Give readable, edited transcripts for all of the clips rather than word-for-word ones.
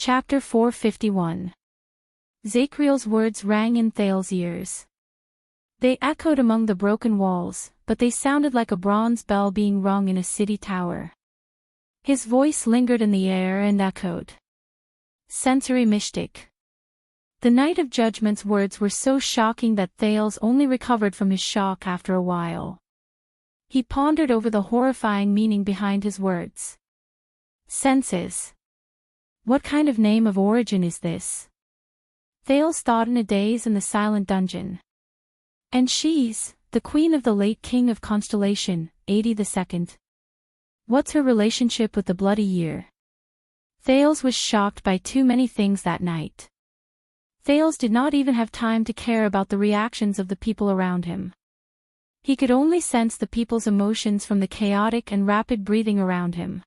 Chapter 451. Zachriel's words rang in Thal's ears. They echoed among the broken walls, but they sounded like a bronze bell being rung in a city tower. His voice lingered in the air and echoed. Sensory mystic. The Night of Judgment's words were so shocking that Thales only recovered from his shock after a while. He pondered over the horrifying meaning behind his words. Senses. What kind of name of origin is this? Thales thought in a daze in the silent dungeon. And she's the queen of the late king of Constellation, 82nd. What's her relationship with the bloody year? Thales was shocked by too many things that night. Thales did not even have time to care about the reactions of the people around him. He could only sense the people's emotions from the chaotic and rapid breathing around him.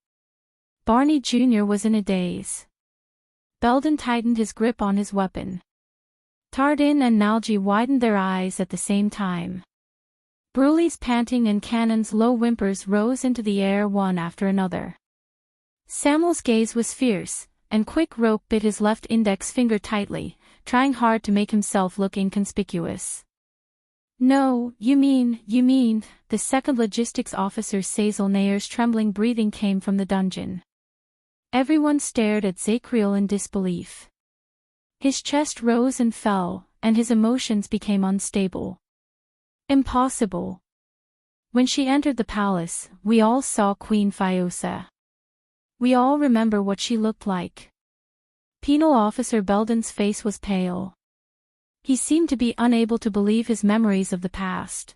Barney Jr. was in a daze. Belden tightened his grip on his weapon. Tardin and Nalji widened their eyes at the same time. Brulee's panting and Cannon's low whimpers rose into the air one after another. Samuel's gaze was fierce, and Quick Rope bit his left index finger tightly, trying hard to make himself look inconspicuous. No, you mean, the second logistics officer Sazel Nayer's trembling breathing came from the dungeon. Everyone stared at Zachriel in disbelief. His chest rose and fell, and his emotions became unstable. Impossible. When she entered the palace, we all saw Queen Fiosa. We all remember what she looked like. Penal Officer Belden's face was pale. He seemed to be unable to believe his memories of the past.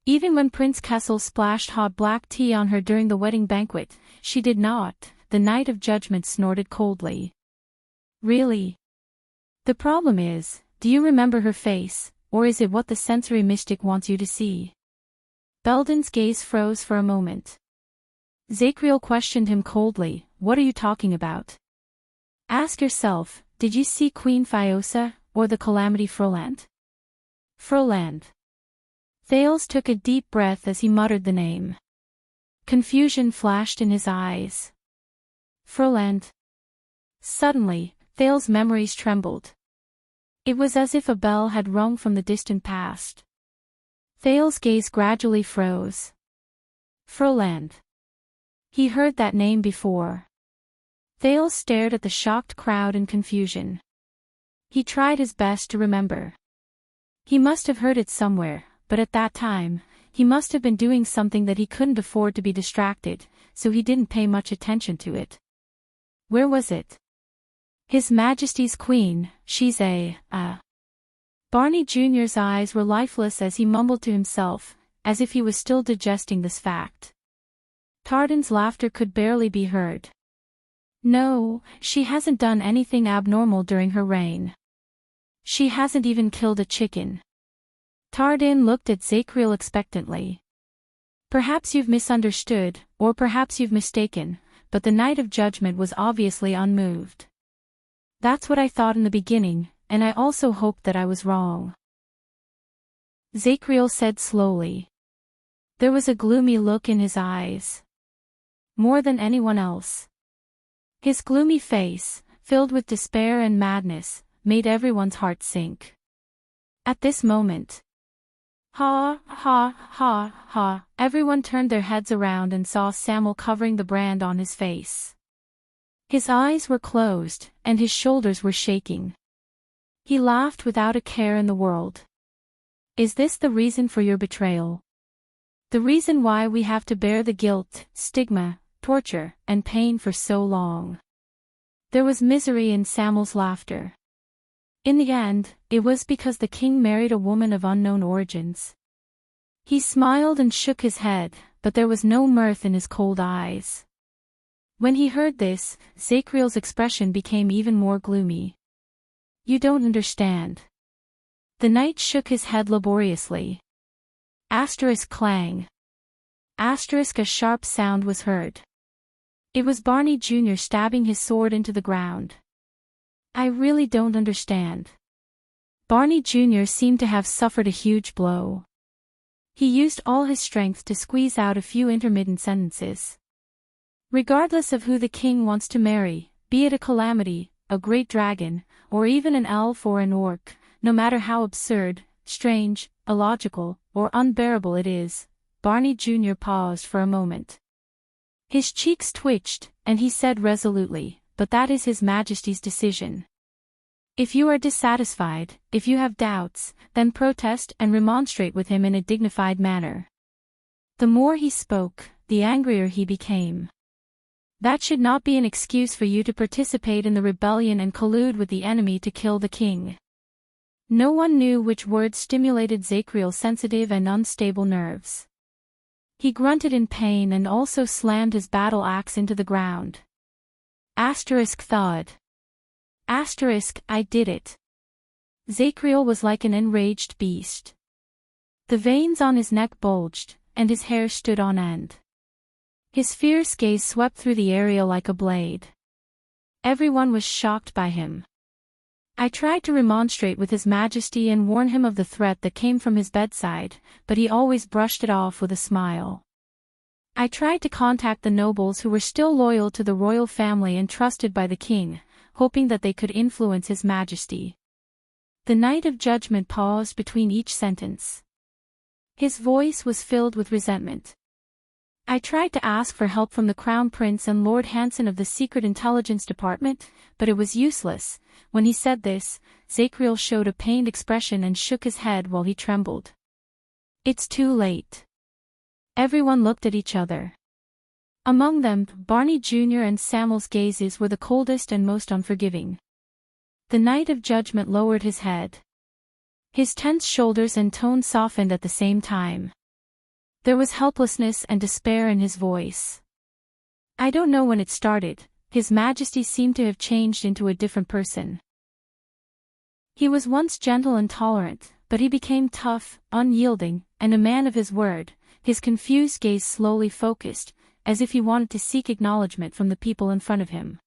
Even when Prince Kessel splashed hot black tea on her during the wedding banquet, she did not. The Night of Judgment snorted coldly. Really? The problem is, do you remember her face, or is it what the sensory mystic wants you to see? Belden's gaze froze for a moment. Zachriel questioned him coldly, what are you talking about? Ask yourself, did you see Queen Fiosa, or the Calamity Froland? Froland. Thales took a deep breath as he muttered the name. Confusion flashed in his eyes. Froland. Suddenly, Thales' memories trembled. It was as if a bell had rung from the distant past. Thales' gaze gradually froze. Froland. He heard that name before. Thales stared at the shocked crowd in confusion. He tried his best to remember. He must have heard it somewhere, but at that time, he must have been doing something that he couldn't afford to be distracted, so he didn't pay much attention to it. Where was it? His Majesty's Queen, she's Barney Jr.'s eyes were lifeless as he mumbled to himself, as if he was still digesting this fact. Tardin's laughter could barely be heard. No, she hasn't done anything abnormal during her reign. She hasn't even killed a chicken. Tardin looked at Zachriel expectantly. Perhaps you've misunderstood, or perhaps you've mistaken, but the Night of Judgment was obviously unmoved. That's what I thought in the beginning, and I also hoped that I was wrong. Zachriel said slowly. There was a gloomy look in his eyes. More than anyone else. His gloomy face, filled with despair and madness, made everyone's heart sink. At this moment, ha, ha, ha, ha, everyone turned their heads around and saw Samuel covering the brand on his face. His eyes were closed, and his shoulders were shaking. He laughed without a care in the world. Is this the reason for your betrayal? The reason why we have to bear the guilt, stigma, torture, and pain for so long? There was misery in Samuel's laughter. In the end, it was because the king married a woman of unknown origins. He smiled and shook his head, but there was no mirth in his cold eyes. When he heard this, Zachriel's expression became even more gloomy. You don't understand. The knight shook his head laboriously. Asterisk clang. Asterisk a sharp sound was heard. It was Barney Jr. stabbing his sword into the ground. I really don't understand. Barney Jr. seemed to have suffered a huge blow. He used all his strength to squeeze out a few intermittent sentences. Regardless of who the king wants to marry, be it a calamity, a great dragon, or even an elf or an orc, no matter how absurd, strange, illogical, or unbearable it is, Barney Jr. paused for a moment. His cheeks twitched, and he said resolutely, "But that is His Majesty's decision. If you are dissatisfied, if you have doubts, then protest and remonstrate with him in a dignified manner." The more he spoke, the angrier he became. That should not be an excuse for you to participate in the rebellion and collude with the enemy to kill the king. No one knew which words stimulated Zacriel's sensitive and unstable nerves. He grunted in pain and also slammed his battle axe into the ground. Thud. I did it. Zacriel was like an enraged beast. The veins on his neck bulged, and his hair stood on end. His fierce gaze swept through the area like a blade. Everyone was shocked by him. I tried to remonstrate with His Majesty and warn him of the threat that came from his bedside, but he always brushed it off with a smile. I tried to contact the nobles who were still loyal to the royal family and trusted by the king, hoping that they could influence His Majesty. The Knight of Judgment paused between each sentence. His voice was filled with resentment. I tried to ask for help from the Crown Prince and Lord Hanson of the Secret Intelligence Department, but it was useless. When he said this, Zacriel showed a pained expression and shook his head while he trembled. It's too late. Everyone looked at each other. Among them, Barney Jr. and Samuel's gazes were the coldest and most unforgiving. The Knight of Judgment lowered his head. His tense shoulders and tone softened at the same time. There was helplessness and despair in his voice. I don't know when it started, His Majesty seemed to have changed into a different person. He was once gentle and tolerant, but he became tough, unyielding, and a man of his word. His confused gaze slowly focused, as if he wanted to seek acknowledgement from the people in front of him.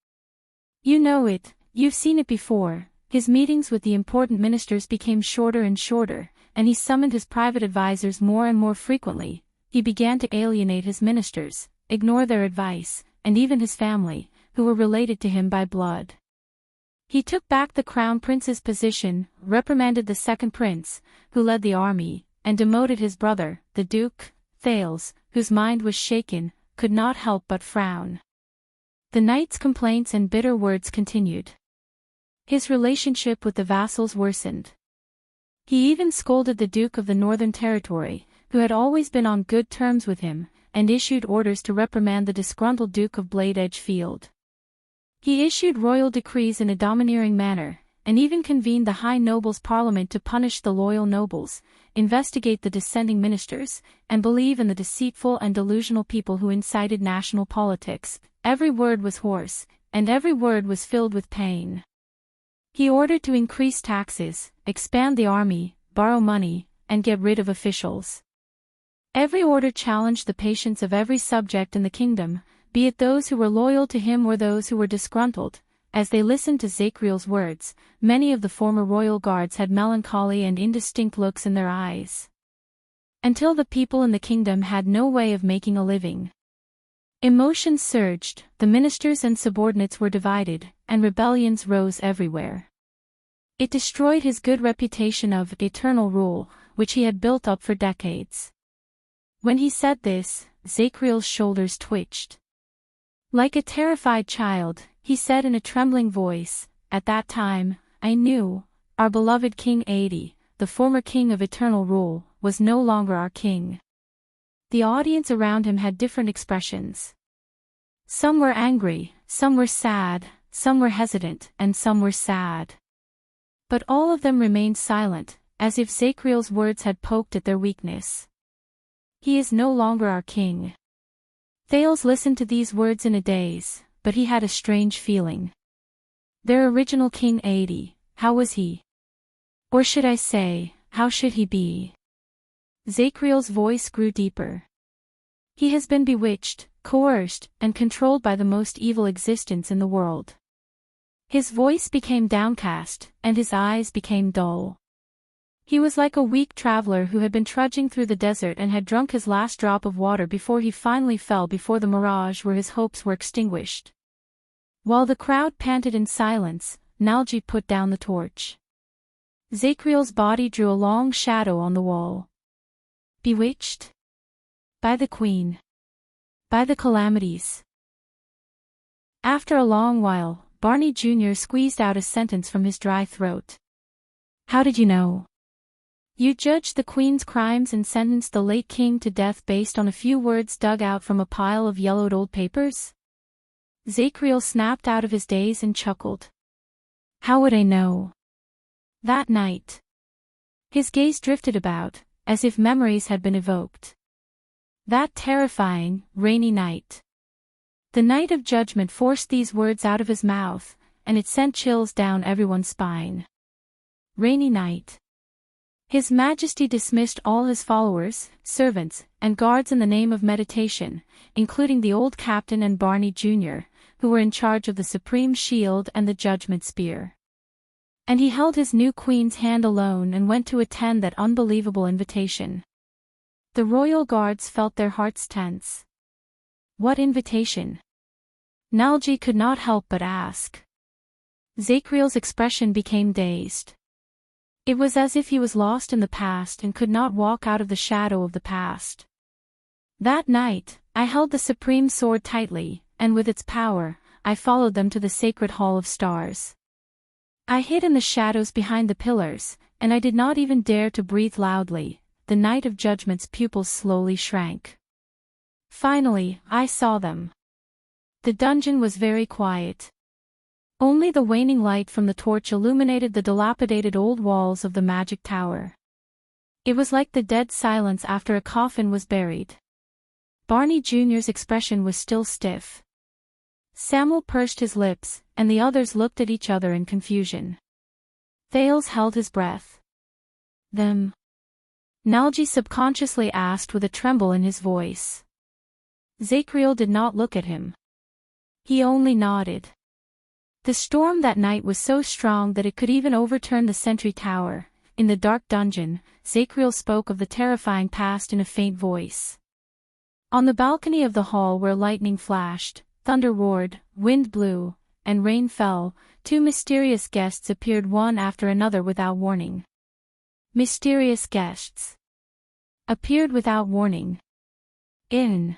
You know it, you've seen it before. His meetings with the important ministers became shorter and shorter, and he summoned his private advisors more and more frequently. He began to alienate his ministers, ignore their advice, and even his family, who were related to him by blood. He took back the crown prince's position, reprimanded the second prince, who led the army, and demoted his brother, the Duke, Thales, whose mind was shaken, could not help but frown. The knight's complaints and bitter words continued. His relationship with the vassals worsened. He even scolded the Duke of the Northern Territory, who had always been on good terms with him, and issued orders to reprimand the disgruntled Duke of Blade Edge Field. He issued royal decrees in a domineering manner, and even convened the High Nobles' Parliament to punish the loyal nobles, investigate the dissenting ministers, and believe in the deceitful and delusional people who incited national politics. Every word was hoarse, and every word was filled with pain. He ordered to increase taxes, expand the army, borrow money, and get rid of officials. Every order challenged the patience of every subject in the kingdom, be it those who were loyal to him or those who were disgruntled. As they listened to Zacriel's words, many of the former royal guards had melancholy and indistinct looks in their eyes. Until the people in the kingdom had no way of making a living. Emotions surged, the ministers and subordinates were divided, and rebellions rose everywhere. It destroyed his good reputation of eternal rule, which he had built up for decades. When he said this, Zacriel's shoulders twitched. Like a terrified child, he said in a trembling voice, "At that time, I knew, our beloved King 80, the former king of eternal rule, was no longer our king." The audience around him had different expressions. Some were angry, some were sad, some were hesitant, and some were sad. But all of them remained silent, as if Zacriel's words had poked at their weakness. He is no longer our king. Thales listened to these words in a daze, but he had a strange feeling. Their original King 80, how was he? Or should I say, how should he be? Zacriel's voice grew deeper. He has been bewitched, coerced, and controlled by the most evil existence in the world. His voice became downcast, and his eyes became dull. He was like a weak traveler who had been trudging through the desert and had drunk his last drop of water before he finally fell before the mirage where his hopes were extinguished. While the crowd panted in silence, Nalji put down the torch. Zacriel's body drew a long shadow on the wall. Bewitched? By the Queen. By the calamities. After a long while, Barney Jr. squeezed out a sentence from his dry throat. How did you know? You judged the Queen's crimes and sentenced the late king to death based on a few words dug out from a pile of yellowed old papers? Zacriel snapped out of his daze and chuckled. How would I know? That night. His gaze drifted about, as if memories had been evoked. That terrifying, rainy night. The night of judgment forced these words out of his mouth, and it sent chills down everyone's spine. Rainy night. His Majesty dismissed all his followers, servants, and guards in the name of meditation, including the old captain and Barney Jr., who were in charge of the Supreme Shield and the Judgment Spear. And he held his new queen's hand alone and went to attend that unbelievable invitation. The royal guards felt their hearts tense. What invitation? Nalji could not help but ask. Zacriel's expression became dazed. It was as if he was lost in the past and could not walk out of the shadow of the past. That night, I held the supreme sword tightly, and with its power, I followed them to the sacred hall of stars. I hid in the shadows behind the pillars, and I did not even dare to breathe loudly. The night of judgment's pupils slowly shrank. Finally, I saw them. The dungeon was very quiet. Only the waning light from the torch illuminated the dilapidated old walls of the magic tower. It was like the dead silence after a coffin was buried. Barney Jr.'s expression was still stiff. Samuel pursed his lips, and the others looked at each other in confusion. Thales held his breath. Them? Nalji subconsciously asked with a tremble in his voice. Zacriel did not look at him. He only nodded. The storm that night was so strong that it could even overturn the sentry tower. In the dark dungeon, Zacriel spoke of the terrifying past in a faint voice. On the balcony of the hall where lightning flashed, thunder roared, wind blew, and rain fell, two mysterious guests appeared one after another without warning. Mysterious guests appeared without warning. In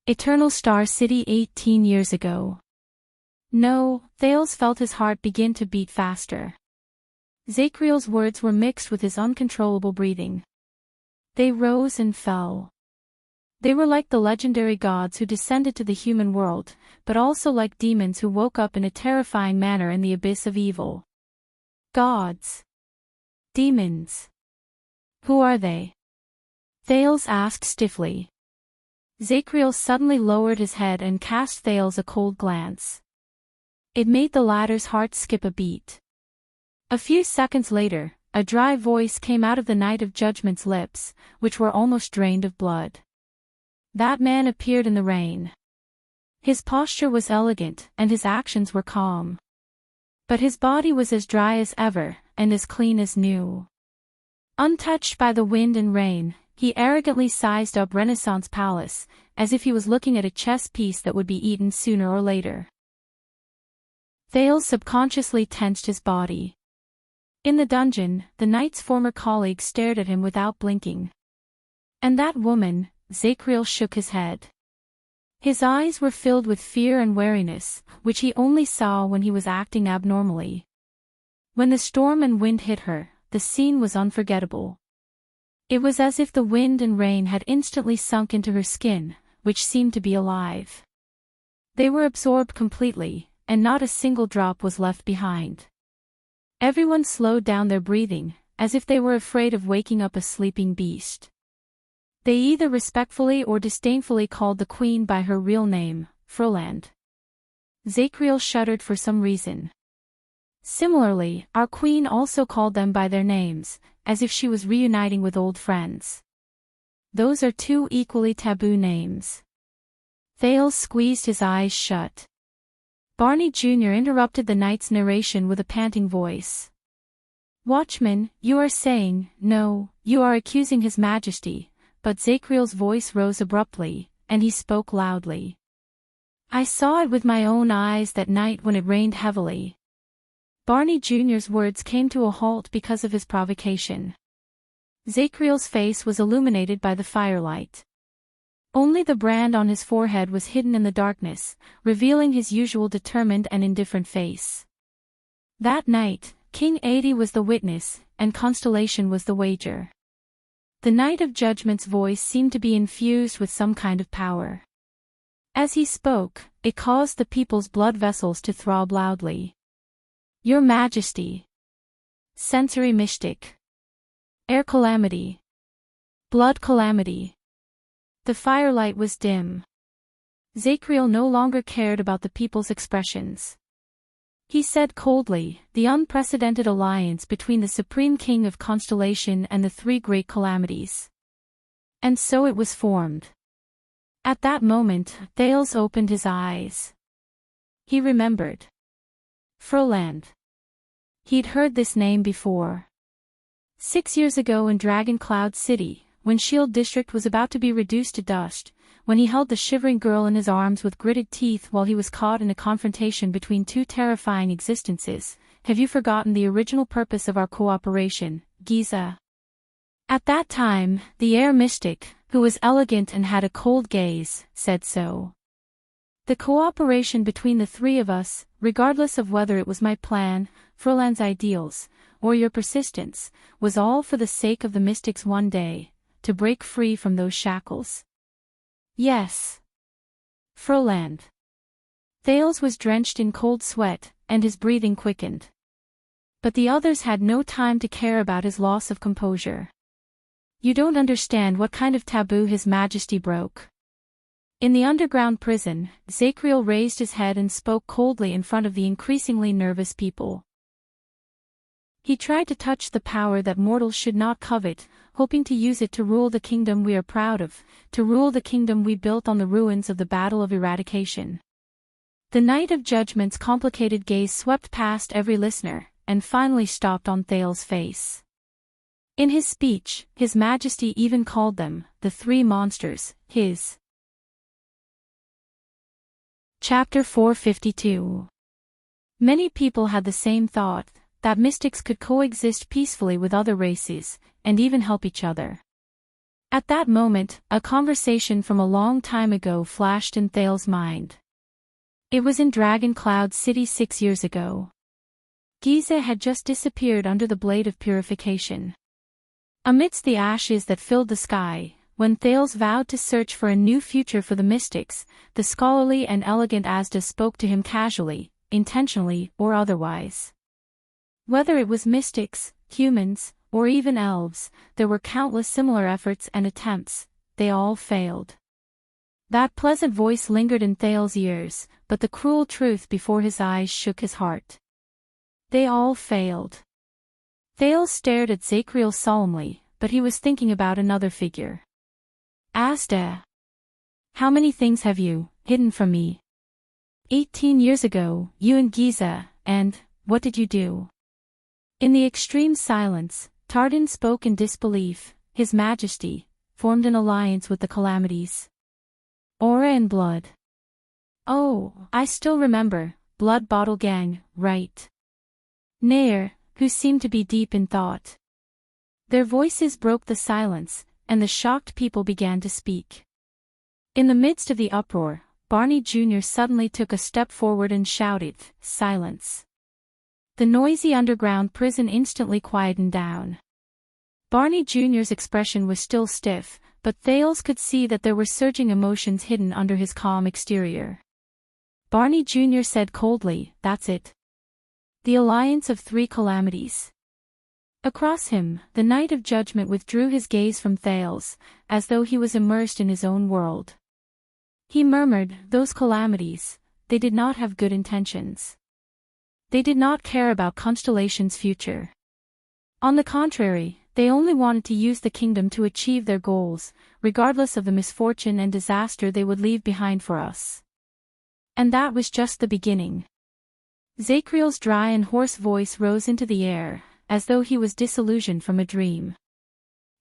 Eternal Star City 18 years ago. No, Thales felt his heart begin to beat faster. Zacriel's words were mixed with his uncontrollable breathing. They rose and fell. They were like the legendary gods who descended to the human world, but also like demons who woke up in a terrifying manner in the abyss of evil. Gods. Demons. Who are they? Thales asked stiffly. Zacriel suddenly lowered his head and cast Thales a cold glance. It made the latter's heart skip a beat. A few seconds later, a dry voice came out of the night of judgment's lips, which were almost drained of blood. That man appeared in the rain. His posture was elegant, and his actions were calm. But his body was as dry as ever, and as clean as new. Untouched by the wind and rain, he arrogantly sized up Renaissance Palace, as if he was looking at a chess piece that would be eaten sooner or later. Thales subconsciously tensed his body. In the dungeon, the knight's former colleague stared at him without blinking. And that woman, Zacriel shook his head. His eyes were filled with fear and wariness, which he only saw when he was acting abnormally. When the storm and wind hit her, the scene was unforgettable. It was as if the wind and rain had instantly sunk into her skin, which seemed to be alive. They were absorbed completely, and not a single drop was left behind. Everyone slowed down their breathing, as if they were afraid of waking up a sleeping beast. They either respectfully or disdainfully called the queen by her real name, Froland. Zacriel shuddered for some reason. Similarly, our queen also called them by their names, as if she was reuniting with old friends. Those are two equally taboo names. Thales squeezed his eyes shut. Barney Jr. interrupted the knight's narration with a panting voice. Watchman, you are saying, no, you are accusing His Majesty, but Zacriel's voice rose abruptly, and he spoke loudly. I saw it with my own eyes that night when it rained heavily. Barney Jr.'s words came to a halt because of his provocation. Zacriel's face was illuminated by the firelight. Only the brand on his forehead was hidden in the darkness, revealing his usual determined and indifferent face. That night, King Adi was the witness, and Constellation was the wager. The Knight of Judgment's voice seemed to be infused with some kind of power. As he spoke, it caused the people's blood vessels to throb loudly. Your Majesty. Sensory Mystic. Air Calamity. Blood Calamity. The firelight was dim. Zacriel no longer cared about the people's expressions. He said coldly, the unprecedented alliance between the Supreme King of Constellation and the three great calamities. And so it was formed. At that moment, Thales opened his eyes. He remembered. Froland. He'd heard this name before. 6 years ago in Dragon Cloud City, when Shield District was about to be reduced to dust, when he held the shivering girl in his arms with gritted teeth while he was caught in a confrontation between two terrifying existences. Have you forgotten the original purpose of our cooperation, Giza? At that time, the air mystic, who was elegant and had a cold gaze, said so. The cooperation between the three of us, regardless of whether it was my plan, Froland's ideals, or your persistence, was all for the sake of the mystics one day, to break free from those shackles. Yes. Froland. Thales was drenched in cold sweat, and his breathing quickened. But the others had no time to care about his loss of composure. You don't understand what kind of taboo His Majesty broke. In the underground prison, Zacriel raised his head and spoke coldly in front of the increasingly nervous people. He tried to touch the power that mortals should not covet, hoping to use it to rule the kingdom we are proud of, to rule the kingdom we built on the ruins of the Battle of Eradication. The Knight of Judgment's complicated gaze swept past every listener, and finally stopped on Thales' face. In his speech, His Majesty even called them, the three monsters, his. Chapter 452. Many people had the same thought, that mystics could coexist peacefully with other races, and even help each other. At that moment, a conversation from a long time ago flashed in Thales' mind. It was in Dragon Cloud City 6 years ago. Giza had just disappeared under the blade of purification. Amidst the ashes that filled the sky, when Thales vowed to search for a new future for the mystics, the scholarly and elegant Asda spoke to him casually, intentionally or otherwise. Whether it was mystics, humans, or even elves, there were countless similar efforts and attempts, they all failed. That pleasant voice lingered in Thales' ears, but the cruel truth before his eyes shook his heart. They all failed. Thales stared at Zacriel solemnly, but he was thinking about another figure. Asda. How many things have you hidden from me? 18 years ago, you and Giza, and what did you do? In the extreme silence, Tardin spoke in disbelief. His Majesty formed an alliance with the calamities. Aura and Blood. Oh, I still remember, Blood Bottle Gang, right? Nair, who seemed to be deep in thought. Their voices broke the silence, and the shocked people began to speak. In the midst of the uproar, Barney Jr. suddenly took a step forward and shouted, "Silence!" The noisy underground prison instantly quietened down. Barney Jr.'s expression was still stiff, but Thales could see that there were surging emotions hidden under his calm exterior. Barney Jr. said coldly, "That's it. The alliance of three calamities." Across him, the Knight of Judgment withdrew his gaze from Thales, as though he was immersed in his own world. He murmured, "Those calamities, they did not have good intentions. They did not care about Constellation's future. On the contrary, they only wanted to use the kingdom to achieve their goals, regardless of the misfortune and disaster they would leave behind for us. And that was just the beginning." Zacriel's dry and hoarse voice rose into the air, as though he was disillusioned from a dream.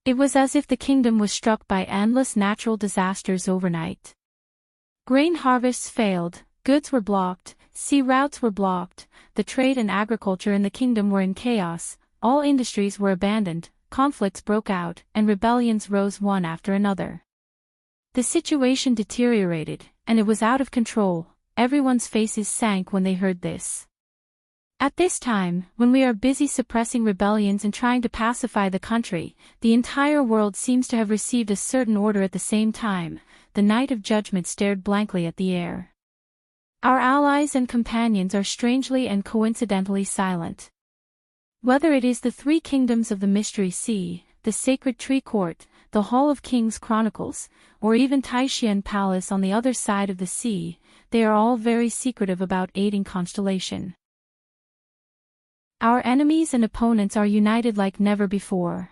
It was as if the kingdom was struck by endless natural disasters overnight. Grain harvests failed, goods were blocked, sea routes were blocked, the trade and agriculture in the kingdom were in chaos, all industries were abandoned, conflicts broke out, and rebellions rose one after another. The situation deteriorated, and it was out of control. Everyone's faces sank when they heard this. At this time, when we are busy suppressing rebellions and trying to pacify the country, the entire world seems to have received a certain order at the same time. The night of judgment stared blankly at the air. Our allies and companions are strangely and coincidentally silent. Whether it is the three kingdoms of the Mystery Sea, the Sacred Tree Court, the Hall of Kings Chronicles, or even Taishan Palace on the other side of the sea, they are all very secretive about aiding Constellation. Our enemies and opponents are united like never before.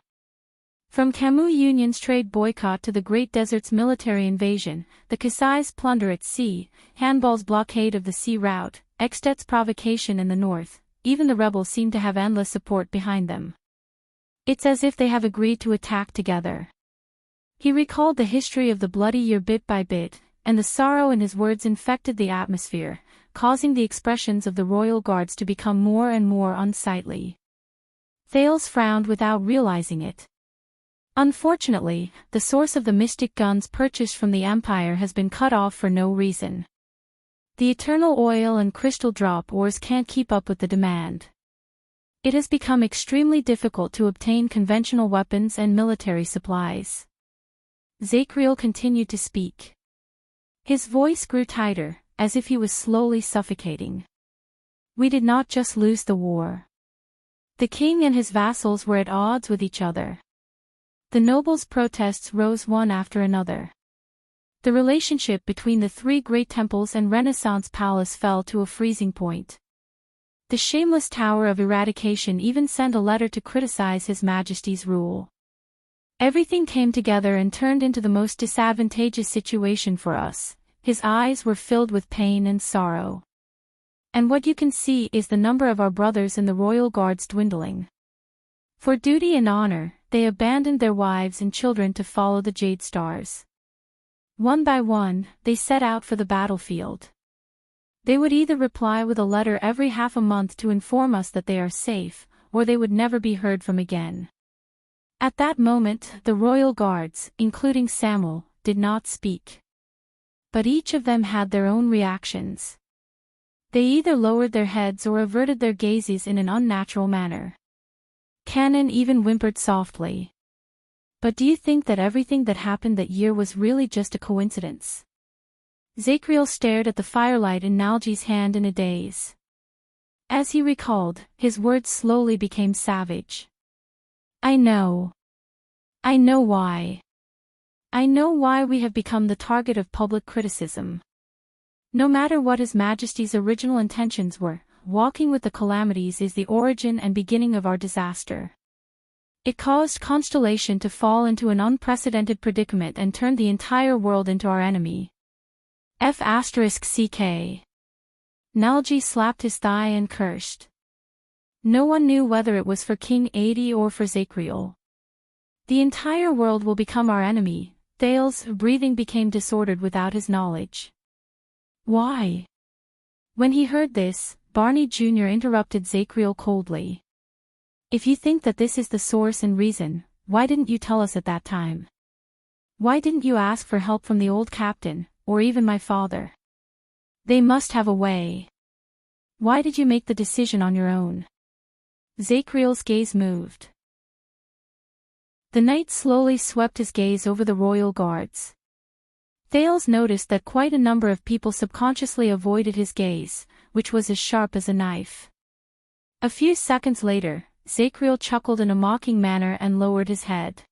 From Camus Union's trade boycott to the Great Desert's military invasion, the Kasai's plunder at sea, Hanbal's blockade of the sea route, Extet's provocation in the north, even the rebels seem to have endless support behind them. It's as if they have agreed to attack together. He recalled the history of the bloody year bit by bit, and the sorrow in his words infected the atmosphere, causing the expressions of the royal guards to become more and more unsightly. Thales frowned without realizing it. Unfortunately, the source of the mystic guns purchased from the Empire has been cut off for no reason. The eternal oil and crystal drop ores can't keep up with the demand. It has become extremely difficult to obtain conventional weapons and military supplies. Zachriel continued to speak. His voice grew tighter, as if he was slowly suffocating. We did not just lose the war. The king and his vassals were at odds with each other. The nobles' protests rose one after another. The relationship between the three great temples and Renaissance Palace fell to a freezing point. The shameless Tower of Eradication even sent a letter to criticize His Majesty's rule. Everything came together and turned into the most disadvantageous situation for us. His eyes were filled with pain and sorrow. And what you can see is the number of our brothers in the royal guards dwindling. For duty and honor, they abandoned their wives and children to follow the Jade Stars. One by one, they set out for the battlefield. They would either reply with a letter every half a month to inform us that they are safe, or they would never be heard from again. At that moment, the royal guards, including Samuel, did not speak. But each of them had their own reactions. They either lowered their heads or averted their gazes in an unnatural manner. Cannon even whimpered softly. But do you think that everything that happened that year was really just a coincidence? Zachriel stared at the firelight in Nalji's hand in a daze. As he recalled, his words slowly became savage. I know. I know why. I know why we have become the target of public criticism. No matter what His Majesty's original intentions were, walking with the calamities is the origin and beginning of our disaster. It caused Constellation to fall into an unprecedented predicament and turned the entire world into our enemy. F***ck. Nalji slapped his thigh and cursed. No one knew whether it was for King Adi or for Zachriel. The entire world will become our enemy. Thales' breathing became disordered without his knowledge. Why? When he heard this, Barney Jr. interrupted Zachriel coldly. If you think that this is the source and reason, why didn't you tell us at that time? Why didn't you ask for help from the old captain, or even my father? They must have a way. Why did you make the decision on your own? Zachriel's gaze moved. The knight slowly swept his gaze over the royal guards. Thales noticed that quite a number of people subconsciously avoided his gaze, which was as sharp as a knife. A few seconds later, Zachriel chuckled in a mocking manner and lowered his head.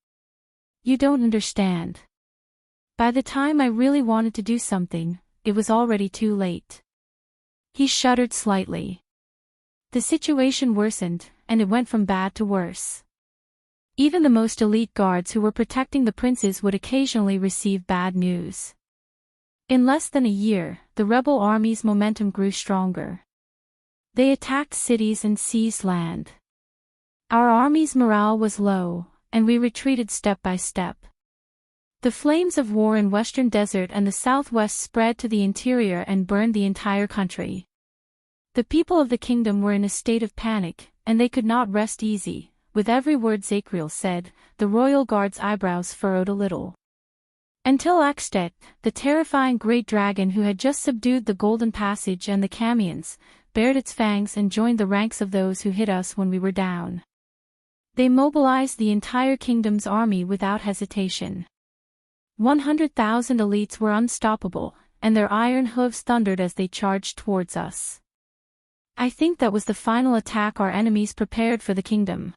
You don't understand. By the time I really wanted to do something, it was already too late. He shuddered slightly. The situation worsened, and it went from bad to worse. Even the most elite guards who were protecting the princes would occasionally receive bad news. In less than a year, the rebel army's momentum grew stronger. They attacked cities and seized land. Our army's morale was low, and we retreated step by step. The flames of war in western desert and the southwest spread to the interior and burned the entire country. The people of the kingdom were in a state of panic, and they could not rest easy. With every word Zacriel said, the royal guard's eyebrows furrowed a little. Until Axtet, the terrifying great dragon who had just subdued the Golden Passage and the Camions, bared its fangs and joined the ranks of those who hit us when we were down. They mobilized the entire kingdom's army without hesitation. 100,000 elites were unstoppable, and their iron hooves thundered as they charged towards us. I think that was the final attack our enemies prepared for the kingdom.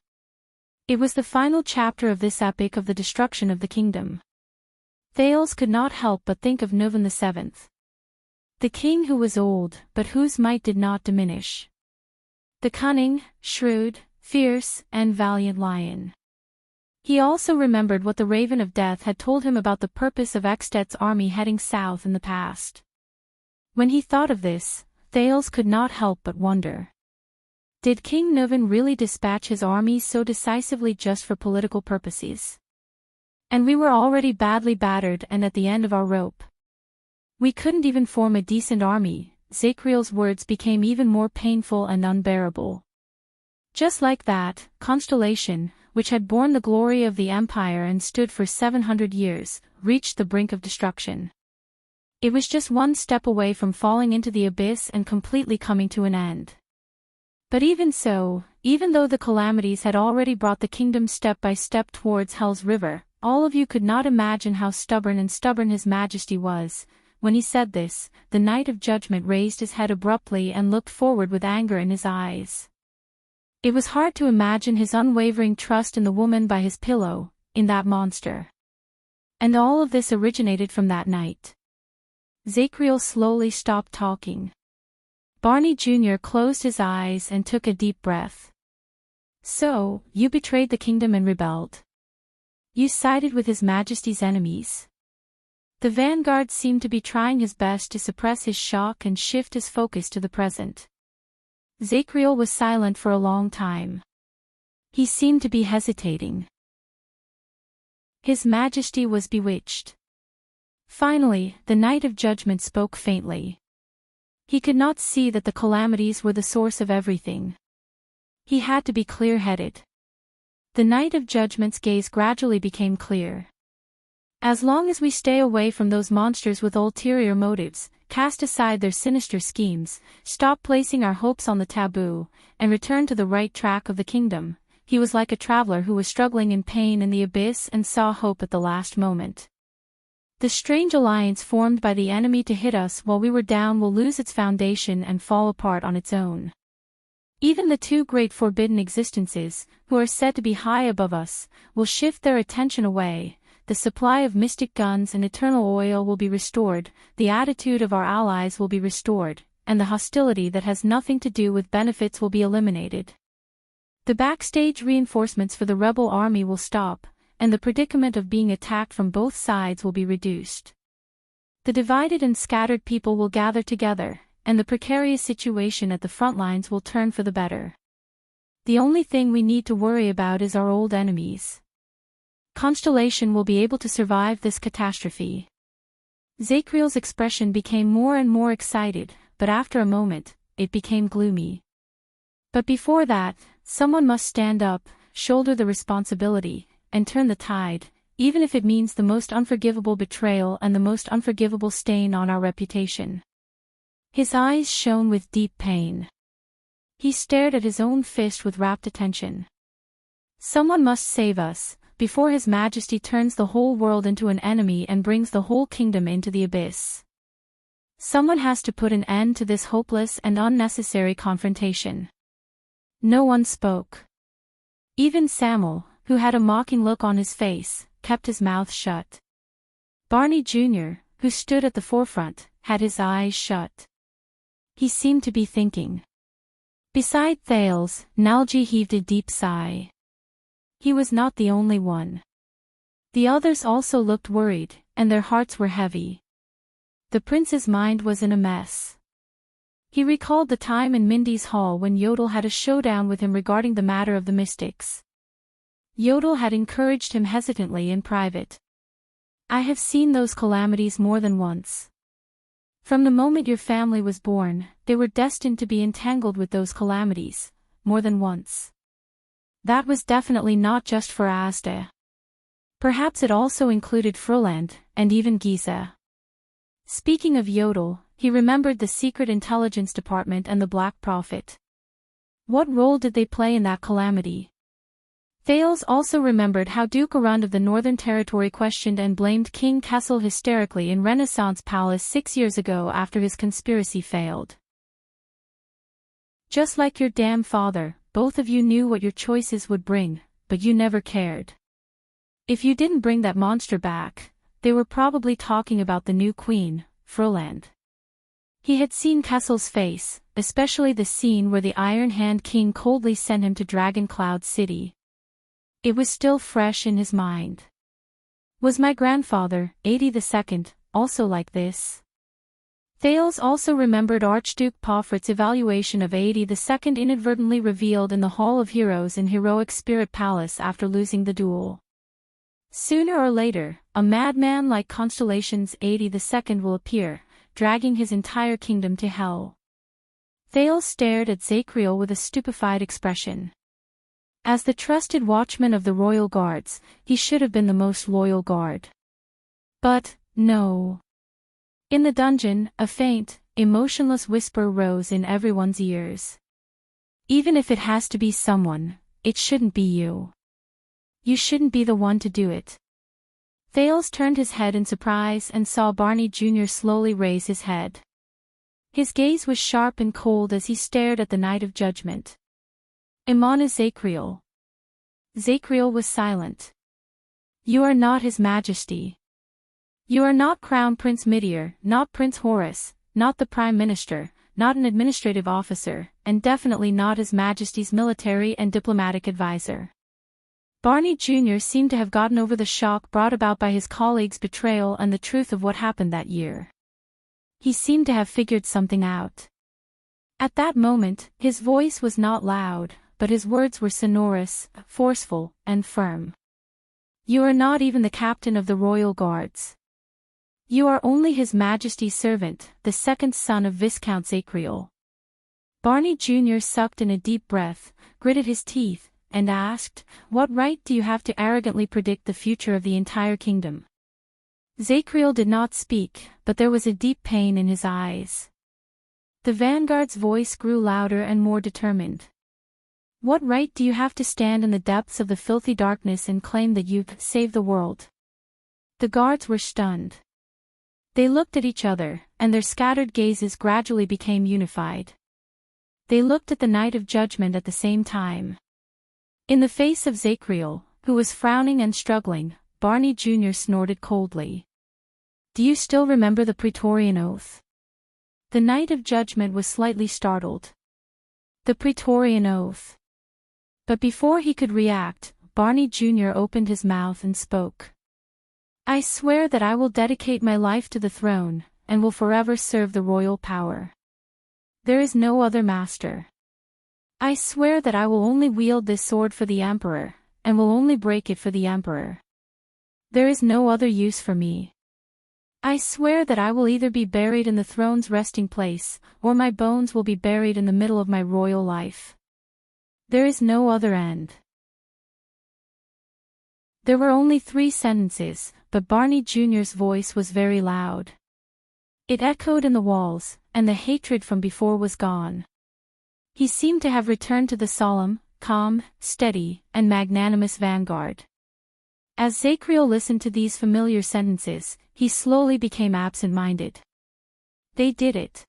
It was the final chapter of this epic of the destruction of the kingdom. Thales could not help but think of Nuvan VII. The king who was old, but whose might did not diminish. The cunning, shrewd, fierce, and valiant lion. He also remembered what the Raven of Death had told him about the purpose of Axtet's army heading south in the past. When he thought of this, Thales could not help but wonder. Did King Nuvan really dispatch his army so decisively just for political purposes? And we were already badly battered and at the end of our rope. We couldn't even form a decent army. Zacriel's words became even more painful and unbearable. Just like that, Constellation, which had borne the glory of the empire and stood for 700 years, reached the brink of destruction. It was just one step away from falling into the abyss and completely coming to an end. But even so, even though the calamities had already brought the kingdom step by step towards Hell's River, all of you could not imagine how stubborn His Majesty was. When he said this, the Knight of Judgment raised his head abruptly and looked forward with anger in his eyes. It was hard to imagine his unwavering trust in the woman by his pillow, in that monster. And all of this originated from that night. Zacriel slowly stopped talking. Barney Jr. closed his eyes and took a deep breath. So, you betrayed the kingdom and rebelled. You sided with His Majesty's enemies. The vanguard seemed to be trying his best to suppress his shock and shift his focus to the present. Zacriel was silent for a long time. He seemed to be hesitating. His Majesty was bewitched. Finally, the Knight of Judgment spoke faintly. He could not see that the calamities were the source of everything. He had to be clear-headed. The Knight of Judgment's gaze gradually became clear. As long as we stay away from those monsters with ulterior motives, cast aside their sinister schemes, stop placing our hopes on the taboo, and return to the right track of the kingdom, he was like a traveler who was struggling in pain in the abyss and saw hope at the last moment. The strange alliance formed by the enemy to hit us while we were down will lose its foundation and fall apart on its own. Even the two great forbidden existences, who are said to be high above us, will shift their attention away. The supply of mystic guns and eternal oil will be restored, the attitude of our allies will be restored, and the hostility that has nothing to do with benefits will be eliminated. The backstage reinforcements for the rebel army will stop, and the predicament of being attacked from both sides will be reduced. The divided and scattered people will gather together, and the precarious situation at the front lines will turn for the better. The only thing we need to worry about is our old enemies. Constellation will be able to survive this catastrophe. Zacriel's expression became more and more excited, but after a moment, it became gloomy. But before that, someone must stand up, shoulder the responsibility, and turn the tide, even if it means the most unforgivable betrayal and the most unforgivable stain on our reputation. His eyes shone with deep pain. He stared at his own fist with rapt attention. Someone must save us, before His Majesty turns the whole world into an enemy and brings the whole kingdom into the abyss. Someone has to put an end to this hopeless and unnecessary confrontation. No one spoke. Even Samuel, who had a mocking look on his face, kept his mouth shut. Barney Jr., who stood at the forefront, had his eyes shut. He seemed to be thinking. Beside Thales, Nalji heaved a deep sigh. He was not the only one. The others also looked worried, and their hearts were heavy. The prince's mind was in a mess. He recalled the time in Mindy's hall when Yodel had a showdown with him regarding the matter of the mystics. Yodel had encouraged him hesitantly in private. I have seen those calamities more than once. From the moment your family was born, they were destined to be entangled with those calamities, more than once. That was definitely not just for Asda. Perhaps it also included Froland, and even Giza. Speaking of Yodel, he remembered the Secret Intelligence Department and the Black Prophet. What role did they play in that calamity? Thales also remembered how Duke Arund of the Northern Territory questioned and blamed King Kessel hysterically in Renaissance Palace 6 years ago after his conspiracy failed. Just like your damn father, both of you knew what your choices would bring, but you never cared. If you didn't bring that monster back, they were probably talking about the new queen, Froland. He had seen Kessel's face, especially the scene where the Iron Hand King coldly sent him to Dragon Cloud City. It was still fresh in his mind. Was my grandfather, 82nd, also like this? Thales also remembered Archduke Pofrit's evaluation of 82nd inadvertently revealed in the Hall of Heroes in Heroic Spirit Palace after losing the duel. Sooner or later, a madman like Constellation's 82nd will appear, dragging his entire kingdom to hell. Thales stared at Zacriel with a stupefied expression. As the trusted watchman of the royal guards, he should have been the most loyal guard. But, no. In the dungeon, a faint, emotionless whisper rose in everyone's ears. Even if it has to be someone, it shouldn't be you. You shouldn't be the one to do it. Thales turned his head in surprise and saw Barney Jr. slowly raise his head. His gaze was sharp and cold as he stared at the Knight of Judgment. Imana Zacriel. Zacriel was silent. You are not His Majesty. You are not Crown Prince Midir, not Prince Horus, not the Prime Minister, not an administrative officer, and definitely not His Majesty's military and diplomatic advisor. Barney Jr. seemed to have gotten over the shock brought about by his colleague's betrayal and the truth of what happened that year. He seemed to have figured something out. At that moment, his voice was not loud, but his words were sonorous, forceful, and firm. You are not even the captain of the royal guards. You are only His Majesty's servant, the second son of Viscount Zacriel. Barney Jr. sucked in a deep breath, gritted his teeth, and asked, "What right do you have to arrogantly predict the future of the entire kingdom?" Zacriel did not speak, but there was a deep pain in his eyes. The vanguard's voice grew louder and more determined. What right do you have to stand in the depths of the filthy darkness and claim that you've saved the world? The guards were stunned. They looked at each other, and their scattered gazes gradually became unified. They looked at the Knight of Judgment at the same time. In the face of Zacriel, who was frowning and struggling, Barney Jr. snorted coldly. Do you still remember the Praetorian Oath? The Knight of Judgment was slightly startled. The Praetorian Oath. But before he could react, Barney Jr. opened his mouth and spoke. I swear that I will dedicate my life to the throne, and will forever serve the royal power. There is no other master. I swear that I will only wield this sword for the Emperor, and will only break it for the Emperor. There is no other use for me. I swear that I will either be buried in the throne's resting place, or my bones will be buried in the middle of my royal life. There is no other end. There were only 3 sentences, but Barney Jr.'s voice was very loud. It echoed in the walls, and the hatred from before was gone. He seemed to have returned to the solemn, calm, steady, and magnanimous vanguard. As Zacriel listened to these familiar sentences, he slowly became absent-minded. They did it.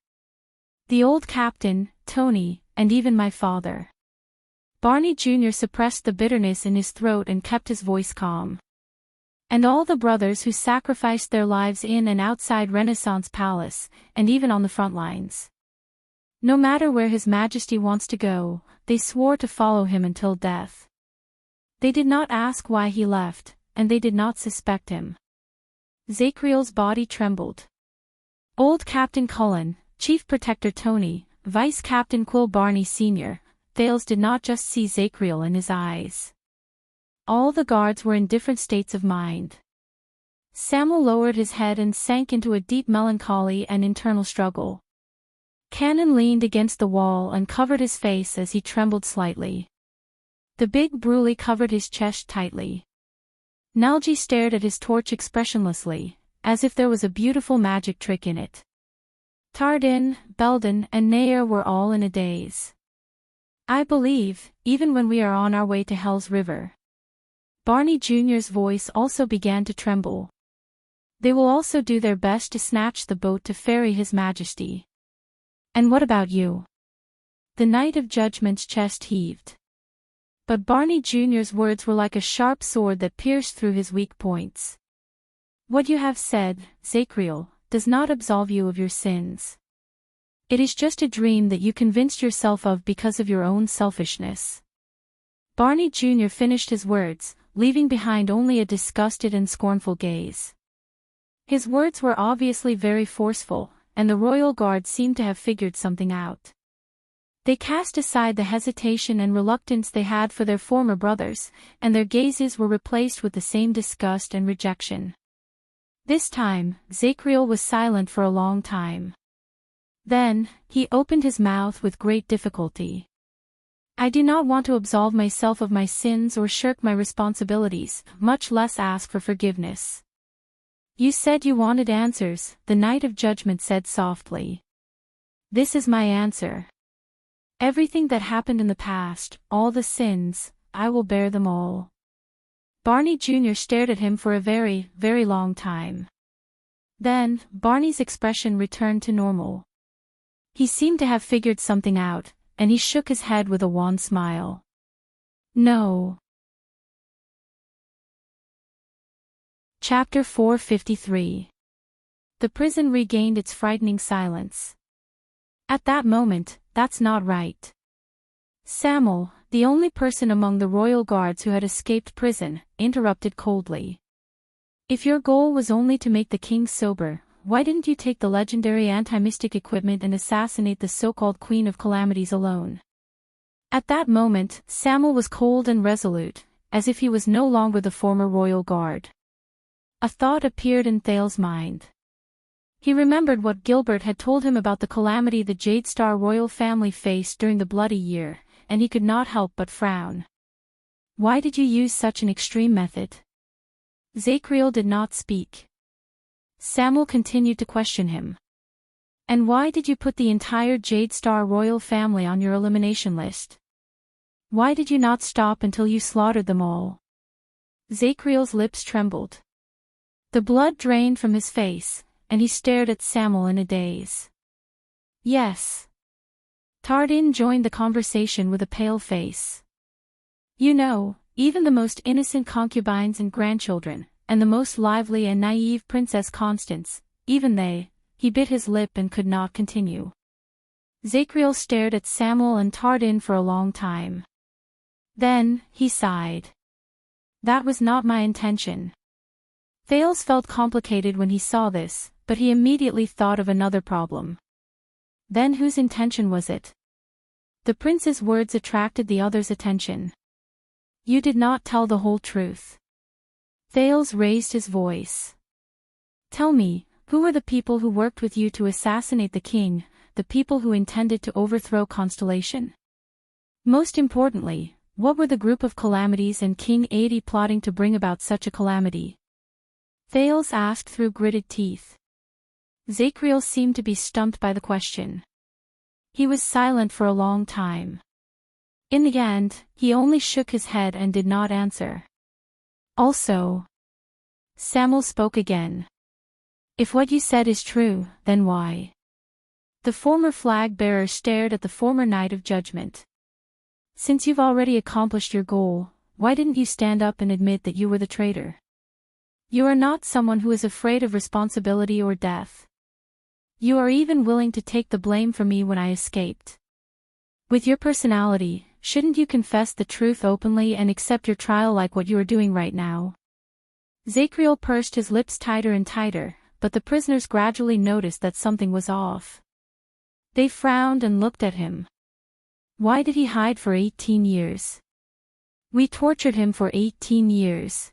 The old captain, Tony, and even my father. Barney Jr. suppressed the bitterness in his throat and kept his voice calm. And all the brothers who sacrificed their lives in and outside Renaissance Palace, and even on the front lines. No matter where His Majesty wants to go, they swore to follow him until death. They did not ask why he left, and they did not suspect him. Zacriel's body trembled. Old Captain Cullen, Chief Protector Tony, Vice Captain Quill Barney Sr., Thales did not just see Zacriel in his eyes. All the guards were in different states of mind. Samuel lowered his head and sank into a deep melancholy and internal struggle. Cannon leaned against the wall and covered his face as he trembled slightly. The big brule covered his chest tightly. Nalji stared at his torch expressionlessly, as if there was a beautiful magic trick in it. Tardin, Belden, and Nair were all in a daze. I believe, even when we are on our way to Hell's River. Barney Jr.'s voice also began to tremble. They will also do their best to snatch the boat to ferry His Majesty. And what about you? The Knight of Judgment's chest heaved. But Barney Jr.'s words were like a sharp sword that pierced through his weak points. What you have said, Zacriel, does not absolve you of your sins. It is just a dream that you convinced yourself of because of your own selfishness. Barney Jr. finished his words, leaving behind only a disgusted and scornful gaze. His words were obviously very forceful, and the royal guard seemed to have figured something out. They cast aside the hesitation and reluctance they had for their former brothers, and their gazes were replaced with the same disgust and rejection. This time, Zacriel was silent for a long time. Then, he opened his mouth with great difficulty. I do not want to absolve myself of my sins or shirk my responsibilities, much less ask for forgiveness. You said you wanted answers, the Knight of Judgment said softly. This is my answer. Everything that happened in the past, all the sins, I will bear them all. Barney Jr. stared at him for a very, very long time. Then, Barney's expression returned to normal. He seemed to have figured something out, and he shook his head with a wan smile. No. Chapter 453. The prison regained its frightening silence. At that moment, that's not right. Samuel, the only person among the royal guards who had escaped prison, interrupted coldly. If your goal was only to make the king sober, why didn't you take the legendary anti-mystic equipment and assassinate the so-called Queen of Calamities alone? At that moment, Samuel was cold and resolute, as if he was no longer the former royal guard. A thought appeared in Thale's mind. He remembered what Gilbert had told him about the calamity the Jadestar royal family faced during the Bloody Year, and he could not help but frown. Why did you use such an extreme method? Zacriel did not speak. Samuel continued to question him. And why did you put the entire Jadestar royal family on your elimination list? Why did you not stop until you slaughtered them all? Zacriel's lips trembled. The blood drained from his face, and he stared at Samuel in a daze. Yes. Tardin joined the conversation with a pale face. You know, even the most innocent concubines and grandchildren, and the most lively and naive Princess Constance, even they, he bit his lip and could not continue. Zacriel stared at Samuel and Tardin for a long time. Then, he sighed. That was not my intention. Thales felt complicated when he saw this, but he immediately thought of another problem. Then whose intention was it? The prince's words attracted the other's attention. You did not tell the whole truth. Thales raised his voice. Tell me, who were the people who worked with you to assassinate the king, the people who intended to overthrow Constellation? Most importantly, what were the group of calamities and King 80 plotting to bring about such a calamity? Thales asked through gritted teeth. Zacriel seemed to be stumped by the question. He was silent for a long time. In the end, he only shook his head and did not answer. Also, Samuel spoke again. If what you said is true, then why? The former flag-bearer stared at the former Knight of Judgment. Since you've already accomplished your goal, why didn't you stand up and admit that you were the traitor? You are not someone who is afraid of responsibility or death. You are even willing to take the blame for me when I escaped. With your personality, shouldn't you confess the truth openly and accept your trial like what you are doing right now? Zacriel pursed his lips tighter and tighter, but the prisoners gradually noticed that something was off. They frowned and looked at him. Why did he hide for 18 years? We tortured him for 18 years.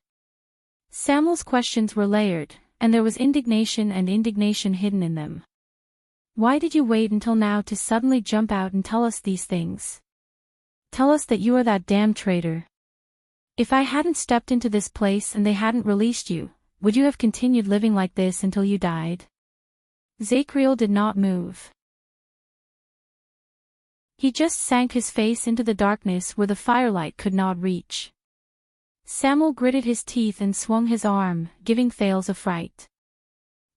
Samuel's questions were layered, and there was indignation and indignation hidden in them. Why did you wait until now to suddenly jump out and tell us these things? Tell us that you are that damn traitor. If I hadn't stepped into this place and they hadn't released you, would you have continued living like this until you died? Zacriel did not move. He just sank his face into the darkness where the firelight could not reach. Samuel gritted his teeth and swung his arm, giving Thales a fright.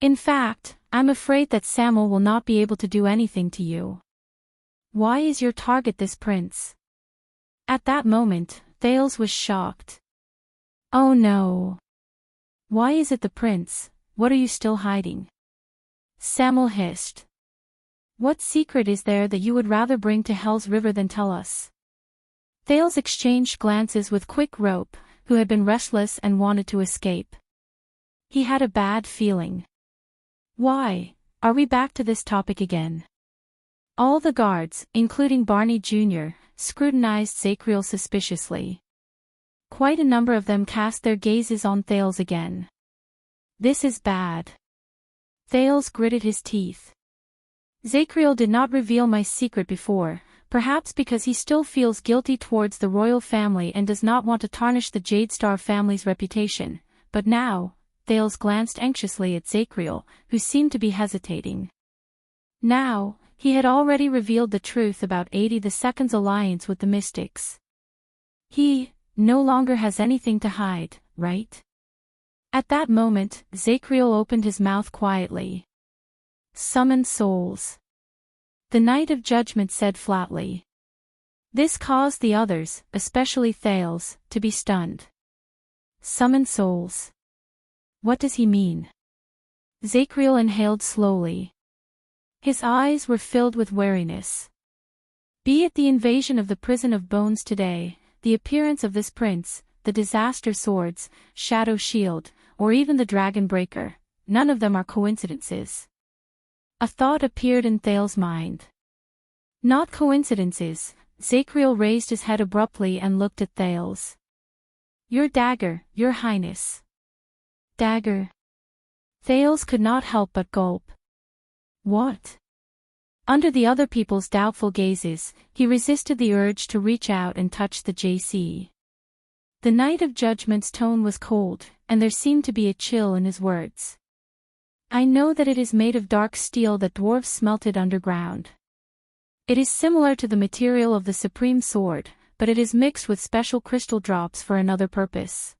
In fact, I'm afraid that Samuel will not be able to do anything to you. Why is your target this prince? At that moment, Thales was shocked. Oh no. Why is it the prince? What are you still hiding? Samuel hissed. What secret is there that you would rather bring to Hell's River than tell us? Thales exchanged glances with Quick Rope, who had been restless and wanted to escape. He had a bad feeling. Why, are we back to this topic again? All the guards, including Barney Jr., scrutinized Zacriel suspiciously. Quite a number of them cast their gazes on Thales again. This is bad. Thales gritted his teeth. Zacriel did not reveal my secret before, perhaps because he still feels guilty towards the royal family and does not want to tarnish the Jadestar family's reputation, but now, Thales glanced anxiously at Zacriel, who seemed to be hesitating. Now, he had already revealed the truth about 82nd's alliance with the Mystics. He no longer has anything to hide, right? At that moment, Zacriel opened his mouth quietly. Summon souls. The Knight of Judgment said flatly. This caused the others, especially Thales, to be stunned. Summon souls. What does he mean? Zacriel inhaled slowly. His eyes were filled with wariness. Be it the invasion of the prison of bones today, the appearance of this prince, the disaster swords, shadow shield, or even the dragon breaker, none of them are coincidences. A thought appeared in Thales' mind. Not coincidences. Zacriel raised his head abruptly and looked at Thales. Your dagger, your highness. Dagger. Thales could not help but gulp. What? Under the other people's doubtful gazes, he resisted the urge to reach out and touch the JC. The Knight of Judgment's tone was cold, and there seemed to be a chill in his words. I know that it is made of dark steel that dwarves smelted underground. It is similar to the material of the Supreme Sword, but it is mixed with special crystal drops for another purpose.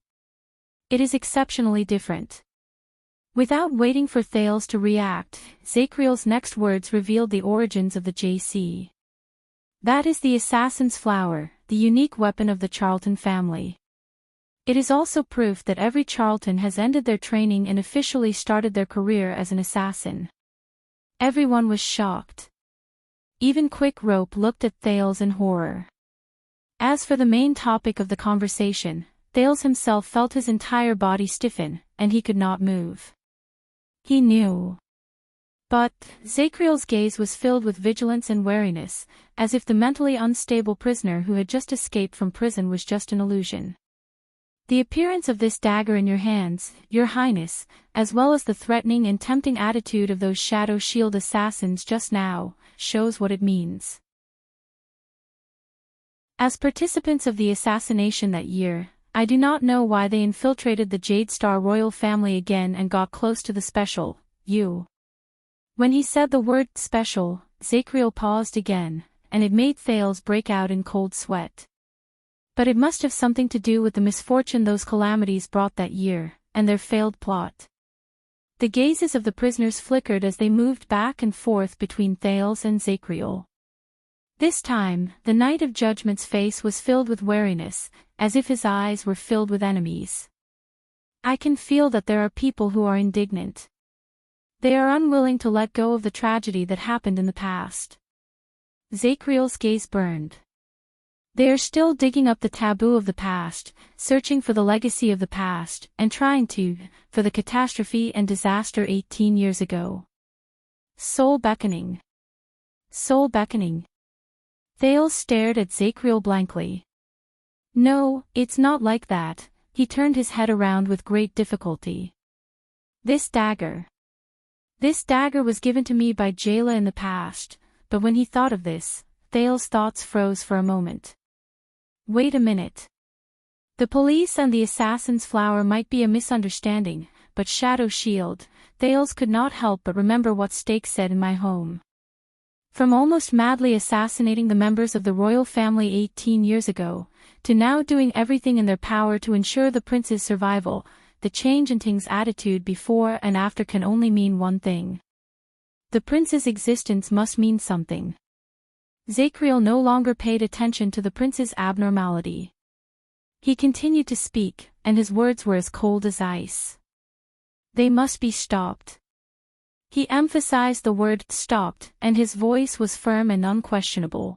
It is exceptionally different. Without waiting for Thales to react, Zacriel's next words revealed the origins of the JC. That is the Assassin's Flower, the unique weapon of the Charlton family. It is also proof that every Charlton has ended their training and officially started their career as an assassin. Everyone was shocked. Even Quick Rope looked at Thales in horror. As for the main topic of the conversation, Thales himself felt his entire body stiffen, and he could not move. He knew. But, Zacriel's gaze was filled with vigilance and wariness, as if the mentally unstable prisoner who had just escaped from prison was just an illusion. The appearance of this dagger in your hands, your highness, as well as the threatening and tempting attitude of those Shadow Shield assassins just now, shows what it means. As participants of the assassination that year, I do not know why they infiltrated the Jadestar royal family again and got close to the special, you. When he said the word special, Zacriel paused again, and it made Thales break out in cold sweat. But it must have something to do with the misfortune those calamities brought that year, and their failed plot. The gazes of the prisoners flickered as they moved back and forth between Thales and Zacriel. This time, the Knight of Judgment's face was filled with wariness, as if his eyes were filled with enemies. I can feel that there are people who are indignant. They are unwilling to let go of the tragedy that happened in the past. Zacriel's gaze burned. They are still digging up the taboo of the past, searching for the legacy of the past, and trying to, for the catastrophe and disaster 18 years ago. Soul beckoning. Soul beckoning. Thales stared at Zacriel blankly. No, it's not like that, He turned his head around with great difficulty. This dagger. This dagger was given to me by Jayla in the past, but when he thought of this, Thale's thoughts froze for a moment. Wait a minute. The police and the assassin's flower might be a misunderstanding, but Shadow Shield, Thales could not help but remember what Stake said in my home. From almost madly assassinating the members of the royal family 18 years ago, to now doing everything in their power to ensure the prince's survival, the change in Ting's attitude before and after can only mean one thing. The prince's existence must mean something. Zachriel no longer paid attention to the prince's abnormality. He continued to speak, and his words were as cold as ice. They must be stopped. He emphasized the word stopped, and his voice was firm and unquestionable.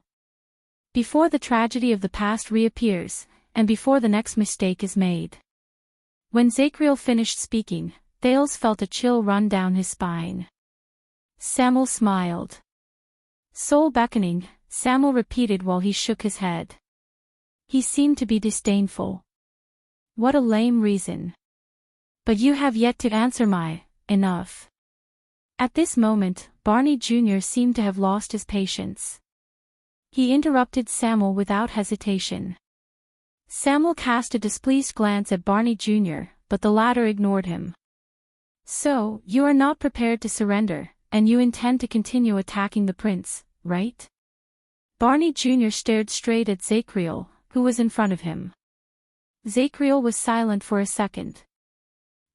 Before the tragedy of the past reappears, and before the next mistake is made. When Zachriel finished speaking, Thales felt a chill run down his spine. Samuel smiled. Soul beckoning, Samuel repeated while he shook his head. He seemed to be disdainful. What a lame reason. But you have yet to answer my, enough. At this moment, Barney Jr. seemed to have lost his patience. He interrupted Samuel without hesitation. Samuel cast a displeased glance at Barney Jr., but the latter ignored him. So, you are not prepared to surrender, and you intend to continue attacking the prince, right? Barney Jr. stared straight at Zachriel, who was in front of him. Zachriel was silent for a second.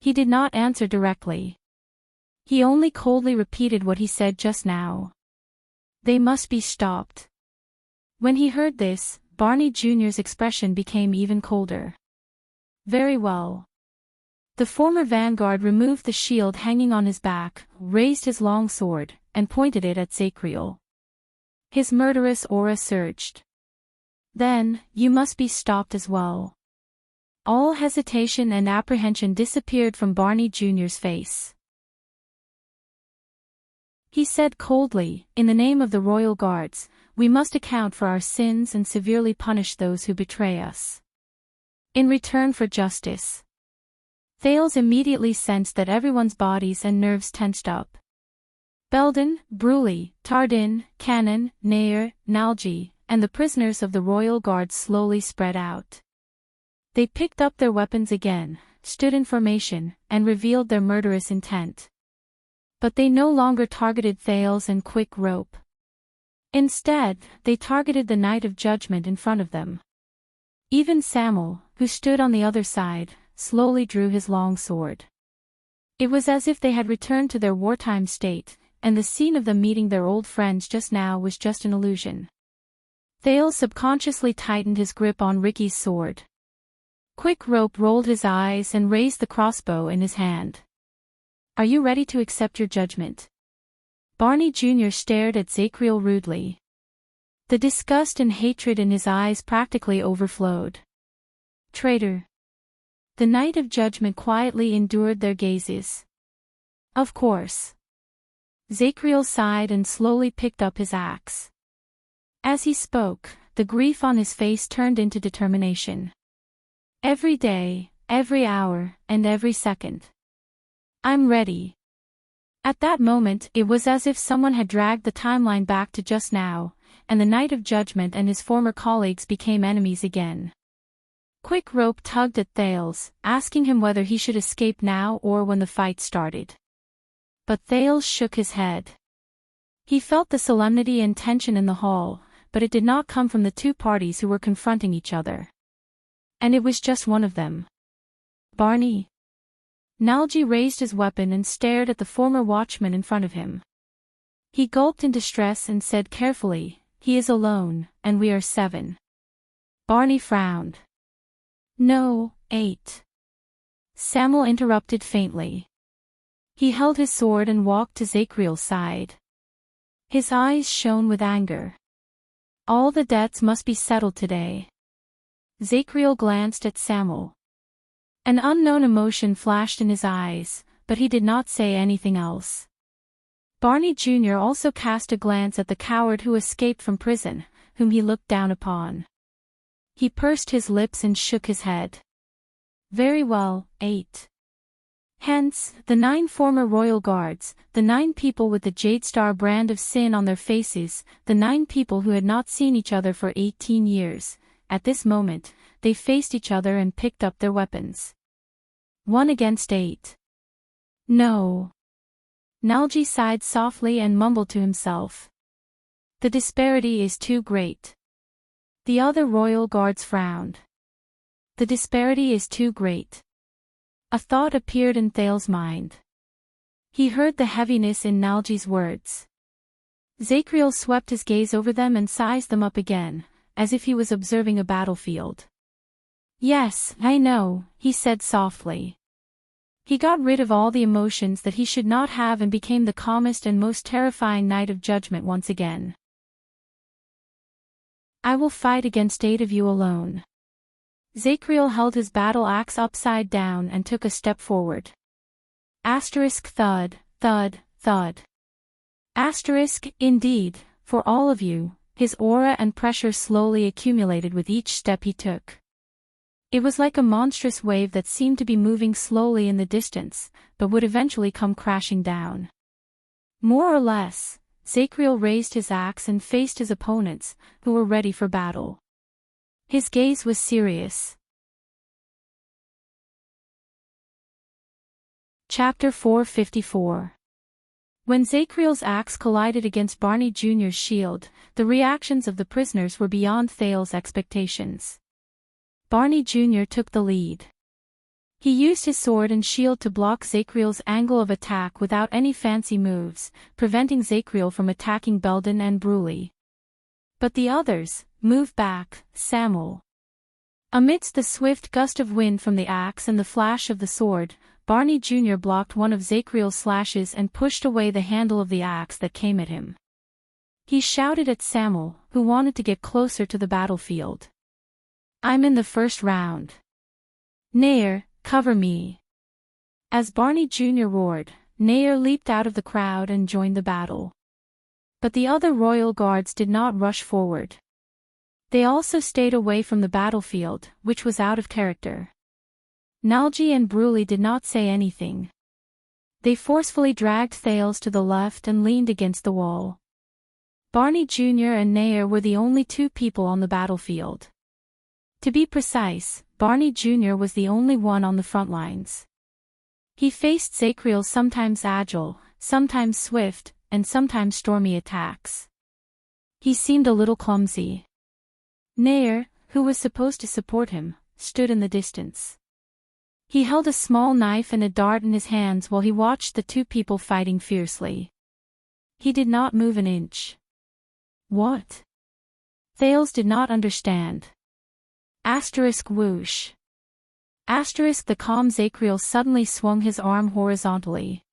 He did not answer directly. He only coldly repeated what he said just now. They must be stopped. When he heard this, Barney Jr.'s expression became even colder. Very well. The former vanguard removed the shield hanging on his back, raised his long sword, and pointed it at Zachriel. His murderous aura surged. Then, you must be stopped as well. All hesitation and apprehension disappeared from Barney Jr.'s face. He said coldly, in the name of the royal guards, we must account for our sins and severely punish those who betray us. In return for justice. Thales immediately sensed that everyone's bodies and nerves tensed up. Belden, Bruley, Tardin, Cannon, Nair, Nalji, and the prisoners of the royal guard slowly spread out. They picked up their weapons again, stood in formation, and revealed their murderous intent. But they no longer targeted Thales and Quick Rope. Instead, they targeted the Knight of Judgment in front of them. Even Samuel, who stood on the other side, slowly drew his long sword. It was as if they had returned to their wartime state, and the scene of them meeting their old friends just now was just an illusion. Thales subconsciously tightened his grip on Ricky's sword. Quick Rope rolled his eyes and raised the crossbow in his hand. Are you ready to accept your judgment? Barney Jr. stared at Zachriel rudely. The disgust and hatred in his eyes practically overflowed. Traitor. The Knight of Judgment quietly endured their gazes. Of course. Zachriel sighed and slowly picked up his axe. As he spoke, the grief on his face turned into determination. Every day, every hour, and every second. I'm ready. At that moment, it was as if someone had dragged the timeline back to just now, and the Knight of Judgment and his former colleagues became enemies again. Quick Rope tugged at Thales, asking him whether he should escape now or when the fight started. But Thales shook his head. He felt the solemnity and tension in the hall, but it did not come from the two parties who were confronting each other. And it was just one of them. Barney. Nalji raised his weapon and stared at the former watchman in front of him. He gulped in distress and said carefully, he is alone, and we are 7. Barney frowned. No, 8. Samuel interrupted faintly. He held his sword and walked to Zachriel's side. His eyes shone with anger. All the debts must be settled today. Zachriel glanced at Samuel. An unknown emotion flashed in his eyes, but he did not say anything else. Barney Jr. also cast a glance at the coward who escaped from prison, whom he looked down upon. He pursed his lips and shook his head. Very well, 8. Hence, the 9 former royal guards, the 9 people with the Jadestar brand of sin on their faces, the 9 people who had not seen each other for 18 years. At this moment, they faced each other and picked up their weapons. 1 against 8. No. Nalji sighed softly and mumbled to himself. The disparity is too great. The other royal guards frowned. The disparity is too great. A thought appeared in Thale's mind. He heard the heaviness in Nalji's words. Zacriel swept his gaze over them and sized them up again, as if he was observing a battlefield. Yes, I know, he said softly. He got rid of all the emotions that he should not have and became the calmest and most terrifying knight of judgment once again. I will fight against 8 of you alone. Zacriel held his battle axe upside down and took a step forward. Asterisk thud, thud, thud. Asterisk, indeed, for all of you, his aura and pressure slowly accumulated with each step he took. It was like a monstrous wave that seemed to be moving slowly in the distance, but would eventually come crashing down. More or less, Zacriel raised his axe and faced his opponents, who were ready for battle. His gaze was serious. Chapter 454. When Zacriel's axe collided against Barney Jr.'s shield, the reactions of the prisoners were beyond Thale's expectations. Barney Jr. took the lead. He used his sword and shield to block Zacriel's angle of attack without any fancy moves, preventing Zacriel from attacking Belden and Bruley. But the others, move back, Samuel. Amidst the swift gust of wind from the axe and the flash of the sword, Barney Jr. blocked one of Zacriel's slashes and pushed away the handle of the axe that came at him. He shouted at Samuel, who wanted to get closer to the battlefield. I'm in the first round. Nair, cover me. As Barney Jr. roared, Nair leaped out of the crowd and joined the battle. But the other royal guards did not rush forward. They also stayed away from the battlefield, which was out of character. Nalji and Bruley did not say anything. They forcefully dragged Thales to the left and leaned against the wall. Barney Jr. and Nair were the only 2 people on the battlefield. To be precise, Barney Jr. was the only one on the front lines. He faced Zacriel's sometimes agile, sometimes swift, and sometimes stormy attacks. He seemed a little clumsy. Nair, who was supposed to support him, stood in the distance. He held a small knife and a dart in his hands while he watched the 2 people fighting fiercely. He did not move an inch. What? Thales did not understand. Asterisk whoosh. Asterisk the calm Zacriel suddenly swung his arm horizontally.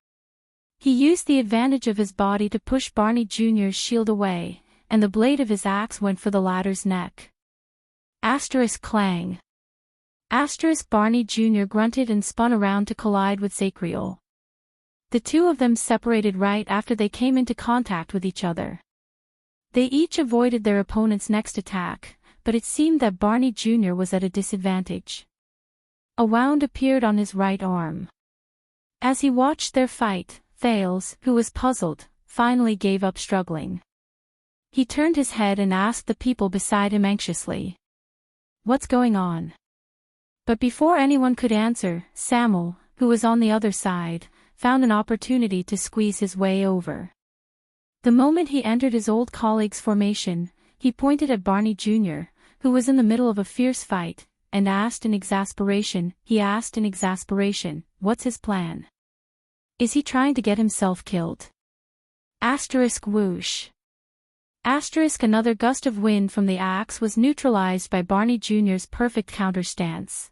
He used the advantage of his body to push Barney Jr.'s shield away, and the blade of his axe went for the latter's neck. Asterisk clang. Asterisk Barney Jr. grunted and spun around to collide with Zacriel. The 2 of them separated right after they came into contact with each other. They each avoided their opponent's next attack, but it seemed that Barney Jr. was at a disadvantage. A wound appeared on his right arm. As he watched their fight, Thales, who was puzzled, finally gave up struggling. He turned his head and asked the people beside him anxiously. What's going on? But before anyone could answer, Samuel, who was on the other side, found an opportunity to squeeze his way over. The moment he entered his old colleague's formation, he pointed at Barney Jr., who was in the middle of a fierce fight, and asked in exasperation, what's his plan? Is he trying to get himself killed? Asterisk whoosh. Asterisk another gust of wind from the axe was neutralized by Barney Jr.'s perfect counter stance.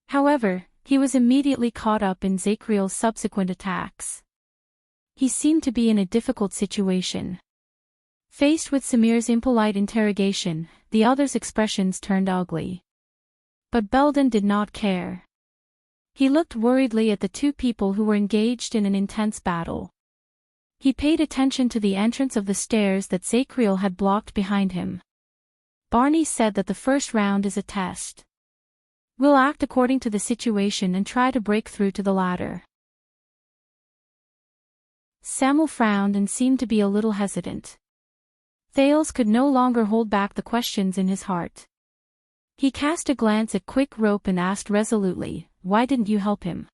However, he was immediately caught up in Zacriel's subsequent attacks. He seemed to be in a difficult situation. Faced with Samir's impolite interrogation, the other's expressions turned ugly. But Belden did not care. He looked worriedly at the 2 people who were engaged in an intense battle. He paid attention to the entrance of the stairs that Zacriel had blocked behind him. Barney said that the first round is a test. We'll act according to the situation and try to break through to the ladder. Samuel frowned and seemed to be a little hesitant. Thales could no longer hold back the questions in his heart. He cast a glance at Quick Rope and asked resolutely, "Why didn't you help him?"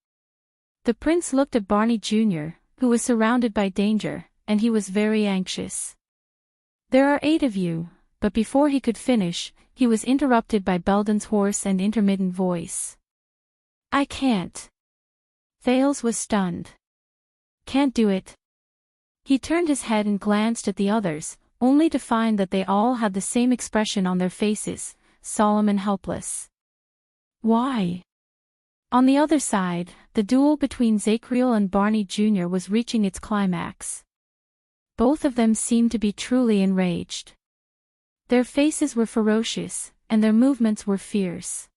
The prince looked at Barney Jr., who was surrounded by danger, and he was very anxious. "There are 8 of you," but before he could finish, he was interrupted by Belden's hoarse and intermittent voice. "I can't." Thales was stunned. "Can't do it?" He turned his head and glanced at the others, only to find that they all had the same expression on their faces, solemn and helpless. "Why?" On the other side, the duel between Zacriel and Barney Jr. was reaching its climax. Both of them seemed to be truly enraged. Their faces were ferocious, and their movements were fierce.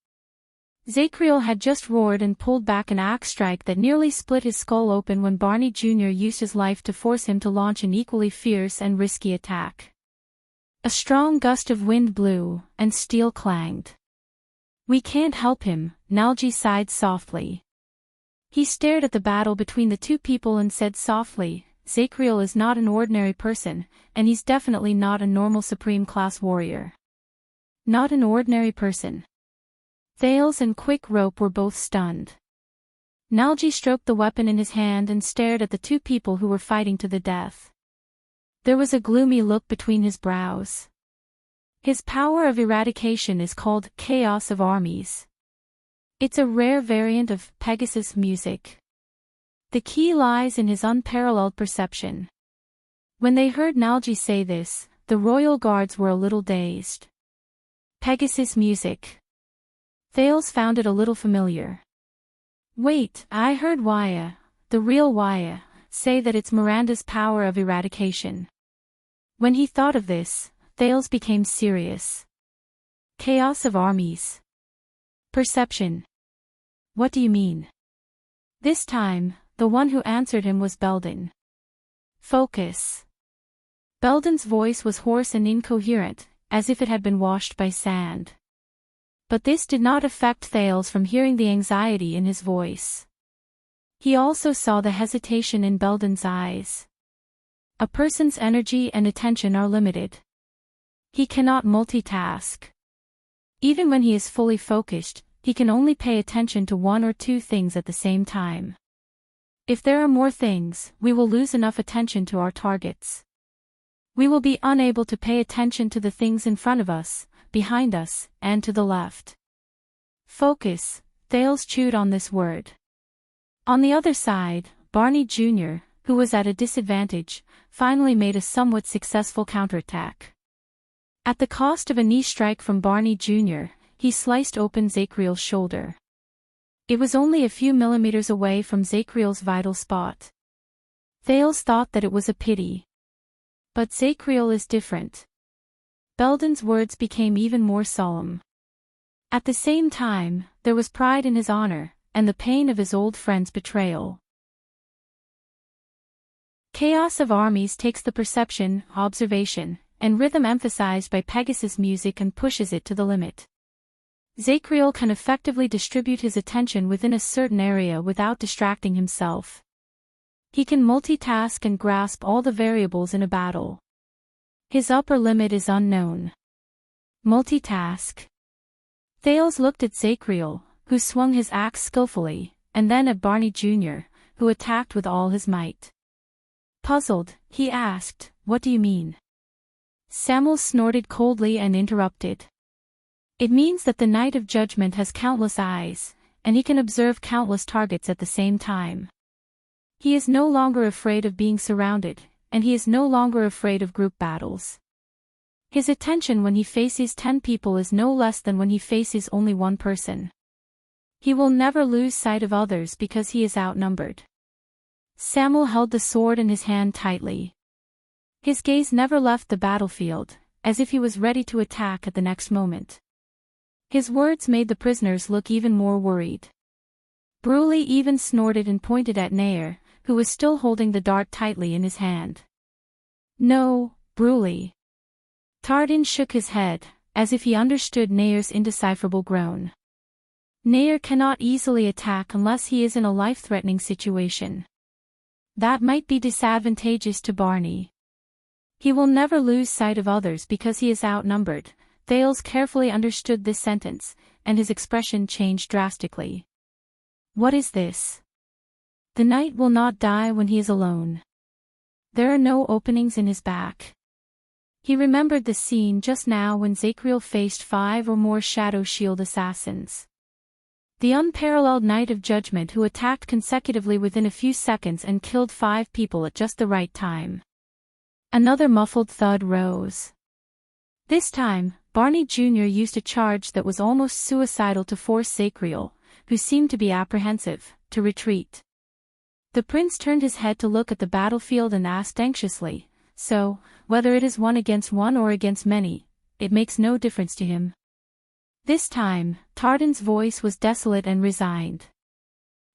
Zacriel had just roared and pulled back an axe strike that nearly split his skull open when Barney Jr. used his life to force him to launch an equally fierce and risky attack. A strong gust of wind blew, and steel clanged. "We can't help him," Nalji sighed softly. He stared at the battle between the two people and said softly, "Zacriel is not an ordinary person, and he's definitely not a normal supreme-class warrior." Not an ordinary person. Thales and Quick Rope were both stunned. Nalji stroked the weapon in his hand and stared at the two people who were fighting to the death. There was a gloomy look between his brows. His power of eradication is called Chaos of Armies. It's a rare variant of Pegasus music. The key lies in his unparalleled perception. When they heard Nalji say this, the royal guards were a little dazed. Pegasus music. Thales found it a little familiar. "Wait, I heard Waya, the real Waya, say that it's Miranda's power of eradication." When he thought of this, Thales became serious. Chaos of Armies. Perception. What do you mean? This time, the one who answered him was Belden. Focus. Belden's voice was hoarse and incoherent, as if it had been washed by sand. But this did not affect Thales from hearing the anxiety in his voice. He also saw the hesitation in Belden's eyes. A person's energy and attention are limited. He cannot multitask. Even when he is fully focused, he can only pay attention to 1 or 2 things at the same time. If there are more things, we will lose enough attention to our targets. We will be unable to pay attention to the things in front of us, behind us, and to the left. Focus, Thales chewed on this word. On the other side, Barney Jr., who was at a disadvantage, finally made a somewhat successful counterattack. At the cost of a knee strike from Barney Jr., he sliced open Zacriel's shoulder. It was only a few millimeters away from Zacriel's vital spot. Thales thought that it was a pity. But Zacriel is different. Belden's words became even more solemn. At the same time, there was pride in his honor, and the pain of his old friend's betrayal. Chaos of Armies takes the perception, observation, and rhythm emphasized by Pegasus music and pushes it to the limit. Zacriel can effectively distribute his attention within a certain area without distracting himself. He can multitask and grasp all the variables in a battle. His upper limit is unknown. Multitask. Thales looked at Zacriel, who swung his axe skillfully, and then at Barney Jr., who attacked with all his might. Puzzled, he asked, "What do you mean?" Samuel snorted coldly and interrupted. "It means that the Knight of Judgment has countless eyes, and he can observe countless targets at the same time. He is no longer afraid of being surrounded, and he is no longer afraid of group battles. His attention when he faces 10 people is no less than when he faces only 1 person. He will never lose sight of others because he is outnumbered." Samuel held the sword in his hand tightly. His gaze never left the battlefield, as if he was ready to attack at the next moment. His words made the prisoners look even more worried. Bruley even snorted and pointed at Nair, who was still holding the dart tightly in his hand. "No, Bruley." Tardin shook his head, as if he understood Nair's indecipherable groan. Nair cannot easily attack unless he is in a life-threatening situation. That might be disadvantageous to Barney. He will never lose sight of others because he is outnumbered. Thales carefully understood this sentence, and his expression changed drastically. What is this? The knight will not die when he is alone. There are no openings in his back. He remembered the scene just now when Zacriel faced 5 or more Shadow Shield assassins. The unparalleled Knight of Judgment who attacked consecutively within a few seconds and killed 5 people at just the right time. Another muffled thud rose. This time, Barney Jr. used a charge that was almost suicidal to force Zacriel, who seemed to be apprehensive, to retreat. The prince turned his head to look at the battlefield and asked anxiously, "So, whether it is 1 against 1 or against many, it makes no difference to him?" This time, Tardan's voice was desolate and resigned.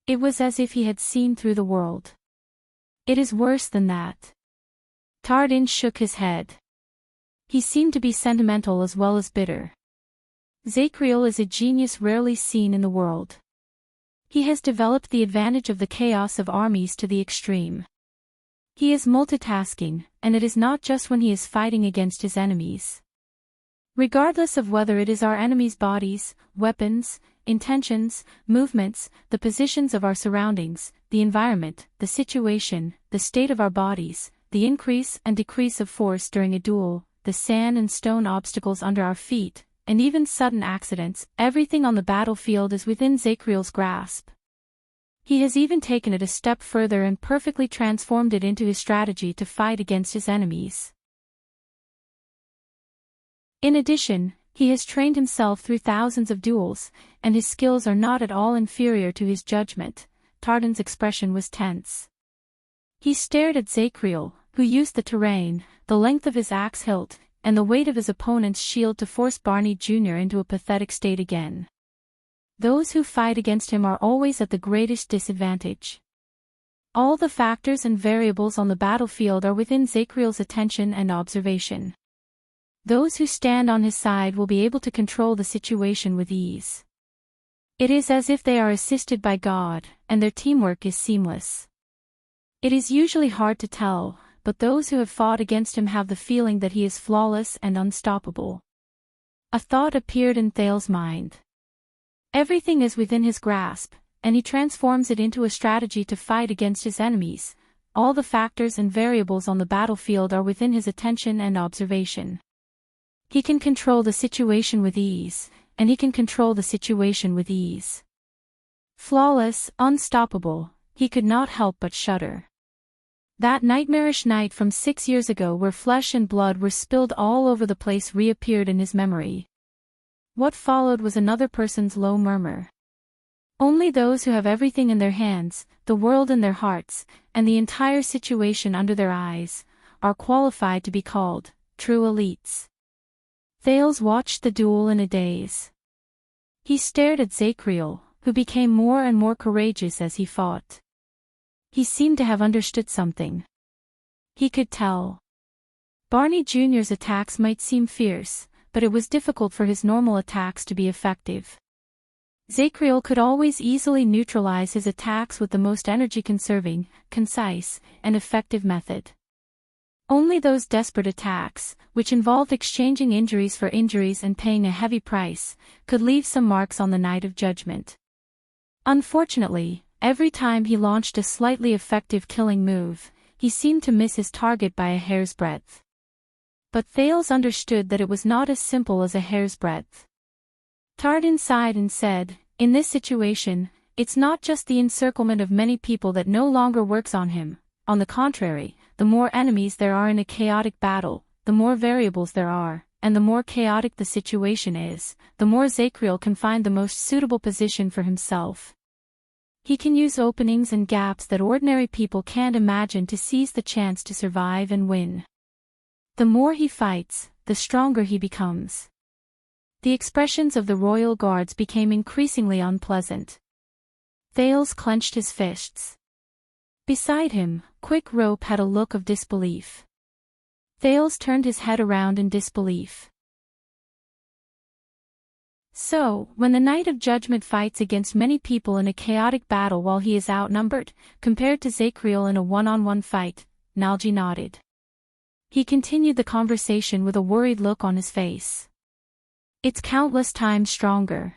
It was as if he had seen through the world. "It is worse than that." Tardan shook his head. He seemed to be sentimental as well as bitter. Zacriel is a genius rarely seen in the world. He has developed the advantage of the chaos of armies to the extreme. He is multitasking, and it is not just when he is fighting against his enemies. Regardless of whether it is our enemies' bodies, weapons, intentions, movements, the positions of our surroundings, the environment, the situation, the state of our bodies, the increase and decrease of force during a duel, the sand and stone obstacles under our feet, and even sudden accidents, everything on the battlefield is within Zacriel's grasp. He has even taken it a step further and perfectly transformed it into his strategy to fight against his enemies. In addition, he has trained himself through thousands of duels, and his skills are not at all inferior to his judgment. Tardan's expression was tense. He stared at Zacriel, who used the terrain, the length of his axe hilt, and the weight of his opponent's shield to force Barney Jr. into a pathetic state again. Those who fight against him are always at the greatest disadvantage. All the factors and variables on the battlefield are within Zacriel's attention and observation. Those who stand on his side will be able to control the situation with ease. It is as if they are assisted by God, and their teamwork is seamless. It is usually hard to tell, but those who have fought against him have the feeling that he is flawless and unstoppable. A thought appeared in Thales' mind. Everything is within his grasp, and he transforms it into a strategy to fight against his enemies. All the factors and variables on the battlefield are within his attention and observation. He can control the situation with ease, and he can control the situation with ease. Flawless, unstoppable, he could not help but shudder. That nightmarish night from 6 years ago where flesh and blood were spilled all over the place reappeared in his memory. What followed was another person's low murmur. Only those who have everything in their hands, the world in their hearts, and the entire situation under their eyes, are qualified to be called true elites. Thales watched the duel in a daze. He stared at Zacriel, who became more and more courageous as he fought. He seemed to have understood something. He could tell. Barney Jr.'s attacks might seem fierce, but it was difficult for his normal attacks to be effective. Zacriel could always easily neutralize his attacks with the most energy-conserving, concise, and effective method. Only those desperate attacks, which involved exchanging injuries for injuries and paying a heavy price, could leave some marks on the Knight of Judgment. Unfortunately, every time he launched a slightly effective killing move, he seemed to miss his target by a hair's breadth. But Thales understood that it was not as simple as a hair's breadth. Tardan sighed and said, "In this situation, it's not just the encirclement of many people that no longer works on him. On the contrary, the more enemies there are in a chaotic battle, the more variables there are, and the more chaotic the situation is, the more Zacriel can find the most suitable position for himself. He can use openings and gaps that ordinary people can't imagine to seize the chance to survive and win. The more he fights, the stronger he becomes." The expressions of the royal guards became increasingly unpleasant. Thales clenched his fists. Beside him, Quick Rope had a look of disbelief. Thales turned his head around in disbelief. So, when the Knight of Judgment fights against many people in a chaotic battle while he is outnumbered, compared to Zacriel in a one-on-one fight, Nalji nodded. He continued the conversation with a worried look on his face. It's countless times stronger.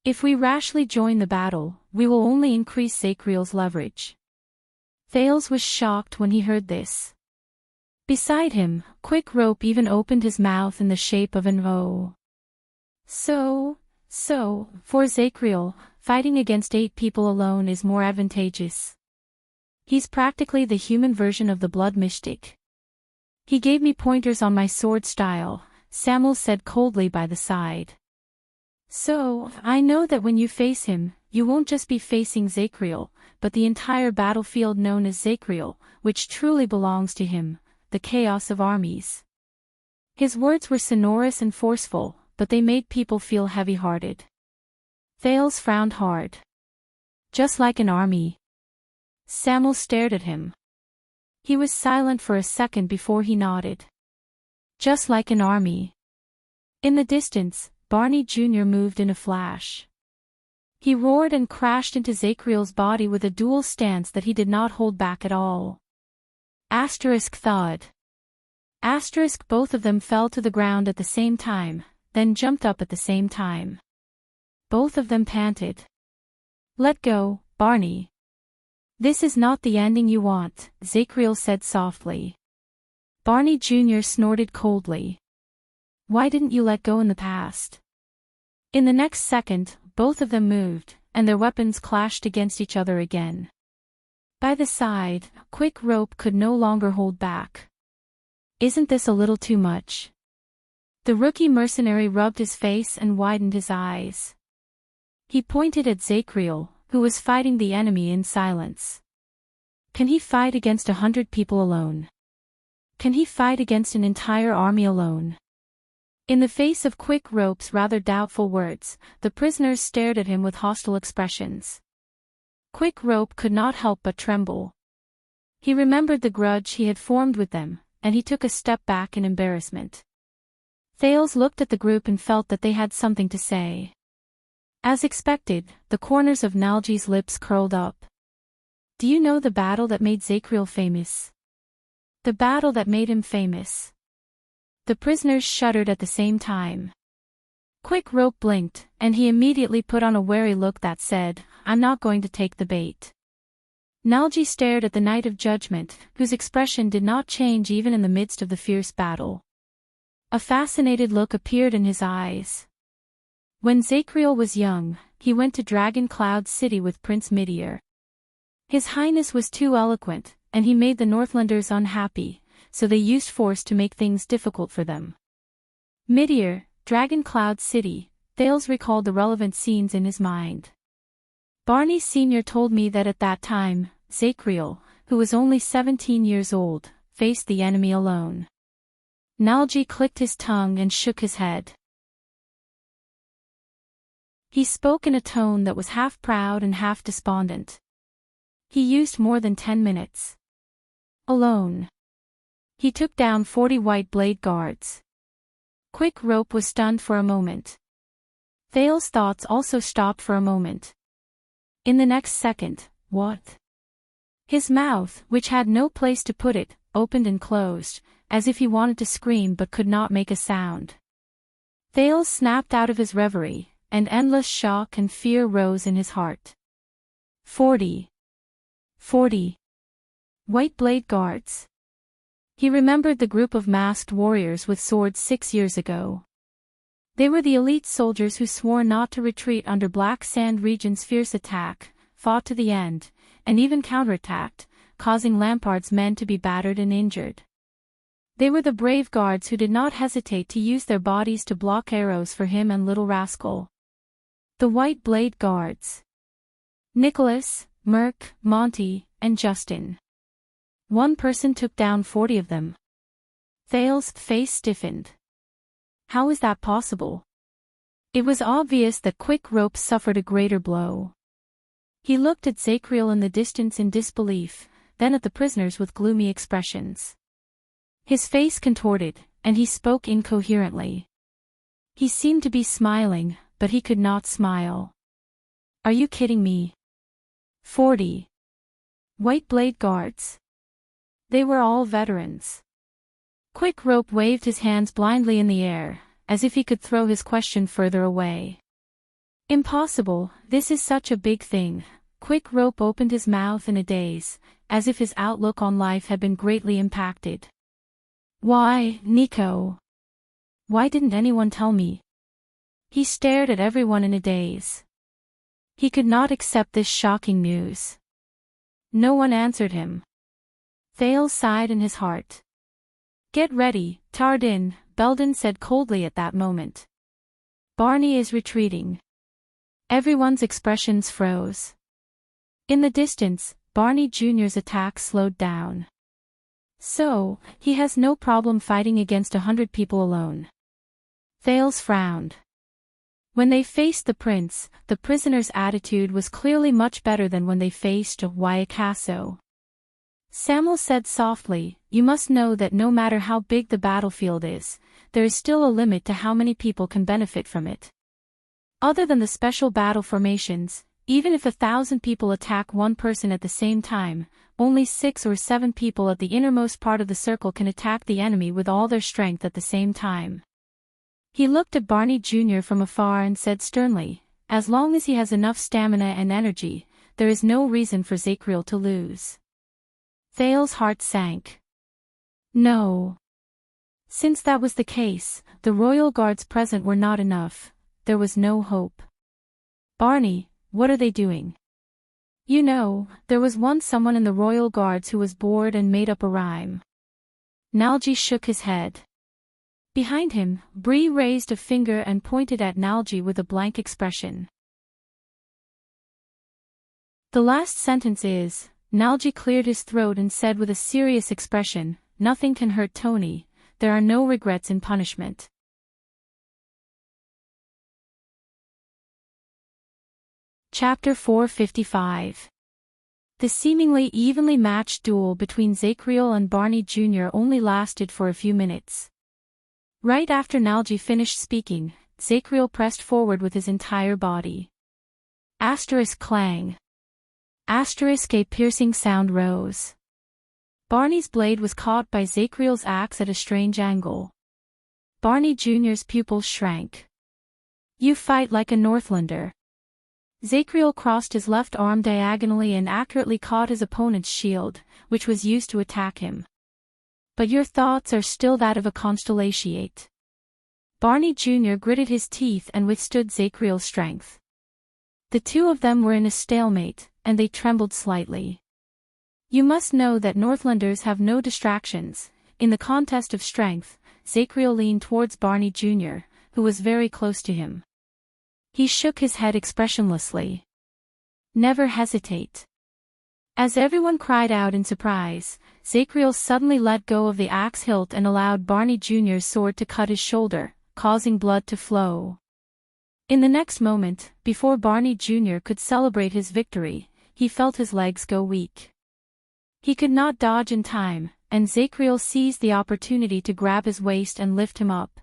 If we rashly join the battle, we will only increase Zacriel's leverage. Thales was shocked when he heard this. Beside him, Quick Rope even opened his mouth in the shape of an O. So, for Zacriel, fighting against 8 people alone is more advantageous. He's practically the human version of the blood mystic. He gave me pointers on my sword style, Samuel said coldly by the side. So, I know that when you face him, you won't just be facing Zacriel, but the entire battlefield known as Zacriel, which truly belongs to him, the chaos of armies. His words were sonorous and forceful, but they made people feel heavy-hearted. Thales frowned hard. Just like an army. Samuel stared at him. He was silent for a second before he nodded. Just like an army. In the distance, Barney Jr. moved in a flash. He roared and crashed into Zacriel's body with a dual stance that he did not hold back at all. Thud. Both of them fell to the ground at the same time, then jumped up at the same time. Both of them panted. Let go, Barney. This is not the ending you want, Zacriel said softly. Barney Jr. snorted coldly. Why didn't you let go in the past? In the next second, both of them moved, and their weapons clashed against each other again. By the side, Quick Rope could no longer hold back. Isn't this a little too much? The rookie mercenary rubbed his face and widened his eyes. He pointed at Zacriel, who was fighting the enemy in silence. Can he fight against 100 people alone? Can he fight against an entire army alone? In the face of Quick Rope's rather doubtful words, the prisoners stared at him with hostile expressions. Quick Rope could not help but tremble. He remembered the grudge he had formed with them, and he took a step back in embarrassment. Thales looked at the group and felt that they had something to say. As expected, the corners of Nalji's lips curled up. Do you know the battle that made Zacriel famous? The battle that made him famous. The prisoners shuddered at the same time. Quick Rope blinked, and he immediately put on a wary look that said, I'm not going to take the bait. Nalji stared at the Knight of Judgment, whose expression did not change even in the midst of the fierce battle. A fascinated look appeared in his eyes. When Zacriel was young, he went to Dragon Cloud City with Prince Midir. His Highness was too eloquent, and he made the Northlanders unhappy, so they used force to make things difficult for them. Midir, Dragon Cloud City, Thales recalled the relevant scenes in his mind. Barney Sr. told me that at that time, Zacriel, who was only 17 years old, faced the enemy alone. Nalji clicked his tongue and shook his head. He spoke in a tone that was half proud and half despondent. He used more than 10 minutes. Alone. He took down 40 white blade guards. Quick Rope was stunned for a moment. Thales' thoughts also stopped for a moment. In the next second, what? His mouth, which had no place to put it, opened and closed, as if he wanted to scream but could not make a sound. Thales snapped out of his reverie, and endless shock and fear rose in his heart. 40. White blade guards. He remembered the group of masked warriors with swords 6 years ago. They were the elite soldiers who swore not to retreat under Black Sand Region's fierce attack, fought to the end, and even counterattacked, causing Lampard's men to be battered and injured. They were the brave guards who did not hesitate to use their bodies to block arrows for him and Little Rascal. The White Blade Guards. Nicholas, Merc, Monty, and Justin. One person took down 40 of them. Thales' face stiffened. How is that possible? It was obvious that Quick Rope suffered a greater blow. He looked at Zacriel in the distance in disbelief, then at the prisoners with gloomy expressions. His face contorted, and he spoke incoherently. He seemed to be smiling, but he could not smile. Are you kidding me? 40. White Blade Guards. They were all veterans. Quick Rope waved his hands blindly in the air, as if he could throw his question further away. Impossible, this is such a big thing. Quick Rope opened his mouth in a daze, as if his outlook on life had been greatly impacted. Why, Nico? Why didn't anyone tell me? He stared at everyone in a daze. He could not accept this shocking news. No one answered him. Thales sighed in his heart. Get ready, Tardin, Belden said coldly at that moment. Barney is retreating. Everyone's expressions froze. In the distance, Barney Jr.'s attack slowed down. So, he has no problem fighting against 100 people alone. Thales frowned. When they faced the prince, the prisoner's attitude was clearly much better than when they faced Wyacasso. Samuel said softly, you must know that no matter how big the battlefield is, there is still a limit to how many people can benefit from it. Other than the special battle formations, even if 1,000 people attack one person at the same time, only 6 or 7 people at the innermost part of the circle can attack the enemy with all their strength at the same time. He looked at Barney Jr. from afar and said sternly, as long as he has enough stamina and energy, there is no reason for Zacriel to lose. Thales' heart sank. No. Since that was the case, the royal guards present were not enough, there was no hope. Barney, what are they doing? You know, there was once someone in the royal guards who was bored and made up a rhyme. Nalji shook his head. Behind him, Bree raised a finger and pointed at Nalji with a blank expression. The last sentence is, Nalji cleared his throat and said with a serious expression, nothing can hurt Tony, there are no regrets in punishment. Chapter 455. The seemingly evenly matched duel between Zacriel and Barney Jr. only lasted for a few minutes. Right after Nalji finished speaking, Zacriel pressed forward with his entire body. Asterisk clang. Asterisk a piercing sound rose. Barney's blade was caught by Zacriel's axe at a strange angle. Barney Jr.'s pupils shrank. You fight like a Northlander. Zacriel crossed his left arm diagonally and accurately caught his opponent's shield, which was used to attack him. But your thoughts are still that of a constellatiate. Barney Jr. gritted his teeth and withstood Zacriel's strength. The two of them were in a stalemate, and they trembled slightly. You must know that Northlanders have no distractions. In the contest of strength, Zacriel leaned towards Barney Jr., who was very close to him. He shook his head expressionlessly. Never hesitate. As everyone cried out in surprise, Zacriel suddenly let go of the axe hilt and allowed Barney Jr.'s sword to cut his shoulder, causing blood to flow. In the next moment, before Barney Jr. could celebrate his victory, he felt his legs go weak. He could not dodge in time, and Zacriel seized the opportunity to grab his waist and lift him up.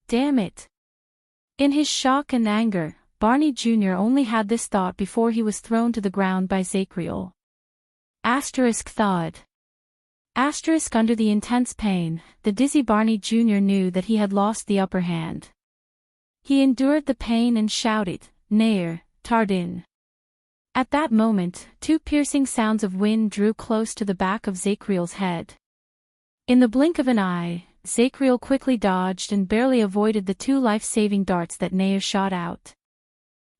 Damn it! In his shock and anger, Barney Jr. only had this thought before he was thrown to the ground by Zacriel. Asterisk thud. Asterisk under the intense pain, the dizzy Barney Jr. knew that he had lost the upper hand. He endured the pain and shouted, Nair, Tardin. At that moment, two piercing sounds of wind drew close to the back of Zacriel's head. In the blink of an eye, Zacriel quickly dodged and barely avoided the two life-saving darts that Nair shot out.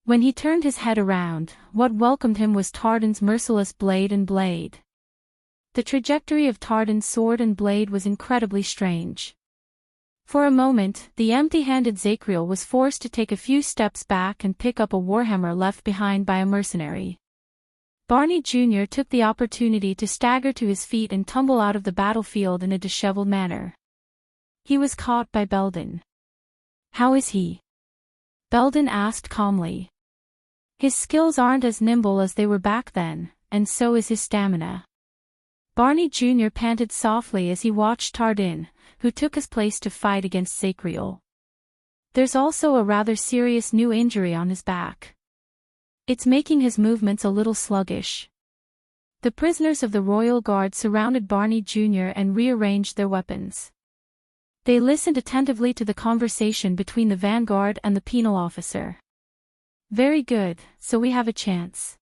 When he turned his head around, what welcomed him was Tardin's merciless blade and blade. The trajectory of Tardin's sword and blade was incredibly strange. For a moment, the empty-handed Zacriel was forced to take a few steps back and pick up a warhammer left behind by a mercenary. Barney Jr. took the opportunity to stagger to his feet and tumble out of the battlefield in a disheveled manner. He was caught by Belden. How is he? Belden asked calmly. His skills aren't as nimble as they were back then, and so is his stamina. Barney Jr. panted softly as he watched Tardin, who took his place to fight against Zacriel. There's also a rather serious new injury on his back. It's making his movements a little sluggish. The prisoners of the Royal Guard surrounded Barney Jr. and rearranged their weapons. They listened attentively to the conversation between the vanguard and the penal officer. Very good, so we have a chance.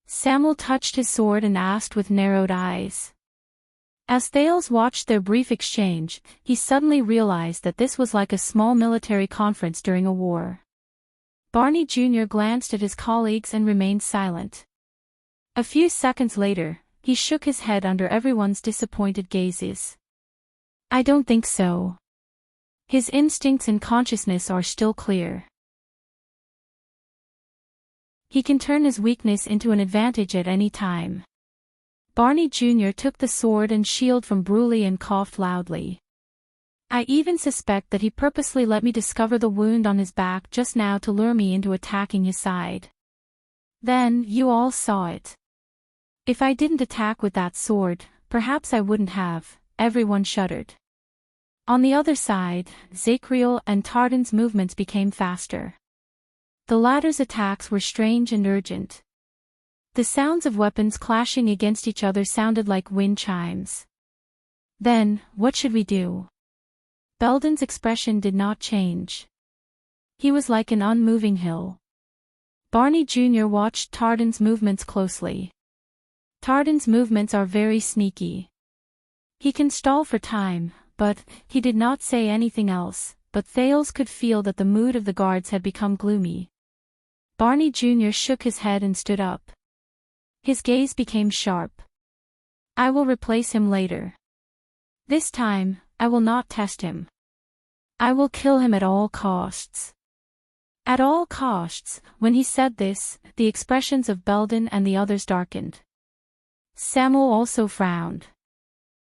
Samuel touched his sword and asked with narrowed eyes. As Thales watched their brief exchange, he suddenly realized that this was like a small military conference during a war. Barney Jr. glanced at his colleagues and remained silent. A few seconds later, he shook his head under everyone's disappointed gazes. I don't think so. His instincts and consciousness are still clear. He can turn his weakness into an advantage at any time. Barney Jr. took the sword and shield from Bruley and coughed loudly. I even suspect that he purposely let me discover the wound on his back just now to lure me into attacking his side. Then, you all saw it. If I didn't attack with that sword, perhaps I wouldn't have. Everyone shuddered. On the other side, Zacriel and Tardan's movements became faster. The latter's attacks were strange and urgent. The sounds of weapons clashing against each other sounded like wind chimes. Then, what should we do? Belden's expression did not change. He was like an unmoving hill. Barney Jr. watched Tardan's movements closely. Tardan's movements are very sneaky. He can stall for time, but he did not say anything else, but Thales could feel that the mood of the guards had become gloomy. Barney Jr. shook his head and stood up. His gaze became sharp. I will replace him later. This time, I will not test him. I will kill him at all costs. At all costs. When he said this, the expressions of Belden and the others darkened. Samuel also frowned.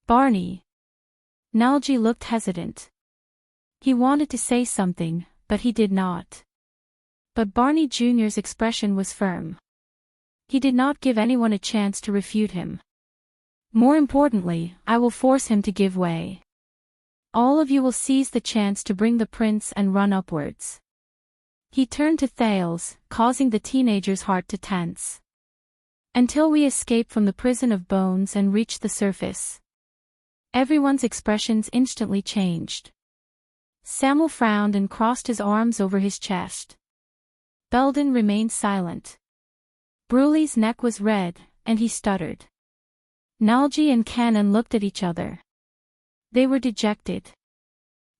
Barney. Nalji looked hesitant. He wanted to say something, but he did not. But Barney Jr.'s expression was firm. He did not give anyone a chance to refute him. More importantly, I will force him to give way. All of you will seize the chance to bring the prince and run upwards. He turned to Thales, causing the teenager's heart to tense. Until we escape from the prison of bones and reach the surface. Everyone's expressions instantly changed. Samuel frowned and crossed his arms over his chest. Belden remained silent. Bruley's neck was red, and he stuttered. Nalji and Cannon looked at each other. They were dejected.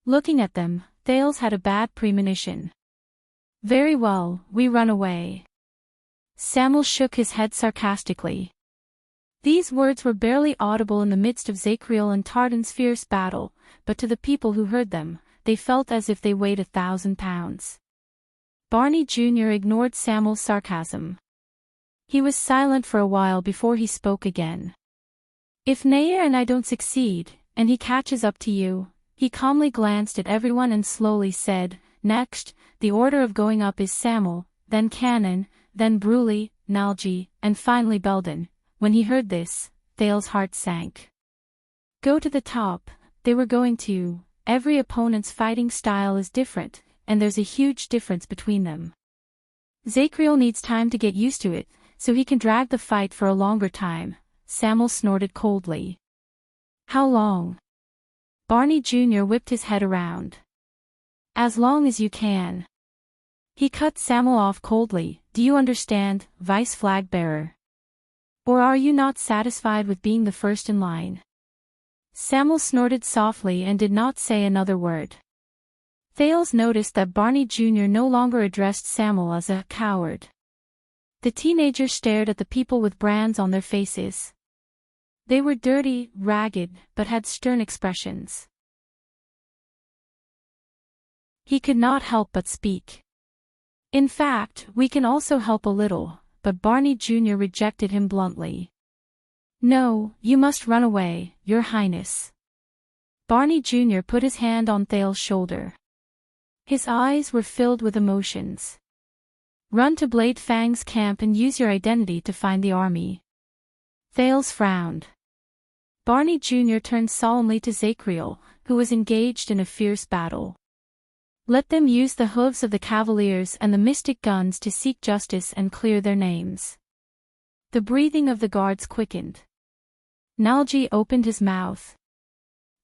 Looking at them, Thales had a bad premonition. Very well, we run away. Samuel shook his head sarcastically. These words were barely audible in the midst of Zacriel and Tardan's fierce battle, but to the people who heard them, they felt as if they weighed 1,000 pounds. Barney Jr. ignored Samuel's sarcasm. He was silent for a while before he spoke again. If Nair and I don't succeed, and he catches up to you, he calmly glanced at everyone and slowly said, next, the order of going up is Samuel, then Cannon, then Bruley, Nalji, and finally Belden. When he heard this, Thales' heart sank. Go to the top, they were going to. Every opponent's fighting style is different, and there's a huge difference between them. Zacriel needs time to get used to it, so he can drag the fight for a longer time. Samuel snorted coldly. How long? Barney Jr. whipped his head around. As long as you can. He cut Samuel off coldly. Do you understand, Vice Flag Bearer? Or are you not satisfied with being the first in line? Samuel snorted softly and did not say another word. Thales noticed that Barney Jr. no longer addressed Samuel as a coward. The teenagers stared at the people with brands on their faces. They were dirty, ragged, but had stern expressions. He could not help but speak. In fact, we can also help a little, but Barney Jr. rejected him bluntly. No, you must run away, Your Highness. Barney Jr. put his hand on Thales' shoulder. His eyes were filled with emotions. Run to Blade Fang's camp and use your identity to find the army. Thales frowned. Barney Jr. turned solemnly to Zacriel, who was engaged in a fierce battle. Let them use the hooves of the cavaliers and the mystic guns to seek justice and clear their names. The breathing of the guards quickened. Nalji opened his mouth.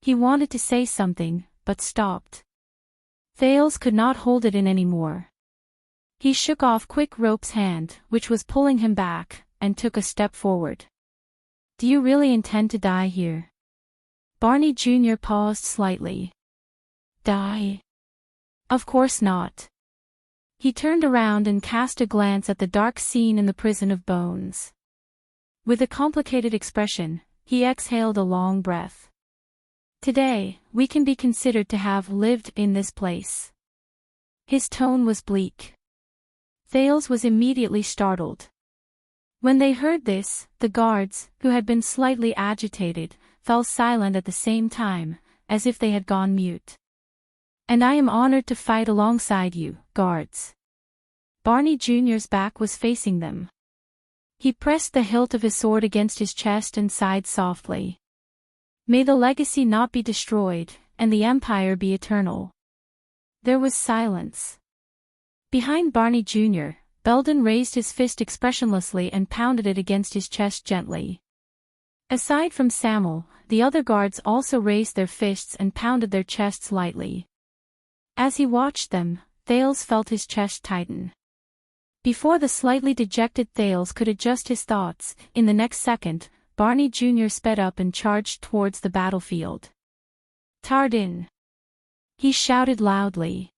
He wanted to say something, but stopped. Thales could not hold it in anymore. He shook off Quick Rope's hand, which was pulling him back, and took a step forward. Do you really intend to die here? Barney Jr. paused slightly. Die? Of course not. He turned around and cast a glance at the dark scene in the prison of bones. With a complicated expression, he exhaled a long breath. Today, we can be considered to have lived in this place. His tone was bleak. Thales was immediately startled. When they heard this, the guards, who had been slightly agitated, fell silent at the same time, as if they had gone mute. And I am honored to fight alongside you, guards. Barney Jr.'s back was facing them. He pressed the hilt of his sword against his chest and sighed softly. May the legacy not be destroyed, and the empire be eternal. There was silence. Behind Barney Jr., Belden raised his fist expressionlessly and pounded it against his chest gently. Aside from Samuel, the other guards also raised their fists and pounded their chests lightly. As he watched them, Thales felt his chest tighten. Before the slightly dejected Thales could adjust his thoughts, in the next second, Barney Jr. sped up and charged towards the battlefield. Tardin! He shouted loudly.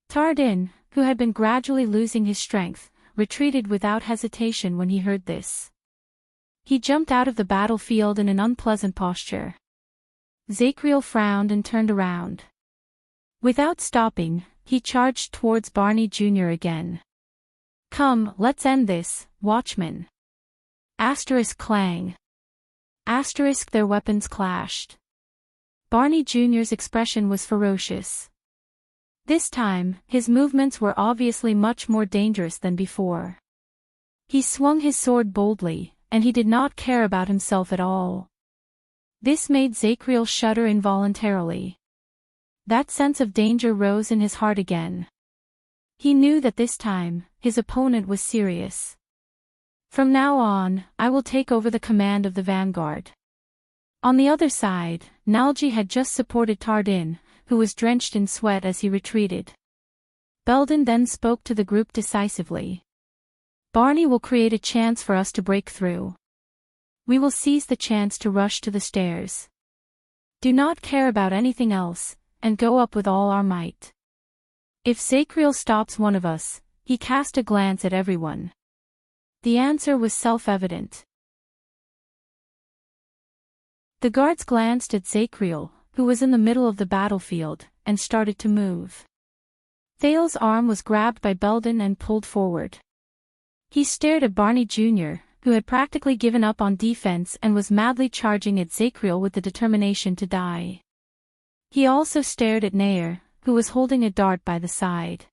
Tardin, who had been gradually losing his strength, retreated without hesitation when he heard this. He jumped out of the battlefield in an unpleasant posture. Zacriel frowned and turned around. Without stopping, he charged towards Barney Jr. again. Come, let's end this, watchman. Asterisk clang. Asterisk their weapons clashed. Barney Jr.'s expression was ferocious. This time, his movements were obviously much more dangerous than before. He swung his sword boldly, and he did not care about himself at all. This made Zacriel shudder involuntarily. That sense of danger rose in his heart again. He knew that this time, his opponent was serious. From now on, I will take over the command of the vanguard. On the other side, Nalji had just supported Tardin, who was drenched in sweat as he retreated. Belden then spoke to the group decisively. Barney will create a chance for us to break through. We will seize the chance to rush to the stairs. Do not care about anything else, and go up with all our might. If Zacriel stops one of us, he cast a glance at everyone. The answer was self-evident. The guards glanced at Zacriel, who was in the middle of the battlefield, and started to move. Thales' arm was grabbed by Belden and pulled forward. He stared at Barney Jr., who had practically given up on defense and was madly charging at Zacriel with the determination to die. He also stared at Nair, who was holding a dart by the side.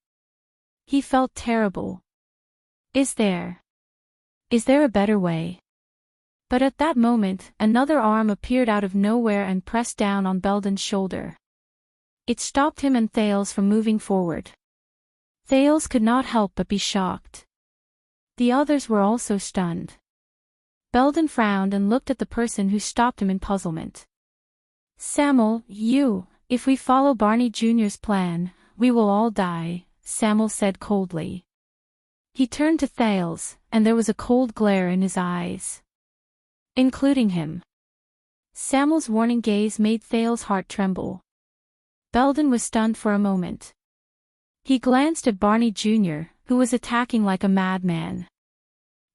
He felt terrible. Is there a better way? But at that moment, another arm appeared out of nowhere and pressed down on Belden's shoulder. It stopped him and Thales from moving forward. Thales could not help but be shocked. The others were also stunned. Belden frowned and looked at the person who stopped him in puzzlement. Samuel, if we follow Barney Jr.'s plan, we will all die, Samuel said coldly. He turned to Thales, and there was a cold glare in his eyes. Including him. Samuel's warning gaze made Thales' heart tremble. Belden was stunned for a moment. He glanced at Barney Jr., who was attacking like a madman.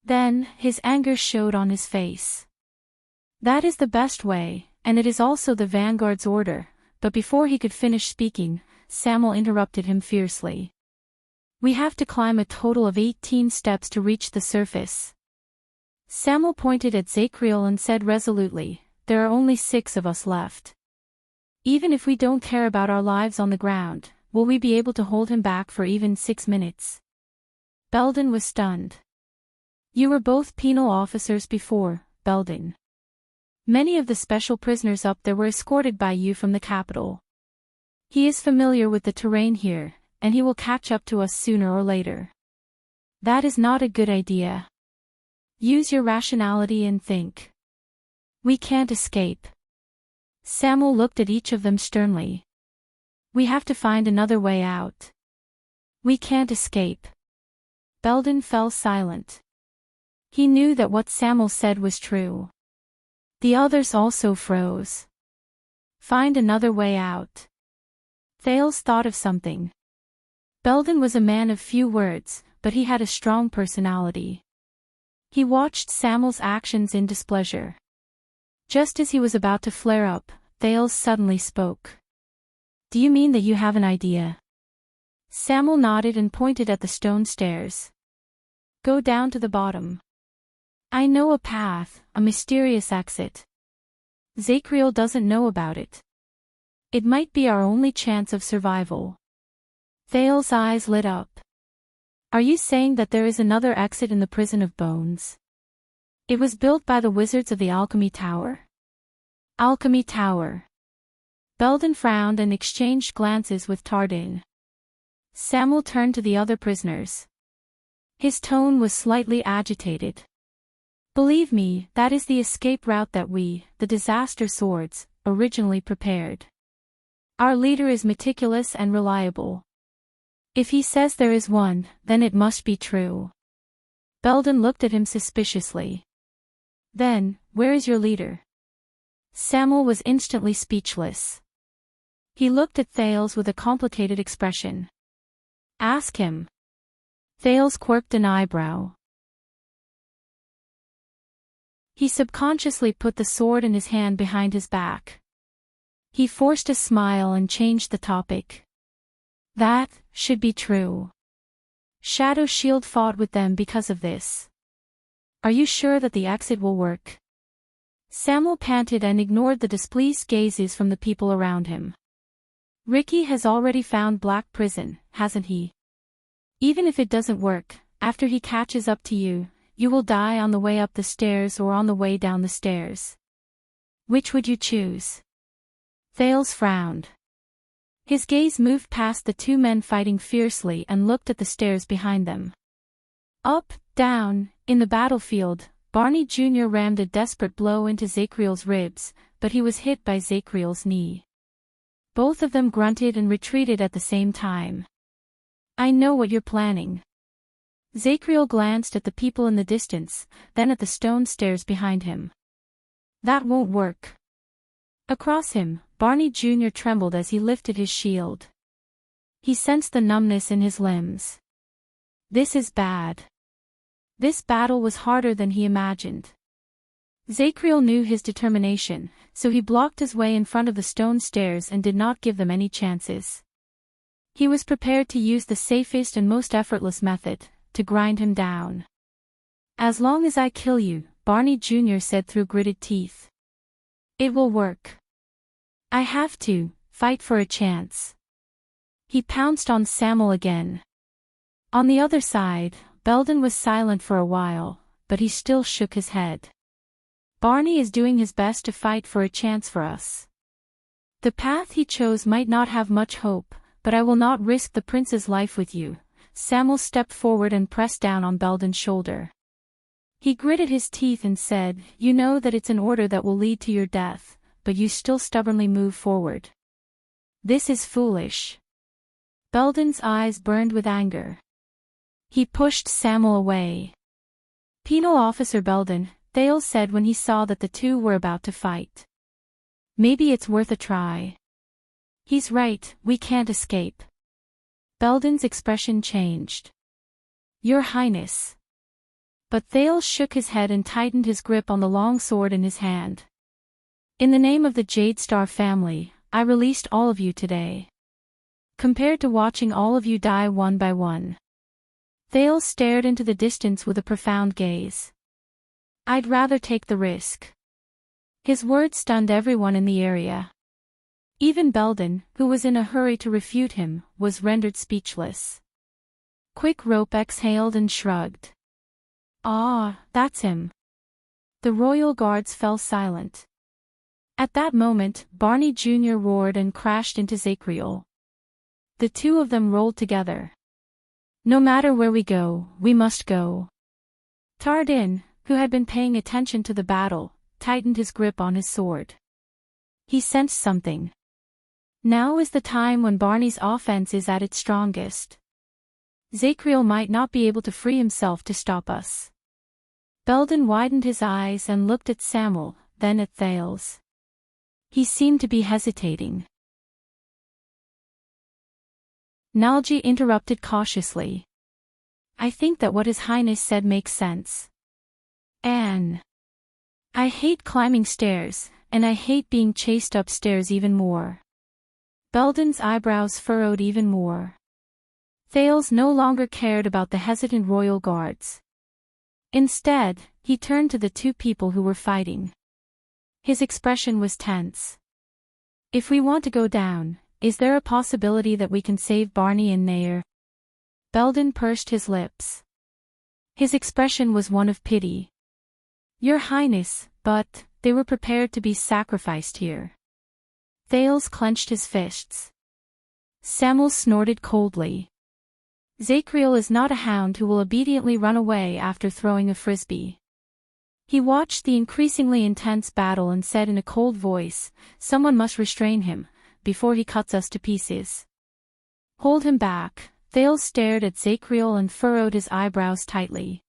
Then, his anger showed on his face. That is the best way, and it is also the vanguard's order, but before he could finish speaking, Samuel interrupted him fiercely. We have to climb a total of 18 steps to reach the surface. Samuel pointed at Zacriel and said resolutely, there are only 6 of us left. Even if we don't care about our lives on the ground, will we be able to hold him back for even 6 minutes? Belden was stunned. You were both penal officers before, Belden. Many of the special prisoners up there were escorted by you from the capital. He is familiar with the terrain here, and he will catch up to us sooner or later. That is not a good idea. Use your rationality and think. We can't escape. Samuel looked at each of them sternly. We have to find another way out. We can't escape. Belden fell silent. He knew that what Samuel said was true. The others also froze. Find another way out. Thales thought of something. Belden was a man of few words, but he had a strong personality. He watched Samuel's actions in displeasure. Just as he was about to flare up, Thales suddenly spoke. Do you mean that you have an idea? Samuel nodded and pointed at the stone stairs. Go down to the bottom. I know a path, a mysterious exit. Zacriel doesn't know about it. It might be our only chance of survival. Thales' eyes lit up. Are you saying that there is another exit in the Prison of Bones? It was built by the wizards of the Alchemy Tower? Alchemy Tower. Belden frowned and exchanged glances with Tardin. Samuel turned to the other prisoners. His tone was slightly agitated. Believe me, that is the escape route that we, the Disaster Swords, originally prepared. Our leader is meticulous and reliable. If he says there is one, then it must be true. Belden looked at him suspiciously. Then, where is your leader? Samuel was instantly speechless. He looked at Thales with a complicated expression. Ask him. Thales quirked an eyebrow. He subconsciously put the sword in his hand behind his back. He forced a smile and changed the topic. That should be true. Shadow Shield fought with them because of this. Are you sure that the exit will work? Samuel panted and ignored the displeased gazes from the people around him. Ricky has already found Black Prison, hasn't he? Even if it doesn't work, after he catches up to you, you will die on the way up the stairs or on the way down the stairs. Which would you choose? Thales frowned. His gaze moved past the two men fighting fiercely and looked at the stairs behind them. Up, down, in the battlefield, Barney Jr. rammed a desperate blow into Zacriel's ribs, but he was hit by Zacriel's knee. Both of them grunted and retreated at the same time. I know what you're planning. Zacriel glanced at the people in the distance, then at the stone stairs behind him. That won't work. Across him, Barney Jr. trembled as he lifted his shield. He sensed the numbness in his limbs. This is bad. This battle was harder than he imagined. Zacriel knew his determination, so he blocked his way in front of the stone stairs and did not give them any chances. He was prepared to use the safest and most effortless method, to grind him down. As long as I kill you, Barney Jr. said through gritted teeth. It will work. I have to fight for a chance. He pounced on Samuel again. On the other side, Belden was silent for a while, but he still shook his head. Barney is doing his best to fight for a chance for us. The path he chose might not have much hope, but I will not risk the prince's life with you. Samuel stepped forward and pressed down on Belden's shoulder. He gritted his teeth and said, You know that it's an order that will lead to your death, but you still stubbornly move forward. This is foolish. Belden's eyes burned with anger. He pushed Samuel away. Penal Officer Belden, Thales said when he saw that the two were about to fight. Maybe it's worth a try. He's right, we can't escape. Belden's expression changed. Your Highness. But Thales shook his head and tightened his grip on the long sword in his hand. In the name of the Jadestar family, I released all of you today. Compared to watching all of you die one by one. Thales stared into the distance with a profound gaze. I'd rather take the risk. His words stunned everyone in the area. Even Belden, who was in a hurry to refute him, was rendered speechless. Quick Rope exhaled and shrugged. Ah, that's him. The royal guards fell silent. At that moment, Barney Jr. roared and crashed into Zacriel. The two of them rolled together. No matter where we go, we must go. Tardin, who had been paying attention to the battle, tightened his grip on his sword. He sensed something. Now is the time when Barney's offense is at its strongest. Zacriel might not be able to free himself to stop us. Belden widened his eyes and looked at Samuel, then at Thales. He seemed to be hesitating. Nalji interrupted cautiously. I think that what His Highness said makes sense. Anne. I hate climbing stairs, and I hate being chased upstairs even more. Belden's eyebrows furrowed even more. Thales no longer cared about the hesitant royal guards. Instead, he turned to the two people who were fighting. His expression was tense. If we want to go down, is there a possibility that we can save Barney and Nair? Belden pursed his lips. His expression was one of pity. Your Highness, but they were prepared to be sacrificed here. Thales clenched his fists. Samuel snorted coldly. Zacriel is not a hound who will obediently run away after throwing a frisbee. He watched the increasingly intense battle and said in a cold voice, someone must restrain him, before he cuts us to pieces. Hold him back. Thales stared at Zacriel and furrowed his eyebrows tightly.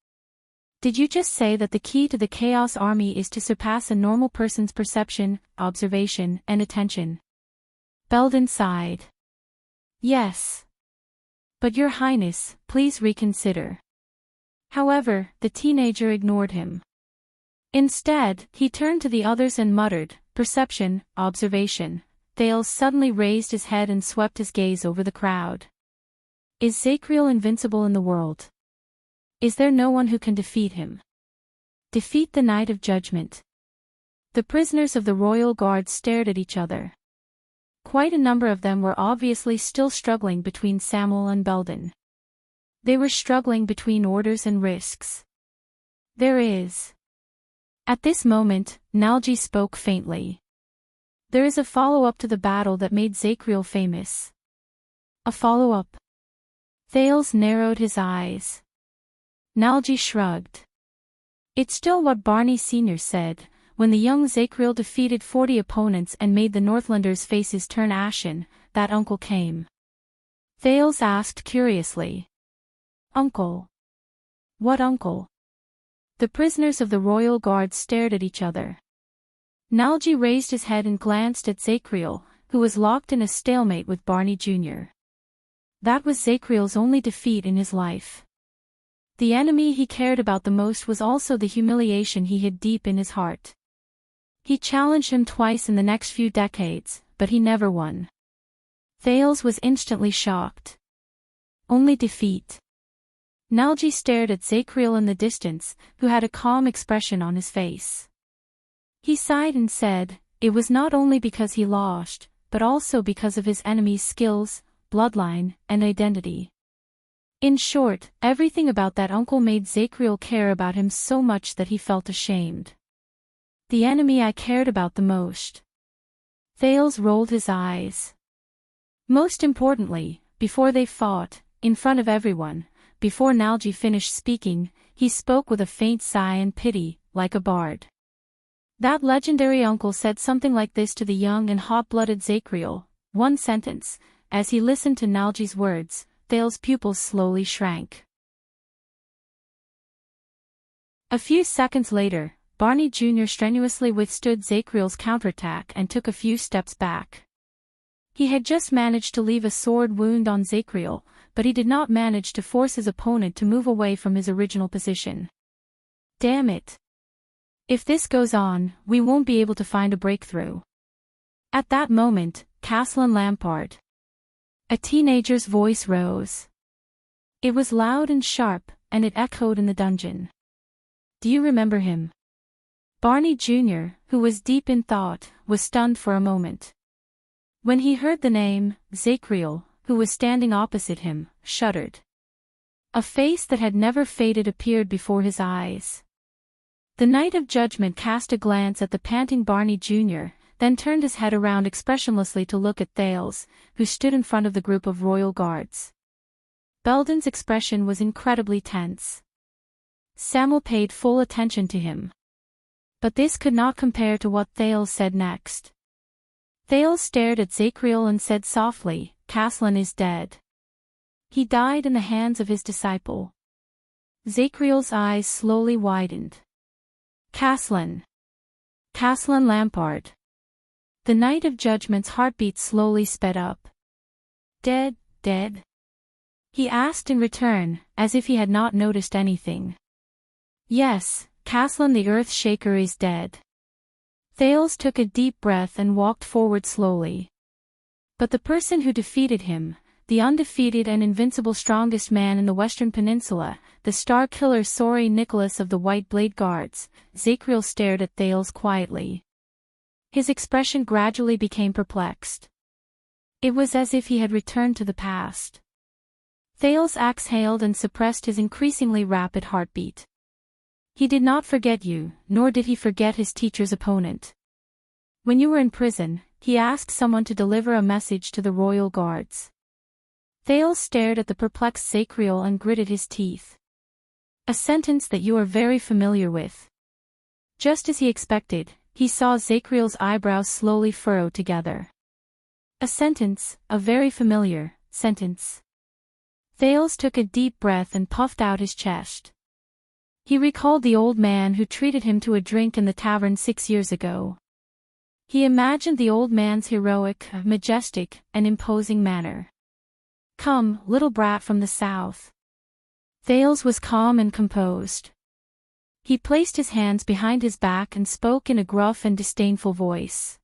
Did you just say that the key to the Chaos Army is to surpass a normal person's perception, observation, and attention? Belden sighed. Yes. But Your Highness, please reconsider. However, the teenager ignored him. Instead, he turned to the others and muttered, perception, observation. Thales suddenly raised his head and swept his gaze over the crowd. Is Zacriel invincible in the world? Is there no one who can defeat him? Defeat the Night of Judgment. The prisoners of the royal guard stared at each other. Quite a number of them were obviously still struggling between Samuel and Belden. They were struggling between orders and risks. There is. At this moment, Nalji spoke faintly. There is a follow-up to the battle that made Zacriel famous. A follow-up. Thales narrowed his eyes. Nalji shrugged. It's still what Barney Sr. said, when the young Zacriel defeated 40 opponents and made the Northlanders' faces turn ashen, that uncle came. Thales asked curiously. Uncle? What uncle? The prisoners of the royal guard stared at each other. Nalji raised his head and glanced at Zacriel, who was locked in a stalemate with Barney Jr. That was Zacriel's only defeat in his life. The enemy he cared about the most was also the humiliation he hid deep in his heart. He challenged him twice in the next few decades, but he never won. Thales was instantly shocked. Only defeat. Nalji stared at Zacriel in the distance, who had a calm expression on his face. He sighed and said, it was not only because he lost, but also because of his enemy's skills, bloodline, and identity. In short, everything about that uncle made Zacriel care about him so much that he felt ashamed. The enemy I cared about the most. Thales rolled his eyes. Most importantly, before they fought, in front of everyone, before Nalji finished speaking, he spoke with a faint sigh and pity, like a bard. That legendary uncle said something like this to the young and hot-blooded Zacriel, one sentence. As he listened to Nalji's words, Thales' pupils slowly shrank. A few seconds later, Barney Jr. strenuously withstood Zacriel's counterattack and took a few steps back. He had just managed to leave a sword wound on Zacriel, but he did not manage to force his opponent to move away from his original position. Damn it! If this goes on, we won't be able to find a breakthrough. At that moment, Castellan Lampard. A teenager's voice rose. It was loud and sharp, and it echoed in the dungeon. Do you remember him? Barney Jr., who was deep in thought, was stunned for a moment. When he heard the name, Zacriel, who was standing opposite him, shuddered. A face that had never faded appeared before his eyes. The Knight of Judgment cast a glance at the panting Barney Jr., then turned his head around expressionlessly to look at Thales, who stood in front of the group of royal guards. Belden's expression was incredibly tense. Samuel paid full attention to him. But this could not compare to what Thales said next. Thales stared at Zacriel and said softly, "Caslin is dead. He died in the hands of his disciple." Zacriel's eyes slowly widened. Caslin. Caslin Lampard. The Night of Judgment's heartbeat slowly sped up. Dead, dead? He asked in return, as if he had not noticed anything. Yes, Caslin the Earth Shaker is dead. Thales took a deep breath and walked forward slowly. But the person who defeated him, the undefeated and invincible strongest man in the Western Peninsula, the star killer Sori Nicholas of the White Blade Guards, Zacriel stared at Thales quietly. His expression gradually became perplexed. It was as if he had returned to the past. Thales exhaled and suppressed his increasingly rapid heartbeat. He did not forget you, nor did he forget his teacher's opponent. When you were in prison, he asked someone to deliver a message to the royal guards. Thales stared at the perplexed Zacriel and gritted his teeth. A sentence that you are very familiar with. Just as he expected, he saw Zacriel's eyebrows slowly furrow together. A sentence, a very familiar sentence. Thales took a deep breath and puffed out his chest. He recalled the old man who treated him to a drink in the tavern 6 years ago. He imagined the old man's heroic, majestic, and imposing manner. "Come, little brat from the south." Thales was calm and composed. He placed his hands behind his back and spoke in a gruff and disdainful voice.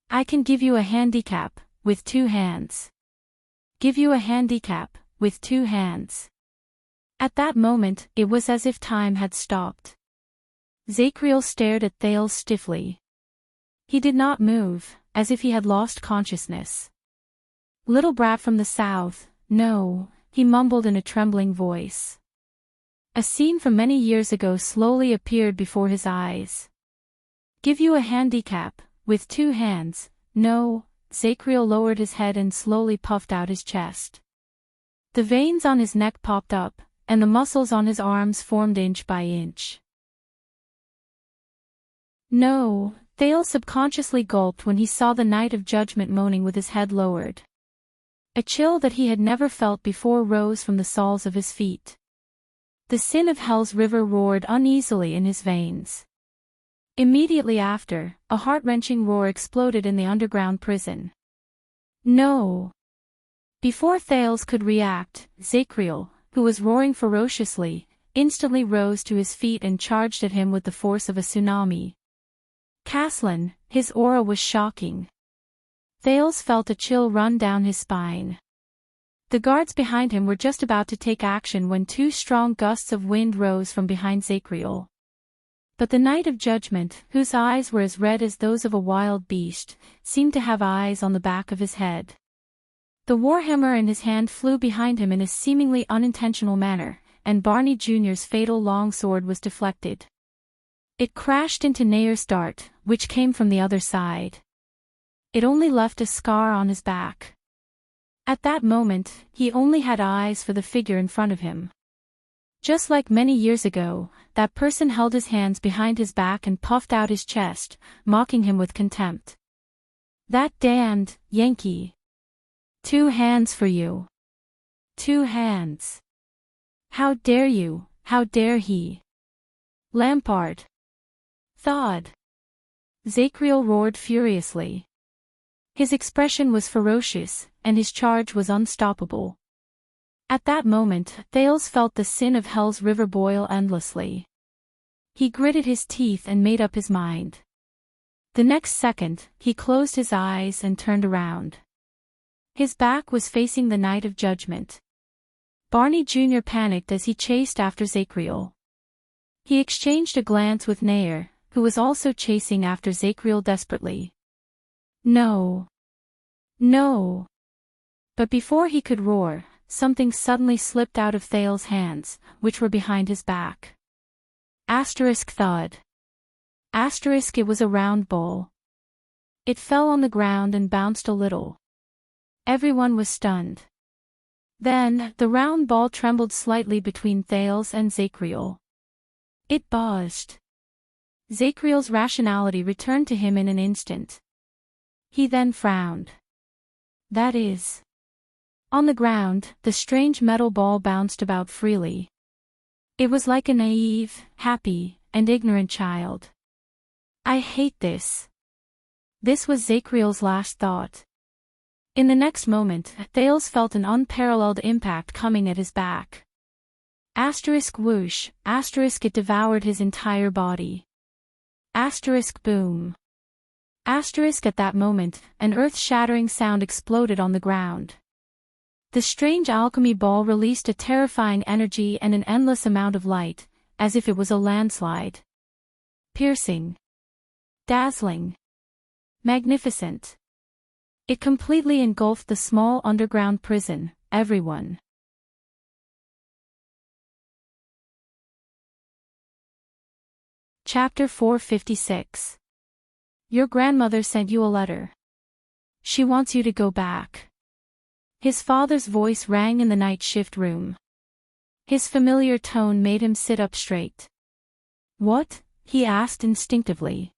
"I can give you a handicap, with 2 hands. Give you a handicap, with 2 hands." At that moment, it was as if time had stopped. Zacriel stared at Thales stiffly. He did not move, as if he had lost consciousness. "Little brat from the south, no," he mumbled in a trembling voice. A scene from many years ago slowly appeared before his eyes. "Give you a handicap, with 2 hands, no." Zacriel lowered his head and slowly puffed out his chest. The veins on his neck popped up, and the muscles on his arms formed inch by inch. "No," Thales subconsciously gulped when he saw the Night of Judgment moaning with his head lowered. A chill that he had never felt before rose from the soles of his feet. The sin of Hell's river roared uneasily in his veins. Immediately after, a heart-wrenching roar exploded in the underground prison. "No!" Before Thales could react, Zacriel, who was roaring ferociously, instantly rose to his feet and charged at him with the force of a tsunami. Caslin, his aura was shocking. Thales felt a chill run down his spine. The guards behind him were just about to take action when 2 strong gusts of wind rose from behind Zacriel. But the Night of Judgment, whose eyes were as red as those of a wild beast, seemed to have eyes on the back of his head. The warhammer in his hand flew behind him in a seemingly unintentional manner, and Barney Jr.'s fatal longsword was deflected. It crashed into Nayer's dart, which came from the other side. It only left a scar on his back. At that moment, he only had eyes for the figure in front of him. Just like many years ago, that person held his hands behind his back and puffed out his chest, mocking him with contempt. "That damned Yankee. 2 hands for you. 2 hands. How dare you, how dare he? Lampard. Thawed." Zacriel roared furiously. His expression was ferocious, and his charge was unstoppable. At that moment, Thales felt the sin of Hell's river boil endlessly. He gritted his teeth and made up his mind. The next second, he closed his eyes and turned around. His back was facing the Night of Judgment. Barney Jr. panicked as he chased after Zacriel. He exchanged a glance with Nayer, who was also chasing after Zacriel desperately. "No. No." But before he could roar, something suddenly slipped out of Thales' hands, which were behind his back. Asterisk thud. Asterisk it was a round bowl. It fell on the ground and bounced a little. Everyone was stunned. Then, the round ball trembled slightly between Thales and Zacriel. It buzzed. Zacriel's rationality returned to him in an instant. He then frowned. That is. On the ground, the strange metal ball bounced about freely. It was like a naive, happy, and ignorant child. I hate this. This was Zacriel's last thought. In the next moment, Thales felt an unparalleled impact coming at his back. Asterisk whoosh, asterisk it devoured his entire body. Asterisk boom. Asterisk at that moment, an earth-shattering sound exploded on the ground. The strange alchemy ball released a terrifying energy and an endless amount of light, as if it was a landslide. Piercing. Dazzling. Magnificent. It completely engulfed the small underground prison, everyone. Chapter 456. Your grandmother sent you a letter. She wants you to go back. His father's voice rang in the night shift room. His familiar tone made him sit up straight. What? He asked instinctively.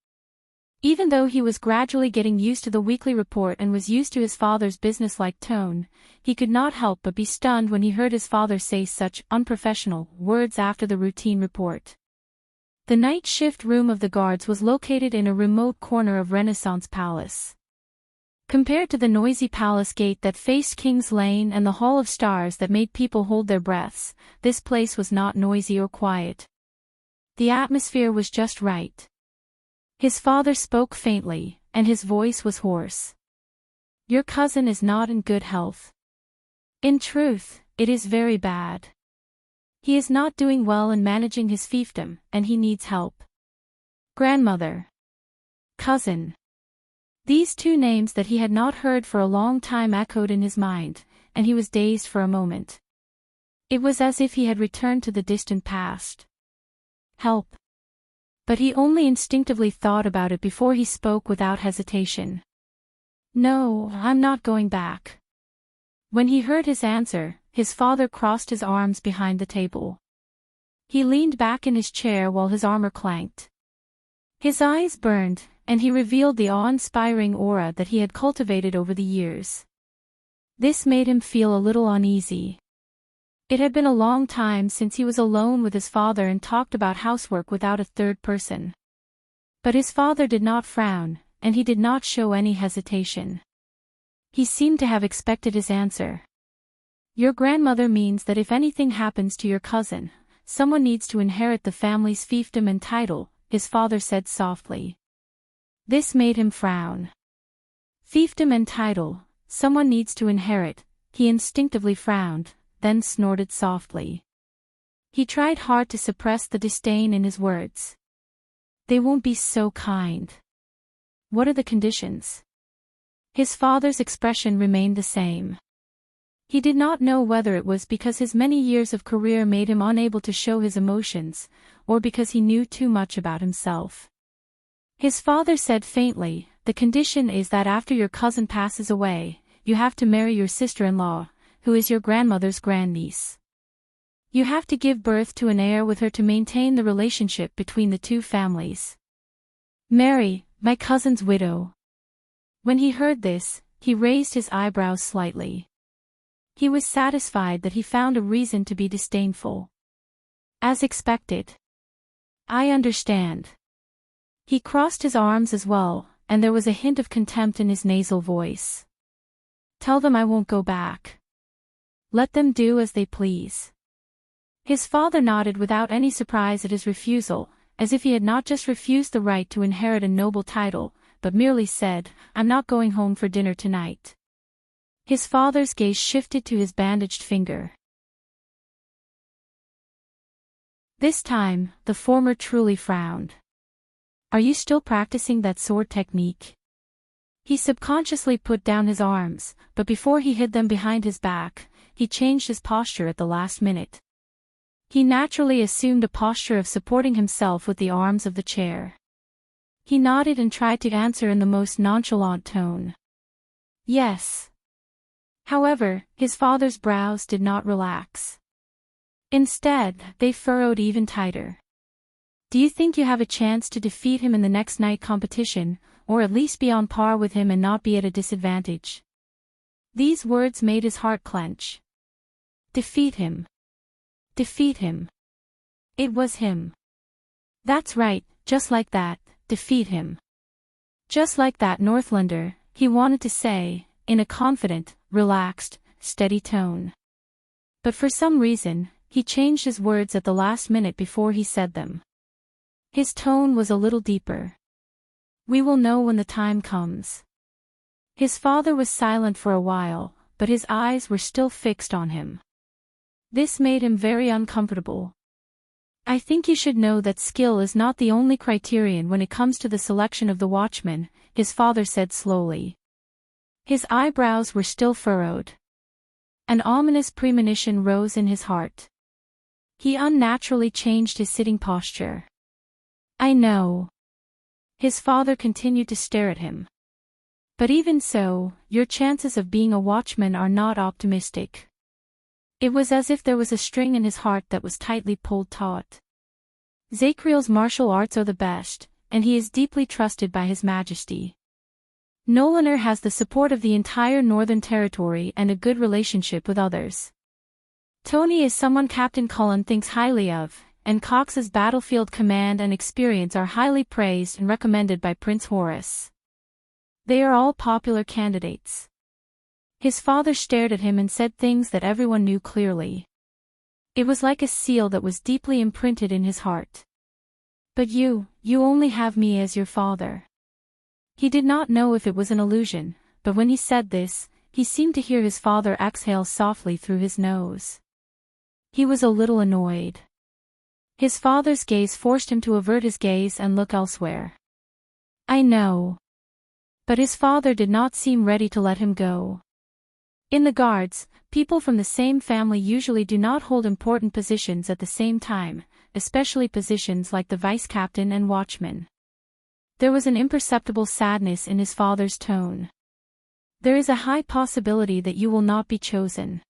Even though he was gradually getting used to the weekly report and was used to his father's businesslike tone, he could not help but be stunned when he heard his father say such unprofessional words after the routine report. The night shift room of the guards was located in a remote corner of Renaissance Palace. Compared to the noisy palace gate that faced King's Lane and the Hall of Stars that made people hold their breaths, this place was not noisy or quiet. The atmosphere was just right. His father spoke faintly, and his voice was hoarse. Your cousin is not in good health. In truth, it is very bad. He is not doing well in managing his fiefdom, and he needs help. Grandmother. Cousin. These two names that he had not heard for a long time echoed in his mind, and he was dazed for a moment. It was as if he had returned to the distant past. Help. But he only instinctively thought about it before he spoke without hesitation. No, I'm not going back. When he heard his answer, his father crossed his arms behind the table. He leaned back in his chair while his armor clanked. His eyes burned, and he revealed the awe-inspiring aura that he had cultivated over the years. This made him feel a little uneasy. It had been a long time since he was alone with his father and talked about housework without a third person. But his father did not frown, and he did not show any hesitation. He seemed to have expected his answer. Your grandmother means that if anything happens to your cousin, someone needs to inherit the family's fiefdom and title, his father said softly. This made him frown. Fiefdom and title, someone needs to inherit, he instinctively frowned, then snorted softly. He tried hard to suppress the disdain in his words. They won't be so kind. What are the conditions? His father's expression remained the same. He did not know whether it was because his many years of career made him unable to show his emotions, or because he knew too much about himself. His father said faintly, the condition is that after your cousin passes away, you have to marry your sister-in-law, who is your grandmother's grandniece. You have to give birth to an heir with her to maintain the relationship between the two families. Mary, my cousin's widow. When he heard this, he raised his eyebrows slightly. He was satisfied that he found a reason to be disdainful. As expected. I understand. He crossed his arms as well, and there was a hint of contempt in his nasal voice. Tell them I won't go back. Let them do as they please. His father nodded without any surprise at his refusal, as if he had not just refused the right to inherit a noble title, but merely said, I'm not going home for dinner tonight. His father's gaze shifted to his bandaged finger. This time, the former truly frowned. Are you still practicing that sword technique? He subconsciously put down his arms, but before he hid them behind his back, he changed his posture at the last minute. He naturally assumed a posture of supporting himself with the arms of the chair. He nodded and tried to answer in the most nonchalant tone. Yes. However, his father's brows did not relax. Instead, they furrowed even tighter. Do you think you have a chance to defeat him in the next night competition, or at least be on par with him and not be at a disadvantage? These words made his heart clench. Defeat him. Defeat him. It was him. That's right, just like that, defeat him. Just like that Northlander, he wanted to say, in a confident, relaxed, steady tone. But for some reason, he changed his words at the last minute before he said them. His tone was a little deeper. We will know when the time comes. His father was silent for a while, but his eyes were still fixed on him. This made him very uncomfortable. I think you should know that skill is not the only criterion when it comes to the selection of the watchman, his father said slowly. His eyebrows were still furrowed. An ominous premonition rose in his heart. He unnaturally changed his sitting posture. I know. His father continued to stare at him. But even so, your chances of being a watchman are not optimistic. It was as if there was a string in his heart that was tightly pulled taut. Zacriel's martial arts are the best, and he is deeply trusted by His Majesty. Nolaner has the support of the entire Northern Territory and a good relationship with others. Tony is someone Captain Cullen thinks highly of, and Cox's battlefield command and experience are highly praised and recommended by Prince Horace. They are all popular candidates. His father stared at him and said things that everyone knew clearly. It was like a seal that was deeply imprinted in his heart. But you only have me as your father. He did not know if it was an illusion, but when he said this, he seemed to hear his father exhale softly through his nose. He was a little annoyed. His father's gaze forced him to avert his gaze and look elsewhere. I know. But his father did not seem ready to let him go. In the guards, people from the same family usually do not hold important positions at the same time, especially positions like the vice captain and watchman. There was an imperceptible sadness in his father's tone. There is a high possibility that you will not be chosen.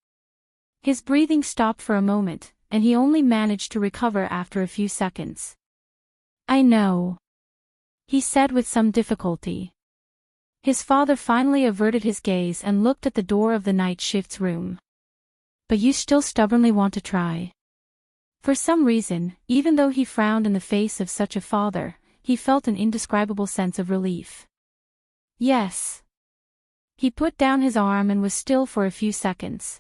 His breathing stopped for a moment, and he only managed to recover after a few seconds. I know. He said with some difficulty. His father finally averted his gaze and looked at the door of the night shift's room. But you still stubbornly want to try. For some reason, even though he frowned in the face of such a father, he felt an indescribable sense of relief. Yes. He put down his arm and was still for a few seconds.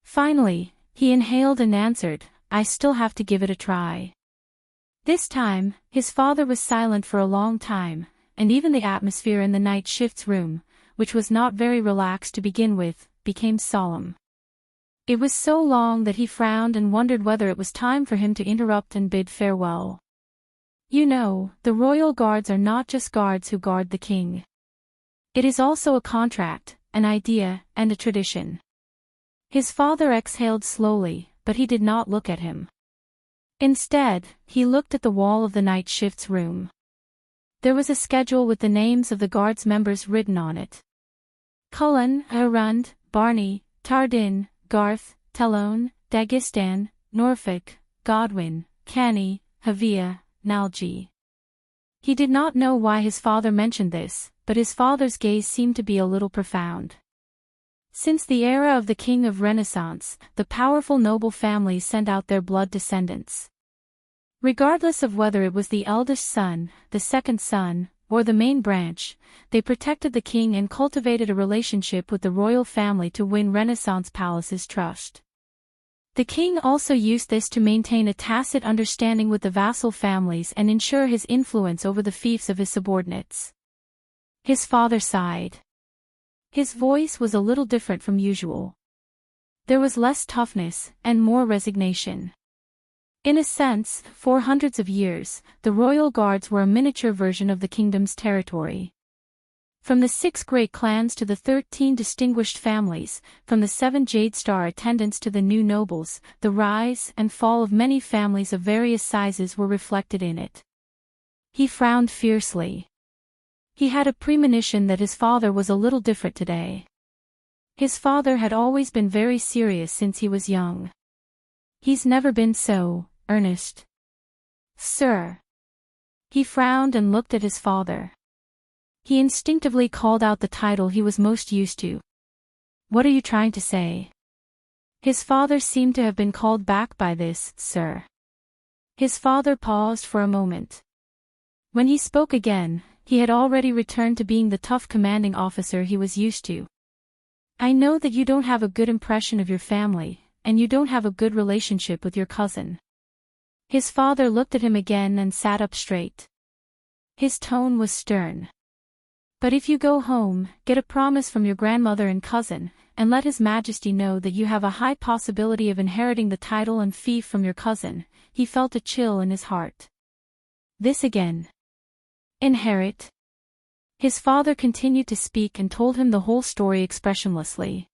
Finally, he inhaled and answered, I still have to give it a try. This time, his father was silent for a long time, and even the atmosphere in the night shift's room, which was not very relaxed to begin with, became solemn. It was so long that he frowned and wondered whether it was time for him to interrupt and bid farewell. You know, the royal guards are not just guards who guard the king. It is also a contract, an idea, and a tradition. His father exhaled slowly, but he did not look at him. Instead, he looked at the wall of the night shift's room. There was a schedule with the names of the guards members written on it. Cullen, Arund, Barney, Tardin, Garth, Talone, Dagistan, Norfolk, Godwin, Canny, Havia, Nalgi. He did not know why his father mentioned this, but his father's gaze seemed to be a little profound. Since the era of the King of Renaissance, the powerful noble families sent out their blood descendants. Regardless of whether it was the eldest son, the second son, or the main branch, they protected the king and cultivated a relationship with the royal family to win Renaissance palace's trust. The king also used this to maintain a tacit understanding with the vassal families and ensure his influence over the fiefs of his subordinates. His father sighed. His voice was a little different from usual. There was less toughness, and more resignation. In a sense, for hundreds of years, the royal guards were a miniature version of the kingdom's territory. From the 6 great clans to the 13 distinguished families, from the 7 Jade Star attendants to the new nobles, the rise and fall of many families of various sizes were reflected in it. He frowned fiercely. He had a premonition that his father was a little different today. His father had always been very serious since he was young. He's never been so earnest. Sir. He frowned and looked at his father. He instinctively called out the title he was most used to. What are you trying to say? His father seemed to have been called back by this, sir. His father paused for a moment. When he spoke again, he had already returned to being the tough commanding officer he was used to. I know that you don't have a good impression of your family, and you don't have a good relationship with your cousin. His father looked at him again and sat up straight. His tone was stern. But if you go home, get a promise from your grandmother and cousin, and let His Majesty know that you have a high possibility of inheriting the title and fief from your cousin. He felt a chill in his heart. This again. Inherit? His father continued to speak and told him the whole story expressionlessly.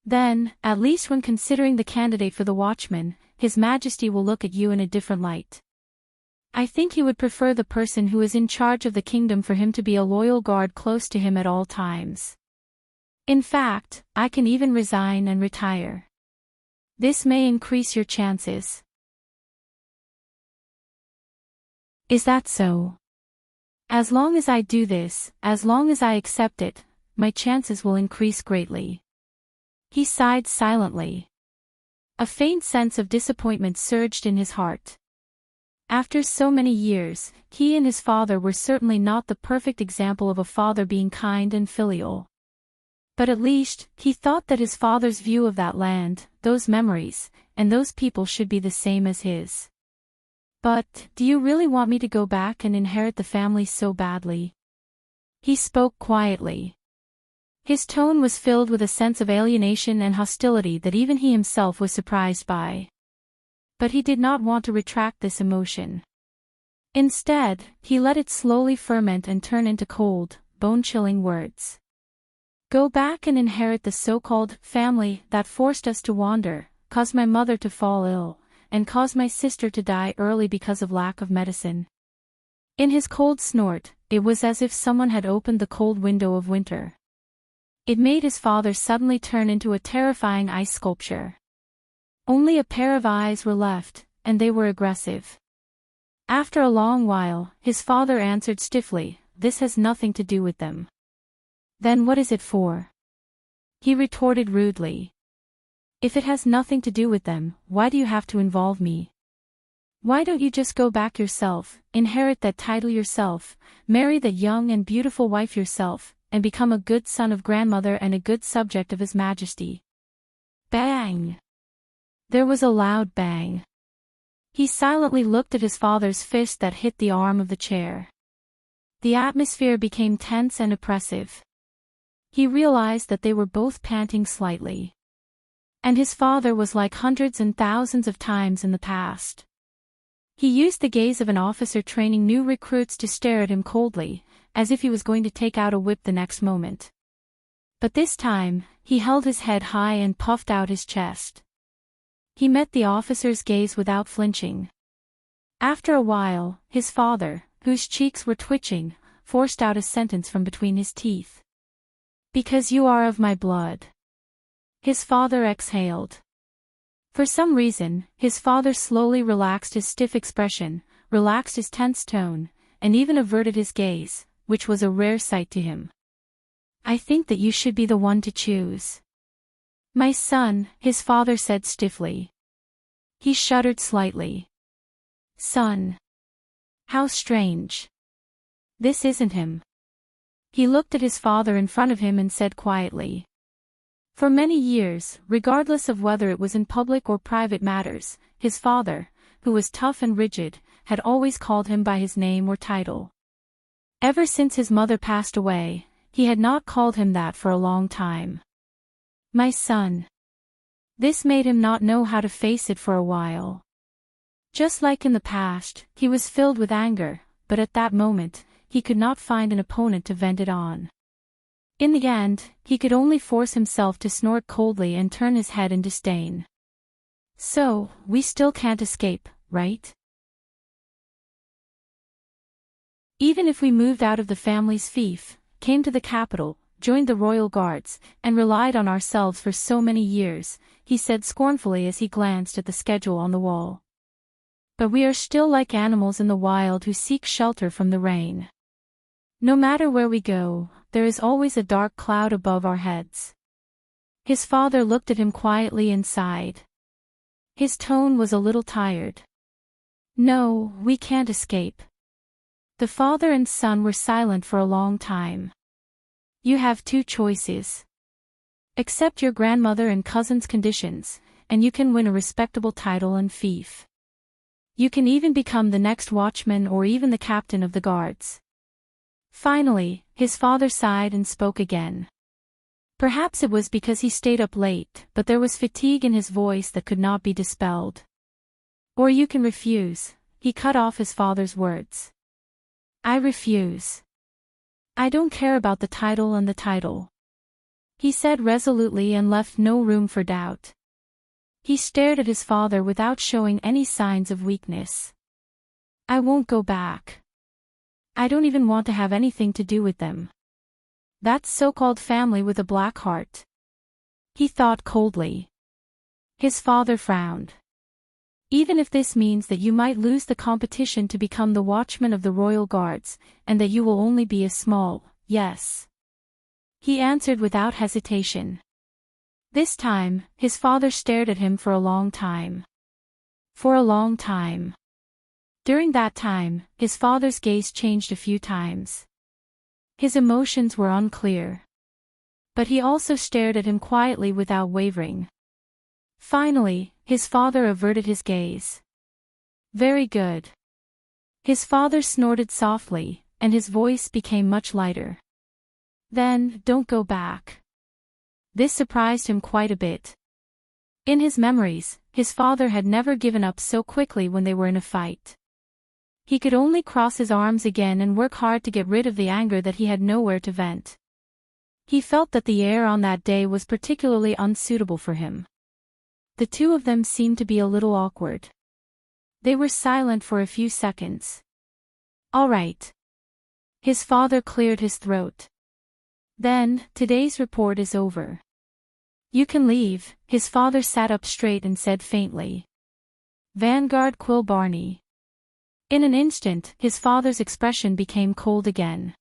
Then, at least when considering the candidate for the watchman, His Majesty will look at you in a different light. I think he would prefer the person who is in charge of the kingdom for him to be a loyal guard close to him at all times. In fact, I can even resign and retire. This may increase your chances. Is that so? As long as I do this, as long as I accept it, my chances will increase greatly. He sighed silently. A faint sense of disappointment surged in his heart. After so many years, he and his father were certainly not the perfect example of a father being kind and filial. But at least, he thought that his father's view of that land, those memories, and those people should be the same as his. But, do you really want me to go back and inherit the family so badly? He spoke quietly. His tone was filled with a sense of alienation and hostility that even he himself was surprised by. But he did not want to retract this emotion. Instead, he let it slowly ferment and turn into cold, bone-chilling words. Go back and inherit the so-called family that forced us to wander, caused my mother to fall ill, and caused my sister to die early because of lack of medicine. In his cold snort, it was as if someone had opened the cold window of winter. It made his father suddenly turn into a terrifying ice sculpture. Only a pair of eyes were left, and they were aggressive. After a long while, his father answered stiffly, "This has nothing to do with them." "Then what is it for?" He retorted rudely. "If it has nothing to do with them, why do you have to involve me? Why don't you just go back yourself, inherit that title yourself, marry that young and beautiful wife yourself, and become a good son of grandmother and a good subject of His Majesty?" Bang! There was a loud bang. He silently looked at his father's fist that hit the arm of the chair. The atmosphere became tense and oppressive. He realized that they were both panting slightly. And his father was like hundreds and thousands of times in the past. He used the gaze of an officer training new recruits to stare at him coldly, as if he was going to take out a whip the next moment. But this time, he held his head high and puffed out his chest. He met the officer's gaze without flinching. After a while, his father, whose cheeks were twitching, forced out a sentence from between his teeth. "Because you are of my blood." His father exhaled. For some reason, his father slowly relaxed his stiff expression, relaxed his tense tone, and even averted his gaze, which was a rare sight to him. "I think that you should be the one to choose." "My son," his father said stiffly. He shuddered slightly. "Son. How strange. This isn't him." He looked at his father in front of him and said quietly. For many years, regardless of whether it was in public or private matters, his father, who was tough and rigid, had always called him by his name or title. Ever since his mother passed away, he had not called him that for a long time. "My son." This made him not know how to face it for a while. Just like in the past, he was filled with anger, but at that moment, he could not find an opponent to vent it on. In the end, he could only force himself to snort coldly and turn his head in disdain. So, we still can't escape, right? Even if we moved out of the family's fief, came to the capital, joined the royal guards, and relied on ourselves for so many years, he said scornfully as he glanced at the schedule on the wall. But we are still like animals in the wild who seek shelter from the rain. No matter where we go, there is always a dark cloud above our heads. His father looked at him quietly and sighed. His tone was a little tired. No, we can't escape. The father and son were silent for a long time. You have two choices. Accept your grandmother and cousin's conditions, and you can win a respectable title and fief. You can even become the next watchman or even the captain of the guards. Finally, his father sighed and spoke again. Perhaps it was because he stayed up late, but there was fatigue in his voice that could not be dispelled. Or you can refuse, he cut off his father's words. I refuse. I don't care about the title and the title. He said resolutely and left no room for doubt. He stared at his father without showing any signs of weakness. I won't go back. I don't even want to have anything to do with them. That so-called family with a black heart. He thought coldly. His father frowned. Even if this means that you might lose the competition to become the watchman of the royal guards, and that you will only be a small, yes. He answered without hesitation. This time, his father stared at him for a long time. For a long time. During that time, his father's gaze changed a few times. His emotions were unclear. But he also stared at him quietly without wavering. Finally, his father averted his gaze. Very good. His father snorted softly, and his voice became much lighter. Then, don't go back. This surprised him quite a bit. In his memories, his father had never given up so quickly when they were in a fight. He could only cross his arms again and work hard to get rid of the anger that he had nowhere to vent. He felt that the air on that day was particularly unsuitable for him. The two of them seemed to be a little awkward. They were silent for a few seconds. All right. His father cleared his throat. Then, today's report is over. You can leave. His father sat up straight and said faintly. Vanguard Quill Barney. In an instant, his father's expression became cold again.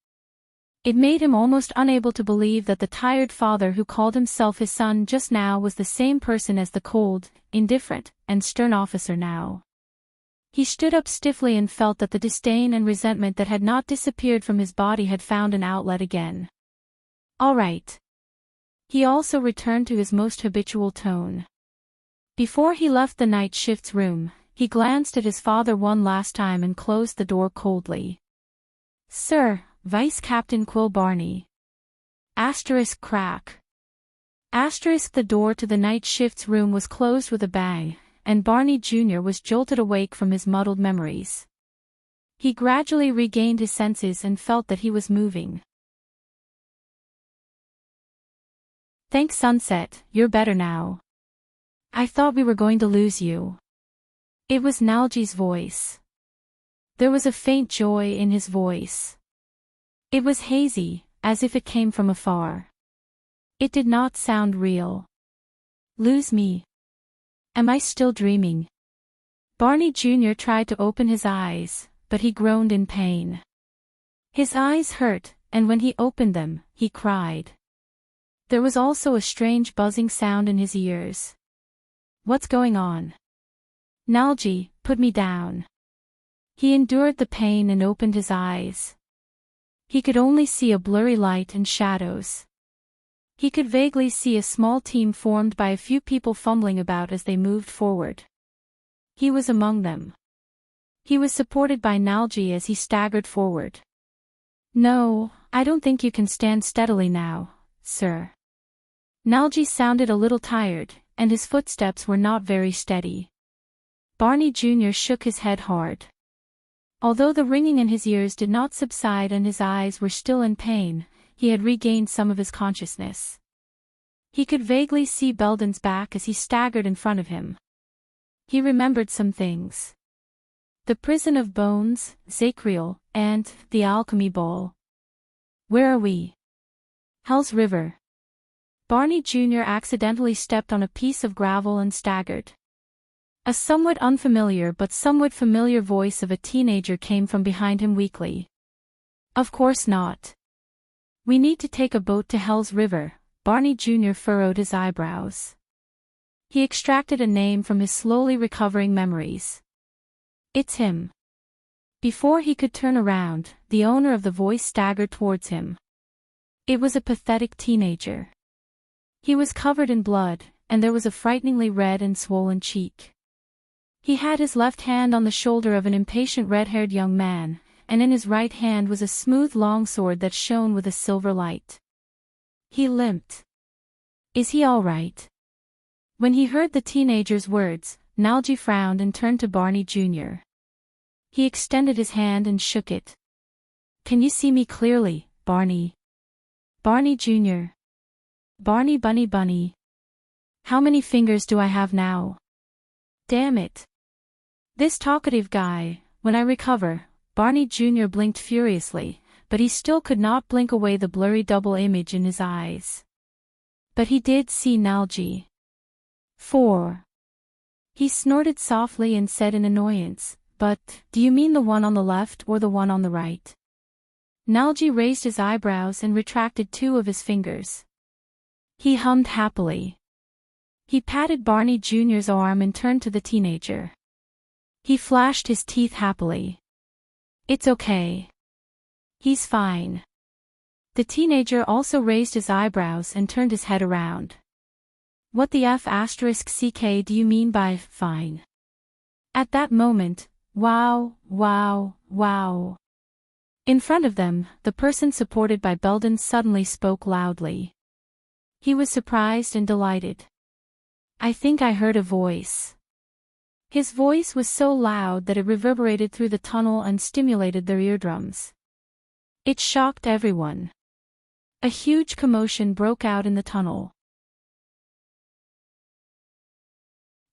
It made him almost unable to believe that the tired father who called himself his son just now was the same person as the cold, indifferent, and stern officer now. He stood up stiffly and felt that the disdain and resentment that had not disappeared from his body had found an outlet again. All right. He also returned to his most habitual tone. Before he left the night shift's room, he glanced at his father one last time and closed the door coldly. Sir, Vice Captain Quill Barney. Asterisk crack. Asterisk the door to the night shift's room was closed with a bang, and Barney Jr. was jolted awake from his muddled memories. He gradually regained his senses and felt that he was moving. Thank sunset, you're better now. I thought we were going to lose you. It was Nalji's voice. There was a faint joy in his voice. It was hazy, as if it came from afar. It did not sound real. Lose me? Am I still dreaming? Barney Jr. tried to open his eyes, but he groaned in pain. His eyes hurt, and when he opened them, he cried. There was also a strange buzzing sound in his ears. What's going on? Nalji, put me down. He endured the pain and opened his eyes. He could only see a blurry light and shadows. He could vaguely see a small team formed by a few people fumbling about as they moved forward. He was among them. He was supported by Nalji as he staggered forward. No, I don't think you can stand steadily now, sir. Nalji sounded a little tired, and his footsteps were not very steady. Barney Jr. shook his head hard. Although the ringing in his ears did not subside and his eyes were still in pain, he had regained some of his consciousness. He could vaguely see Belden's back as he staggered in front of him. He remembered some things. The prison of bones, Zacriel, and the alchemy ball. Where are we? Hell's River. Barney Jr. accidentally stepped on a piece of gravel and staggered. A somewhat unfamiliar but somewhat familiar voice of a teenager came from behind him weakly. Of course not. We need to take a boat to Hell's River. Barney Jr. furrowed his eyebrows. He extracted a name from his slowly recovering memories. It's him. Before he could turn around, the owner of the voice staggered towards him. It was a pathetic teenager. He was covered in blood, and there was a frighteningly red and swollen cheek. He had his left hand on the shoulder of an impatient red-haired young man, and in his right hand was a smooth long sword that shone with a silver light. He limped. Is he all right? When he heard the teenager's words, Nalji frowned and turned to Barney Jr. He extended his hand and shook it. Can you see me clearly, Barney? Barney Jr. Barney Bunny Bunny. How many fingers do I have now? Damn it. This talkative guy, when I recover. Barney Jr. blinked furiously, but he still could not blink away the blurry double image in his eyes. But he did see Nalji. 4. He snorted softly and said in annoyance, but, do you mean the one on the left or the one on the right? Nalji raised his eyebrows and retracted 2 of his fingers. He hummed happily. He patted Barney Jr.'s arm and turned to the teenager. He flashed his teeth happily. It's okay. He's fine. The teenager also raised his eyebrows and turned his head around. What the F***ck do you mean by fine? At that moment, wow, wow, wow. In front of them, the person supported by Belden suddenly spoke loudly. He was surprised and delighted. I think I heard a voice. His voice was so loud that it reverberated through the tunnel and stimulated their eardrums. It shocked everyone. A huge commotion broke out in the tunnel.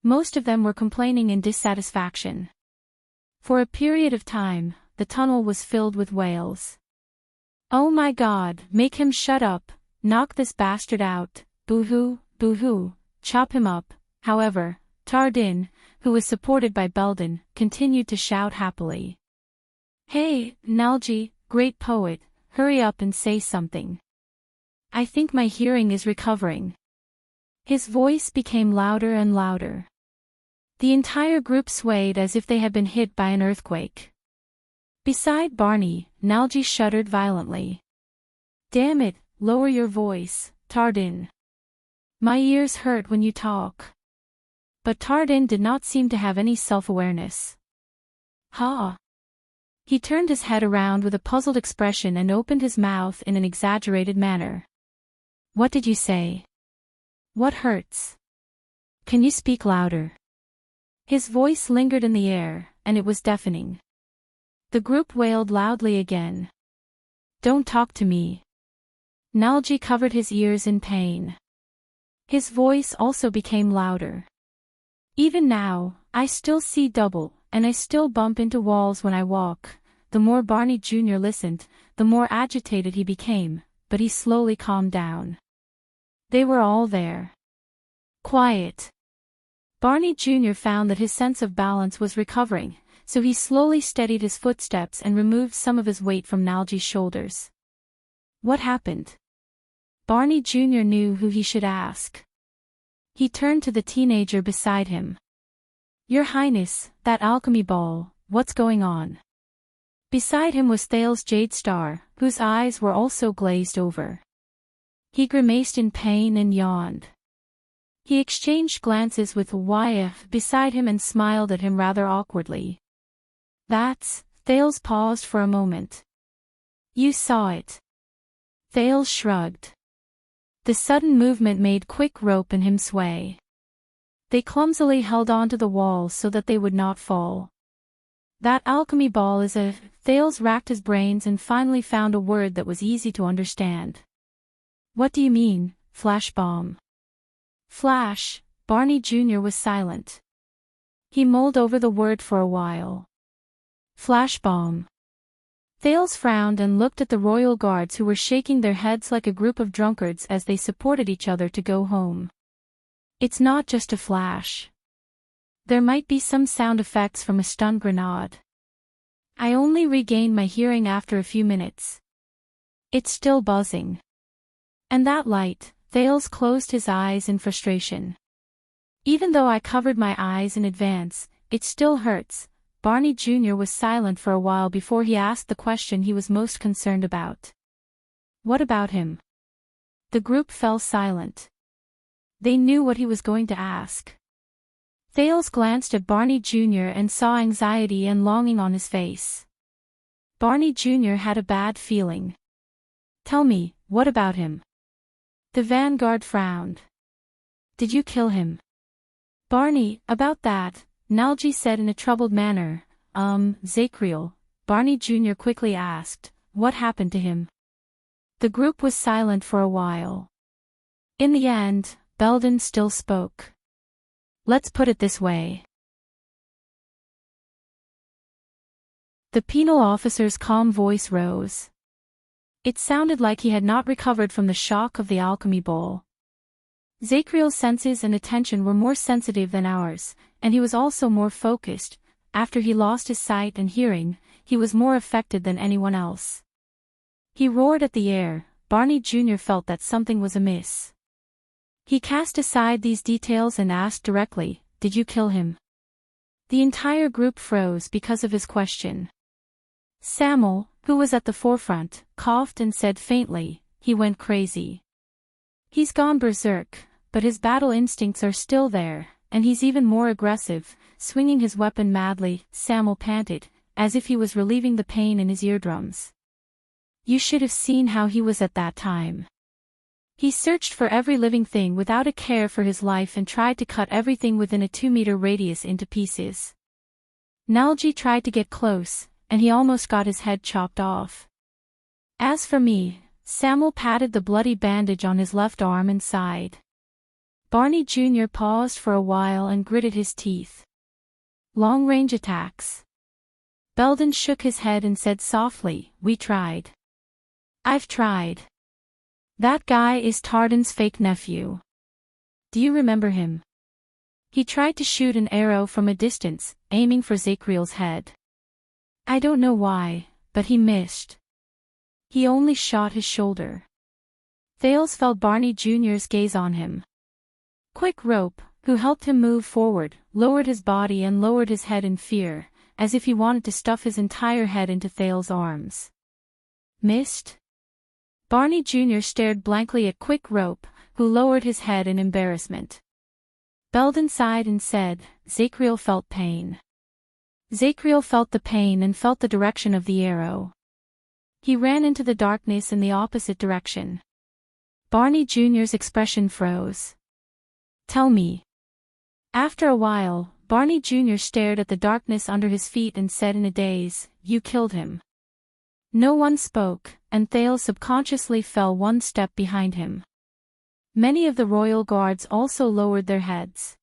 Most of them were complaining in dissatisfaction. For a period of time, the tunnel was filled with wails. Oh my God, make him shut up, knock this bastard out, boo-hoo, boo-hoo, chop him up. However, Tardin, who was supported by Belden, continued to shout happily. Hey, Nalji, great poet, hurry up and say something. I think my hearing is recovering. His voice became louder and louder. The entire group swayed as if they had been hit by an earthquake. Beside Barney, Nalji shuddered violently. Damn it, lower your voice, Tardin. My ears hurt when you talk. But Tardin did not seem to have any self-awareness. Ha! He turned his head around with a puzzled expression and opened his mouth in an exaggerated manner. What did you say? What hurts? Can you speak louder? His voice lingered in the air, and it was deafening. The group wailed loudly again. Don't talk to me. Nalji covered his ears in pain. His voice also became louder. Even now, I still see double, and I still bump into walls when I walk. The more Barney Jr. listened, the more agitated he became, but he slowly calmed down. They were all there. Quiet. Barney Jr. found that his sense of balance was recovering, so he slowly steadied his footsteps and removed some of his weight from Nalji's shoulders. What happened? Barney Jr. knew who he should ask. He turned to the teenager beside him. Your Highness, that alchemy ball, what's going on? Beside him was Thales Jade Star, whose eyes were also glazed over. He grimaced in pain and yawned. He exchanged glances with Wyeth beside him and smiled at him rather awkwardly. That's, Thales paused for a moment. You saw it. Thales shrugged. The sudden movement made quick rope and him sway. They clumsily held onto the wall so that they would not fall. That alchemy ball is a Thales racked his brains and finally found a word that was easy to understand. What do you mean, flash bomb? Flash. Barney Jr. was silent. He mulled over the word for a while. Flash bomb. Thales frowned and looked at the royal guards who were shaking their heads like a group of drunkards as they supported each other to go home. It's not just a flash. There might be some sound effects from a stun grenade. I only regained my hearing after a few minutes. It's still buzzing. And that light. Thales closed his eyes in frustration. Even though I covered my eyes in advance, it still hurts. Barney Jr. was silent for a while before he asked the question he was most concerned about. What about him? The group fell silent. They knew what he was going to ask. Thales glanced at Barney Jr. and saw anxiety and longing on his face. Barney Jr. had a bad feeling. Tell me, what about him? The vanguard frowned. Did you kill him? Barney, about that, Nalji said in a troubled manner. Zacriel, Barney Jr. quickly asked, what happened to him? The group was silent for a while. In the end, Belden still spoke. Let's put it this way. The penal officer's calm voice rose. It sounded like he had not recovered from the shock of the alchemy bowl. Zacriel's senses and attention were more sensitive than ours, and he was also more focused. After he lost his sight and hearing, he was more affected than anyone else. He roared at the air. Barney Jr. felt that something was amiss. He cast aside these details and asked directly, did you kill him? The entire group froze because of his question. Samuel, who was at the forefront, coughed and said faintly, he went crazy. He's gone berserk, but his battle instincts are still there, and he's even more aggressive, swinging his weapon madly. Samuel panted, as if he was relieving the pain in his eardrums. You should have seen how he was at that time. He searched for every living thing without a care for his life and tried to cut everything within a 2-meter radius into pieces. Nalji tried to get close, and he almost got his head chopped off. As for me, Samuel patted the bloody bandage on his left arm and sighed. Barney Jr. paused for a while and gritted his teeth. Long-range attacks. Belden shook his head and said softly, we tried. I've tried. That guy is Tardan's fake nephew. Do you remember him? He tried to shoot an arrow from a distance, aiming for Zacriel's head. I don't know why, but he missed. He only shot his shoulder. Thales felt Barney Jr.'s gaze on him. Quick Rope, who helped him move forward, lowered his body and lowered his head in fear, as if he wanted to stuff his entire head into Thales' arms. Missed? Barney Jr. stared blankly at Quick Rope, who lowered his head in embarrassment. Belden sighed and said, Zacriel felt pain. Zacriel felt the pain and felt the direction of the arrow. He ran into the darkness in the opposite direction. Barney Jr.'s expression froze. Tell me. After a while, Barney Jr. stared at the darkness under his feet and said in a daze, you killed him. No one spoke, and Thales subconsciously fell one step behind him. Many of the royal guards also lowered their heads.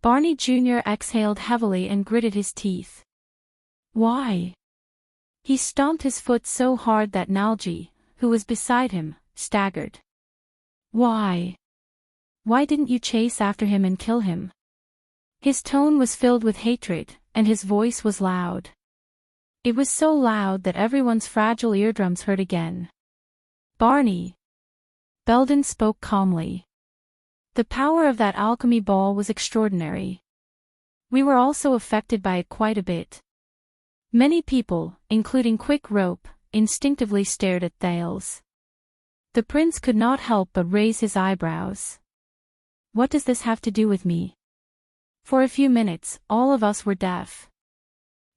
Barney Jr. exhaled heavily and gritted his teeth. Why? He stomped his foot so hard that Nalji, who was beside him, staggered. Why? Why didn't you chase after him and kill him? His tone was filled with hatred, and his voice was loud. It was so loud that everyone's fragile eardrums hurt again. Barney. Belden spoke calmly. The power of that alchemy ball was extraordinary. We were also affected by it quite a bit. Many people, including Quick Rope, instinctively stared at Thales. The prince could not help but raise his eyebrows. What does this have to do with me? For a few minutes, all of us were deaf.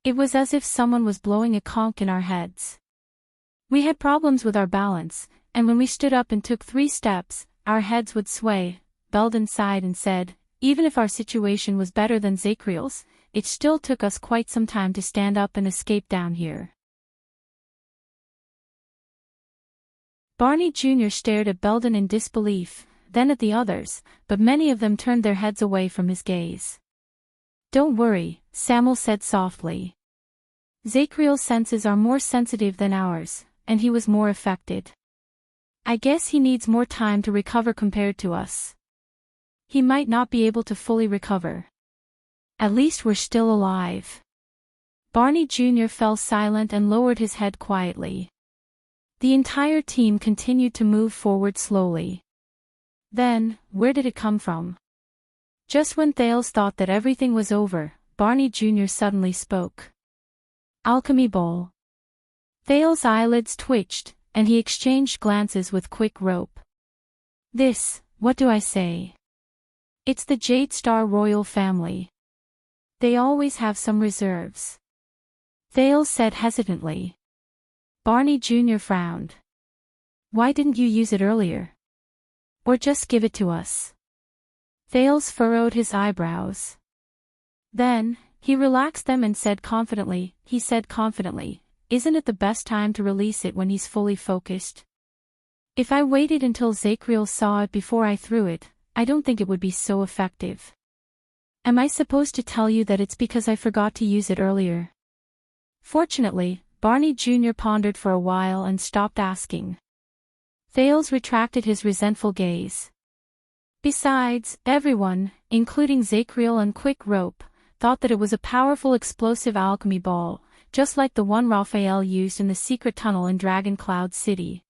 It was as if someone was blowing a conch in our heads. We had problems with our balance, and when we stood up and took 3 steps, our heads would sway. Belden sighed and said, even if our situation was better than Zacriel's, it still took us quite some time to stand up and escape down here. Barney Jr. stared at Belden in disbelief, then at the others, but many of them turned their heads away from his gaze. "Don't worry," Samuel said softly. "Zacriel's senses are more sensitive than ours, and he was more affected. I guess he needs more time to recover compared to us. He might not be able to fully recover. At least we're still alive." Barney Jr. fell silent and lowered his head quietly. The entire team continued to move forward slowly. Then, where did it come from? Just when Thales thought that everything was over, Barney Jr. suddenly spoke. "Alchemy ball." Thales' eyelids twitched, and he exchanged glances with Quick Rope. What do I say? It's the Jade Star royal family. They always have some reserves." Thales said hesitantly. Barney Jr. frowned. "Why didn't you use it earlier? Or just give it to us?" Thales furrowed his eyebrows. Then, he relaxed them and said confidently, "Isn't it the best time to release it when he's fully focused? If I waited until Zacriel saw it before I threw it, I don't think it would be so effective. Am I supposed to tell you that it's because I forgot to use it earlier?" Fortunately, Barney Jr. pondered for a while and stopped asking. Thales retracted his resentful gaze. Besides, everyone, including Zacriel and Quick Rope, thought that it was a powerful explosive alchemy ball, just like the one Raphael used in the secret tunnel in Dragon Cloud City.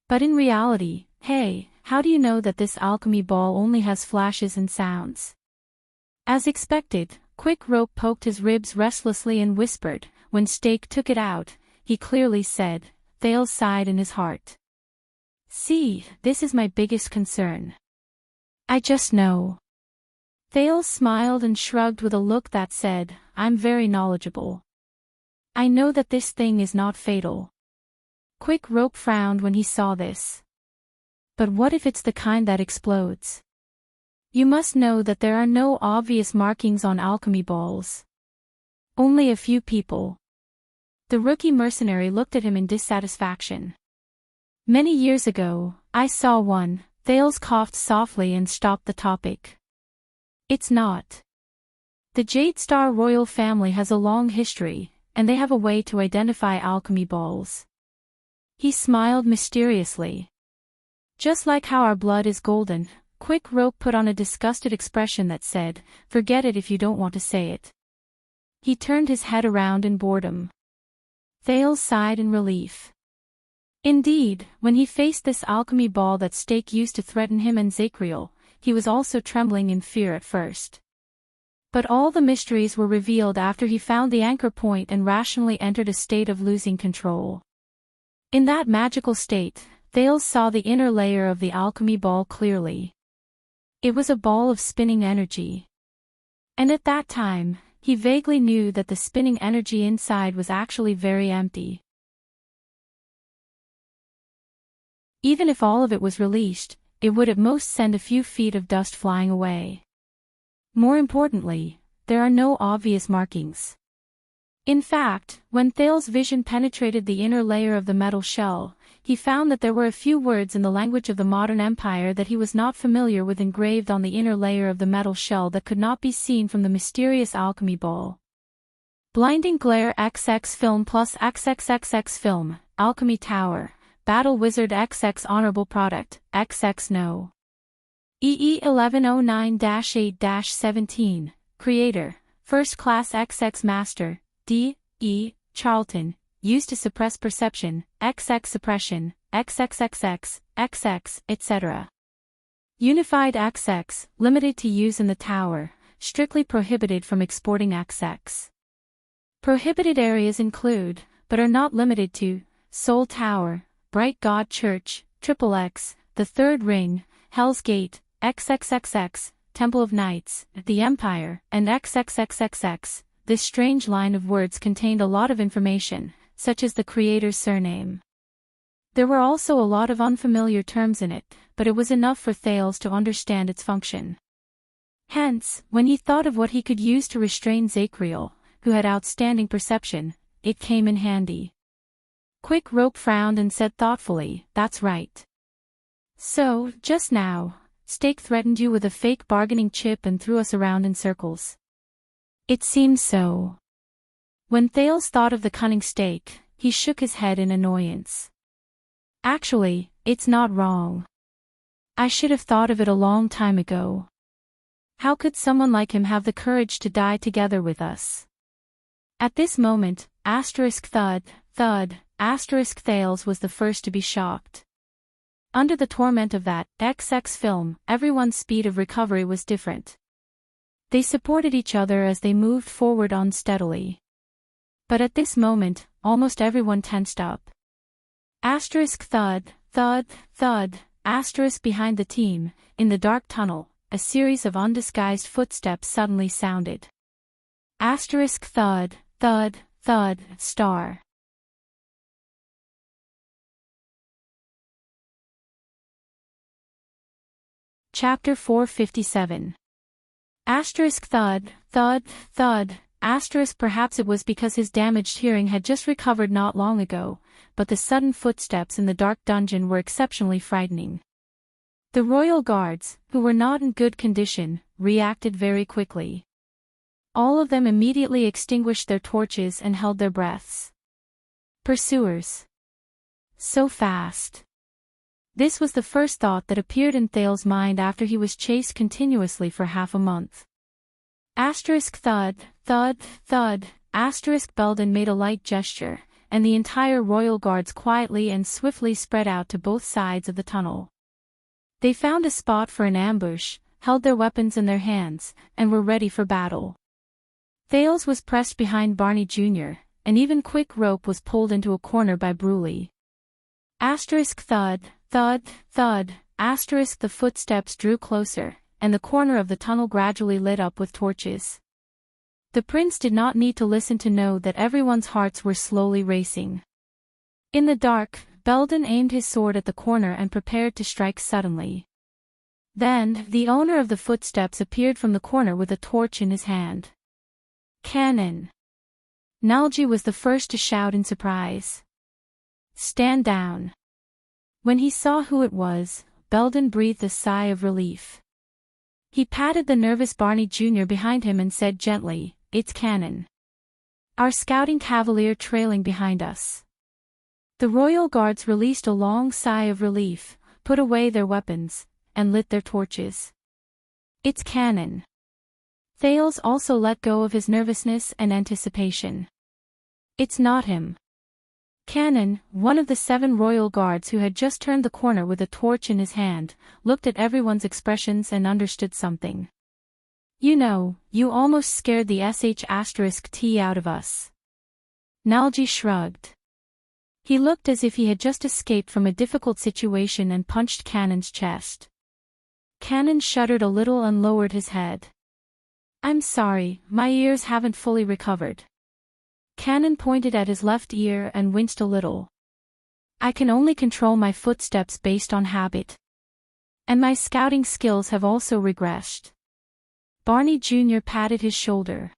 But in reality, hey, how do you know that this alchemy ball only has flashes and sounds? As expected, Quick Rope poked his ribs restlessly and whispered. When Stake took it out, he clearly said. Thales sighed in his heart. "See, this is my biggest concern. I just know." Thales smiled and shrugged with a look that said, "I'm very knowledgeable. I know that this thing is not fatal." Quick Rope frowned when he saw this. "But what if it's the kind that explodes? You must know that there are no obvious markings on alchemy balls. Only a few people." The rookie mercenary looked at him in dissatisfaction. "Many years ago, I saw one." Thales coughed softly and stopped the topic. "It's not. The Jade Star royal family has a long history, and they have a way to identify alchemy balls." He smiled mysteriously. "Just like how our blood is golden." Quick Rope put on a disgusted expression that said, "Forget it if you don't want to say it." He turned his head around in boredom. Thales sighed in relief. Indeed, when he faced this alchemy ball that Stake used to threaten him and Zacriel, he was also trembling in fear at first. But all the mysteries were revealed after he found the anchor point and rationally entered a state of losing control. In that magical state, Thales saw the inner layer of the alchemy ball clearly. It was a ball of spinning energy. And at that time, he vaguely knew that the spinning energy inside was actually very empty. Even if all of it was released, it would at most send a few feet of dust flying away. More importantly, there are no obvious markings. In fact, when Thales' vision penetrated the inner layer of the metal shell, he found that there were a few words in the language of the modern empire that he was not familiar with engraved on the inner layer of the metal shell that could not be seen from the mysterious alchemy ball. Blinding glare XX film plus XXXX film, alchemy tower, battle wizard XX honorable product, XX no. EE 1109-8-17, creator, first class XX master, D. E. Charlton, used to suppress perception, XX suppression, XXXX, XX, etc. Unified XX, limited to use in the tower, strictly prohibited from exporting XX. Prohibited areas include, but are not limited to, Soul Tower, Bright God Church, XXX, the Third Ring, Hell's Gate, XXXX, Temple of Knights, the Empire, and XXXXX. This strange line of words contained a lot of information, such as the creator's surname. There were also a lot of unfamiliar terms in it, but it was enough for Thales to understand its function. Hence, when he thought of what he could use to restrain Zacriel, who had outstanding perception, it came in handy. Quick Rope frowned and said thoughtfully, "That's right. So, just now, Stake threatened you with a fake bargaining chip and threw us around in circles." "It seems so." When Thales thought of the cunning Stake, he shook his head in annoyance. "Actually, it's not wrong. I should have thought of it a long time ago. How could someone like him have the courage to die together with us?" At this moment, thud, thud, Thales was the first to be shocked. Under the torment of that XX film, everyone's speed of recovery was different. They supported each other as they moved forward unsteadily. But at this moment, almost everyone tensed up. Thud, thud, thud, behind the team, in the dark tunnel, a series of undisguised footsteps suddenly sounded. Thud, thud, thud, star. Chapter 457. Thud, thud, thud, perhaps it was because his damaged hearing had just recovered not long ago, but the sudden footsteps in the dark dungeon were exceptionally frightening. The royal guards, who were not in good condition, reacted very quickly. All of them immediately extinguished their torches and held their breaths. Pursuers. So fast. This was the first thought that appeared in Thales' mind after he was chased continuously for half a month. Thud, thud, thud, Belden made a light gesture, and the entire royal guards quietly and swiftly spread out to both sides of the tunnel. They found a spot for an ambush, held their weapons in their hands, and were ready for battle. Thales was pressed behind Barney Jr., and even Quick Rope was pulled into a corner by Bruley. Thud, thud, thud, the footsteps drew closer, and the corner of the tunnel gradually lit up with torches. The prince did not need to listen to know that everyone's hearts were slowly racing. In the dark, Belden aimed his sword at the corner and prepared to strike suddenly. Then, the owner of the footsteps appeared from the corner with a torch in his hand. "Cannon!" Nalji was the first to shout in surprise. "Stand down." When he saw who it was, Belden breathed a sigh of relief. He patted the nervous Barney Jr. behind him and said gently, "It's Cannon. Our scouting cavalier trailing behind us." The royal guards released a long sigh of relief, put away their weapons, and lit their torches. "It's Cannon." Thales also let go of his nervousness and anticipation. "It's not him." Cannon, one of the 7 royal guards who had just turned the corner with a torch in his hand, looked at everyone's expressions and understood something. "You know, you almost scared the sh*t out of us." Nalji shrugged. He looked as if he had just escaped from a difficult situation and punched Cannon's chest. Cannon shuddered a little and lowered his head. "I'm sorry, my ears haven't fully recovered." Cannon pointed at his left ear and winced a little. "I can only control my footsteps based on habit. And my scouting skills have also regressed." Barney Jr. patted his shoulder.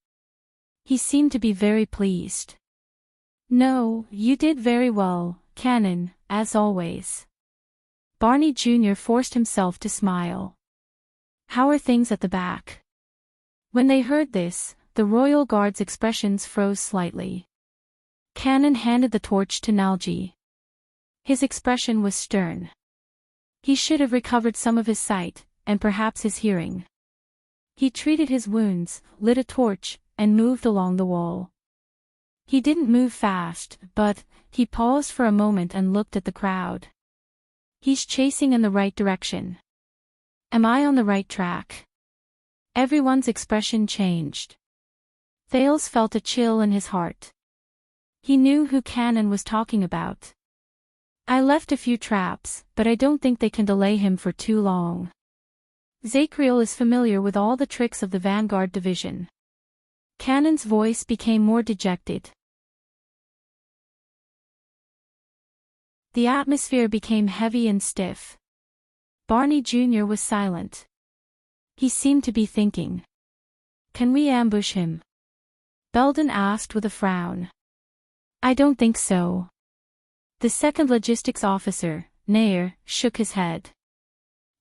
He seemed to be very pleased. "No, you did very well, Cannon, as always." Barney Jr. forced himself to smile. "How are things at the back?" When they heard this, the royal guard's expressions froze slightly. Cannon handed the torch to Nalji. His expression was stern. He should have recovered some of his sight, and perhaps his hearing. He treated his wounds, lit a torch, and moved along the wall. He didn't move fast, but he paused for a moment and looked at the crowd. "He's chasing in the right direction. Am I on the right track?" Everyone's expression changed. Thales felt a chill in his heart. He knew who Cannon was talking about. "I left a few traps, but I don't think they can delay him for too long. Zacriel is familiar with all the tricks of the Vanguard Division." Cannon's voice became more dejected. The atmosphere became heavy and stiff. Barney Jr. was silent. He seemed to be thinking. "Can we ambush him?" Belden asked with a frown. "I don't think so. The second logistics officer, Nair, shook his head.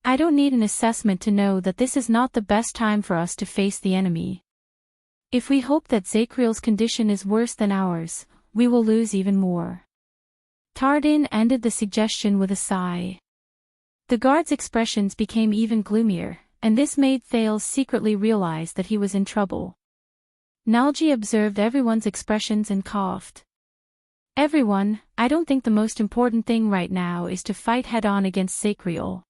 I don't need an assessment to know that this is not the best time for us to face the enemy. If we hope that Zakriel's condition is worse than ours, we will lose even more. Tardin ended the suggestion with a sigh. The guard's expressions became even gloomier, and this made Thales secretly realize that he was in trouble. Nalji observed everyone's expressions and coughed. Everyone, I don't think the most important thing right now is to fight head-on against Zakriel.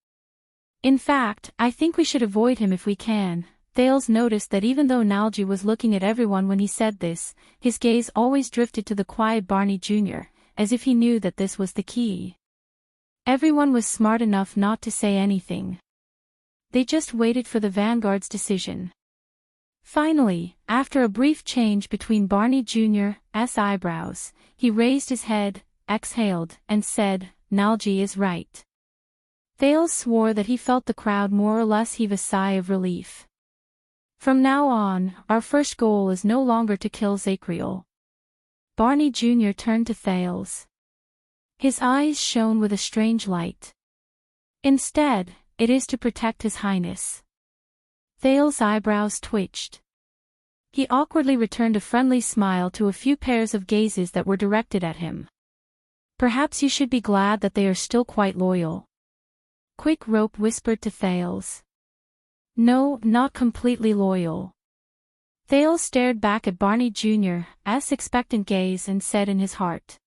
In fact, I think we should avoid him if we can. Thales noticed that even though Nalji was looking at everyone when he said this, his gaze always drifted to the quiet Barney Jr., as if he knew that this was the key. Everyone was smart enough not to say anything. They just waited for the Vanguard's decision. Finally, after a brief change between Barney Jr.'s eyebrows, he raised his head, exhaled, and said, Nalji is right. Thales swore that he felt the crowd more or less heave a sigh of relief. From now on, our first goal is no longer to kill Zakriel. Barney Jr. turned to Thales. His eyes shone with a strange light. Instead, it is to protect His Highness. Thales' eyebrows twitched. He awkwardly returned a friendly smile to a few pairs of gazes that were directed at him. Perhaps you should be glad that they are still quite loyal. Quick Rope whispered to Thales. No, not completely loyal. Thales stared back at Barney Jr.'s expectant gaze and said in his heart.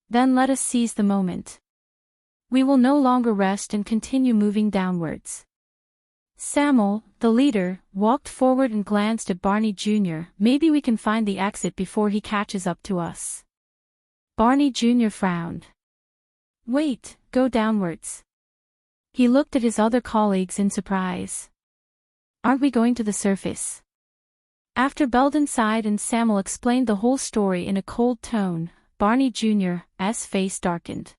Then let us seize the moment. We will no longer rest and continue moving downwards. Samuel, the leader, walked forward and glanced at Barney Jr. Maybe we can find the exit before he catches up to us. Barney Jr. frowned. Wait, go downwards. He looked at his other colleagues in surprise. Aren't we going to the surface? After Belden sighed and Samuel explained the whole story in a cold tone, Barney Jr.'s face darkened.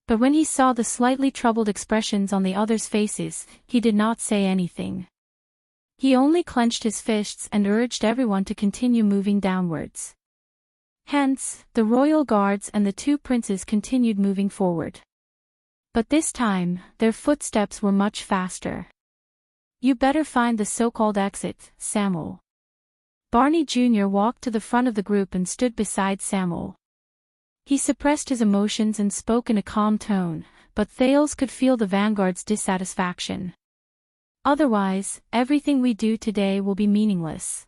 But when he saw the slightly troubled expressions on the others' faces, he did not say anything. He only clenched his fists and urged everyone to continue moving downwards. Hence, the royal guards and the two princes continued moving forward. But this time, their footsteps were much faster. You better find the so-called exit, Samuel. Barney Jr. walked to the front of the group and stood beside Samuel. He suppressed his emotions and spoke in a calm tone, but Thales could feel the Vanguard's dissatisfaction. Otherwise, everything we do today will be meaningless.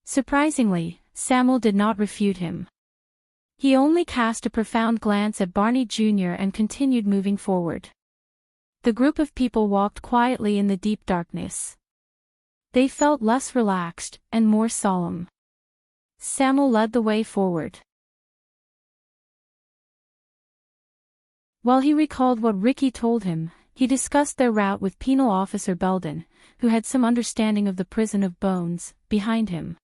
Surprisingly, Samuel did not refute him. He only cast a profound glance at Barney Jr. and continued moving forward. The group of people walked quietly in the deep darkness. They felt less relaxed and more solemn. Samuel led the way forward. While he recalled what Ricky told him, he discussed their route with Penal Officer Belden, who had some understanding of the prison of bones, behind him.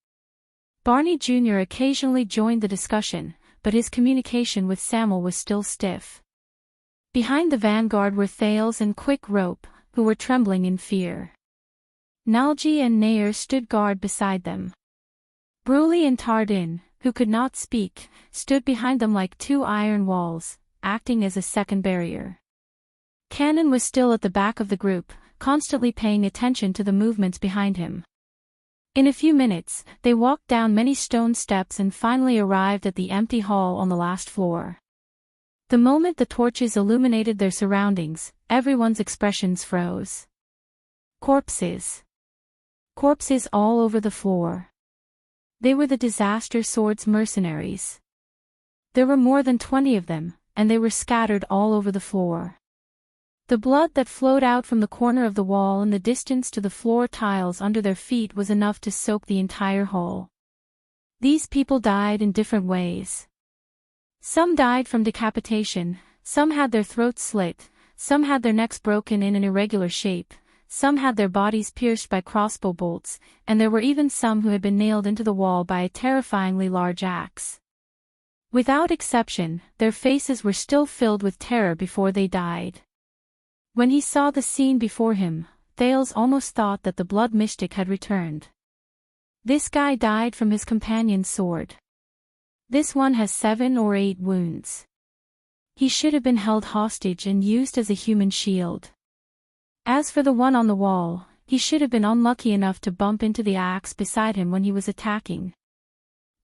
Barney Jr. occasionally joined the discussion, but his communication with Samuel was still stiff. Behind the Vanguard were Thales and Quick Rope, who were trembling in fear. Nalji and Nair stood guard beside them. Bruley and Tardin, who could not speak, stood behind them like two iron walls, acting as a second barrier. Cannon was still at the back of the group, constantly paying attention to the movements behind him. In a few minutes, they walked down many stone steps and finally arrived at the empty hall on the last floor. The moment the torches illuminated their surroundings, everyone's expressions froze. Corpses. Corpses all over the floor. They were the Disaster Swords mercenaries. There were more than 20 of them, and they were scattered all over the floor. The blood that flowed out from the corner of the wall and the distance to the floor tiles under their feet was enough to soak the entire hall. These people died in different ways. Some died from decapitation, some had their throats slit, some had their necks broken in an irregular shape, some had their bodies pierced by crossbow bolts, and there were even some who had been nailed into the wall by a terrifyingly large axe. Without exception, their faces were still filled with terror before they died. When he saw the scene before him, Thales almost thought that the blood mystic had returned. This guy died from his companion's sword. This one has 7 or 8 wounds. He should have been held hostage and used as a human shield. As for the one on the wall, he should have been unlucky enough to bump into the axe beside him when he was attacking.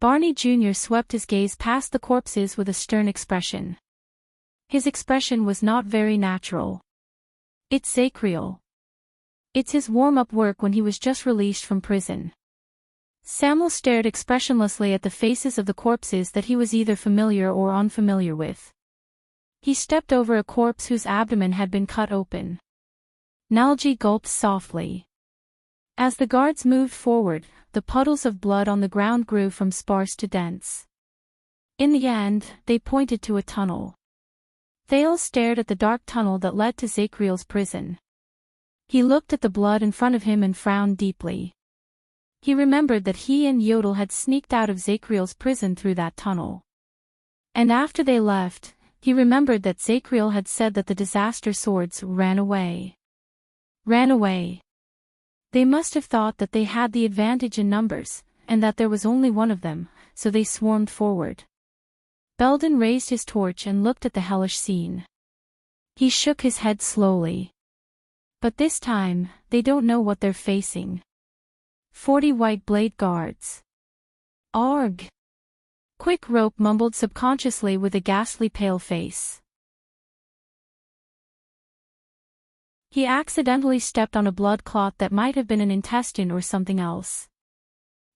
Barney Jr. swept his gaze past the corpses with a stern expression. His expression was not very natural. It's Zacriel. It's his warm-up work when he was just released from prison. Samuel stared expressionlessly at the faces of the corpses that he was either familiar or unfamiliar with. He stepped over a corpse whose abdomen had been cut open. Nalji gulped softly. As the guards moved forward, the puddles of blood on the ground grew from sparse to dense. In the end, they pointed to a tunnel. Thales stared at the dark tunnel that led to Zacriel's prison. He looked at the blood in front of him and frowned deeply. He remembered that he and Yodel had sneaked out of Zacriel's prison through that tunnel. And after they left, he remembered that Zacriel had said that the disaster swords ran away. Ran away. They must have thought that they had the advantage in numbers, and that there was only one of them, so they swarmed forward. Belden raised his torch and looked at the hellish scene. He shook his head slowly. But this time, they don't know what they're facing. 40 white blade guards. Arg! Quick Rope mumbled subconsciously with a ghastly pale face. He accidentally stepped on a blood clot that might have been an intestine or something else.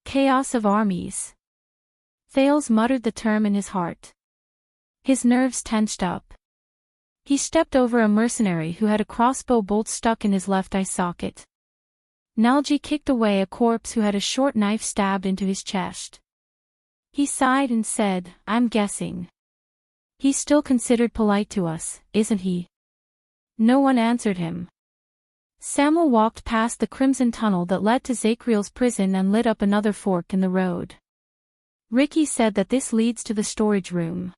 Chaos of armies. Thales muttered the term in his heart. His nerves tensed up. He stepped over a mercenary who had a crossbow bolt stuck in his left eye socket. Nalji kicked away a corpse who had a short knife stabbed into his chest. He sighed and said, "I'm guessing. He's still considered polite to us, isn't he?" No one answered him. Samuel walked past the crimson tunnel that led to Zacriel's prison and lit up another fork in the road. Ricky said that this leads to the storage room.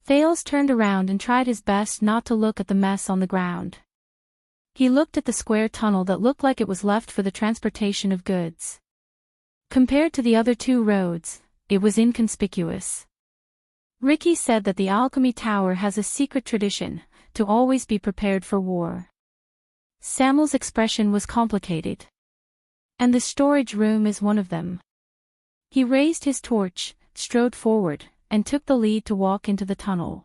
Thales turned around and tried his best not to look at the mess on the ground. He looked at the square tunnel that looked like it was left for the transportation of goods. Compared to the other two roads, it was inconspicuous. Ricky said that the Alchemy Tower has a secret tradition, to always be prepared for war. Samuel's expression was complicated. And the storage room is one of them. He raised his torch, strode forward, and took the lead to walk into the tunnel.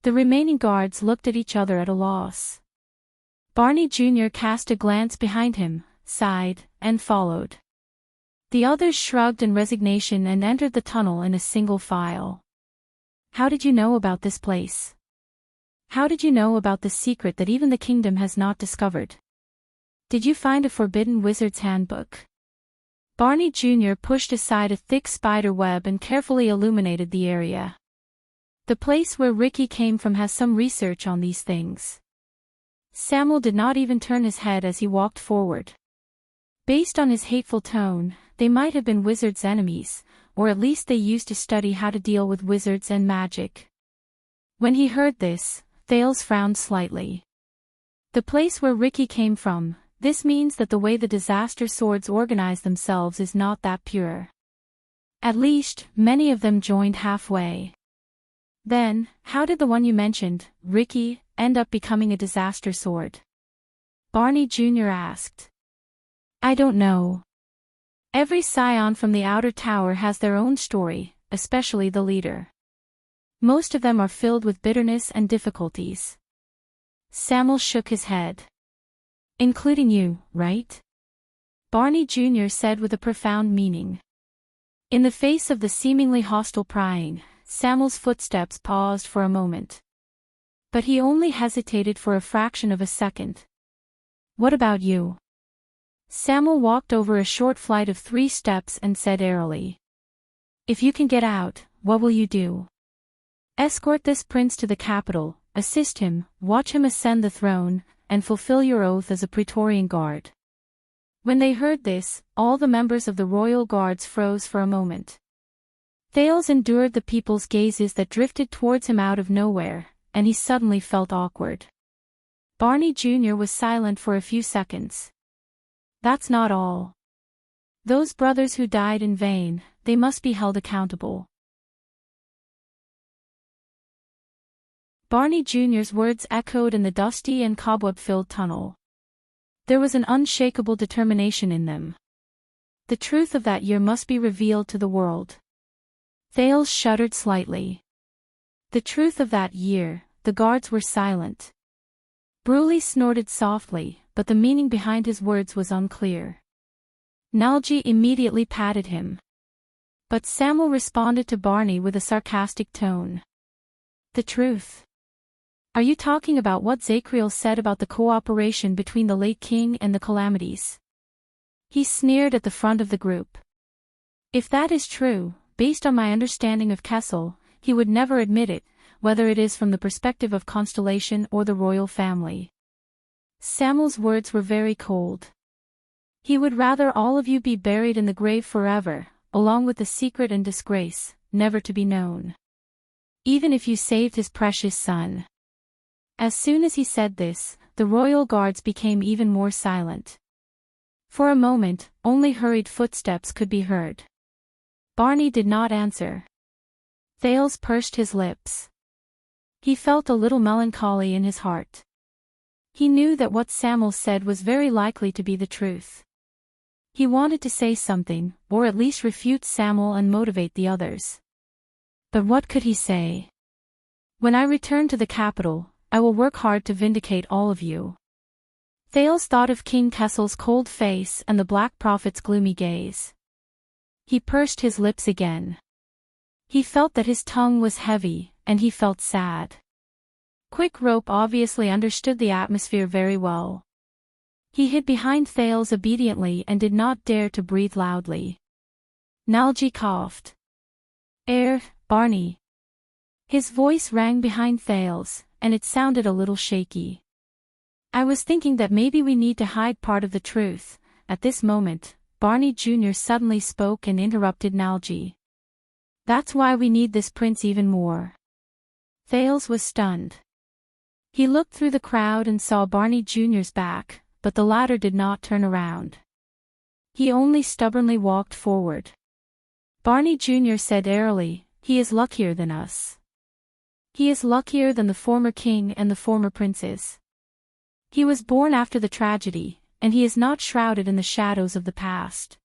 The remaining guards looked at each other at a loss. Barney Jr. cast a glance behind him, sighed, and followed. The others shrugged in resignation and entered the tunnel in a single file. "How did you know about this place? How did you know about the secret that even the kingdom has not discovered? Did you find a forbidden wizard's handbook?" Barney Jr. pushed aside a thick spider web and carefully illuminated the area. "The place where Ricky came from has some research on these things." Samuel did not even turn his head as he walked forward. Based on his hateful tone, they might have been wizards' enemies, or at least they used to study how to deal with wizards and magic. When he heard this, Thales frowned slightly. The place where Ricky came from, this means that the way the disaster swords organize themselves is not that pure. At least, many of them joined halfway. Then, how did the one you mentioned, Ricky, end up becoming a disaster sword? Barney Jr. asked. "I don't know. Every scion from the outer tower has their own story, especially the leader. Most of them are filled with bitterness and difficulties." Samuel shook his head. "Including you, right?" Barney Jr. said with a profound meaning. In the face of the seemingly hostile prying, Samuel's footsteps paused for a moment. But he only hesitated for a fraction of a second. "What about you?" Samuel walked over a short flight of 3 steps and said airily. "If you can get out, what will you do?" "Escort this prince to the capital, assist him, watch him ascend the throne, and fulfill your oath as a Praetorian guard." When they heard this, all the members of the royal guards froze for a moment. Thales endured the people's gazes that drifted towards him out of nowhere, and he suddenly felt awkward. Barney Jr. was silent for a few seconds. "That's not all. Those brothers who died in vain, they must be held accountable." Barney Jr.'s words echoed in the dusty and cobweb-filled tunnel. There was an unshakable determination in them. The truth of that year must be revealed to the world. Thales shuddered slightly. The truth of that year. The guards were silent. Bruley snorted softly, but the meaning behind his words was unclear. Nalji immediately patted him. But Samuel responded to Barney with a sarcastic tone. The truth. Are you talking about what Zacriel said about the cooperation between the late king and the Calamities? He sneered at the front of the group. If that is true, based on my understanding of Kessel, he would never admit it, whether it is from the perspective of Constellation or the royal family. Samuel's words were very cold. He would rather all of you be buried in the grave forever, along with the secret and disgrace, never to be known. Even if you saved his precious son. As soon as he said this, the royal guards became even more silent. For a moment, only hurried footsteps could be heard. Barney did not answer. Thales pursed his lips. He felt a little melancholy in his heart. He knew that what Samuel said was very likely to be the truth. He wanted to say something, or at least refute Samuel and motivate the others. But what could he say? When I return to the capital, I will work hard to vindicate all of you. Thales thought of King Kessel's cold face and the Black Prophet's gloomy gaze. He pursed his lips again. He felt that his tongue was heavy, and he felt sad. Quick Rope obviously understood the atmosphere very well. He hid behind Thales obediently and did not dare to breathe loudly. Nalji coughed. Barney. His voice rang behind Thales, and it sounded a little shaky. I was thinking that maybe we need to hide part of the truth. At this moment, Barney Jr. suddenly spoke and interrupted Nalji. That's why we need this prince even more. Thales was stunned. He looked through the crowd and saw Barney Jr.'s back, but the latter did not turn around. He only stubbornly walked forward. Barney Jr. said airily, "He is luckier than us. He is luckier than the former king and the former princes. He was born after the tragedy, and he is not shrouded in the shadows of the past.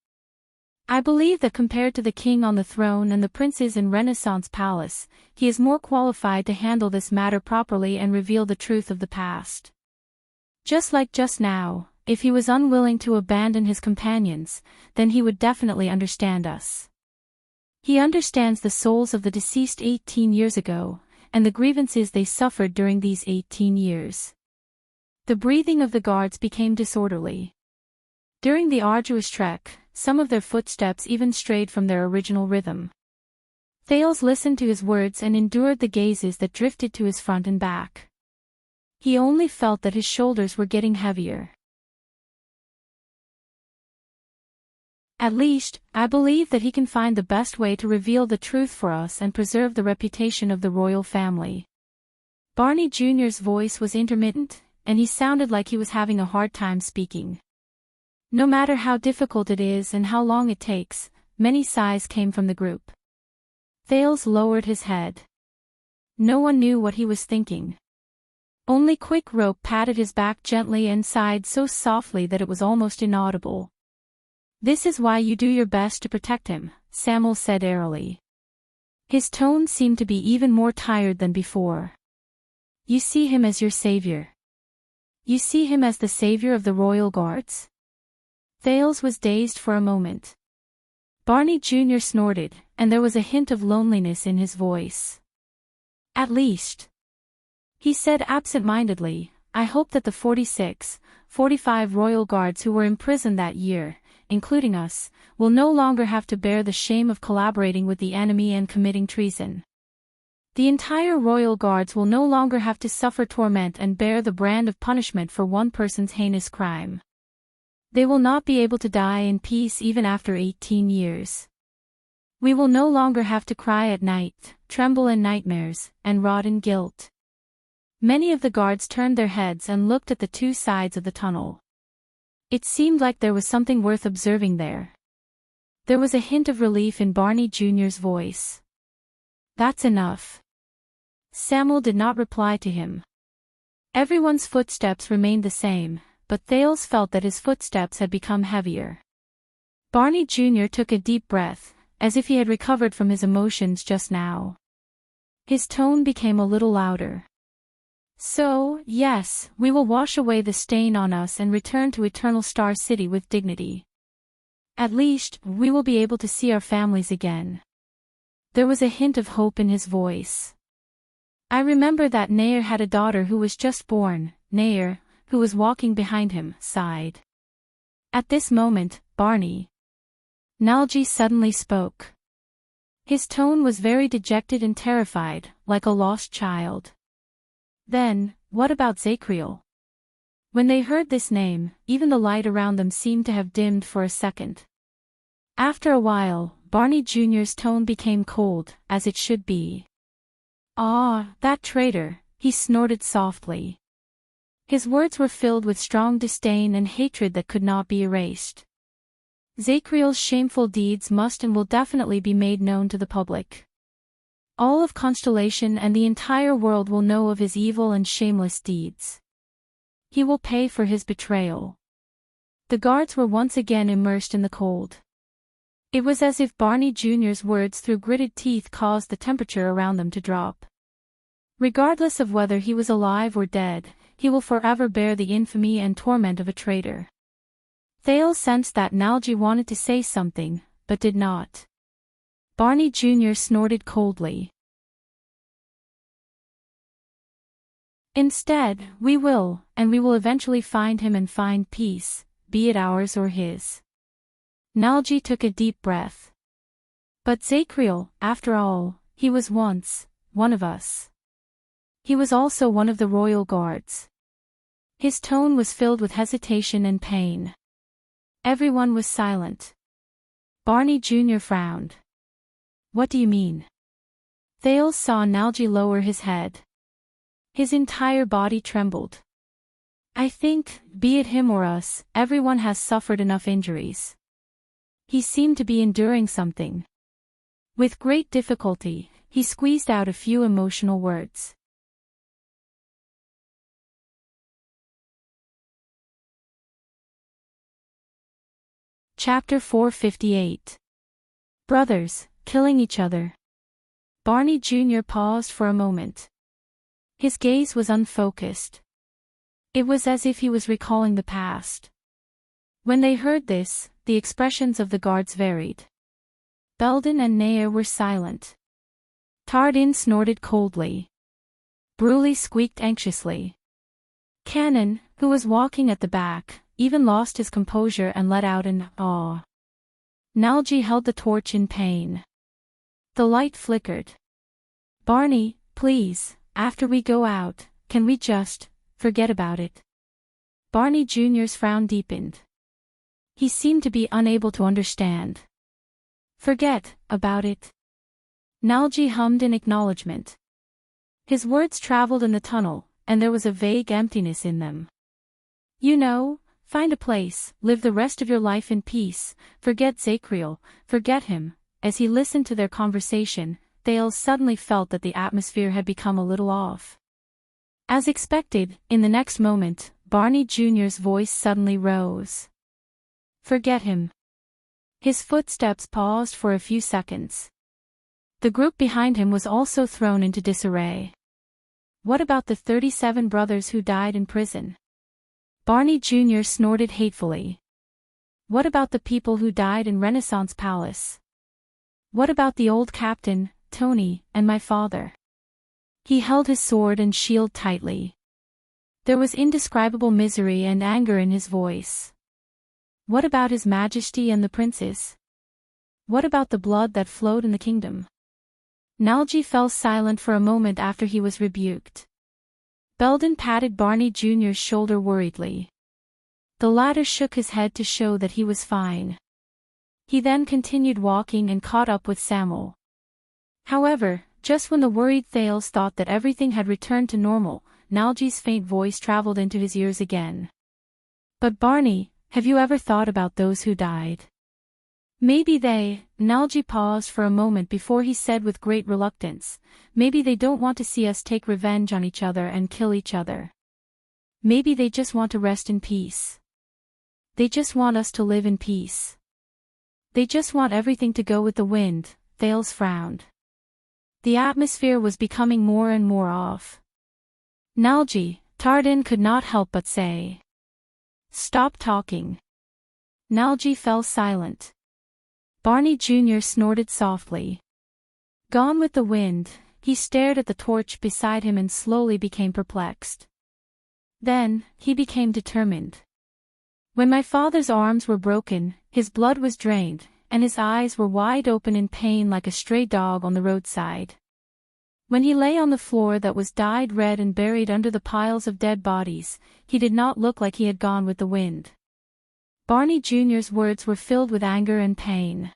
I believe that compared to the king on the throne and the princes in Renaissance Palace, he is more qualified to handle this matter properly and reveal the truth of the past. Just like just now, if he was unwilling to abandon his companions, then he would definitely understand us. He understands the souls of the deceased 18 years ago, and the grievances they suffered during these 18 years. The breathing of the guards became disorderly. During the arduous trek, some of their footsteps even strayed from their original rhythm. Thales listened to his words and endured the gazes that drifted to his front and back. He only felt that his shoulders were getting heavier. At least, I believe that he can find the best way to reveal the truth for us and preserve the reputation of the royal family. Barney Jr.'s voice was intermittent, and he sounded like he was having a hard time speaking. No matter how difficult it is and how long it takes, many sighs came from the group. Thales lowered his head. No one knew what he was thinking. Only Quick Rope patted his back gently and sighed so softly that it was almost inaudible. "This is why you do your best to protect him," Samuel said airily. His tone seemed to be even more tired than before. "You see him as your savior. You see him as the savior of the royal guards?" Thales was dazed for a moment. Barney Jr. snorted, and there was a hint of loneliness in his voice. "At least," he said absent-mindedly, "I hope that the 45 royal guards who were imprisoned that year, including us, will no longer have to bear the shame of collaborating with the enemy and committing treason. The entire royal guards will no longer have to suffer torment and bear the brand of punishment for one person's heinous crime. They will not be able to die in peace even after 18 years. We will no longer have to cry at night, tremble in nightmares, and rot in guilt." Many of the guards turned their heads and looked at the two sides of the tunnel. It seemed like there was something worth observing there. There was a hint of relief in Barney Jr.'s voice. "That's enough. Samuel did not reply to him. Everyone's footsteps remained the same, but Thales felt that his footsteps had become heavier. Barney Jr. took a deep breath, as if he had recovered from his emotions just now. His tone became a little louder. So, yes, we will wash away the stain on us and return to Eternal Star City with dignity. At least, we will be able to see our families again. There was a hint of hope in his voice. I remember that Nair had a daughter who was just born. Nair, who was walking behind him, sighed. At this moment, Barney Nalji suddenly spoke. His tone was very dejected and terrified, like a lost child. Then, what about Zacriel? When they heard this name, even the light around them seemed to have dimmed for a second. After a while, Barney Jr.'s tone became cold, as it should be. Ah, that traitor, he snorted softly. His words were filled with strong disdain and hatred that could not be erased. Zacriel's shameful deeds must and will definitely be made known to the public. All of Constellation and the entire world will know of his evil and shameless deeds. He will pay for his betrayal. The guards were once again immersed in the cold. It was as if Barney Jr.'s words through gritted teeth caused the temperature around them to drop. Regardless of whether he was alive or dead, he will forever bear the infamy and torment of a traitor. Thales sensed that Nalji wanted to say something, but did not. Barney Jr. snorted coldly. Instead, we will eventually find him and find peace, be it ours or his. Nalji took a deep breath. But Zacriel, after all, he was once one of us. He was also one of the royal guards. His tone was filled with hesitation and pain. Everyone was silent. Barney Jr. frowned. What do you mean? Thales saw Nalji lower his head. His entire body trembled. I think, be it him or us, everyone has suffered enough injuries. He seemed to be enduring something. With great difficulty, he squeezed out a few emotional words. Chapter 458. Brothers, killing each other. Barney Jr. paused for a moment. His gaze was unfocused. It was as if he was recalling the past. When they heard this, the expressions of the guards varied. Belden and Nair were silent. Tardin snorted coldly. Bruley squeaked anxiously. Cannon, who was walking at the back, even lost his composure and let out an "aw." Nalji held the torch in pain. The light flickered. Barney, please, after we go out, can we just forget about it? Barney Jr.'s frown deepened. He seemed to be unable to understand. Forget about it. Nalji hummed in acknowledgement. His words traveled in the tunnel, and there was a vague emptiness in them. You know, find a place, live the rest of your life in peace, forget Zacriel, forget him. As he listened to their conversation, Thales suddenly felt that the atmosphere had become a little off. As expected, in the next moment, Barney Jr.'s voice suddenly rose. Forget him. His footsteps paused for a few seconds. The group behind him was also thrown into disarray. What about the 37 brothers who died in prison? Barney Jr. snorted hatefully. What about the people who died in Renaissance Palace? What about the old captain, Tony, and my father? He held his sword and shield tightly. There was indescribable misery and anger in his voice. What about His Majesty and the princes? What about the blood that flowed in the kingdom? Nalji fell silent for a moment after he was rebuked. Belden patted Barney Jr.'s shoulder worriedly. The latter shook his head to show that he was fine. He then continued walking and caught up with Samuel. However, just when the worried Thales thought that everything had returned to normal, Nalji's faint voice traveled into his ears again. But Barney, have you ever thought about those who died? Maybe they, Nalji paused for a moment before he said with great reluctance, maybe they don't want to see us take revenge on each other and kill each other. Maybe they just want to rest in peace. They just want us to live in peace. They just want everything to go with the wind. Thales frowned. The atmosphere was becoming more and more off. Nalji, Tardin could not help but say. Stop talking. Nalji fell silent. Barney Jr. snorted softly. Gone with the wind, he stared at the torch beside him and slowly became perplexed. Then, he became determined. When my father's arms were broken, his blood was drained, and his eyes were wide open in pain like a stray dog on the roadside. When he lay on the floor that was dyed red and buried under the piles of dead bodies, he did not look like he had gone with the wind. Barney Jr.'s words were filled with anger and pain.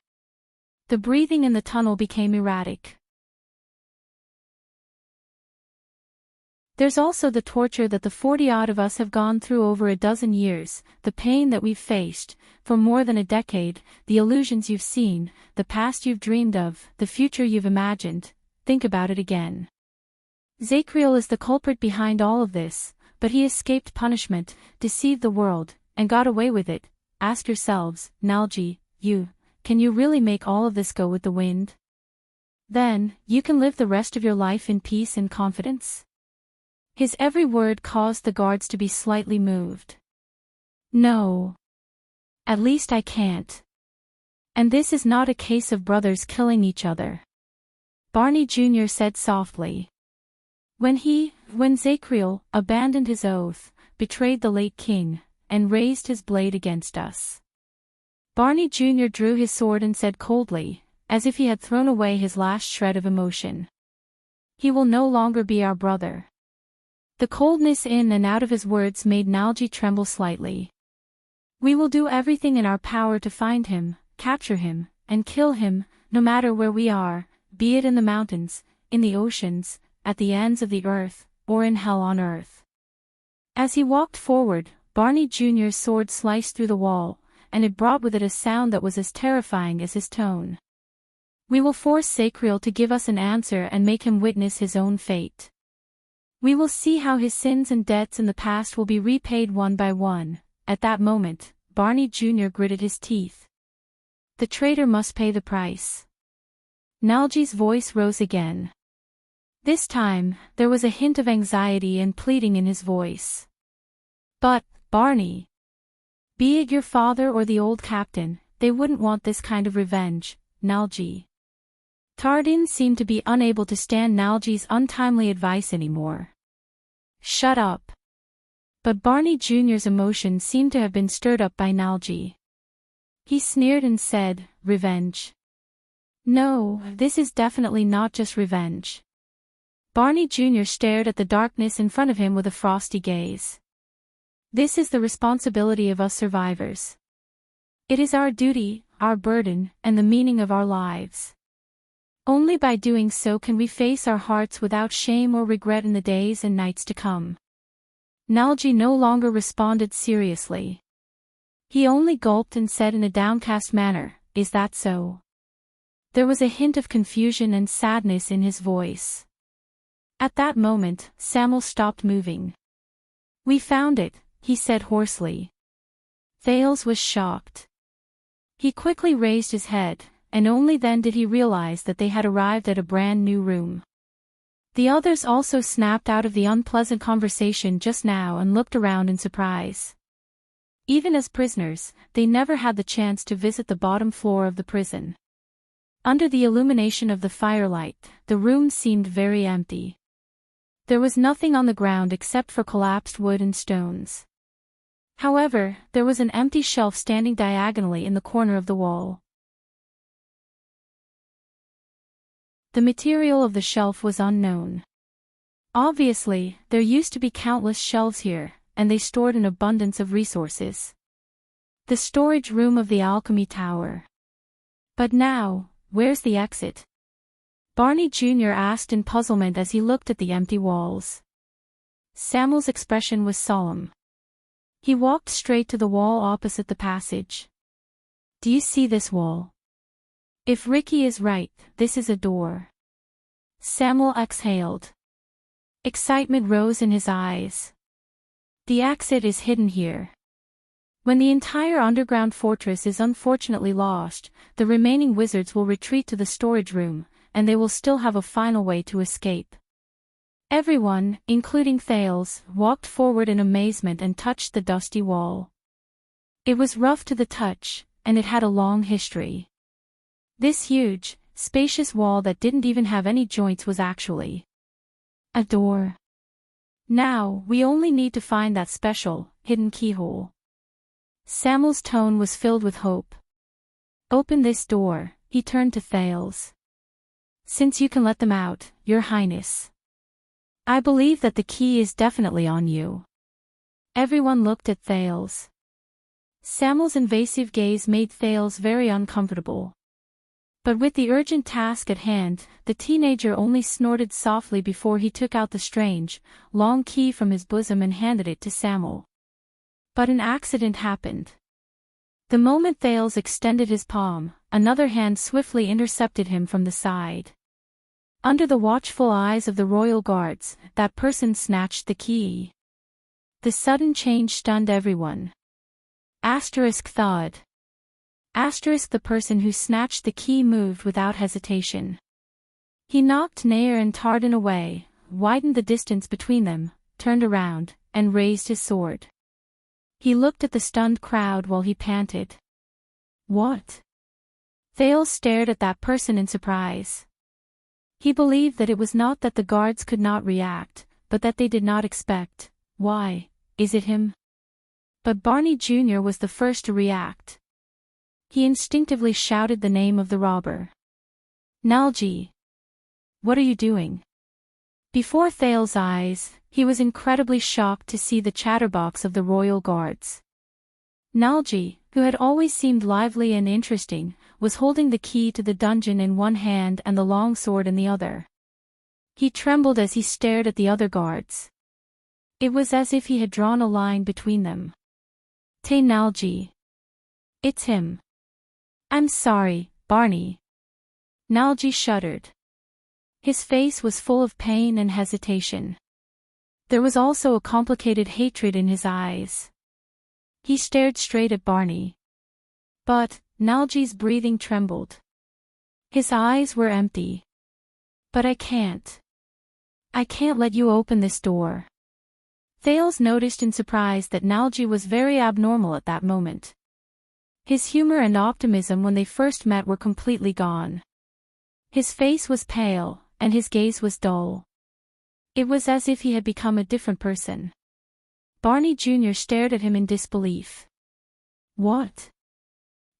The breathing in the tunnel became erratic. There's also the torture that the 40-odd of us have gone through over a dozen years, the pain that we've faced, for more than a decade, the illusions you've seen, the past you've dreamed of, the future you've imagined. Think about it again. Zacriel is the culprit behind all of this, but he escaped punishment, deceived the world, and got away with it. Ask yourselves, Nalji, can you really make all of this go with the wind? Then, you can live the rest of your life in peace and confidence? His every word caused the guards to be slightly moved. No. At least I can't. And this is not a case of brothers killing each other. Barney Jr. said softly. When Zacriel abandoned his oath, betrayed the late king, and raised his blade against us. Barney Jr. drew his sword and said coldly, as if he had thrown away his last shred of emotion. He will no longer be our brother. The coldness in and out of his words made Nalji tremble slightly. We will do everything in our power to find him, capture him, and kill him, no matter where we are, be it in the mountains, in the oceans, at the ends of the earth, or in hell on earth. As he walked forward, Barney Jr.'s sword sliced through the wall, and it brought with it a sound that was as terrifying as his tone. We will force Zacriel to give us an answer and make him witness his own fate. We will see how his sins and debts in the past will be repaid one by one. At that moment, Barney Jr. gritted his teeth. The traitor must pay the price. Nalji's voice rose again. This time, there was a hint of anxiety and pleading in his voice. But, Barney, be it your father or the old captain, they wouldn't want this kind of revenge, Nalji. Tardin seemed to be unable to stand Nalji's untimely advice anymore. Shut up. But Barney Jr.'s emotions seemed to have been stirred up by Nalji. He sneered and said, revenge. No, this is definitely not just revenge. Barney Jr. stared at the darkness in front of him with a frosty gaze. This is the responsibility of us survivors. It is our duty, our burden, and the meaning of our lives. Only by doing so can we face our hearts without shame or regret in the days and nights to come. Nalji no longer responded seriously. He only gulped and said in a downcast manner, "Is that so?" There was a hint of confusion and sadness in his voice. At that moment, Samuel stopped moving. "We found it," he said hoarsely. Thales was shocked. He quickly raised his head, and only then did he realize that they had arrived at a brand new room. The others also snapped out of the unpleasant conversation just now and looked around in surprise. Even as prisoners, they never had the chance to visit the bottom floor of the prison. Under the illumination of the firelight, the room seemed very empty. There was nothing on the ground except for collapsed wood and stones. However, there was an empty shelf standing diagonally in the corner of the wall. The material of the shelf was unknown. Obviously, there used to be countless shelves here, and they stored an abundance of resources. The storage room of the alchemy tower. But now, where's the exit? Barney Jr. asked in puzzlement as he looked at the empty walls. Samuel's expression was solemn. He walked straight to the wall opposite the passage. "Do you see this wall?" If Ricky is right, this is a door. Samuel exhaled. Excitement rose in his eyes. The exit is hidden here. When the entire underground fortress is unfortunately lost, the remaining wizards will retreat to the storage room, and they will still have a final way to escape. Everyone, including Thales, walked forward in amazement and touched the dusty wall. It was rough to the touch, and it had a long history. This huge, spacious wall that didn't even have any joints was actually a door. Now, we only need to find that special, hidden keyhole. Samuel's tone was filled with hope. Open this door, he turned to Thales. Since you can let them out, Your Highness. I believe that the key is definitely on you. Everyone looked at Thales. Samuel's invasive gaze made Thales very uncomfortable. But with the urgent task at hand, the teenager only snorted softly before he took out the strange, long key from his bosom and handed it to Samuel. But an accident happened. The moment Thales extended his palm, another hand swiftly intercepted him from the side. Under the watchful eyes of the royal guards, that person snatched the key. The sudden change stunned everyone. Asterisk thawed. Asterisk the person who snatched the key moved without hesitation. He knocked Nair and Tardin away, widened the distance between them, turned around, and raised his sword. He looked at the stunned crowd while he panted. What? Thales stared at that person in surprise. He believed that it was not that the guards could not react, but that they did not expect. Why, is it him? But Barney Jr. was the first to react. He instinctively shouted the name of the robber. Nalji. What are you doing? Before Thales' eyes, he was incredibly shocked to see the chatterbox of the royal guards. Nalji, who had always seemed lively and interesting, was holding the key to the dungeon in one hand and the long sword in the other. He trembled as he stared at the other guards. It was as if he had drawn a line between them. Te Nalji. It's him. I'm sorry, Barney. Nalji shuddered. His face was full of pain and hesitation. There was also a complicated hatred in his eyes. He stared straight at Barney. But, Nalji's breathing trembled. His eyes were empty. But I can't. I can't let you open this door. Thales noticed in surprise that Nalji was very abnormal at that moment. His humor and optimism when they first met were completely gone. His face was pale, and his gaze was dull. It was as if he had become a different person. Barney Jr. stared at him in disbelief. What?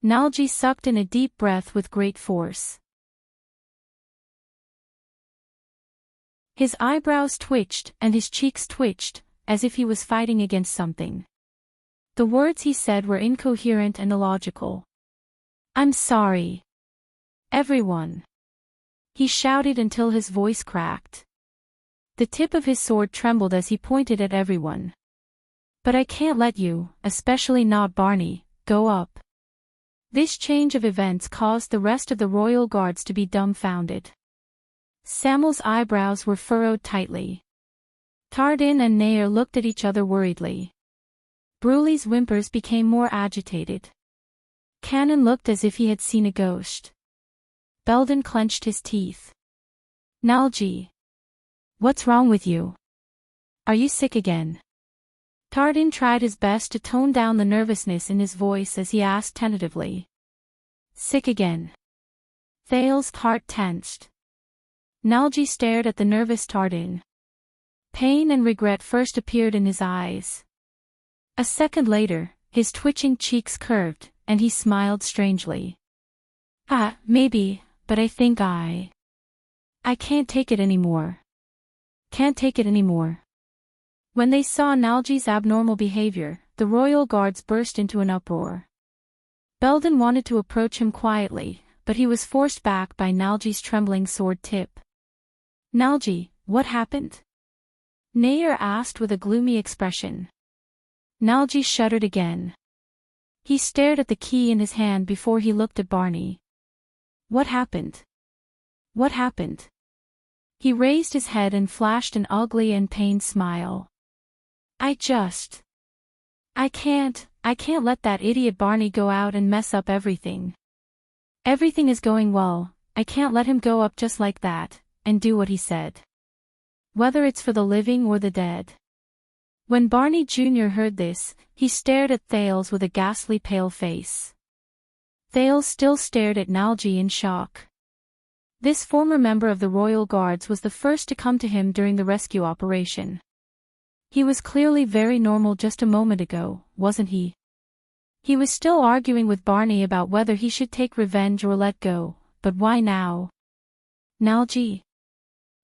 Nalji sucked in a deep breath with great force. His eyebrows twitched and his cheeks twitched, as if he was fighting against something. The words he said were incoherent and illogical. I'm sorry. Everyone. He shouted until his voice cracked. The tip of his sword trembled as he pointed at everyone. But I can't let you, especially not Barney, go up. This change of events caused the rest of the royal guards to be dumbfounded. Samuel's eyebrows were furrowed tightly. Tardin and Nair looked at each other worriedly. Bruley's whimpers became more agitated. Cannon looked as if he had seen a ghost. Belden clenched his teeth. Nalji. What's wrong with you? Are you sick again? Tardin tried his best to tone down the nervousness in his voice as he asked tentatively. Sick again. Thales' heart tensed. Nalji stared at the nervous Tardin. Pain and regret first appeared in his eyes. A second later, his twitching cheeks curved, and he smiled strangely. Maybe, but I think I can't take it anymore. Can't take it anymore. When they saw Nalji's abnormal behavior, the royal guards burst into an uproar. Belden wanted to approach him quietly, but he was forced back by Nalji's trembling sword tip. Nalji, what happened? Nair asked with a gloomy expression. Nalji shuddered again. He stared at the key in his hand before he looked at Barney. What happened? What happened? He raised his head and flashed an ugly and pained smile. I can't let that idiot Barney go out and mess up everything. Everything is going well, I can't let him go up just like that, and do what he said. Whether it's for the living or the dead. When Barney Jr. heard this, he stared at Thales with a ghastly pale face. Thales still stared at Nalji in shock. This former member of the Royal Guards was the first to come to him during the rescue operation. He was clearly very normal just a moment ago, wasn't he? He was still arguing with Barney about whether he should take revenge or let go, but why now? Nalji.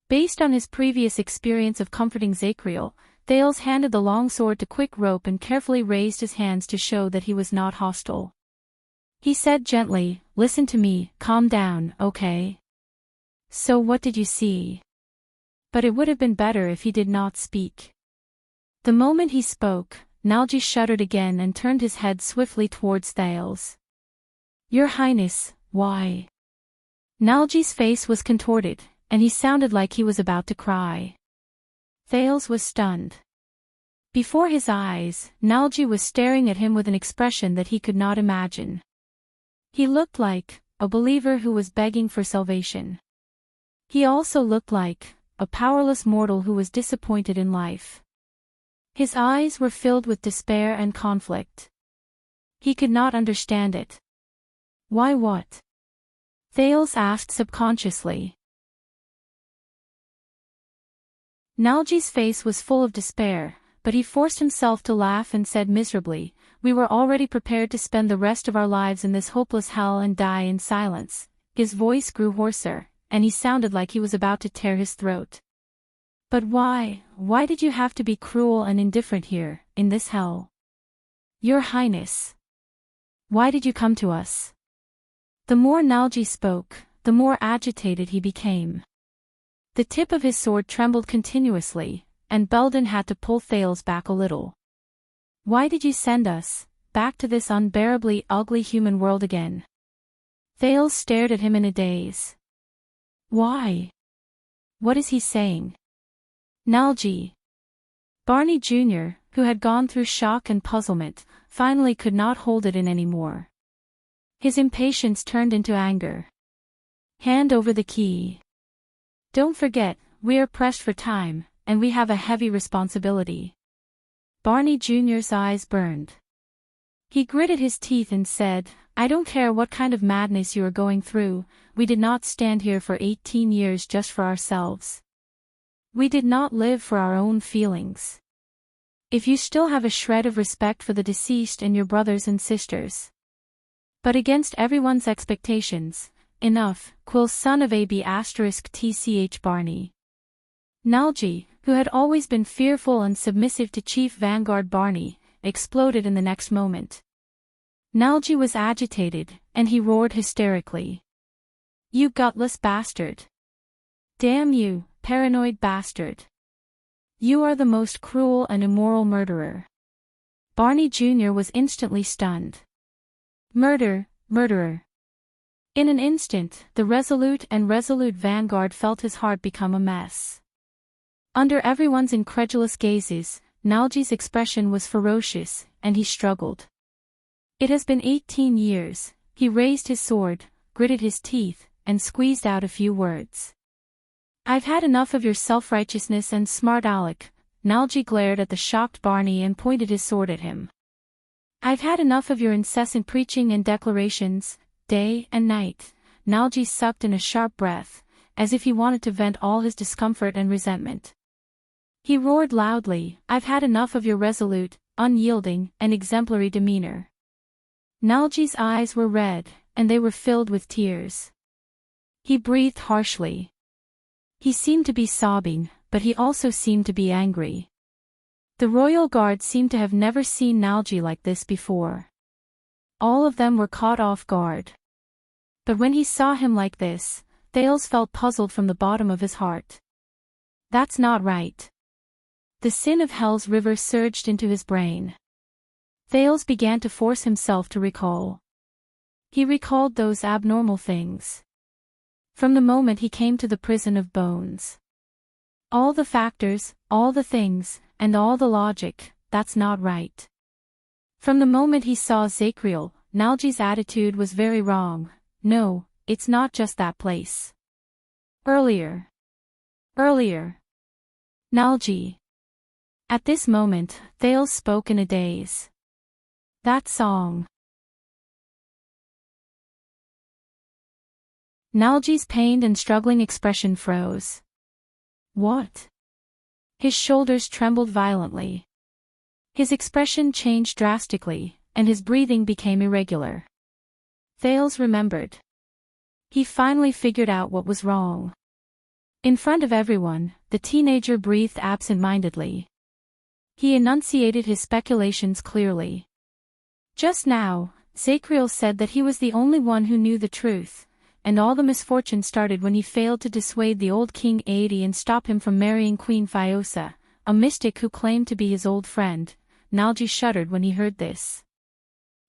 Based on his previous experience of comforting Zacriel, Thales handed the long sword to Quick Rope and carefully raised his hands to show that he was not hostile. He said gently, "Listen to me, calm down, okay? So what did you see?" But it would have been better if he did not speak. The moment he spoke, Nalji shuddered again and turned his head swiftly towards Thales. "Your Highness, why?" Nalji's face was contorted, and he sounded like he was about to cry. Thales was stunned. Before his eyes, Nalji was staring at him with an expression that he could not imagine. He looked like a believer who was begging for salvation. He also looked like a powerless mortal who was disappointed in life. His eyes were filled with despair and conflict. He could not understand it. Why what? Thales asked subconsciously. Nalji's face was full of despair, but he forced himself to laugh and said miserably, "We were already prepared to spend the rest of our lives in this hopeless hell and die in silence." His voice grew hoarser, and he sounded like he was about to tear his throat. "But why did you have to be cruel and indifferent here, in this hell? Your Highness. Why did you come to us?" The more Nalji spoke, the more agitated he became. The tip of his sword trembled continuously, and Belden had to pull Thales back a little. "Why did you send us back to this unbearably ugly human world again?" Thales stared at him in a daze. "Why? What is he saying?" Nalji. Barney Jr., who had gone through shock and puzzlement, finally could not hold it in anymore. His impatience turned into anger. "Hand over the key. Don't forget, we are pressed for time, and we have a heavy responsibility." Barney Jr.'s eyes burned. He gritted his teeth and said, "I don't care what kind of madness you are going through, we did not stand here for 18 years just for ourselves. We did not live for our own feelings. If you still have a shred of respect for the deceased and your brothers and sisters. But against everyone's expectations, enough, Quill son of AB *TCH Barney." Nalji, who had always been fearful and submissive to Chief Vanguard Barney, exploded in the next moment. Nalji was agitated, and he roared hysterically. "You gutless bastard! Damn you, paranoid bastard! You are the most cruel and immoral murderer." Barney Jr. was instantly stunned. Murderer. In an instant, the resolute Vanguard felt his heart become a mess. Under everyone's incredulous gazes, Nalji's expression was ferocious, and he struggled. "It has been 18 years, he raised his sword, gritted his teeth, and squeezed out a few words. "I've had enough of your self-righteousness and smart aleck." Nalji glared at the shocked Barney and pointed his sword at him. "I've had enough of your incessant preaching and declarations, day and night." Nalji sucked in a sharp breath, as if he wanted to vent all his discomfort and resentment. He roared loudly, "I've had enough of your resolute, unyielding, and exemplary demeanor." Nalji's eyes were red, and they were filled with tears. He breathed harshly. He seemed to be sobbing, but he also seemed to be angry. The Royal Guard seemed to have never seen Nalji like this before. All of them were caught off guard. But when he saw him like this, Thales felt puzzled from the bottom of his heart. That's not right. The sin of Hell's river surged into his brain. Thales began to force himself to recall. He recalled those abnormal things. From the moment he came to the prison of bones. All the factors, all the things, and all the logic, that's not right. From the moment he saw Zacriel, Nalji's attitude was very wrong. No, it's not just that place. Earlier. Nalji. At this moment, Thales spoke in a daze. That song. Nalji's pained and struggling expression froze. What? His shoulders trembled violently. His expression changed drastically, and his breathing became irregular. Thales remembered. He finally figured out what was wrong. In front of everyone, the teenager breathed absent-mindedly. He enunciated his speculations clearly. Just now, Zacriel said that he was the only one who knew the truth, and all the misfortune started when he failed to dissuade the old King Aedi and stop him from marrying Queen Fiosa, a mystic who claimed to be his old friend. Nalji shuddered when he heard this.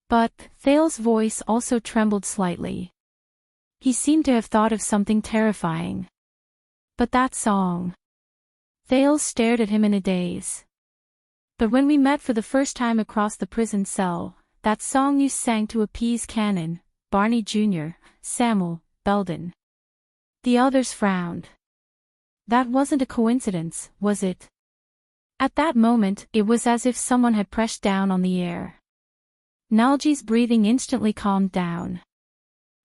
But, Thales' voice also trembled slightly. He seemed to have thought of something terrifying. But that song. Thales stared at him in a daze. But when we met for the first time across the prison cell, that song you sang to appease Cannon, Barney Jr., Samuel, Belden. The others frowned. That wasn't a coincidence, was it? At that moment, it was as if someone had pressed down on the air. Nalji's breathing instantly calmed down.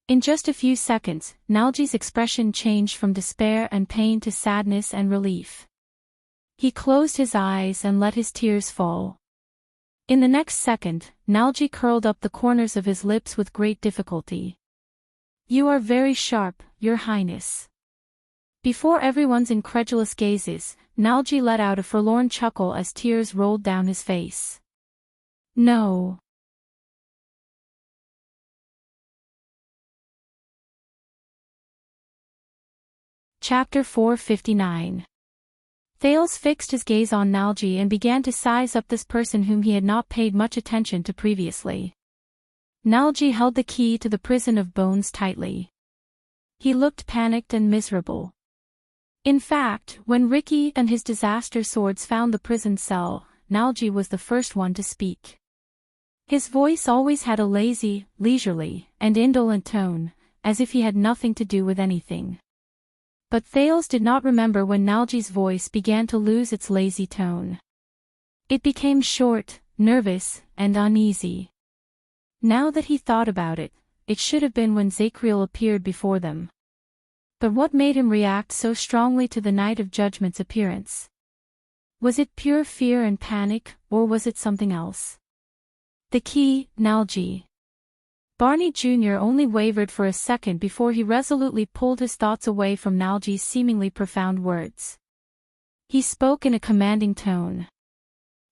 In just a few seconds, Nalji's expression changed from despair and pain to sadness and relief. He closed his eyes and let his tears fall. In the next second, Nalji curled up the corners of his lips with great difficulty. You are very sharp, Your Highness. Before everyone's incredulous gazes, Nalji let out a forlorn chuckle as tears rolled down his face. No. Chapter 459. Thales fixed his gaze on Nalji and began to size up this person whom he had not paid much attention to previously. Nalji held the key to the prison of bones tightly. He looked panicked and miserable. In fact, when Ricky and his disaster swords found the prison cell, Nalji was the first one to speak. His voice always had a lazy, leisurely, and indolent tone, as if he had nothing to do with anything. But Thales did not remember when Nalji's voice began to lose its lazy tone. It became short, nervous, and uneasy. Now that he thought about it, it should have been when Zacriel appeared before them. But what made him react so strongly to the Night of Judgment's appearance? Was it pure fear and panic, or was it something else? The key, Nalji. Barney Jr. only wavered for a second before he resolutely pulled his thoughts away from Nalji's seemingly profound words. He spoke in a commanding tone.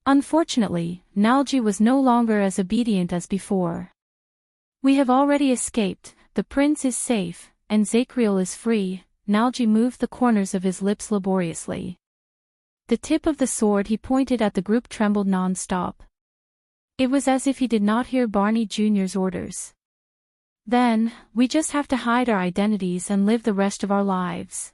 Unfortunately, Nalji was no longer as obedient as before. We have already escaped, the prince is safe, and Zacriel is free. Nalji moved the corners of his lips laboriously. The tip of the sword he pointed at the group trembled non-stop. It was as if he did not hear Barney Jr.'s orders. Then, we just have to hide our identities and live the rest of our lives.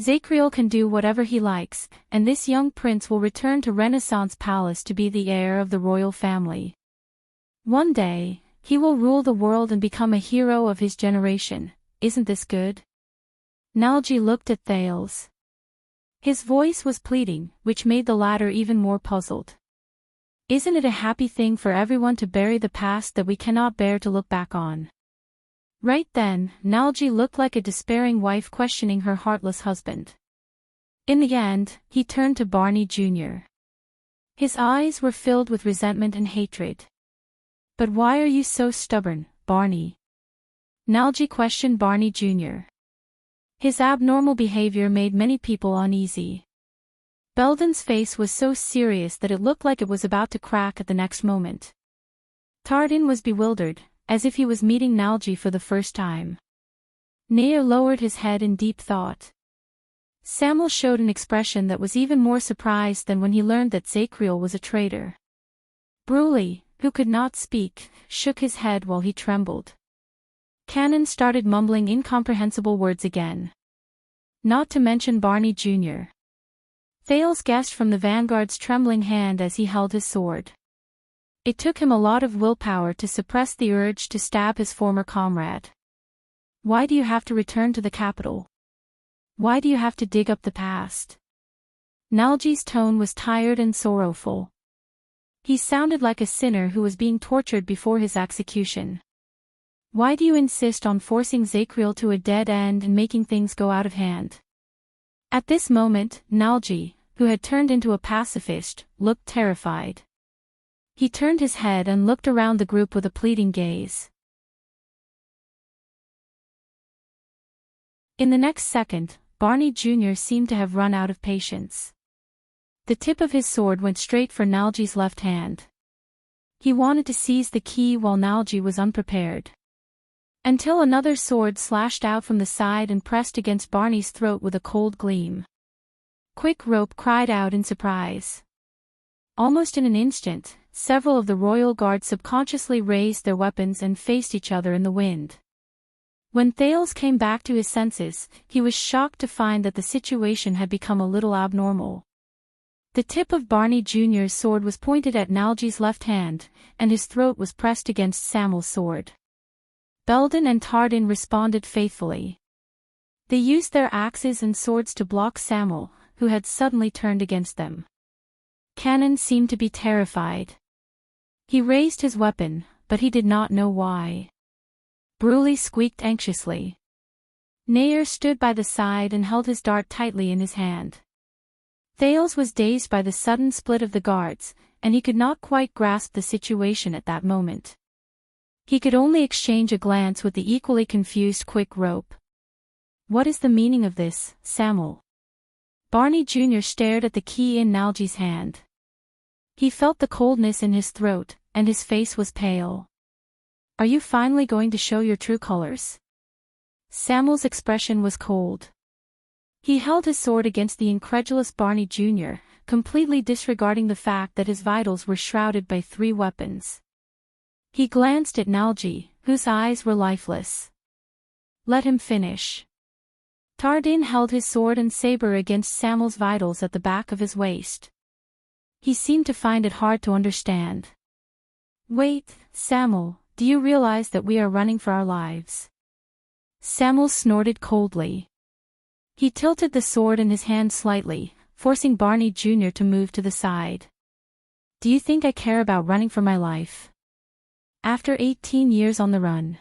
Zacriel can do whatever he likes, and this young prince will return to Renaissance Palace to be the heir of the royal family. One day, he will rule the world and become a hero of his generation. Isn't this good? Nalji looked at Thales. His voice was pleading, which made the latter even more puzzled. Isn't it a happy thing for everyone to bury the past that we cannot bear to look back on? Right then, Nalji looked like a despairing wife questioning her heartless husband. In the end, he turned to Barney Jr. His eyes were filled with resentment and hatred. But why are you so stubborn, Barney? Nalji questioned Barney Jr. His abnormal behavior made many people uneasy. Belden's face was so serious that it looked like it was about to crack at the next moment. Tardin was bewildered, as if he was meeting Nalji for the first time. Nair lowered his head in deep thought. Samuel showed an expression that was even more surprised than when he learned that Zacriel was a traitor. Bruley, who could not speak, shook his head while he trembled. Cannon started mumbling incomprehensible words again. Not to mention Barney Jr. Thales guessed from the vanguard's trembling hand as he held his sword. It took him a lot of willpower to suppress the urge to stab his former comrade. Why do you have to return to the capital? Why do you have to dig up the past? Nalji's tone was tired and sorrowful. He sounded like a sinner who was being tortured before his execution. Why do you insist on forcing Zacriel to a dead end and making things go out of hand? At this moment, Nalji, who had turned into a pacifist, looked terrified. He turned his head and looked around the group with a pleading gaze. In the next second, Barney Jr. seemed to have run out of patience. The tip of his sword went straight for Nalji's left hand. He wanted to seize the key while Nalji was unprepared. Until another sword slashed out from the side and pressed against Barney's throat with a cold gleam. Quick Rope cried out in surprise. Almost in an instant, several of the royal guards subconsciously raised their weapons and faced each other in the wind. When Thales came back to his senses, he was shocked to find that the situation had become a little abnormal. The tip of Barney Jr.'s sword was pointed at Nalji's left hand, and his throat was pressed against Samuel's sword. Belden and Tardin responded faithfully. They used their axes and swords to block Samuel, who had suddenly turned against them. Cannon seemed to be terrified. He raised his weapon, but he did not know why. Bruley squeaked anxiously. Nair stood by the side and held his dart tightly in his hand. Thales was dazed by the sudden split of the guards, and he could not quite grasp the situation at that moment. He could only exchange a glance with the equally confused Quick Rope. What is the meaning of this, Samuel? Barney Jr. stared at the key in Nalji's hand. He felt the coldness in his throat, and his face was pale. Are you finally going to show your true colors? Samuel's expression was cold. He held his sword against the incredulous Barney Jr., completely disregarding the fact that his vitals were shrouded by 3 weapons. He glanced at Nalji, whose eyes were lifeless. Let him finish. Tardin held his sword and saber against Samuel's vitals at the back of his waist. He seemed to find it hard to understand. Wait, Samuel, do you realize that we are running for our lives? Samuel snorted coldly. He tilted the sword in his hand slightly, forcing Barney Jr. to move to the side. Do you think I care about running for my life? After 18 years on the run.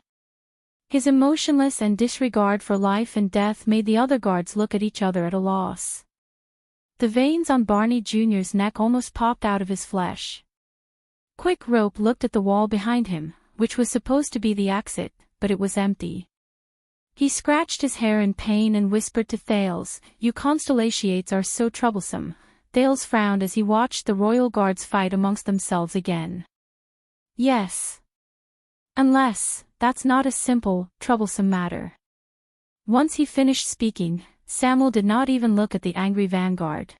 His emotionless and disregard for life and death made the other guards look at each other at a loss. The veins on Barney Jr.'s neck almost popped out of his flesh. Quick Rope looked at the wall behind him, which was supposed to be the exit, but it was empty. He scratched his hair in pain and whispered to Thales, "You constellations are so troublesome." Thales frowned as he watched the royal guards fight amongst themselves again. Yes. Unless, that's not a simple, troublesome matter. Once he finished speaking, Samuel did not even look at the angry vanguard.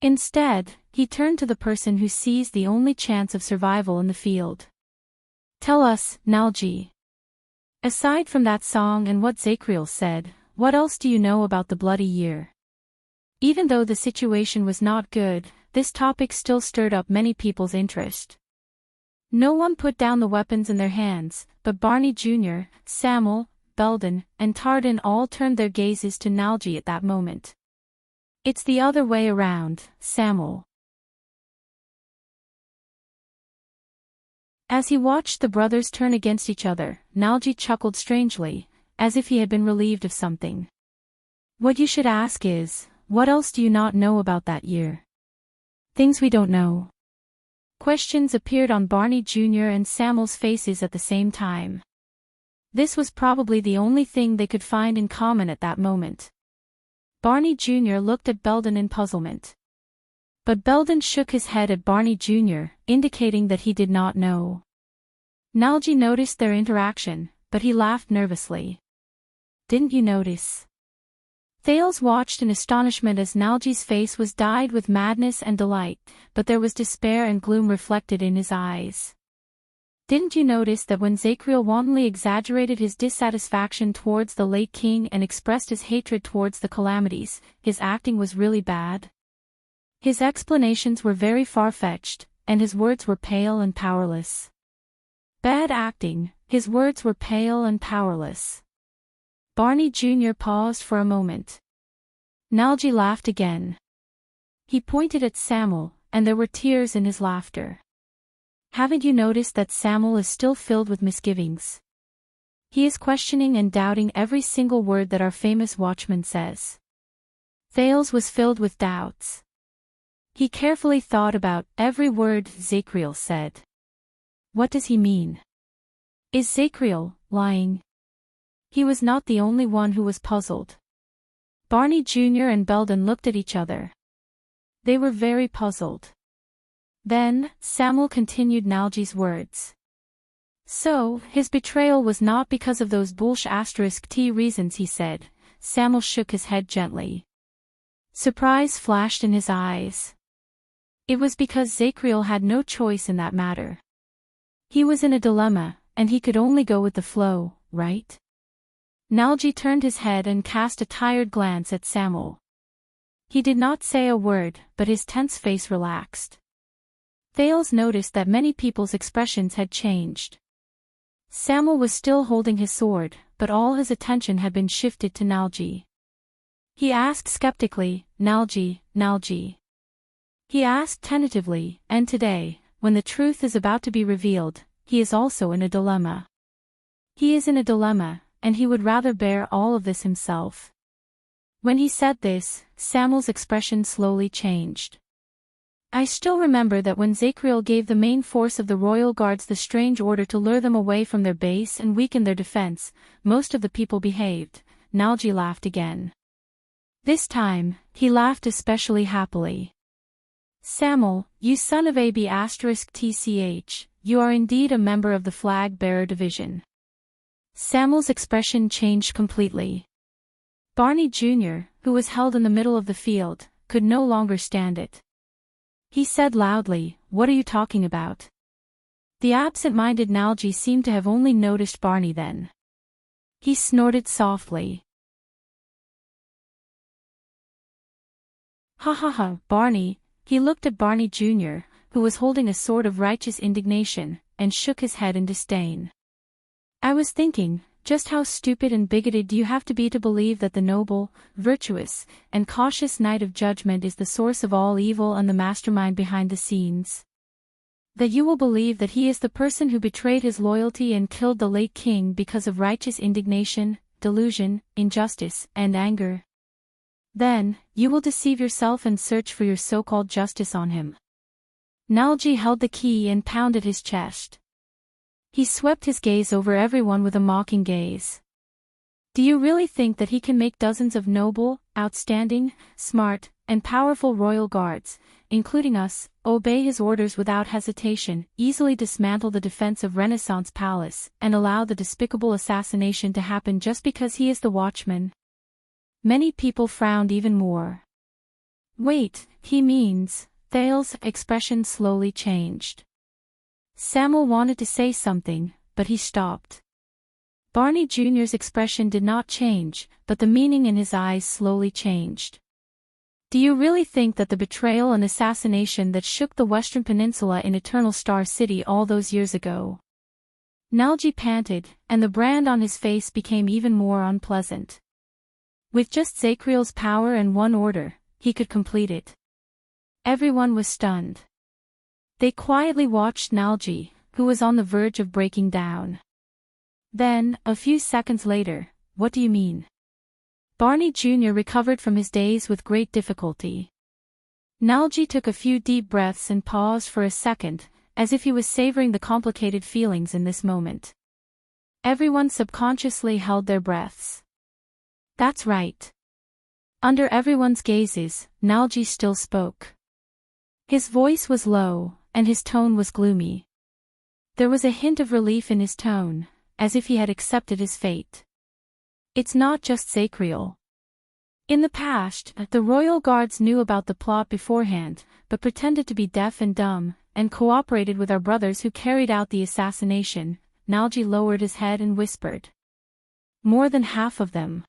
Instead, he turned to the person who sees the only chance of survival in the field. Tell us, Nalji. Aside from that song and what Zacriel said, what else do you know about the Bloody Year? Even though the situation was not good, this topic still stirred up many people's interest. No one put down the weapons in their hands, but Barney Jr., Samuel, Belden, and Tardin all turned their gazes to Nalji at that moment. It's the other way around, Samuel. As he watched the brothers turn against each other, Nalji chuckled strangely, as if he had been relieved of something. What you should ask is, what else do you not know about that year? Things we don't know. Questions appeared on Barney Jr. and Samuel's faces at the same time. This was probably the only thing they could find in common at that moment. Barney Jr. looked at Belden in puzzlement. But Belden shook his head at Barney Jr., indicating that he did not know. Nalji noticed their interaction, but he laughed nervously. Didn't you notice? Thales watched in astonishment as Nalji's face was dyed with madness and delight, but there was despair and gloom reflected in his eyes. Didn't you notice that when Zacriel wantonly exaggerated his dissatisfaction towards the late king and expressed his hatred towards the calamities, his acting was really bad? His explanations were very far-fetched, and his words were pale and powerless. Bad acting, his words were pale and powerless. Barney Jr. paused for a moment. Nalji laughed again. He pointed at Samuel, and there were tears in his laughter. Haven't you noticed that Samuel is still filled with misgivings? He is questioning and doubting every single word that our famous watchman says. Thales was filled with doubts. He carefully thought about every word Zacriel said. What does he mean? Is Zacriel lying? He was not the only one who was puzzled. Barney Jr. and Belden looked at each other. They were very puzzled. Then, Samuel continued Nalji's words. So, his betrayal was not because of those **t reasons, he said. Samuel shook his head gently. Surprise flashed in his eyes. It was because Zacriel had no choice in that matter. He was in a dilemma, and he could only go with the flow, right? Nalji turned his head and cast a tired glance at Samuel. He did not say a word, but his tense face relaxed. Thales noticed that many people's expressions had changed. Samuel was still holding his sword, but all his attention had been shifted to Nalji. He asked skeptically, Nalji. He asked tentatively, and today, when the truth is about to be revealed, he is also in a dilemma. He is in a dilemma, and he would rather bear all of this himself. When he said this, Samuel's expression slowly changed. I still remember that when Zacriel gave the main force of the royal guards the strange order to lure them away from their base and weaken their defense, most of the people behaved. Nalji laughed again. This time, he laughed especially happily. Samuel, you son of AB*TCH, you are indeed a member of the flag-bearer division. Samuel's expression changed completely. Barney Jr., who was held in the middle of the field, could no longer stand it. He said loudly, what are you talking about? The absent-minded Nalji seemed to have only noticed Barney then. He snorted softly. Ha ha ha, Barney. He looked at Barney Jr., who was holding a sword of righteous indignation, and shook his head in disdain. I was thinking, just how stupid and bigoted do you have to be to believe that the noble, virtuous, and cautious Knight of Judgment is the source of all evil and the mastermind behind the scenes? That you will believe that he is the person who betrayed his loyalty and killed the late king because of righteous indignation, delusion, injustice, and anger? Then, you will deceive yourself and search for your so-called justice on him. Nalji held the key and pounded his chest. He swept his gaze over everyone with a mocking gaze. Do you really think that he can make dozens of noble, outstanding, smart, and powerful royal guards, including us, obey his orders without hesitation, easily dismantle the defense of Renaissance Palace, and allow the despicable assassination to happen just because he is the watchman? Many people frowned even more. Wait, he means, Thales' expression slowly changed. Samuel wanted to say something, but he stopped. Barney Jr.'s expression did not change, but the meaning in his eyes slowly changed. Do you really think that the betrayal and assassination that shook the Western Peninsula in Eternal Star City all those years ago? Nalji panted, and the brand on his face became even more unpleasant. With just Zacriel's power and one order, he could complete it. Everyone was stunned. They quietly watched Nalji, who was on the verge of breaking down. Then, a few seconds later, what do you mean? Barney Jr. recovered from his daze with great difficulty. Nalji took a few deep breaths and paused for a second, as if he was savoring the complicated feelings in this moment. Everyone subconsciously held their breaths. That's right. Under everyone's gazes, Nalji still spoke. His voice was low, and his tone was gloomy. There was a hint of relief in his tone, as if he had accepted his fate. It's not just Zacriel. In the past, the royal guards knew about the plot beforehand, but pretended to be deaf and dumb, and cooperated with our brothers who carried out the assassination. Nalji lowered his head and whispered. More than half of them.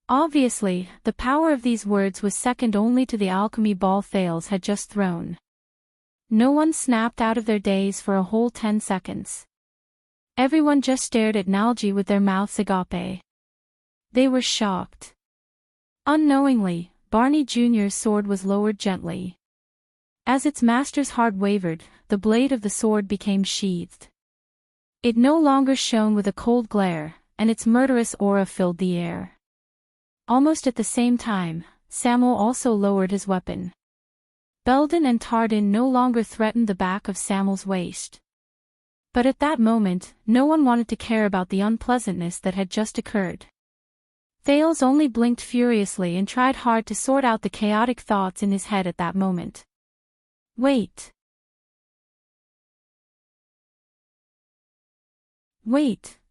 Obviously, the power of these words was second only to the alchemy ball Thales had just thrown. No one snapped out of their daze for a whole 10 seconds. Everyone just stared at Nalji with their mouths agape. They were shocked. Unknowingly, Barney Jr.'s sword was lowered gently. As its master's heart wavered, the blade of the sword became sheathed. It no longer shone with a cold glare, and its murderous aura filled the air. Almost at the same time, Samuel also lowered his weapon. Belden and Tardin no longer threatened the back of Samuel's waist. But at that moment, no one wanted to care about the unpleasantness that had just occurred. Thales only blinked furiously and tried hard to sort out the chaotic thoughts in his head at that moment. Wait.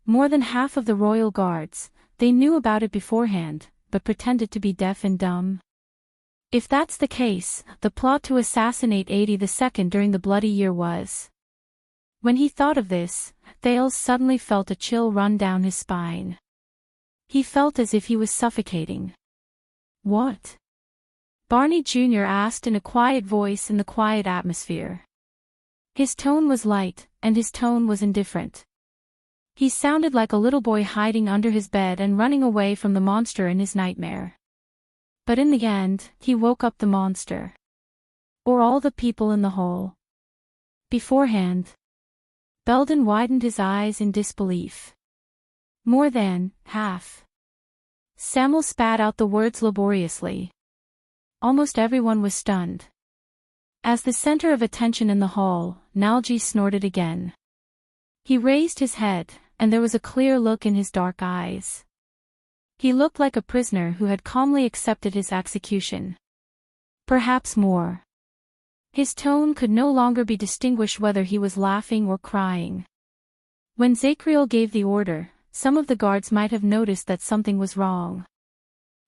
More than half of the royal guards, they knew about it beforehand, but pretended to be deaf and dumb. If that's the case, the plot to assassinate 82nd during the Bloody Year was. When he thought of this, Thales suddenly felt a chill run down his spine. He felt as if he was suffocating. What? Barney Jr. asked in a quiet voice in the quiet atmosphere. His tone was light, and his tone was indifferent. He sounded like a little boy hiding under his bed and running away from the monster in his nightmare. But in the end, he woke up the monster. Or all the people in the hall. Beforehand. Belden widened his eyes in disbelief. More than half. Samuel spat out the words laboriously. Almost everyone was stunned. As the center of attention in the hall, Nalji snorted again. He raised his head, and there was a clear look in his dark eyes. He looked like a prisoner who had calmly accepted his execution. Perhaps more. His tone could no longer be distinguished whether he was laughing or crying. When Zacriel gave the order, some of the guards might have noticed that something was wrong.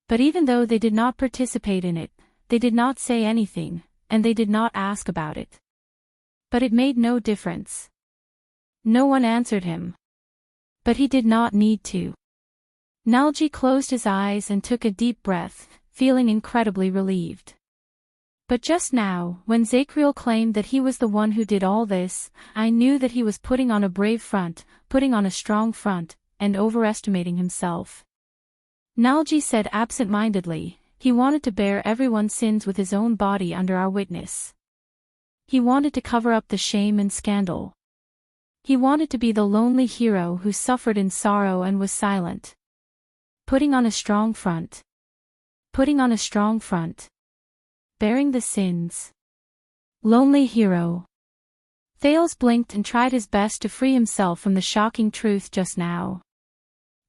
But even though they did not participate in it, they did not say anything, and they did not ask about it. But it made no difference. No one answered him. But he did not need to. Nalji closed his eyes and took a deep breath, feeling incredibly relieved. But just now, when Zacriel claimed that he was the one who did all this, I knew that he was putting on a brave front, putting on a strong front, and overestimating himself. Nalji said absent-mindedly, he wanted to bear everyone's sins with his own body under our witness. He wanted to cover up the shame and scandal. He wanted to be the lonely hero who suffered in sorrow and was silent. Putting on a strong front. Putting on a strong front. Bearing the sins. Lonely hero. Thales blinked and tried his best to free himself from the shocking truth just now.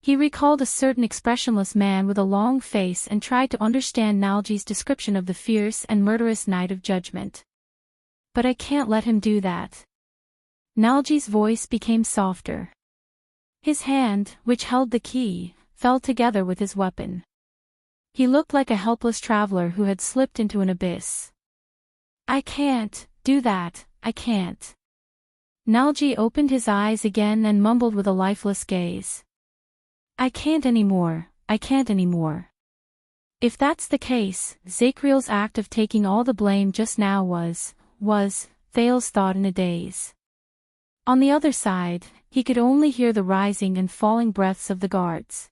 He recalled a certain expressionless man with a long face and tried to understand Nalji's description of the fierce and murderous night of judgment. But I can't let him do that. Nalji's voice became softer. His hand, which held the key, fell together with his weapon. He looked like a helpless traveler who had slipped into an abyss. I can't do that, I can't. Nalji opened his eyes again and mumbled with a lifeless gaze. I can't anymore, I can't anymore. If that's the case, Zacriel's act of taking all the blame just now was, Thales thought in a daze. On the other side, he could only hear the rising and falling breaths of the guards.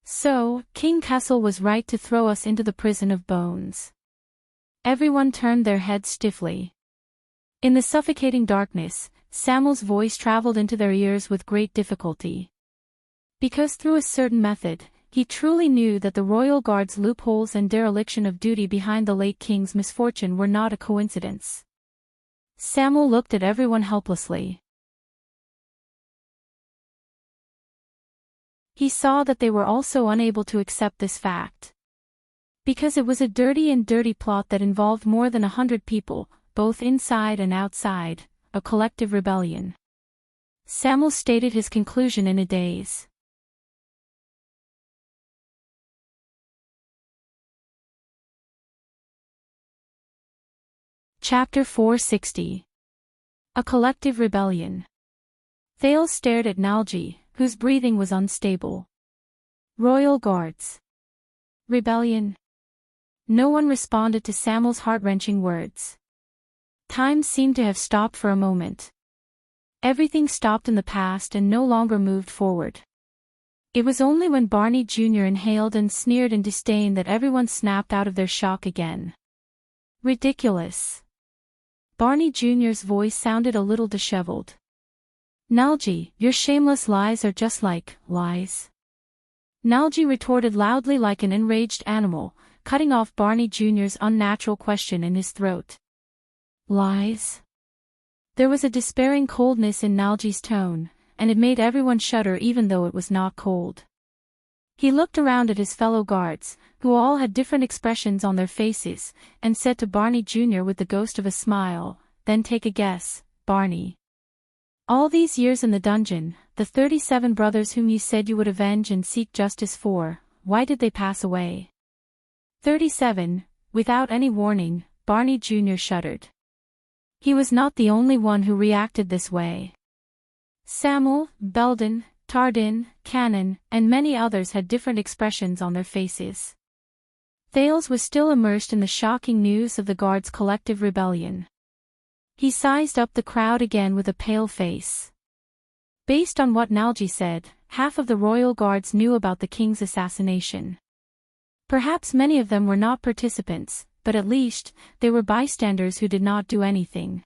So, King Kessel was right to throw us into the prison of bones. Everyone turned their heads stiffly. In the suffocating darkness, Samuel's voice traveled into their ears with great difficulty. Because through a certain method, he truly knew that the royal guard's loopholes and dereliction of duty behind the late king's misfortune were not a coincidence. Samuel looked at everyone helplessly. He saw that they were also unable to accept this fact. Because it was a dirty plot that involved more than 100 people, both inside and outside, a collective rebellion. Samuel stated his conclusion in a daze. Chapter 460. A collective rebellion. Thales stared at Nalji, whose breathing was unstable. Royal Guards. Rebellion. No one responded to Samuel's heart-wrenching words. Time seemed to have stopped for a moment. Everything stopped in the past and no longer moved forward. It was only when Barney Jr. inhaled and sneered in disdain that everyone snapped out of their shock again. Ridiculous. Barney Jr.'s voice sounded a little disheveled. Nalji, your shameless lies are just like lies. Nalji retorted loudly like an enraged animal, cutting off Barney Jr.'s unnatural question in his throat. Lies? There was a despairing coldness in Nalji's tone, and it made everyone shudder even though it was not cold. He looked around at his fellow guards, who all had different expressions on their faces, and said to Barney Jr. with the ghost of a smile, "Then take a guess, Barney. All these years in the dungeon, the 37 brothers whom you said you would avenge and seek justice for, why did they pass away?" 37, without any warning, Barney Jr. shuddered. He was not the only one who reacted this way. Samuel, Belden, Tardin, Cannon, and many others had different expressions on their faces. Thales was still immersed in the shocking news of the guards' collective rebellion. He sized up the crowd again with a pale face. Based on what Nalji said, half of the royal guards knew about the king's assassination. Perhaps many of them were not participants, but at least, they were bystanders who did not do anything.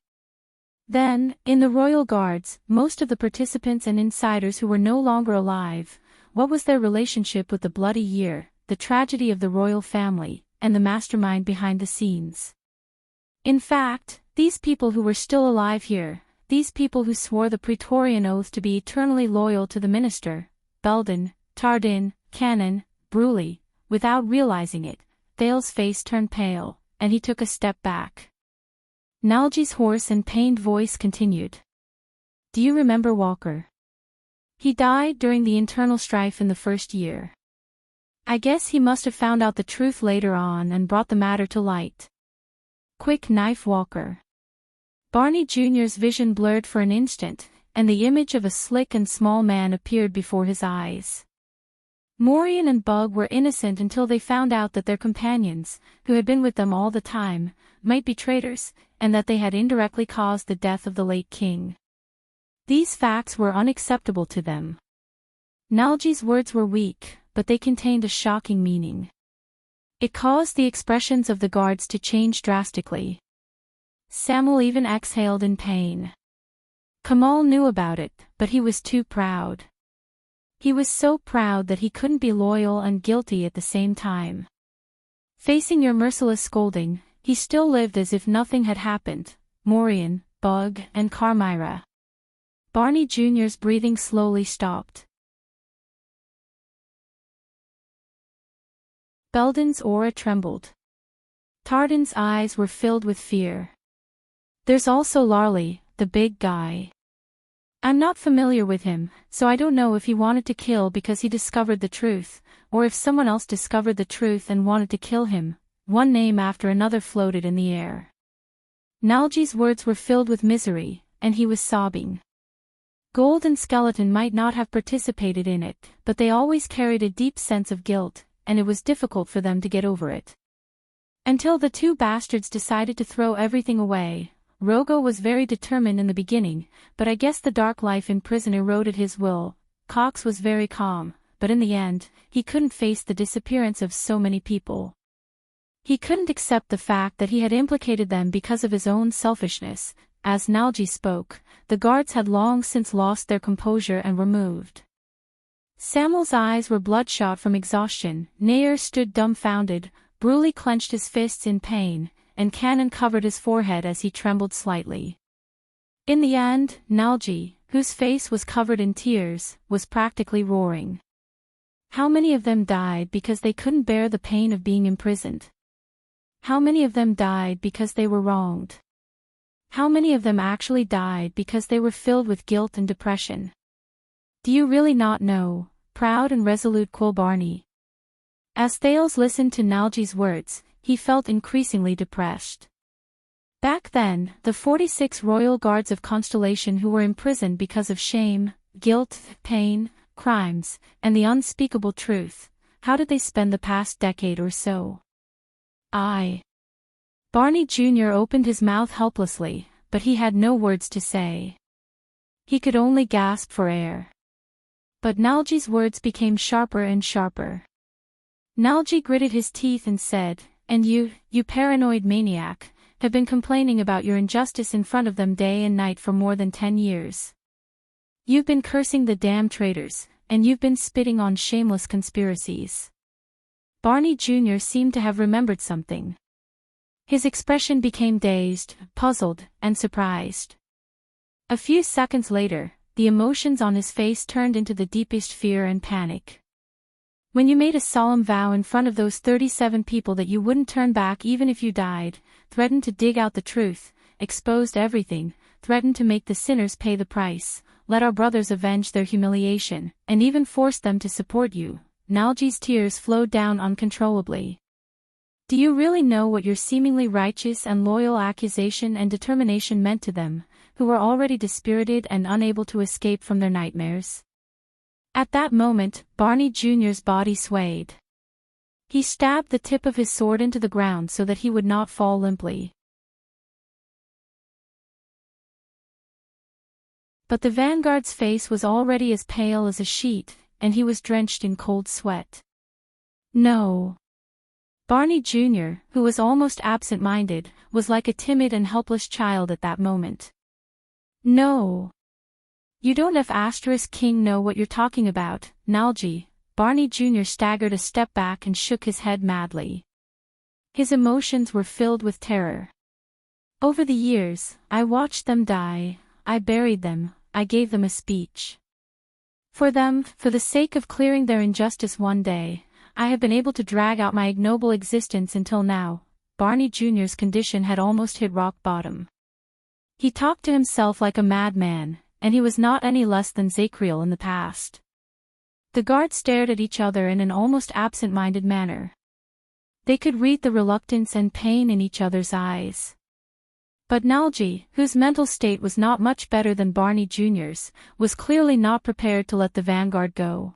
Then, in the royal guards, most of the participants and insiders who were no longer alive, what was their relationship with the bloody year, the tragedy of the royal family, and the mastermind behind the scenes? In fact, these people who were still alive here, these people who swore the Praetorian oath to be eternally loyal to the minister, Belden, Tardin, Cannon, Bruley, without realizing it, Thales' face turned pale, and he took a step back. Nalji's hoarse and pained voice continued. "Do you remember Walker? He died during the internal strife in the first year. I guess he must have found out the truth later on and brought the matter to light. Quick knife Walker." Barney Jr.'s vision blurred for an instant, and the image of a slick and small man appeared before his eyes. Morian and Bug were innocent until they found out that their companions, who had been with them all the time, might be traitors, and that they had indirectly caused the death of the late king. These facts were unacceptable to them. Nalji's words were weak, but they contained a shocking meaning. It caused the expressions of the guards to change drastically. Samuel even exhaled in pain. Kamal knew about it, but he was too proud. He was so proud that he couldn't be loyal and guilty at the same time. Facing your merciless scolding, he still lived as if nothing had happened. Morian, Bug, and Carmira. Barney Jr.'s breathing slowly stopped. Belden's aura trembled. Tardin's eyes were filled with fear. There's also Larley, the big guy. I'm not familiar with him, so I don't know if he wanted to kill because he discovered the truth, or if someone else discovered the truth and wanted to kill him. One name after another floated in the air. Nalji's words were filled with misery, and he was sobbing. Gold and Skeleton might not have participated in it, but they always carried a deep sense of guilt, and it was difficult for them to get over it. Until the two bastards decided to throw everything away. Rogo was very determined in the beginning, but I guess the dark life in prison eroded his will. Cox was very calm, but in the end, he couldn't face the disappearance of so many people. He couldn't accept the fact that he had implicated them because of his own selfishness. As Nalji spoke, the guards had long since lost their composure and were moved. Samuel's eyes were bloodshot from exhaustion, Nair stood dumbfounded, Bruley clenched his fists in pain, and Cannon covered his forehead as he trembled slightly. In the end, Nalji, whose face was covered in tears, was practically roaring. How many of them died because they couldn't bear the pain of being imprisoned? How many of them died because they were wronged? How many of them actually died because they were filled with guilt and depression? Do you really not know, proud and resolute Barney? As Thales listened to Nalji's words, he felt increasingly depressed. Back then, the 46 royal guards of Constellation who were imprisoned because of shame, guilt, pain, crimes, and the unspeakable truth, how did they spend the past decade or so? Barney Jr. opened his mouth helplessly, but he had no words to say. He could only gasp for air. But Nalji's words became sharper and sharper. Nalji gritted his teeth and said, "And you paranoid maniac, have been complaining about your injustice in front of them day and night for more than 10 years. You've been cursing the damn traitors, and you've been spitting on shameless conspiracies." Barney Jr. seemed to have remembered something. His expression became dazed, puzzled, and surprised. A few seconds later, the emotions on his face turned into the deepest fear and panic. When you made a solemn vow in front of those 37 people that you wouldn't turn back even if you died, threatened to dig out the truth, exposed everything, threatened to make the sinners pay the price, let our brothers avenge their humiliation, and even forced them to support you, Nalji's tears flowed down uncontrollably. Do you really know what your seemingly righteous and loyal accusation and determination meant to them, who were already dispirited and unable to escape from their nightmares? At that moment, Barney Jr.'s body swayed. He stabbed the tip of his sword into the ground so that he would not fall limply. But the vanguard's face was already as pale as a sheet, and he was drenched in cold sweat. No. Barney Jr., who was almost absent-minded, was like a timid and helpless child at that moment. No. You don't have King know what you're talking about, Nalji. Barney Jr. staggered a step back and shook his head madly. His emotions were filled with terror. Over the years, I watched them die, I buried them, I gave them a speech. For them, for the sake of clearing their injustice one day, I have been able to drag out my ignoble existence until now. Barney Jr.'s condition had almost hit rock bottom. He talked to himself like a madman, and he was not any less than Zacriel in the past. The guards stared at each other in an almost absent-minded manner. They could read the reluctance and pain in each other's eyes. But Nalji, whose mental state was not much better than Barney Jr.'s, was clearly not prepared to let the vanguard go.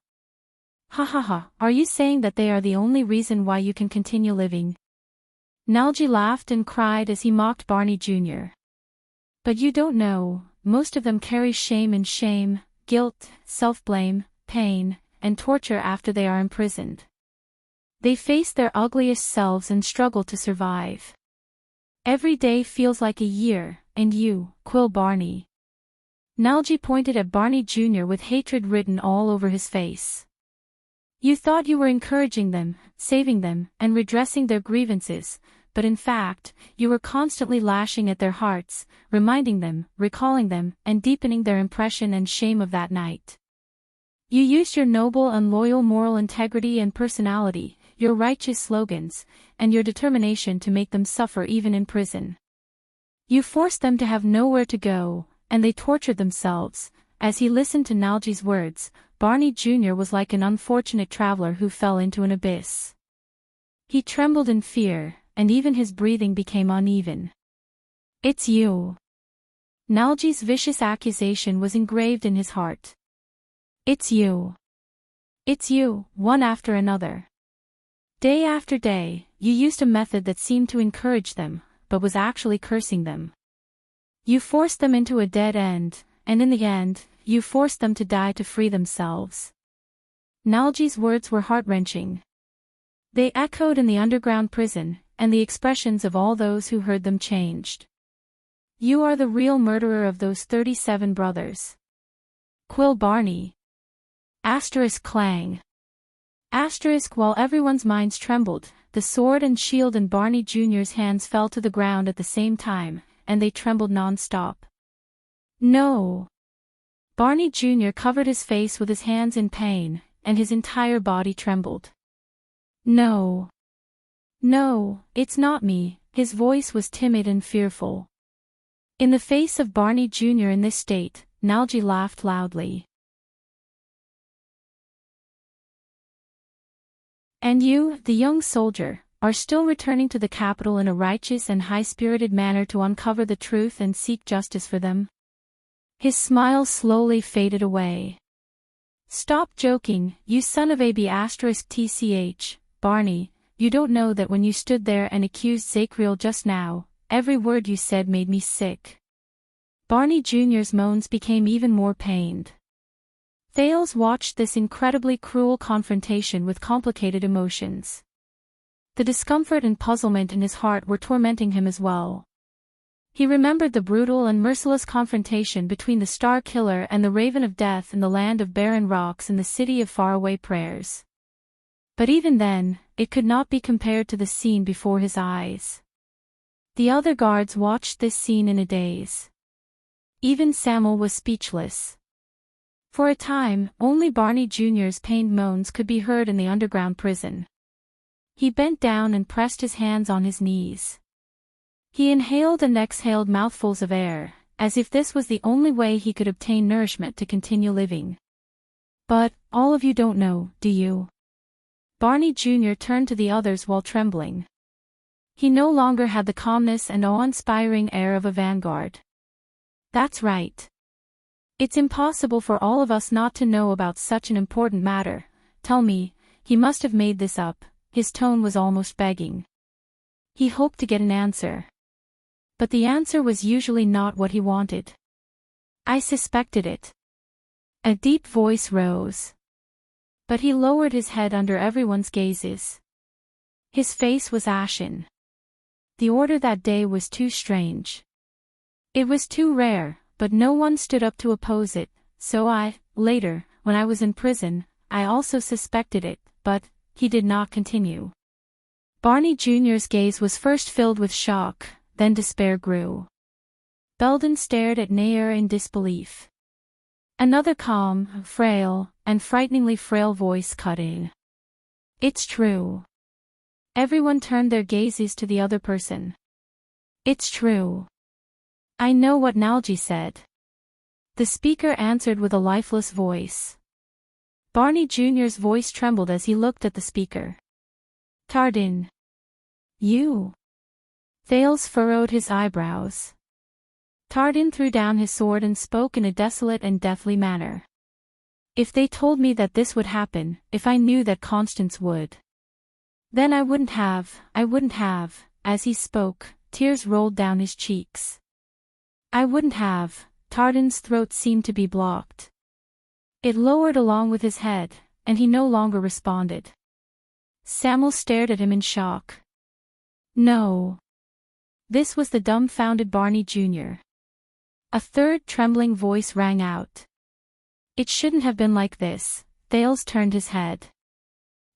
"Ha ha ha, are you saying that they are the only reason why you can continue living?" Nalji laughed and cried as he mocked Barney Jr. "But you don't know, most of them carry shame, guilt, self-blame, pain, and torture after they are imprisoned. They face their ugliest selves and struggle to survive. Every day feels like a year, and you, Quill Barney." Nalji pointed at Barney Jr. with hatred written all over his face. "You thought you were encouraging them, saving them, and redressing their grievances, but in fact, you were constantly lashing at their hearts, reminding them, recalling them, and deepening their impression and shame of that night. You used your noble and loyal moral integrity and personality, your righteous slogans, and your determination to make them suffer even in prison. You forced them to have nowhere to go, and they tortured themselves." As he listened to Nalji's words, Barney Jr. was like an unfortunate traveler who fell into an abyss. He trembled in fear, and even his breathing became uneven. "It's you." Nalji's vicious accusation was engraved in his heart. "It's you. It's you," one after another. Day after day, you used a method that seemed to encourage them, but was actually cursing them. You forced them into a dead end, and in the end, you forced them to die to free themselves. Nalji's words were heart-wrenching. They echoed in the underground prison, and the expressions of all those who heard them changed. You are the real murderer of those 37 brothers. Quill Barney. Clang. While everyone's minds trembled, the sword and shield in Barney Jr.'s hands fell to the ground at the same time, and they trembled non-stop. No. Barney Jr. covered his face with his hands in pain, and his entire body trembled. No. No, it's not me. His voice was timid and fearful. In the face of Barney Jr. in this state, Nalji laughed loudly. "And you, the young soldier, are still returning to the capital in a righteous and high-spirited manner to uncover the truth and seek justice for them. His smile slowly faded away. Stop joking, you son of a b*tch, Barney, you don't know that when you stood there and accused Zacriel just now, every word you said made me sick. Barney Jr.'s moans became even more pained. Thales watched this incredibly cruel confrontation with complicated emotions. The discomfort and puzzlement in his heart were tormenting him as well. He remembered the brutal and merciless confrontation between the Star Killer and the Raven of Death in the land of barren rocks in the city of faraway prayers. But even then, it could not be compared to the scene before his eyes. The other guards watched this scene in a daze. Even Samuel was speechless. For a time, only Barney Jr.'s pained moans could be heard in the underground prison. He bent down and pressed his hands on his knees. He inhaled and exhaled mouthfuls of air, as if this was the only way he could obtain nourishment to continue living. But, all of you don't know, do you? Barney Jr. turned to the others while trembling. He no longer had the calmness and awe-inspiring air of a vanguard. That's right. It's impossible for all of us not to know about such an important matter. Tell me, he must have made this up. His tone was almost begging. He hoped to get an answer. But the answer was usually not what he wanted. I suspected it. A deep voice rose. But he lowered his head under everyone's gazes. His face was ashen. The order that day was too strange. It was too rare, but no one stood up to oppose it, so later, when I was in prison, I also suspected it, but he did not continue. Barney Jr.'s gaze was first filled with shock, then despair grew. Belden stared at Nair in disbelief. Another calm, frail, and frighteningly frail voice cut in. It's true. Everyone turned their gazes to the other person. It's true. I know what Nalji said. The speaker answered with a lifeless voice. Barney Jr.'s voice trembled as he looked at the speaker. Tardin. You. Thales furrowed his eyebrows. Tardin threw down his sword and spoke in a desolate and deathly manner. If they told me that this would happen, if I knew that Constance would. Then I wouldn't have, as he spoke, tears rolled down his cheeks. I wouldn't have, Tardin's throat seemed to be blocked. It lowered along with his head, and he no longer responded. Samuel stared at him in shock. No. This was the dumbfounded Barney Jr. A third trembling voice rang out. It shouldn't have been like this. Thales turned his head.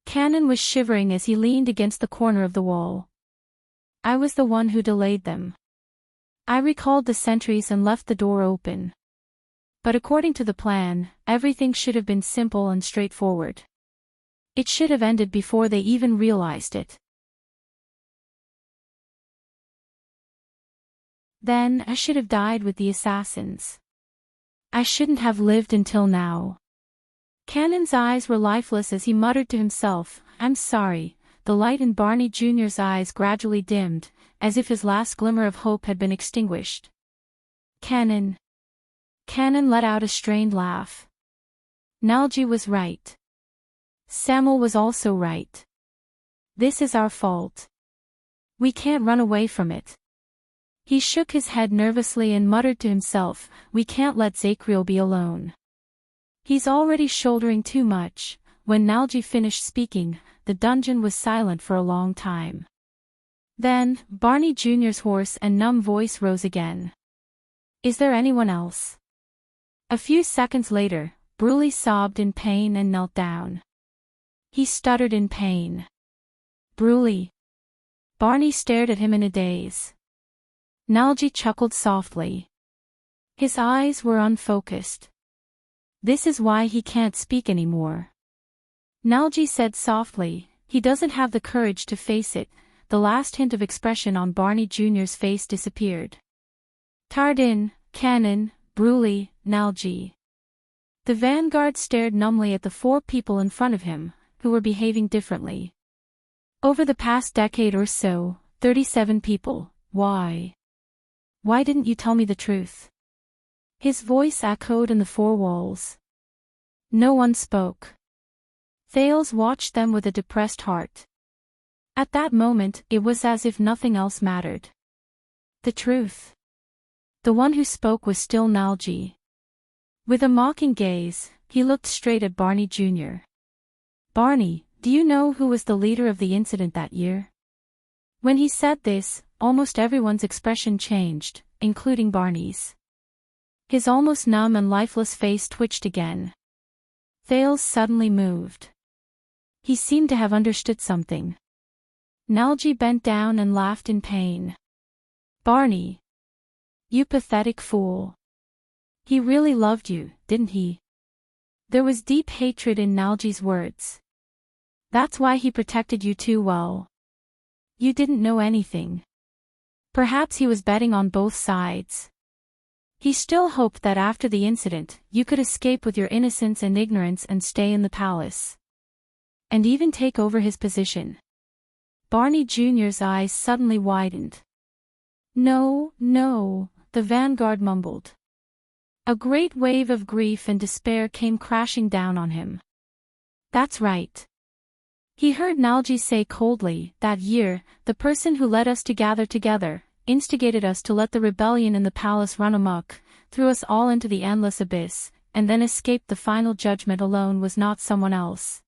Cannon was shivering as he leaned against the corner of the wall. I was the one who delayed them. I recalled the sentries and left the door open. But according to the plan, everything should have been simple and straightforward. It should have ended before they even realized it. Then I should have died with the assassins. I shouldn't have lived until now. Cannon's eyes were lifeless as he muttered to himself, I'm sorry. The light in Barney Jr.'s eyes gradually dimmed, as if his last glimmer of hope had been extinguished. Cannon. Cannon let out a strained laugh. Nalji was right. Samuel was also right. This is our fault. We can't run away from it. He shook his head nervously and muttered to himself, we can't let Zacriel be alone. He's already shouldering too much. When Nalji finished speaking, the dungeon was silent for a long time. Then, Barney Jr.'s hoarse and numb voice rose again. Is there anyone else? A few seconds later, Bruley sobbed in pain and knelt down. He stuttered in pain. Bruley. Barney stared at him in a daze. Nalji chuckled softly. His eyes were unfocused. This is why he can't speak anymore. Nalji said softly, he doesn't have the courage to face it. The last hint of expression on Barney Jr.'s face disappeared. Tardin, Cannon, Bruley, Nalji. The vanguard stared numbly at the four people in front of him, who were behaving differently. Over the past decade or so, 37 people. Why? Why didn't you tell me the truth? His voice echoed in the four walls. No one spoke. Thales watched them with a depressed heart. At that moment, it was as if nothing else mattered. The truth. The one who spoke was still Nalji. With a mocking gaze, he looked straight at Barney Jr. Barney, do you know who was the leader of the incident that year? When he said this, almost everyone's expression changed, including Barney's. His almost numb and lifeless face twitched again. Thales suddenly moved. He seemed to have understood something. Nalji bent down and laughed in pain. Barney. You pathetic fool. He really loved you, didn't he? There was deep hatred in Nalji's words. That's why he protected you too well. You didn't know anything. Perhaps he was betting on both sides. He still hoped that after the incident, you could escape with your innocence and ignorance and stay in the palace. And even take over his position. Barney Jr.'s eyes suddenly widened. No, no, the vanguard mumbled. A great wave of grief and despair came crashing down on him. That's right. He heard Nalji say coldly, that year, the person who led us to gather together, instigated us to let the rebellion in the palace run amok, threw us all into the endless abyss, and then escaped the final judgment alone was not someone else.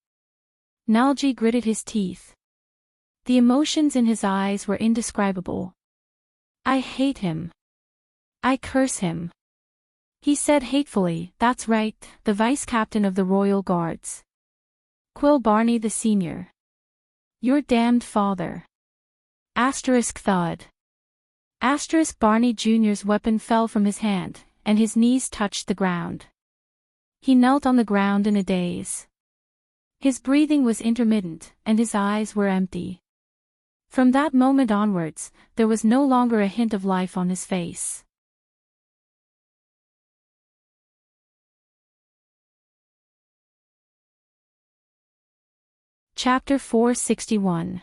Nalji gritted his teeth. The emotions in his eyes were indescribable. I hate him. I curse him. He said hatefully, that's right, the vice-captain of the royal guards. Quill Barney the senior. Your damned father. Thud. Barney Jr.'s weapon fell from his hand, and his knees touched the ground. He knelt on the ground in a daze. His breathing was intermittent, and his eyes were empty. From that moment onwards, there was no longer a hint of life on his face. Chapter 461.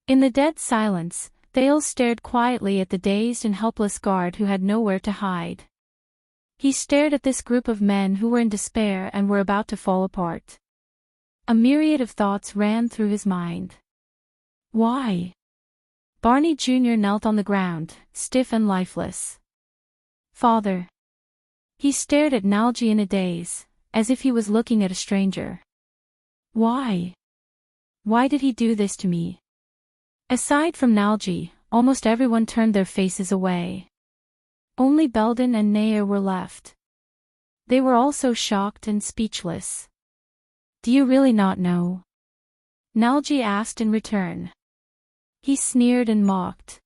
In the dead silence, Thales stared quietly at the dazed and helpless guard who had nowhere to hide. He stared at this group of men who were in despair and were about to fall apart. A myriad of thoughts ran through his mind. Why? Barney Jr. knelt on the ground, stiff and lifeless. Father. He stared at Nalji in a daze, as if he was looking at a stranger. Why? Why did he do this to me? Aside from Nalji, almost everyone turned their faces away. Only Belden and Naya were left. They were also shocked and speechless. Do you really not know? Nalji asked in return. He sneered and mocked.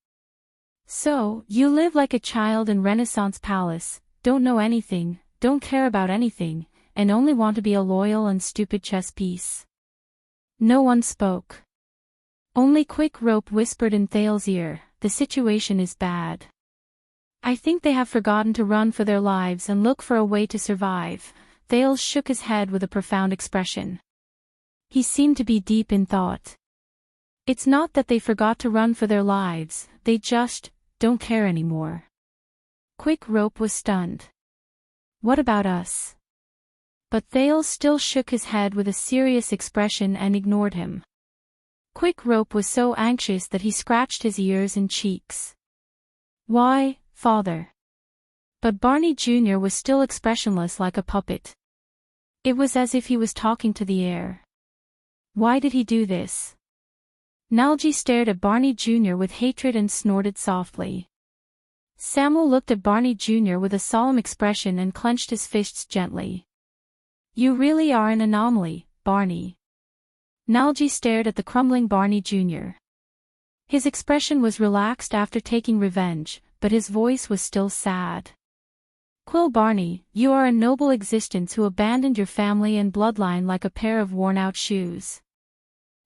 So, you live like a child in Renaissance Palace, don't know anything, don't care about anything, and only want to be a loyal and stupid chess piece. No one spoke. Only Quick Rope whispered in Thales' ear, the situation is bad. I think they have forgotten to run for their lives and look for a way to survive. Thales shook his head with a profound expression. He seemed to be deep in thought. It's not that they forgot to run for their lives, they just don't care anymore. Quick Rope was stunned. What about us? But Thales still shook his head with a serious expression and ignored him. Quick Rope was so anxious that he scratched his ears and cheeks. Why, father? But Barney Jr. was still expressionless like a puppet. It was as if he was talking to the air. Why did he do this? Nalji stared at Barney Jr. with hatred and snorted softly. Samuel looked at Barney Jr. with a solemn expression and clenched his fists gently. You really are an anomaly, Barney. Nalji stared at the crumbling Barney Jr. His expression was relaxed after taking revenge, but his voice was still sad. Quill Barney, you are a noble existence who abandoned your family and bloodline like a pair of worn-out shoes.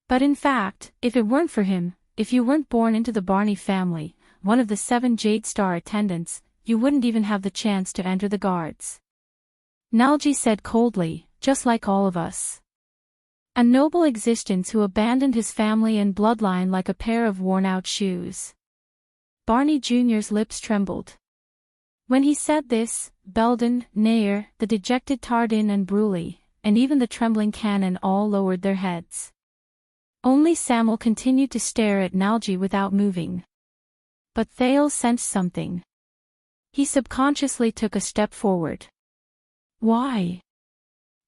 But in fact, if it weren't for him, if you weren't born into the Barney family, one of the 7 Jade Star attendants, you wouldn't even have the chance to enter the guards. Nalji said coldly, just like all of us. A noble existence who abandoned his family and bloodline like a pair of worn-out shoes. Barney Jr.'s lips trembled. When he said this, Belden, Nair, the dejected Tardin and Bruley, and even the trembling Canon all lowered their heads. Only Samuel continued to stare at Nalji without moving. But Thales sensed something. He subconsciously took a step forward. Why?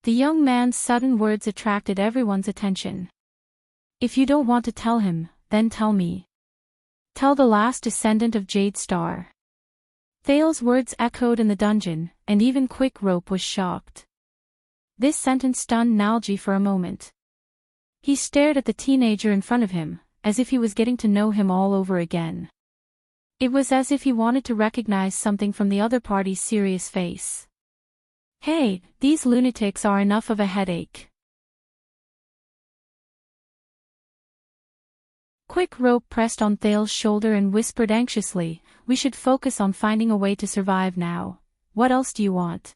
The young man's sudden words attracted everyone's attention. If you don't want to tell him, then tell me. Tell the last descendant of Jade Star. Thales' words echoed in the dungeon, and even Quick Rope was shocked. This sentence stunned Nalji for a moment. He stared at the teenager in front of him, as if he was getting to know him all over again. It was as if he wanted to recognize something from the other party's serious face. Hey, these lunatics are enough of a headache. Quick Rope pressed on Thales' shoulder and whispered anxiously, we should focus on finding a way to survive now. What else do you want?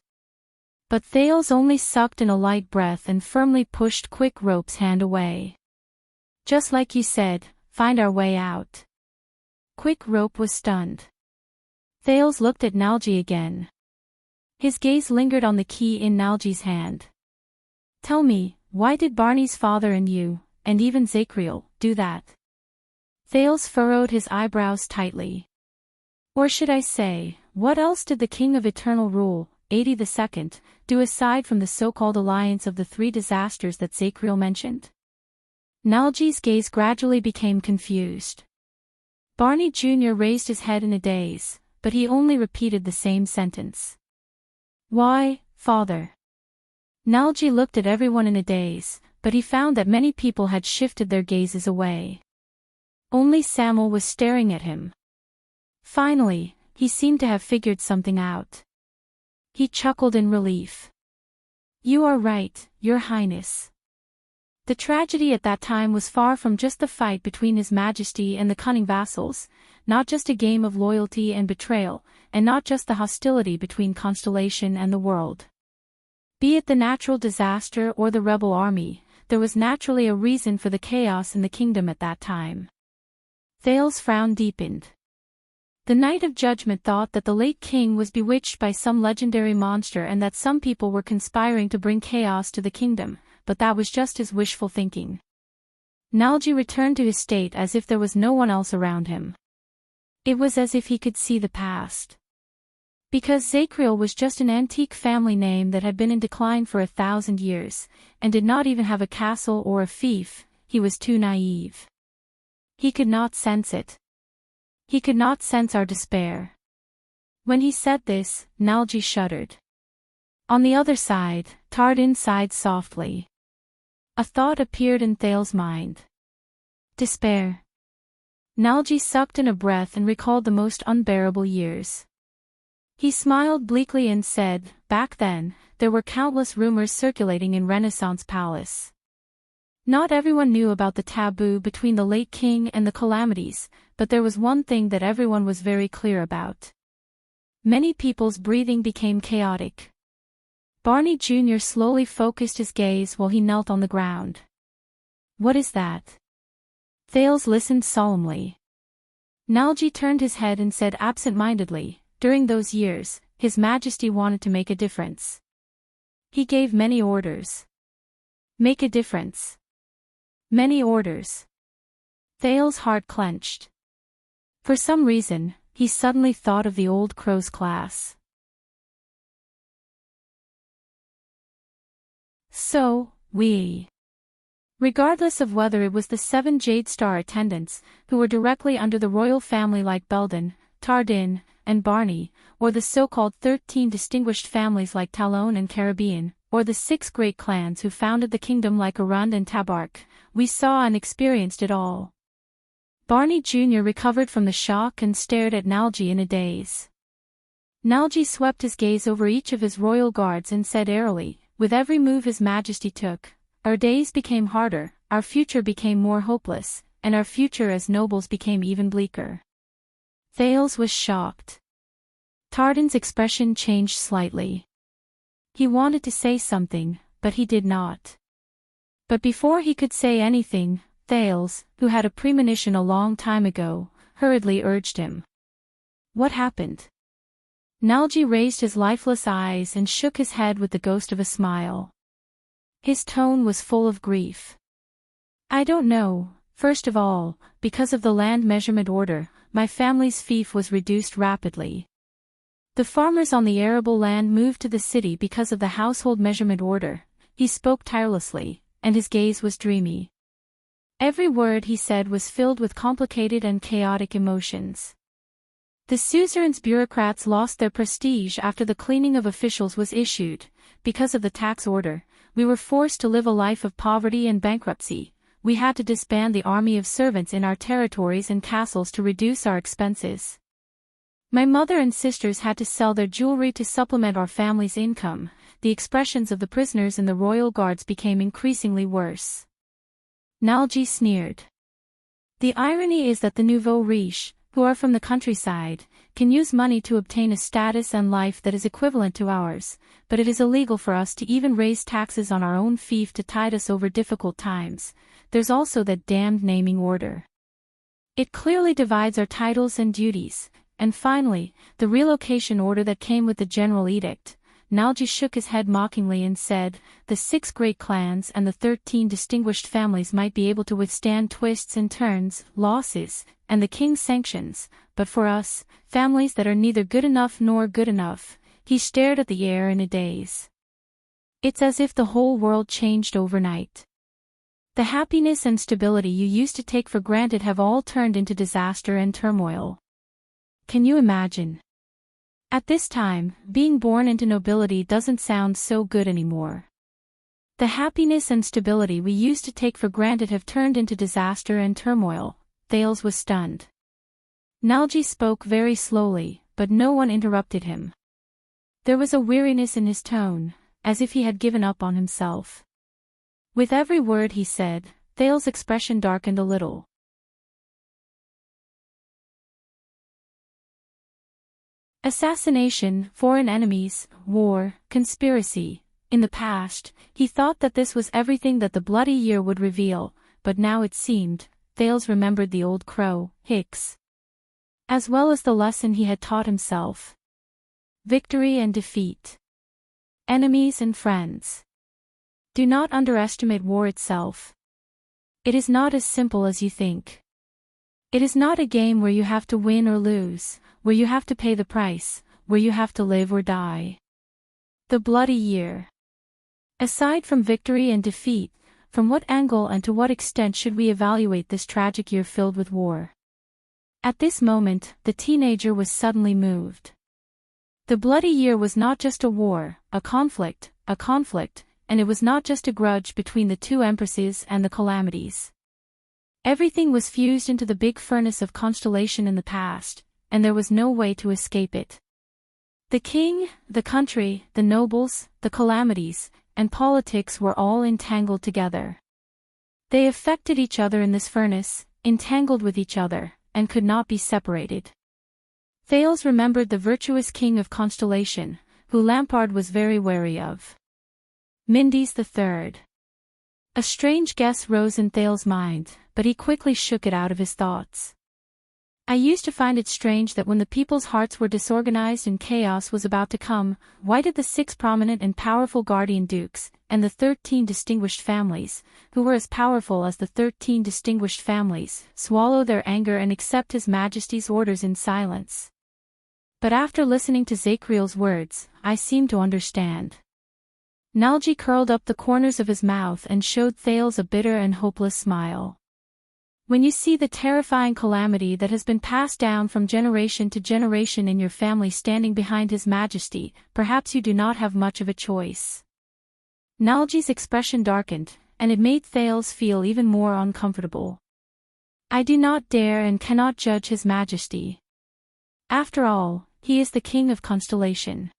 But Thales only sucked in a light breath and firmly pushed Quick Rope's hand away. Just like you said, find our way out. Quick Rope was stunned. Thales looked at Nalji again. His gaze lingered on the key in Nalji's hand. Tell me, why did Barney's father and you, and even Zacriel, do that? Thales furrowed his eyebrows tightly. Or should I say, what else did the King of Eternal Rule, 82nd, do aside from the so-called alliance of the three disasters that Zacriel mentioned? Nalji's gaze gradually became confused. Barney Jr. raised his head in a daze, but he only repeated the same sentence. Why, father? Nalji looked at everyone in a daze, but he found that many people had shifted their gazes away. Only Samuel was staring at him. Finally, he seemed to have figured something out. He chuckled in relief. You are right, Your Highness. The tragedy at that time was far from just the fight between His Majesty and the cunning vassals, not just a game of loyalty and betrayal, and not just the hostility between Constellation and the world. Be it the natural disaster or the rebel army, there was naturally a reason for the chaos in the kingdom at that time. Thales' frown deepened. The Knight of Judgment thought that the late king was bewitched by some legendary monster and that some people were conspiring to bring chaos to the kingdom, but that was just his wishful thinking. Nalji returned to his state as if there was no one else around him. It was as if he could see the past. Because Zacriel was just an antique family name that had been in decline for 1,000 years, and did not even have a castle or a fief, he was too naive. He could not sense it. He could not sense our despair. When he said this, Nalji shuddered. On the other side, Tardin sighed softly. A thought appeared in Thales' mind. Despair. Nalji sucked in a breath and recalled the most unbearable years. He smiled bleakly and said, back then, there were countless rumors circulating in Renaissance Palace. Not everyone knew about the taboo between the late king and the calamities, but there was one thing that everyone was very clear about. Many people's breathing became chaotic. Barney Jr. slowly focused his gaze while he knelt on the ground. What is that? Thales listened solemnly. Nalji turned his head and said absent-mindedly, during those years, His Majesty wanted to make a difference. He gave many orders. Make a difference. Many orders. Thales' heart clenched. For some reason, he suddenly thought of the old crow's class. So, regardless of whether it was the 7 Jade Star attendants, who were directly under the royal family like Belden, Tardin, and Barney, or the so-called 13 distinguished families like Talon and Caribbean, or the 6 great clans who founded the kingdom like Arund and Tabark, we saw and experienced it all. Barney Jr. recovered from the shock and stared at Nalji in a daze. Nalji swept his gaze over each of his royal guards and said airily, with every move His Majesty took, our days became harder, our future became more hopeless, and our future as nobles became even bleaker. Thales was shocked. Tardin's expression changed slightly. He wanted to say something, but he did not. But before he could say anything, Thales, who had a premonition a long time ago, hurriedly urged him. What happened? Nalji raised his lifeless eyes and shook his head with the ghost of a smile. His tone was full of grief. I don't know. First of all, because of the land measurement order, my family's fief was reduced rapidly. The farmers on the arable land moved to the city because of the household measurement order. He spoke tirelessly, and his gaze was dreamy. Every word he said was filled with complicated and chaotic emotions. The suzerain's bureaucrats lost their prestige after the cleaning of officials was issued. Because of the tax order, we were forced to live a life of poverty and bankruptcy. We had to disband the army of servants in our territories and castles to reduce our expenses. My mother and sisters had to sell their jewelry to supplement our family's income. The expressions of the prisoners in the royal guards became increasingly worse. Nalji sneered. The irony is that the nouveau riche, who are from the countryside, can use money to obtain a status and life that is equivalent to ours, but it is illegal for us to even raise taxes on our own fief to tide us over difficult times. There's also that damned naming order. It clearly divides our titles and duties. And finally, the relocation order that came with the general edict. Nalji shook his head mockingly and said, the 6 great clans and the 13 distinguished families might be able to withstand twists and turns, losses, and the king's sanctions, but for us, families that are neither good enough nor good enough, he stared at the air in a daze. It's as if the whole world changed overnight. The happiness and stability you used to take for granted have all turned into disaster and turmoil. Can you imagine? At this time, being born into nobility doesn't sound so good anymore. The happiness and stability we used to take for granted have turned into disaster and turmoil. Thales was stunned. Nalji spoke very slowly, but no one interrupted him. There was a weariness in his tone, as if he had given up on himself. With every word he said, Thales' expression darkened a little. Assassination, foreign enemies, war, conspiracy. In the past, he thought that this was everything that the bloody year would reveal, but now it seemed, Thales remembered the old crow, Hicks. As well as the lesson he had taught himself. Victory and defeat. Enemies and friends. Do not underestimate war itself. It is not as simple as you think. It is not a game where you have to win or lose, where you have to pay the price, where you have to live or die. The bloody year. Aside from victory and defeat, from what angle and to what extent should we evaluate this tragic year filled with war? At this moment, the teenager was suddenly moved. The bloody year was not just a war, a conflict, and it was not just a grudge between the 2 empresses and the calamities. Everything was fused into the big furnace of constellation in the past, and there was no way to escape it. The king, the country, the nobles, the calamities, and politics were all entangled together. They affected each other in this furnace, entangled with each other, and could not be separated. Thales remembered the virtuous king of constellation, who Lampard was very wary of. Mindes III. A strange guess rose in Thales' mind, but he quickly shook it out of his thoughts. I used to find it strange that when the people's hearts were disorganized and chaos was about to come, why did the 6 prominent and powerful guardian dukes, and the 13 distinguished families, who were as powerful as the 13 distinguished families, swallow their anger and accept His Majesty's orders in silence? But after listening to Zakriel's words, I seem to understand. Nalji curled up the corners of his mouth and showed Thales a bitter and hopeless smile. When you see the terrifying calamity that has been passed down from generation to generation in your family standing behind His Majesty, perhaps you do not have much of a choice. Nalji's expression darkened, and it made Thales feel even more uncomfortable. I do not dare and cannot judge His Majesty. After all, He is the King of Constellation.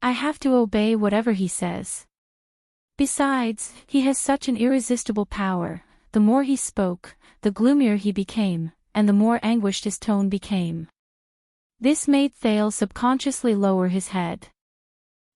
I have to obey whatever He says. Besides, He has such an irresistible power. The more he spoke, the gloomier he became, and the more anguished his tone became. This made Thales subconsciously lower his head.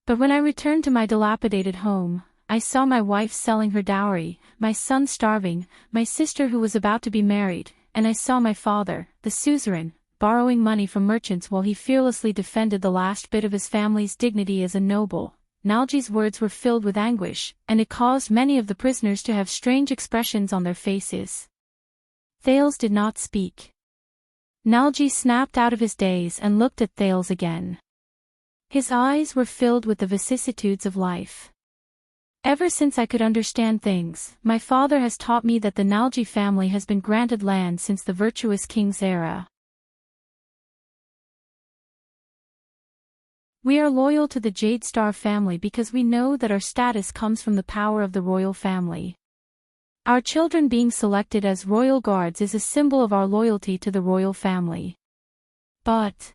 But when I returned to my dilapidated home, I saw my wife selling her dowry, my son starving, my sister who was about to be married, and I saw my father, the suzerain, borrowing money from merchants while he fearlessly defended the last bit of his family's dignity as a noble. Nalji's words were filled with anguish, and it caused many of the prisoners to have strange expressions on their faces. Thales did not speak. Nalji snapped out of his daze and looked at Thales again. His eyes were filled with the vicissitudes of life. Ever since I could understand things, my father has taught me that the Nalji family has been granted land since the virtuous king's era. We are loyal to the Jade Star family because we know that our status comes from the power of the royal family. Our children being selected as royal guards is a symbol of our loyalty to the royal family. But,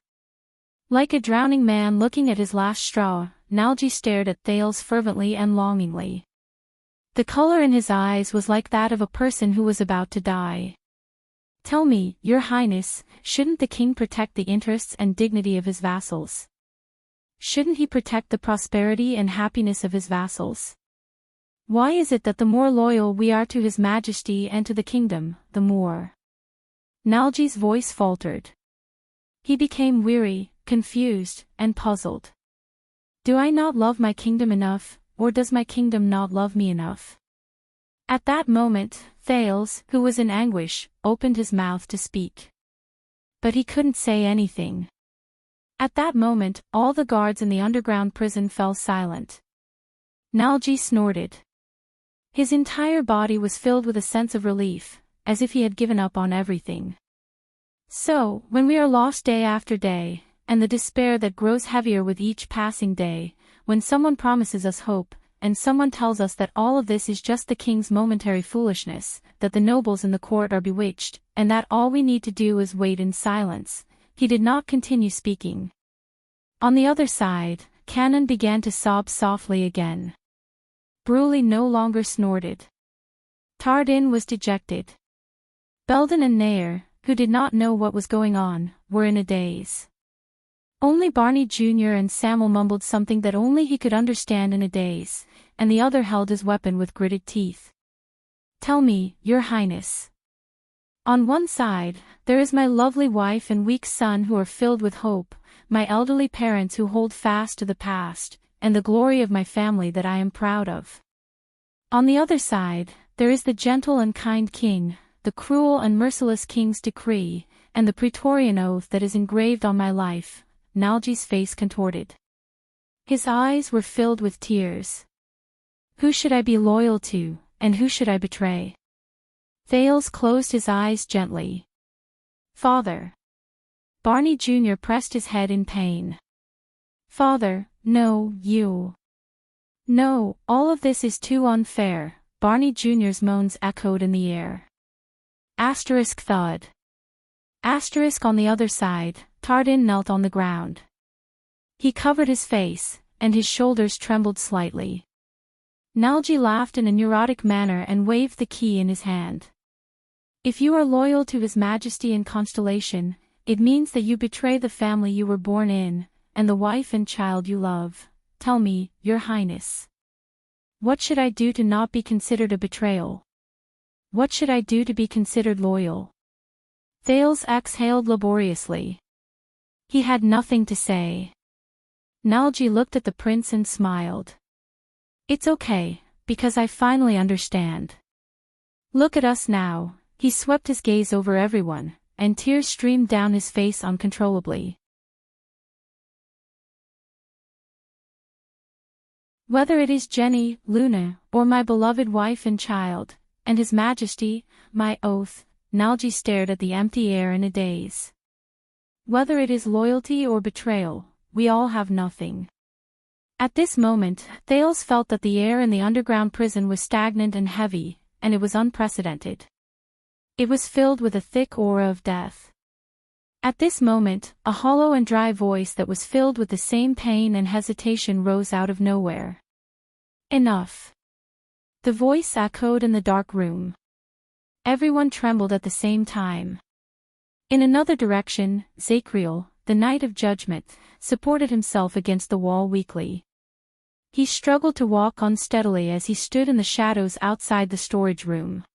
like a drowning man looking at his last straw, Nalji stared at Thales fervently and longingly. The color in his eyes was like that of a person who was about to die. Tell me, Your Highness, shouldn't the king protect the interests and dignity of his vassals? Shouldn't he protect the prosperity and happiness of his vassals? Why is it that the more loyal we are to His Majesty and to the kingdom, the more? Nalji's voice faltered. He became weary, confused, and puzzled. Do I not love my kingdom enough, or does my kingdom not love me enough? At that moment, Thales, who was in anguish, opened his mouth to speak. But he couldn't say anything. At that moment, all the guards in the underground prison fell silent. Nalji snorted. His entire body was filled with a sense of relief, as if he had given up on everything. So, when we are lost day after day, and the despair that grows heavier with each passing day, when someone promises us hope, and someone tells us that all of this is just the king's momentary foolishness, that the nobles in the court are bewitched, and that all we need to do is wait in silence, he did not continue speaking. On the other side, Cannon began to sob softly again. Bruley no longer snorted. Tardin was dejected. Belden and Nair, who did not know what was going on, were in a daze. Only Barney Jr. and Samuel mumbled something that only he could understand in a daze, and the other held his weapon with gritted teeth. Tell me, Your Highness. On one side, there is my lovely wife and weak son who are filled with hope, my elderly parents who hold fast to the past, and the glory of my family that I am proud of. On the other side, there is the gentle and kind king, the cruel and merciless king's decree, and the Praetorian oath that is engraved on my life. Nalji's face contorted. His eyes were filled with tears. Who should I be loyal to, and who should I betray? Thales closed his eyes gently. Father. Barney Jr. pressed his head in pain. Father, no, you. No, all of this is too unfair, Barney Jr.'s moans echoed in the air. Asterisk thud. Asterisk on the other side, Tardin knelt on the ground. He covered his face, and his shoulders trembled slightly. Nalji laughed in a neurotic manner and waved the key in his hand. If you are loyal to His Majesty and Constellation, it means that you betray the family you were born in, and the wife and child you love. Tell me, Your Highness. What should I do to not be considered a betrayal? What should I do to be considered loyal? Thales exhaled laboriously. He had nothing to say. Nalji looked at the prince and smiled. It's okay, because I finally understand. Look at us now. He swept his gaze over everyone, and tears streamed down his face uncontrollably. Whether it is Jenny, Luna, or my beloved wife and child, and His Majesty, my oath, Nalji stared at the empty air in a daze. Whether it is loyalty or betrayal, we all have nothing. At this moment, Thales felt that the air in the underground prison was stagnant and heavy, and it was unprecedented. It was filled with a thick aura of death. At this moment, a hollow and dry voice that was filled with the same pain and hesitation rose out of nowhere. Enough. The voice echoed in the dark room. Everyone trembled at the same time. In another direction, Zacriel, the Knight of Judgment, supported himself against the wall weakly. He struggled to walk unsteadily as he stood in the shadows outside the storage room.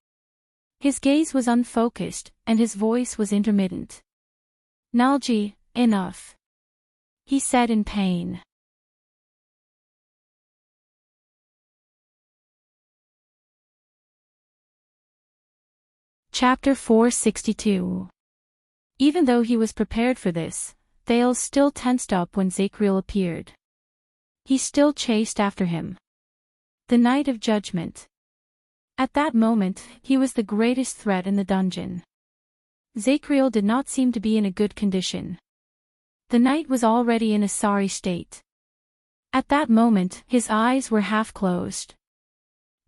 His gaze was unfocused, and his voice was intermittent. "Nalji, enough," he said in pain. Chapter 462. Even though he was prepared for this, Thales still tensed up when Zacriel appeared. He still chased after him. The Night of Judgment. At that moment, he was the greatest threat in the dungeon. Zacriel did not seem to be in a good condition. The knight was already in a sorry state. At that moment, his eyes were half closed.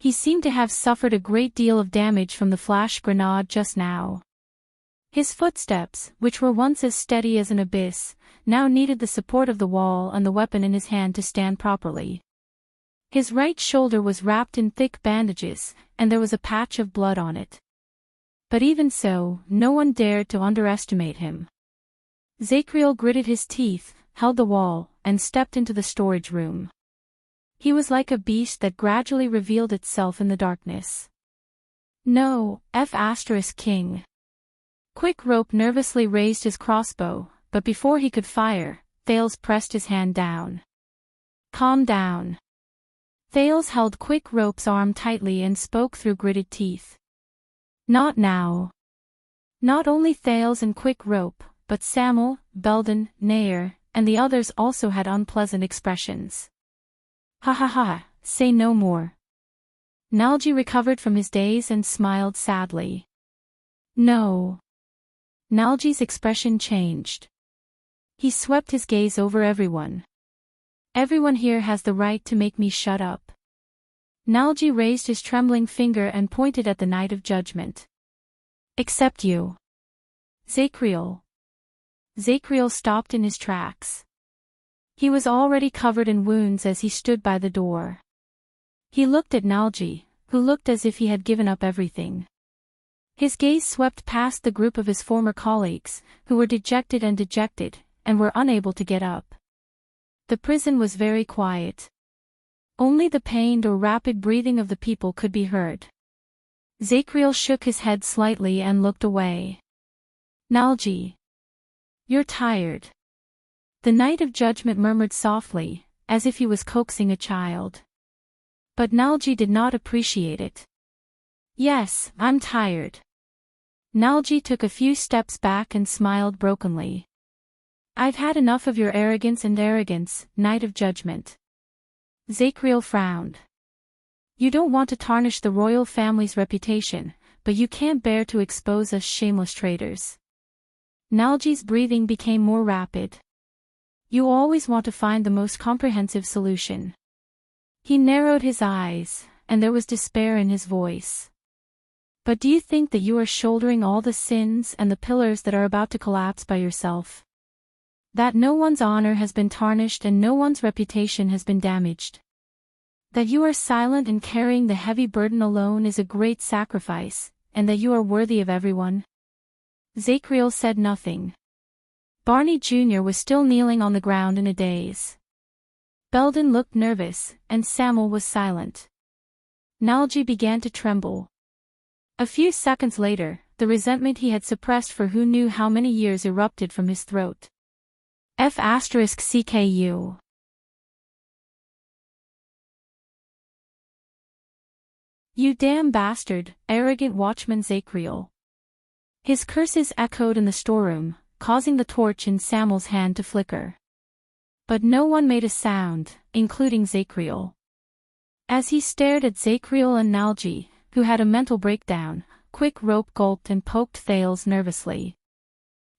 He seemed to have suffered a great deal of damage from the flash grenade just now. His footsteps, which were once as steady as an abyss, now needed the support of the wall and the weapon in his hand to stand properly. His right shoulder was wrapped in thick bandages, and there was a patch of blood on it. But even so, no one dared to underestimate him. Zacriel gritted his teeth, held the wall, and stepped into the storage room. He was like a beast that gradually revealed itself in the darkness. "No, King." Quick Rope nervously raised his crossbow, but before he could fire, Thales pressed his hand down. "Calm down." Thales held Quick Rope's arm tightly and spoke through gritted teeth. "Not now." Not only Thales and Quick Rope, but Samuel, Belden, Nair, and the others also had unpleasant expressions. "Ha ha ha, say no more." Nalji recovered from his daze and smiled sadly. "No." Nalji's expression changed. He swept his gaze over everyone. "Everyone here has the right to make me shut up." Nalji raised his trembling finger and pointed at the Night of Judgment. "Except you." "Zacriel." Zacriel stopped in his tracks. He was already covered in wounds as he stood by the door. He looked at Nalji, who looked as if he had given up everything. His gaze swept past the group of his former colleagues, who were dejected and were unable to get up. The prison was very quiet. Only the pained or rapid breathing of the people could be heard. Zacriel shook his head slightly and looked away. "Nalji. You're tired." The Night of Judgment murmured softly, as if he was coaxing a child. But Nalji did not appreciate it. "Yes, I'm tired." Nalji took a few steps back and smiled brokenly. "I've had enough of your arrogance, Night of Judgment." Zacriel frowned. "You don't want to tarnish the royal family's reputation, but you can't bear to expose us shameless traitors." Nalji's breathing became more rapid. "You always want to find the most comprehensive solution." He narrowed his eyes, and there was despair in his voice. "But do you think that you are shouldering all the sins and the pillars that are about to collapse by yourself? That no one's honor has been tarnished and no one's reputation has been damaged? That you are silent and carrying the heavy burden alone is a great sacrifice, and that you are worthy of everyone?" Zacriel said nothing. Barney Jr. was still kneeling on the ground in a daze. Belden looked nervous, and Samuel was silent. Nalji began to tremble. A few seconds later, the resentment he had suppressed for who knew how many years erupted from his throat. F***CKU. "You damn bastard, arrogant watchman Zacriel." His curses echoed in the storeroom, causing the torch in Samuel's hand to flicker. But no one made a sound, including Zacriel. As he stared at Zacriel and Nalji, who had a mental breakdown, Quick Rope gulped and poked Thales nervously.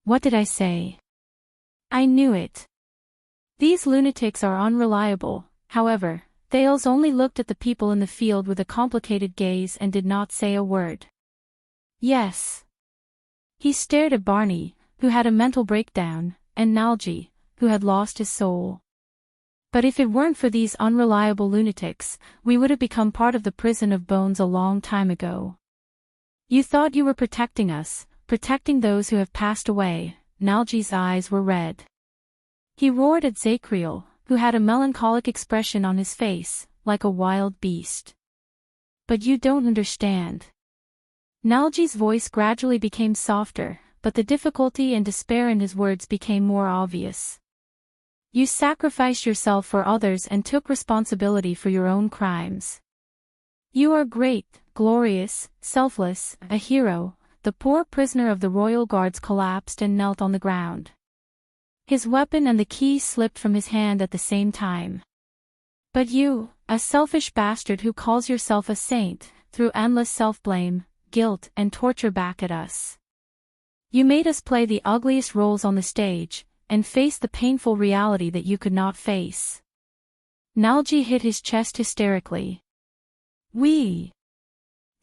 "What did I say? I knew it. These lunatics are unreliable." However, Thales only looked at the people in the field with a complicated gaze and did not say a word. "Yes." He stared at Barney, who had a mental breakdown, and Nalji, who had lost his soul. "But if it weren't for these unreliable lunatics, we would have become part of the prison of bones a long time ago. You thought you were protecting us, protecting those who have passed away." Nalji's eyes were red. He roared at Zacriel, who had a melancholic expression on his face, like a wild beast. But you don't understand. Nalji's voice gradually became softer, but the difficulty and despair in his words became more obvious. You sacrificed yourself for others and took responsibility for your own crimes. You are great, glorious, selfless, a hero. The poor prisoner of the royal guards collapsed and knelt on the ground. His weapon and the key slipped from his hand at the same time. But you, a selfish bastard who calls yourself a saint, threw endless self-blame, guilt, and torture back at us. You made us play the ugliest roles on the stage, and face the painful reality that you could not face. Nalji hit his chest hysterically. We.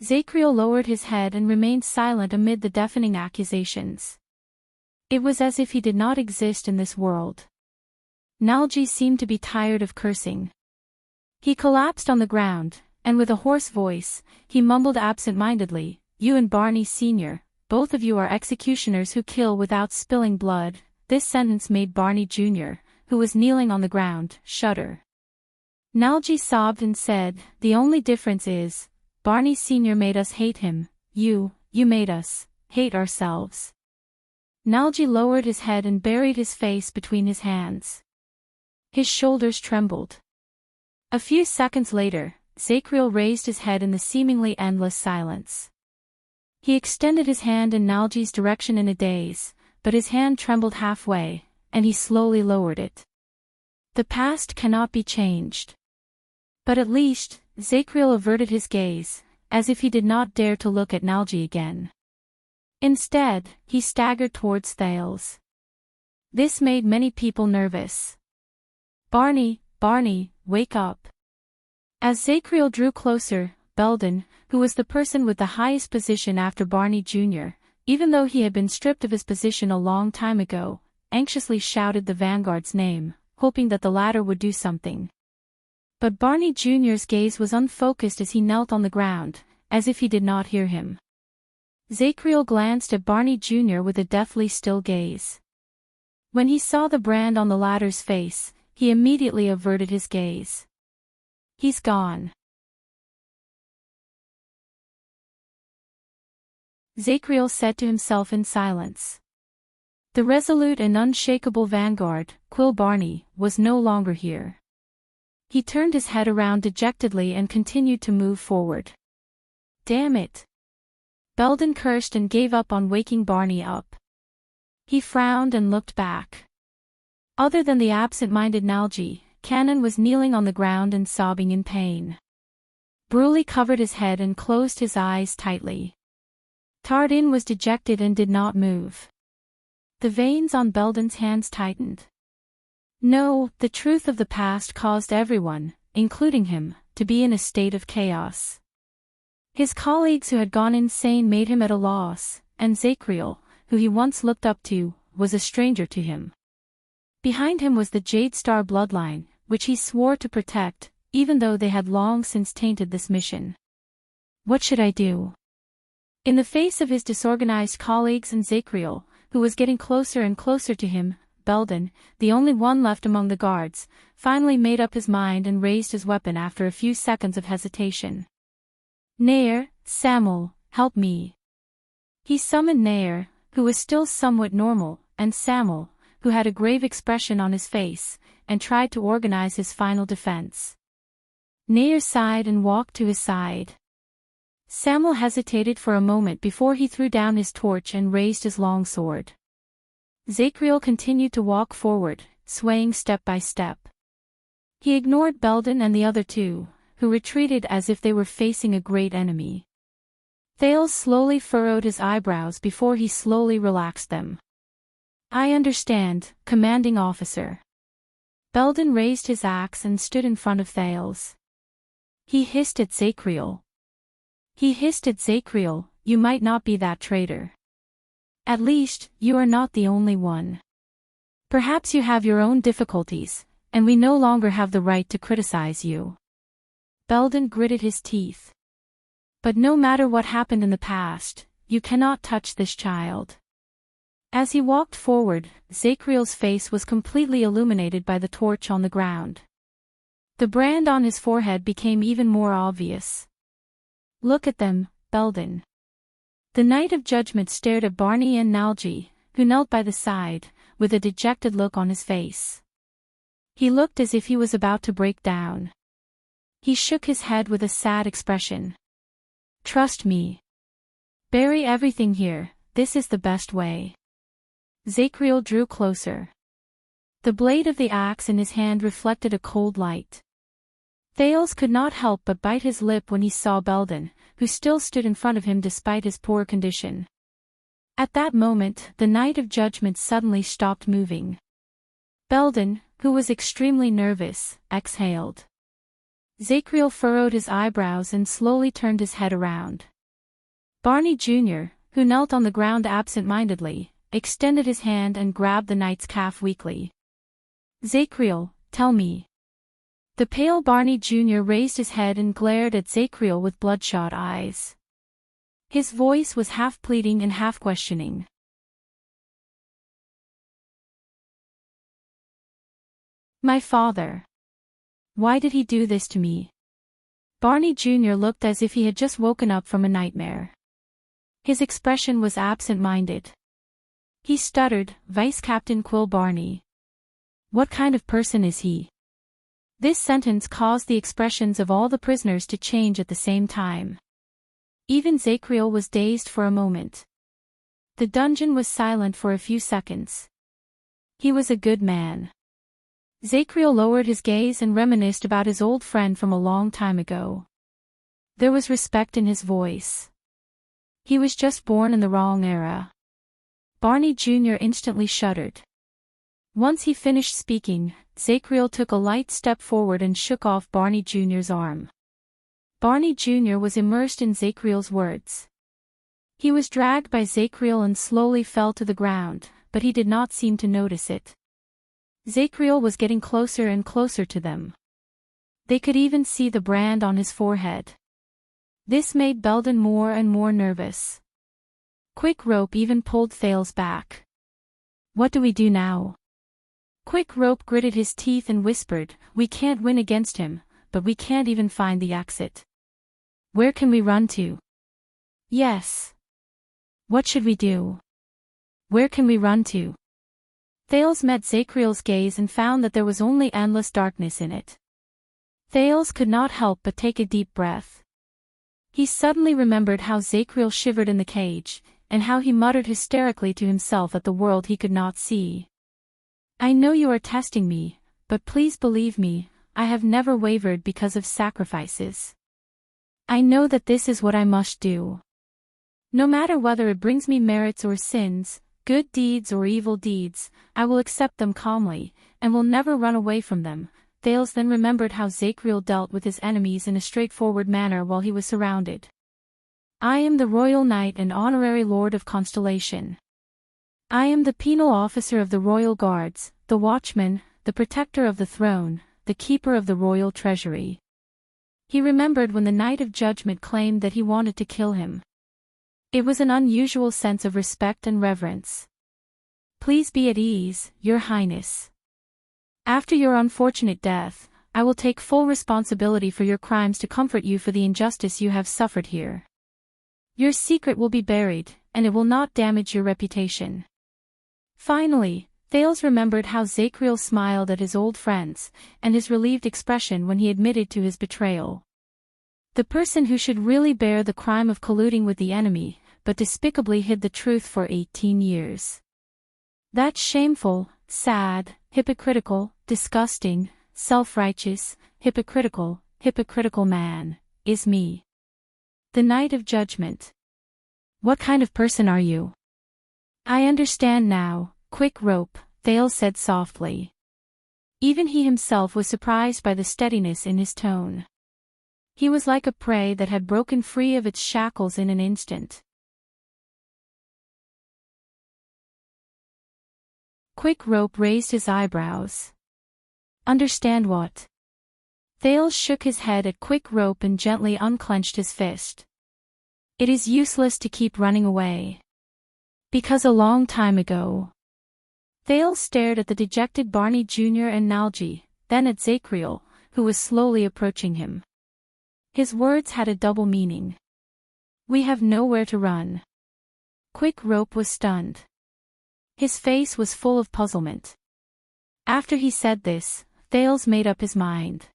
Zacriel lowered his head and remained silent amid the deafening accusations. It was as if he did not exist in this world. Nalji seemed to be tired of cursing. He collapsed on the ground, and with a hoarse voice, he mumbled absent-mindedly, "You and Barney Sr., both of you are executioners who kill without spilling blood." This sentence made Barney Jr., who was kneeling on the ground, shudder. Nalji sobbed and said, "The only difference is, Barney Sr. made us hate him, you made us hate ourselves." Nalji lowered his head and buried his face between his hands. His shoulders trembled. A few seconds later, Zacriel raised his head in the seemingly endless silence. He extended his hand in Nalji's direction in a daze, but his hand trembled halfway, and he slowly lowered it. The past cannot be changed. But at least, Zacriel averted his gaze, as if he did not dare to look at Nalji again. Instead, he staggered towards Thales. This made many people nervous. Barney, wake up." As Zacriel drew closer, Belden, who was the person with the highest position after Barney Jr., even though he had been stripped of his position a long time ago, anxiously shouted the vanguard's name, hoping that the latter would do something. But Barney Jr.'s gaze was unfocused as he knelt on the ground, as if he did not hear him. Zacriel glanced at Barney Jr. with a deathly still gaze. When he saw the brand on the latter's face, he immediately averted his gaze. "He's gone." Zacriel said to himself in silence. The resolute and unshakable vanguard, Quill Barney, was no longer here. He turned his head around dejectedly and continued to move forward. "Damn it!" Belden cursed and gave up on waking Barney up. He frowned and looked back. Other than the absent-minded Nalji, Cannon was kneeling on the ground and sobbing in pain. Bruley covered his head and closed his eyes tightly. Tardin was dejected and did not move. The veins on Belden's hands tightened. No, the truth of the past caused everyone, including him, to be in a state of chaos. His colleagues who had gone insane made him at a loss, and Zacriel, who he once looked up to, was a stranger to him. Behind him was the Jade Star bloodline, which he swore to protect, even though they had long since tainted this mission. What should I do? In the face of his disorganized colleagues and Zacriel, who was getting closer and closer to him, Belden, the only one left among the guards, finally made up his mind and raised his weapon after a few seconds of hesitation. "Nair, Samuel, help me." He summoned Nair, who was still somewhat normal, and Samuel, who had a grave expression on his face, and tried to organize his final defense. Nair sighed and walked to his side. Samuel hesitated for a moment before he threw down his torch and raised his long sword. Zacriel continued to walk forward, swaying step by step. He ignored Belden and the other two, who retreated as if they were facing a great enemy. Thales slowly furrowed his eyebrows before he slowly relaxed them. "I understand, commanding officer." Belden raised his axe and stood in front of Thales. He hissed at Zacriel. "You might not be that traitor. At least, you are not the only one. Perhaps you have your own difficulties, and we no longer have the right to criticize you." Belden gritted his teeth. "But no matter what happened in the past, you cannot touch this child." As he walked forward, Zacriel's face was completely illuminated by the torch on the ground. The brand on his forehead became even more obvious. "Look at them, Belden." The Knight of Judgment stared at Barney and Nalji, who knelt by the side, with a dejected look on his face. He looked as if he was about to break down. He shook his head with a sad expression. "Trust me. Bury everything here, this is the best way." Zacriel drew closer. The blade of the axe in his hand reflected a cold light. Thales could not help but bite his lip when he saw Belden, who still stood in front of him despite his poor condition. At that moment, the Knight of Judgment suddenly stopped moving. Belden, who was extremely nervous, exhaled. Zacriel furrowed his eyebrows and slowly turned his head around. Barney Jr., who knelt on the ground absent-mindedly, extended his hand and grabbed the knight's calf weakly. "Zacriel, tell me." The pale Barney Jr. raised his head and glared at Zacriel with bloodshot eyes. His voice was half pleading and half questioning. "My father. Why did he do this to me?" Barney Jr. looked as if he had just woken up from a nightmare. His expression was absent-minded. He stuttered, "Vice Captain Quill Barney. What kind of person is he?" This sentence caused the expressions of all the prisoners to change at the same time. Even Zacriel was dazed for a moment. The dungeon was silent for a few seconds. He was a good man. Zacriel lowered his gaze and reminisced about his old friend from a long time ago. There was respect in his voice. He was just born in the wrong era. Barney Jr. instantly shuddered. Once he finished speaking, Zacriel took a light step forward and shook off Barney Jr.'s arm. Barney Jr. was immersed in Zacriel's words. He was dragged by Zacriel and slowly fell to the ground, but he did not seem to notice it. Zacriel was getting closer and closer to them. They could even see the brand on his forehead. This made Belden more and more nervous. Quick Rope even pulled Thales back. "What do we do now?" Quick Rope gritted his teeth and whispered, "We can't win against him, but we can't even find the exit. Where can we run to?" "Yes. What should we do? Where can we run to?" Thales met Zacriel's gaze and found that there was only endless darkness in it. Thales could not help but take a deep breath. He suddenly remembered how Zacriel shivered in the cage, and how he muttered hysterically to himself at the world he could not see. "I know you are testing me, but please believe me, I have never wavered because of sacrifices. I know that this is what I must do. No matter whether it brings me merits or sins, good deeds or evil deeds, I will accept them calmly, and will never run away from them." Thales then remembered how Zacriel dealt with his enemies in a straightforward manner while he was surrounded. "I am the Royal Knight and Honorary Lord of Constellation. I am the penal officer of the Royal Guards, the Watchman, the Protector of the Throne, the Keeper of the Royal Treasury." He remembered when the Knight of Judgment claimed that he wanted to kill him. It was an unusual sense of respect and reverence. "Please be at ease, Your Highness. After your unfortunate death, I will take full responsibility for your crimes to comfort you for the injustice you have suffered here. Your secret will be buried, and it will not damage your reputation." Finally, Thales remembered how Zacriel smiled at his old friends, and his relieved expression when he admitted to his betrayal. The person who should really bear the crime of colluding with the enemy, but despicably hid the truth for 18 years. That shameful, sad, hypocritical, disgusting, self-righteous, hypocritical man, is me. The Knight of Judgment. What kind of person are you? I understand now, Quick Rope, Thales said softly. Even he himself was surprised by the steadiness in his tone. He was like a prey that had broken free of its shackles in an instant. Quick Rope raised his eyebrows. Understand what? Thales shook his head at Quick Rope and gently unclenched his fist. It is useless to keep running away. Because a long time ago. Thales stared at the dejected Barney Jr. and Nalgie, then at Zacriel, who was slowly approaching him. His words had a double meaning. We have nowhere to run. Quick Rope was stunned. His face was full of puzzlement. After he said this, Thales made up his mind.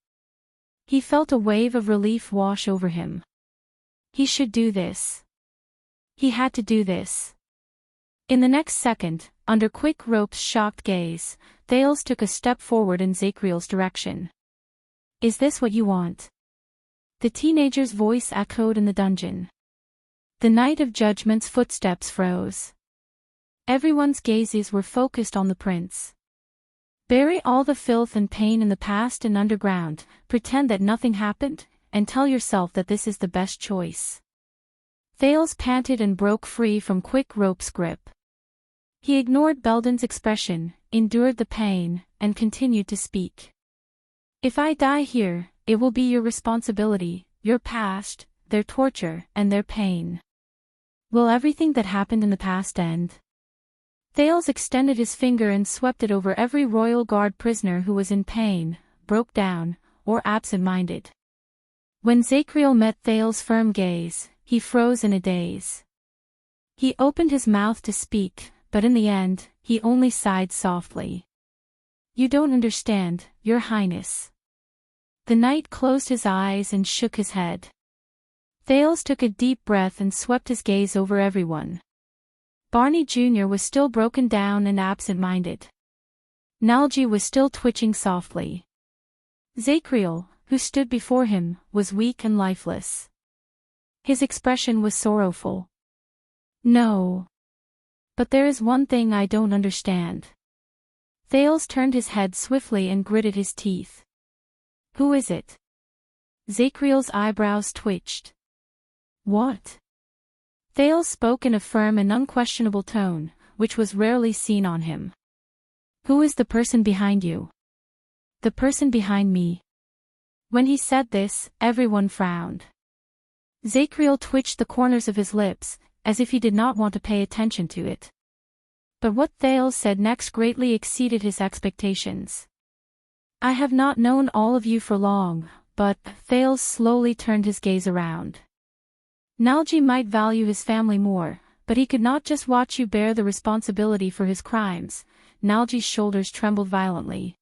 He felt a wave of relief wash over him. He should do this. He had to do this. In the next second, under Quick Rope's shocked gaze, Thales took a step forward in Zacriel's direction. Is this what you want? The teenager's voice echoed in the dungeon. The Night of Judgment's footsteps froze. Everyone's gazes were focused on the prince. Bury all the filth and pain in the past and underground, pretend that nothing happened, and tell yourself that this is the best choice. Thales panted and broke free from Quick Rope's grip. He ignored Belden's expression, endured the pain, and continued to speak. If I die here, it will be your responsibility, your past, their torture, and their pain. Will everything that happened in the past end? Thales extended his finger and swept it over every royal guard prisoner who was in pain, broke down, or absent-minded. When Zacriel met Thales' firm gaze, he froze in a daze. He opened his mouth to speak, but in the end, he only sighed softly. You don't understand, Your Highness. The knight closed his eyes and shook his head. Thales took a deep breath and swept his gaze over everyone. Barney Jr. was still broken down and absent-minded. Nalgie was still twitching softly. Zacriel, who stood before him, was weak and lifeless. His expression was sorrowful. No. But there is one thing I don't understand. Thales turned his head swiftly and gritted his teeth. Who is it? Zacriel's eyebrows twitched. What? Thales spoke in a firm and unquestionable tone, which was rarely seen on him. Who is the person behind you? The person behind me. When he said this, everyone frowned. Zacriel twitched the corners of his lips, as if he did not want to pay attention to it. But what Thales said next greatly exceeded his expectations. I have not known all of you for long, but Thales slowly turned his gaze around. Nalgie might value his family more, but he could not just watch you bear the responsibility for his crimes. Nalgie's shoulders trembled violently.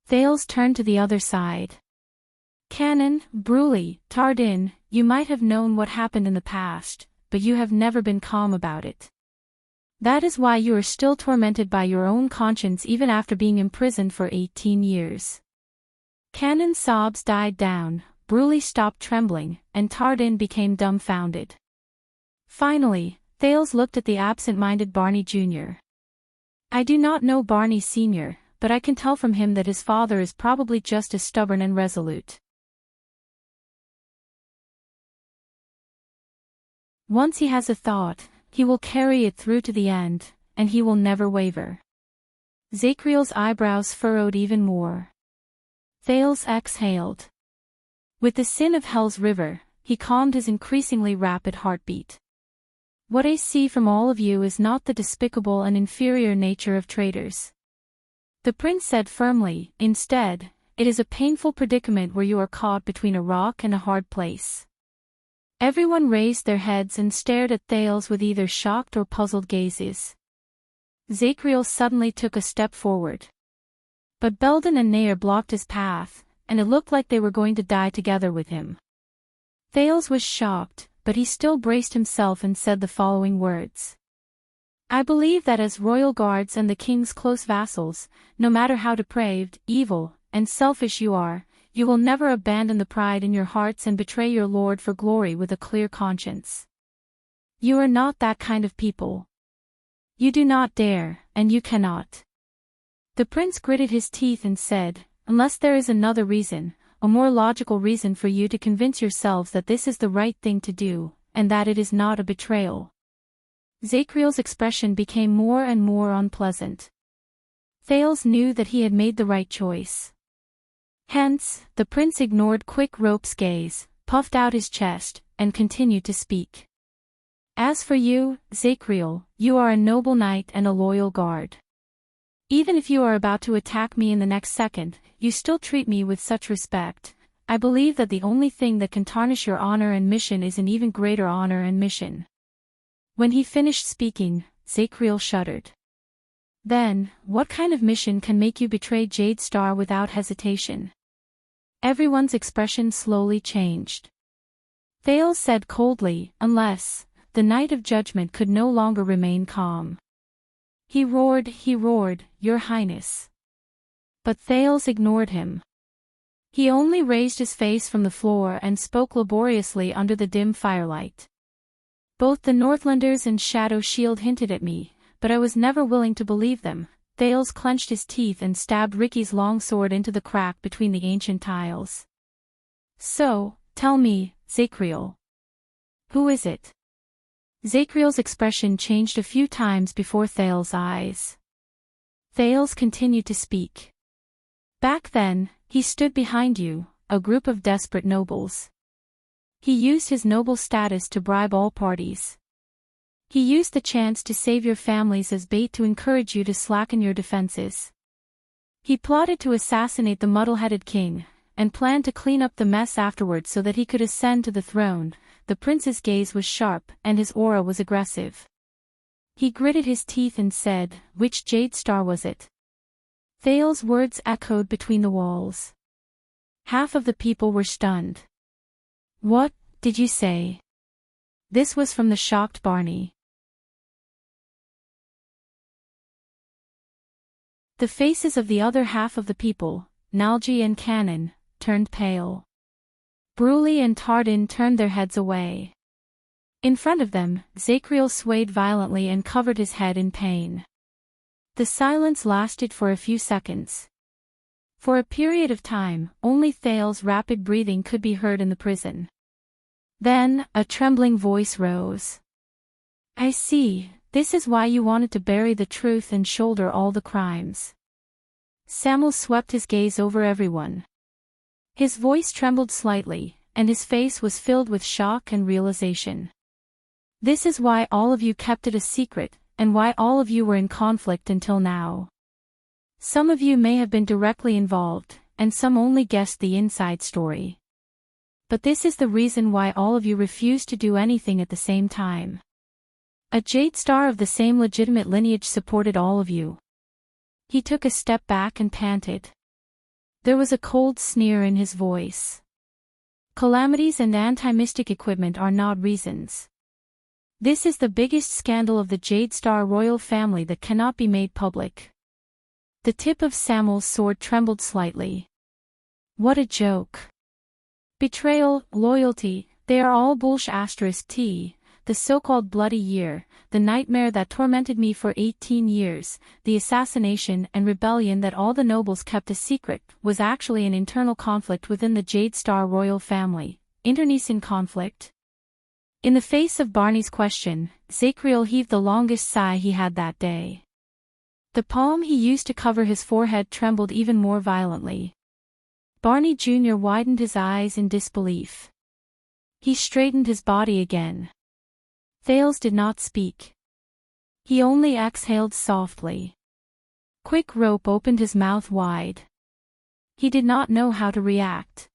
Thales turned to the other side. Canon, Bruley, Tardin, you might have known what happened in the past, but you have never been calm about it. That is why you are still tormented by your own conscience even after being imprisoned for 18 years. Canon's sobs died down, Bruley stopped trembling, and Tardin became dumbfounded. Finally, Thales looked at the absent-minded Barney Jr. I do not know Barney Sr., but I can tell from him that his father is probably just as stubborn and resolute. Once he has a thought, he will carry it through to the end, and he will never waver. Zacriel's eyebrows furrowed even more. Thales exhaled. With the sin of Hell's River, he calmed his increasingly rapid heartbeat. What I see from all of you is not the despicable and inferior nature of traitors. The prince said firmly, instead, it is a painful predicament where you are caught between a rock and a hard place. Everyone raised their heads and stared at Thales with either shocked or puzzled gazes. Zacriel suddenly took a step forward. But Belden and Nair blocked his path, and it looked like they were going to die together with him. Thales was shocked, but he still braced himself and said the following words. I believe that as royal guards and the king's close vassals, no matter how depraved, evil, and selfish you are, you will never abandon the pride in your hearts and betray your lord for glory with a clear conscience. You are not that kind of people. You do not dare, and you cannot. The prince gritted his teeth and said, unless there is another reason, a more logical reason for you to convince yourselves that this is the right thing to do, and that it is not a betrayal. Zacriel's expression became more and more unpleasant. Thales knew that he had made the right choice. Hence, the prince ignored Quick Rope's gaze, puffed out his chest, and continued to speak. As for you, Zacriel, you are a noble knight and a loyal guard. Even if you are about to attack me in the next second, you still treat me with such respect. I believe that the only thing that can tarnish your honor and mission is an even greater honor and mission." When he finished speaking, Zacriel shuddered. "Then, what kind of mission can make you betray Jade Star without hesitation?" Everyone's expression slowly changed. Thales said coldly, "Unless..." The Knight of Judgment could no longer remain calm. He roared, "Your Highness." But Thales ignored him. He only raised his face from the floor and spoke laboriously under the dim firelight. "Both the Northlanders and Shadow Shield hinted at me, but I was never willing to believe them." Thales clenched his teeth and stabbed Ricky's long sword into the crack between the ancient tiles. "So, tell me, Zacriel. Who is it?" Zacriel's expression changed a few times before Thales' eyes. Thales continued to speak. "Back then, he stood behind you, a group of desperate nobles. He used his noble status to bribe all parties. He used the chance to save your families as bait to encourage you to slacken your defenses. He plotted to assassinate the muddle-headed king, and planned to clean up the mess afterwards so that he could ascend to the throne." The prince's gaze was sharp, and his aura was aggressive. He gritted his teeth and said, "Which Jade Star was it?" Thales' words echoed between the walls. Half of the people were stunned. "What did you say?" This was from the shocked Barney. The faces of the other half of the people, Nalji and Cannon, turned pale. Bruley and Tardin turned their heads away. In front of them, Zacriel swayed violently and covered his head in pain. The silence lasted for a few seconds. For a period of time, only Thales' rapid breathing could be heard in the prison. Then, a trembling voice rose. "I see, this is why you wanted to bury the truth and shoulder all the crimes." Samuel swept his gaze over everyone. His voice trembled slightly, and his face was filled with shock and realization. "This is why all of you kept it a secret, and why all of you were in conflict until now. Some of you may have been directly involved, and some only guessed the inside story. But this is the reason why all of you refused to do anything at the same time. A Jade Star of the same legitimate lineage supported all of you." He took a step back and panted. There was a cold sneer in his voice. "Calamities and anti-mystic equipment are not reasons. This is the biggest scandal of the Jade Star royal family that cannot be made public." The tip of Samuel's sword trembled slightly. What a joke. Betrayal, loyalty, they are all bullshit. The so-called bloody year, the nightmare that tormented me for 18 years, the assassination and rebellion that all the nobles kept a secret, was actually an internal conflict within the Jade Star royal family, internecine conflict. In the face of Barney's question, Zacriel heaved the longest sigh he had that day. The palm he used to cover his forehead trembled even more violently. Barney Jr. widened his eyes in disbelief. He straightened his body again. Thales did not speak. He only exhaled softly. Quick Rope opened his mouth wide. He did not know how to react.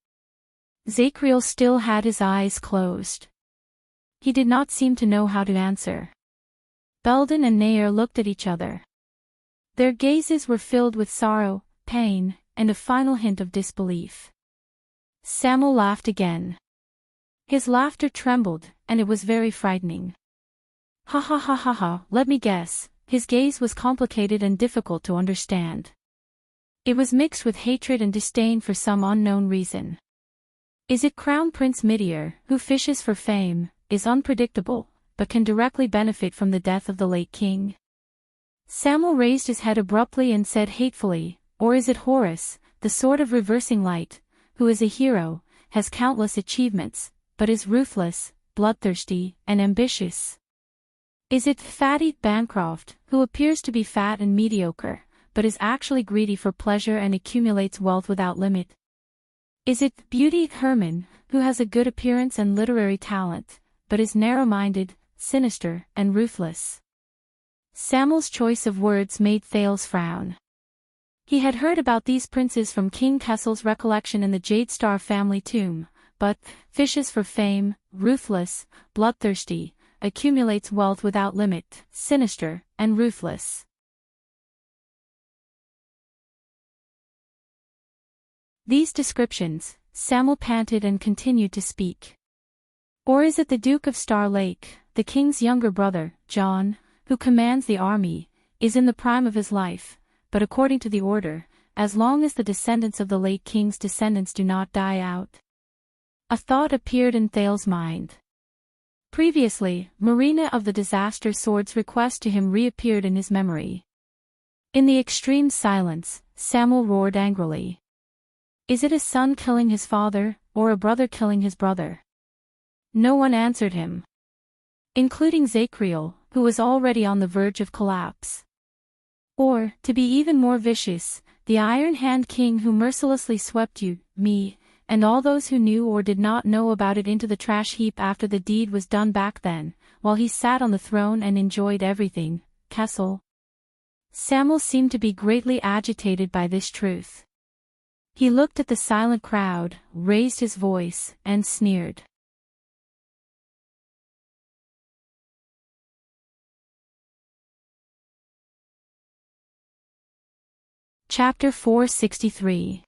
Zacriel still had his eyes closed. He did not seem to know how to answer. Belden and Nair looked at each other. Their gazes were filled with sorrow, pain, and a final hint of disbelief. Samuel laughed again. His laughter trembled, and it was very frightening. "Ha ha ha ha ha, let me guess." His gaze was complicated and difficult to understand. It was mixed with hatred and disdain for some unknown reason. "Is it Crown Prince Midir, who fishes for fame, is unpredictable, but can directly benefit from the death of the late king?" Samuel raised his head abruptly and said hatefully, "Or is it Horus, the Sword of Reversing Light, who is a hero, has countless achievements, but is ruthless, bloodthirsty, and ambitious? Is it Fatty Bancroft, who appears to be fat and mediocre, but is actually greedy for pleasure and accumulates wealth without limit? Is it Beauty Herman, who has a good appearance and literary talent, but is narrow-minded, sinister, and ruthless. Samuel's choice of words made Thales frown. He had heard about these princes from King Kessel's recollection in the Jade Star family tomb, but, fishes for fame, ruthless, bloodthirsty, accumulates wealth without limit, sinister, and ruthless. These descriptions, Samuel panted and continued to speak. Or is it the Duke of Star Lake, the king's younger brother, John, who commands the army, is in the prime of his life, but according to the order, as long as the descendants of the late king's descendants do not die out? A thought appeared in Thales' mind. Previously, Marina of the Disaster Sword's request to him reappeared in his memory. In the extreme silence, Samuel roared angrily. Is it a son killing his father, or a brother killing his brother? No one answered him, including Zachriel, who was already on the verge of collapse. Or, to be even more vicious, the Iron Hand King who mercilessly swept you, me, and all those who knew or did not know about it into the trash heap after the deed was done back then, while he sat on the throne and enjoyed everything, Kessel. Samuel seemed to be greatly agitated by this truth. He looked at the silent crowd, raised his voice, and sneered. Chapter 463.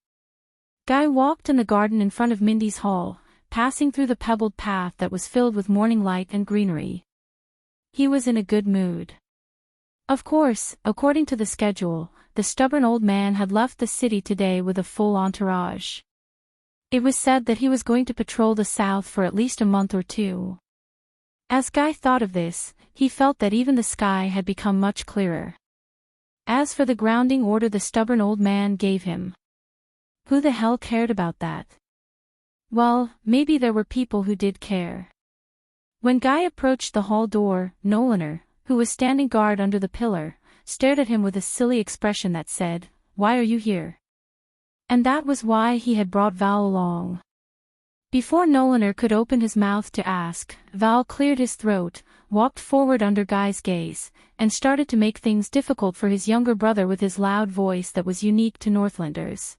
Guy walked in the garden in front of Mindy's hall, passing through the pebbled path that was filled with morning light and greenery. He was in a good mood. Of course, according to the schedule, the stubborn old man had left the city today with a full entourage. It was said that he was going to patrol the south for at least a month or two. As Guy thought of this, he felt that even the sky had become much clearer. As for the grounding order the stubborn old man gave him, who the hell cared about that? Well, maybe there were people who did care. When Guy approached the hall door, Nolaner, who was standing guard under the pillar, stared at him with a silly expression that said, "Why are you here?" And that was why he had brought Val along. Before Nolaner could open his mouth to ask, Val cleared his throat, walked forward under Guy's gaze, and started to make things difficult for his younger brother with his loud voice that was unique to Northlanders.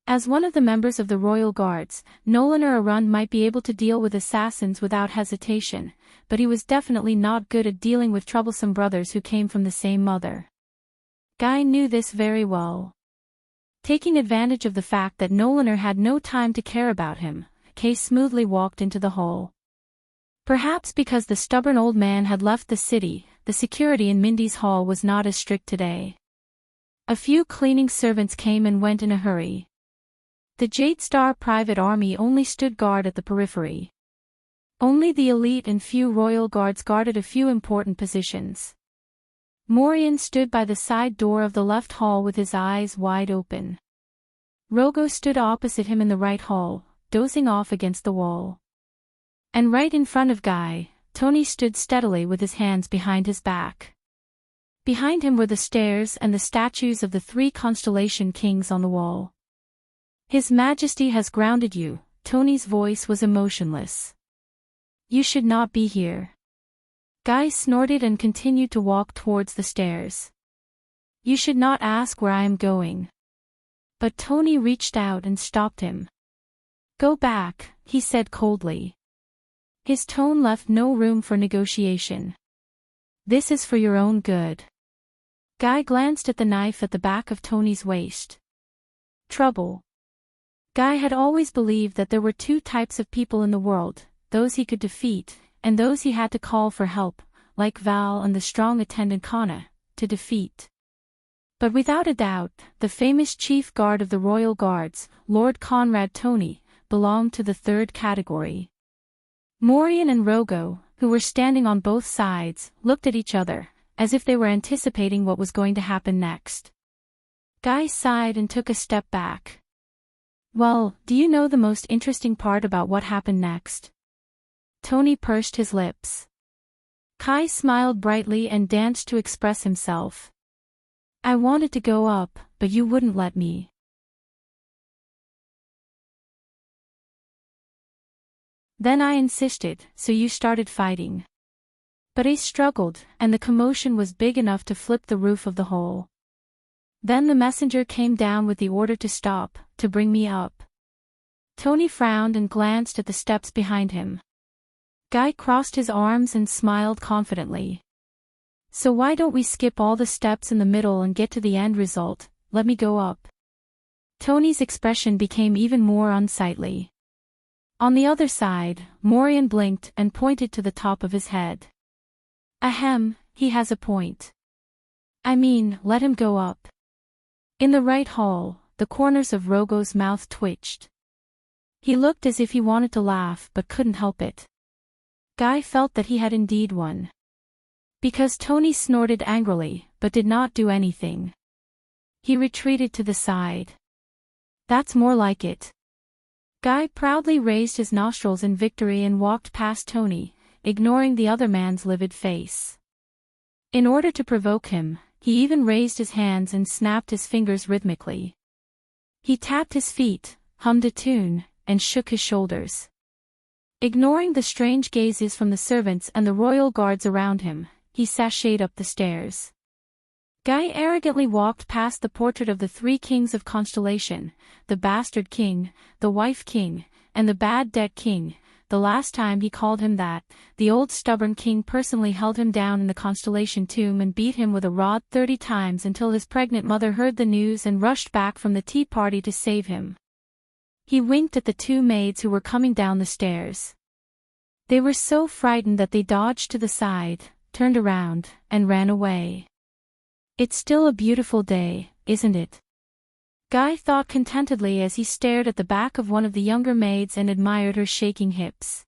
As one of the members of the Royal Guards, Nolaner Arund might be able to deal with assassins without hesitation, but he was definitely not good at dealing with troublesome brothers who came from the same mother. Guy knew this very well. Taking advantage of the fact that Nolaner had no time to care about him, Kay smoothly walked into the hall. Perhaps because the stubborn old man had left the city, the security in Mindy's hall was not as strict today. A few cleaning servants came and went in a hurry. The Jade Star private army only stood guard at the periphery. Only the elite and few royal guards guarded a few important positions. Morian stood by the side door of the left hall with his eyes wide open. Rogo stood opposite him in the right hall, dozing off against the wall. And right in front of Guy, Tony stood steadily with his hands behind his back. Behind him were the stairs and the statues of the 3 constellation kings on the wall. His Majesty has grounded you, Tony's voice was emotionless. You should not be here. Guy snorted and continued to walk towards the stairs. You should not ask where I am going. But Tony reached out and stopped him. Go back, he said coldly. His tone left no room for negotiation. This is for your own good. Guy glanced at the knife at the back of Tony's waist. Trouble. Guy had always believed that there were 2 types of people in the world, those he could defeat, and those he had to call for help, like Val and the strong attendant Kana, to defeat. But without a doubt, the famous chief guard of the Royal Guards, Lord Conrad Tony, belonged to the 3rd category. Morian and Rogo, who were standing on both sides, looked at each other, as if they were anticipating what was going to happen next. Guy sighed and took a step back. Well, do you know the most interesting part about what happened next? Tony pursed his lips. Kai smiled brightly and danced to express himself. I wanted to go up, but you wouldn't let me. Then I insisted, so you started fighting. But Ace struggled, and the commotion was big enough to flip the roof of the hole. Then the messenger came down with the order to stop, to bring me up. Tony frowned and glanced at the steps behind him. Guy crossed his arms and smiled confidently. So why don't we skip all the steps in the middle and get to the end result? Let me go up. Tony's expression became even more unsightly. On the other side, Morian blinked and pointed to the top of his head. Ahem, he has a point. I mean, let him go up. In the right hall, the corners of Rogo's mouth twitched. He looked as if he wanted to laugh but couldn't help it. Guy felt that he had indeed won. Because Tony snorted angrily, but did not do anything. He retreated to the side. That's more like it. Guy proudly raised his nostrils in victory and walked past Tony, ignoring the other man's livid face. In order to provoke him, he even raised his hands and snapped his fingers rhythmically. He tapped his feet, hummed a tune, and shook his shoulders. Ignoring the strange gazes from the servants and the royal guards around him, he sashayed up the stairs. Guy arrogantly walked past the portrait of the three kings of Constellation, the bastard king, the wife king, and the bad debt king. The last time he called him that, the old stubborn king personally held him down in the Constellation tomb and beat him with a rod 30 times until his pregnant mother heard the news and rushed back from the tea party to save him. He winked at the two maids who were coming down the stairs. They were so frightened that they dodged to the side, turned around, and ran away. It's still a beautiful day, isn't it? Guy thought contentedly as he stared at the back of one of the younger maids and admired her shaking hips.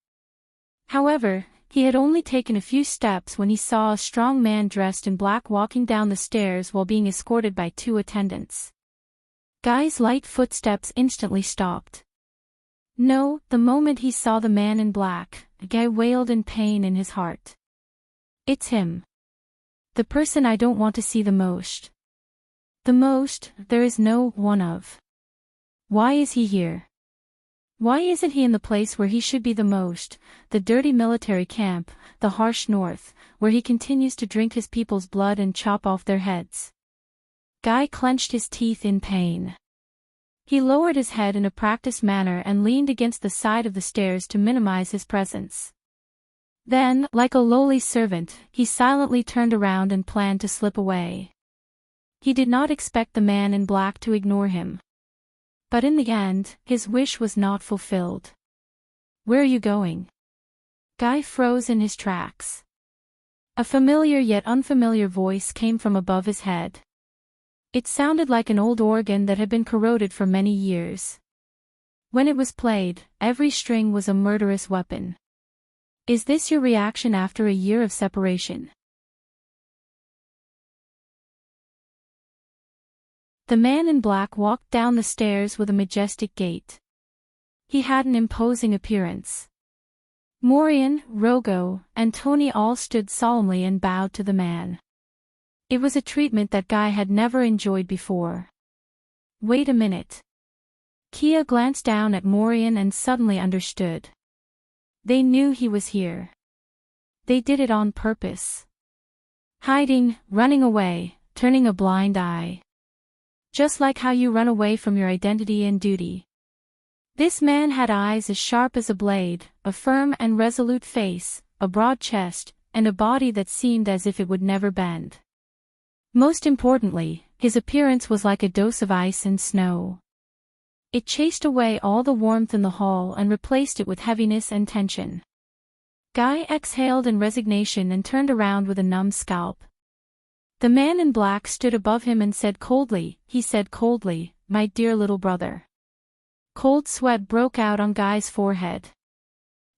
However, he had only taken a few steps when he saw a strong man dressed in black walking down the stairs while being escorted by two attendants. Guy's light footsteps instantly stopped. No, the moment he saw the man in black, Guy wailed in pain in his heart. It's him. The person I don't want to see the most. The most, there is no one of. Why is he here? Why isn't he in the place where he should be the most, the dirty military camp, the harsh north, where he continues to drink his people's blood and chop off their heads? Guy clenched his teeth in pain. He lowered his head in a practiced manner and leaned against the side of the stairs to minimize his presence. Then, like a lowly servant, he silently turned around and planned to slip away. He did not expect the man in black to ignore him. But in the end, his wish was not fulfilled. Where are you going? Guy froze in his tracks. A familiar yet unfamiliar voice came from above his head. It sounded like an old organ that had been corroded for many years. When it was played, every string was a murderous weapon. Is this your reaction after a year of separation? The man in black walked down the stairs with a majestic gait. He had an imposing appearance. Morian, Rogo, and Tony all stood solemnly and bowed to the man. It was a treatment that Guy had never enjoyed before. Wait a minute. Kia glanced down at Morian and suddenly understood. They knew he was here. They did it on purpose. Hiding, running away, turning a blind eye. Just like how you run away from your identity and duty. This man had eyes as sharp as a blade, a firm and resolute face, a broad chest, and a body that seemed as if it would never bend. Most importantly, his appearance was like a dose of ice and snow. It chased away all the warmth in the hall and replaced it with heaviness and tension. Guy exhaled in resignation and turned around with a numb scalp. The man in black stood above him and said coldly, "My dear little brother." Cold sweat broke out on Guy's forehead.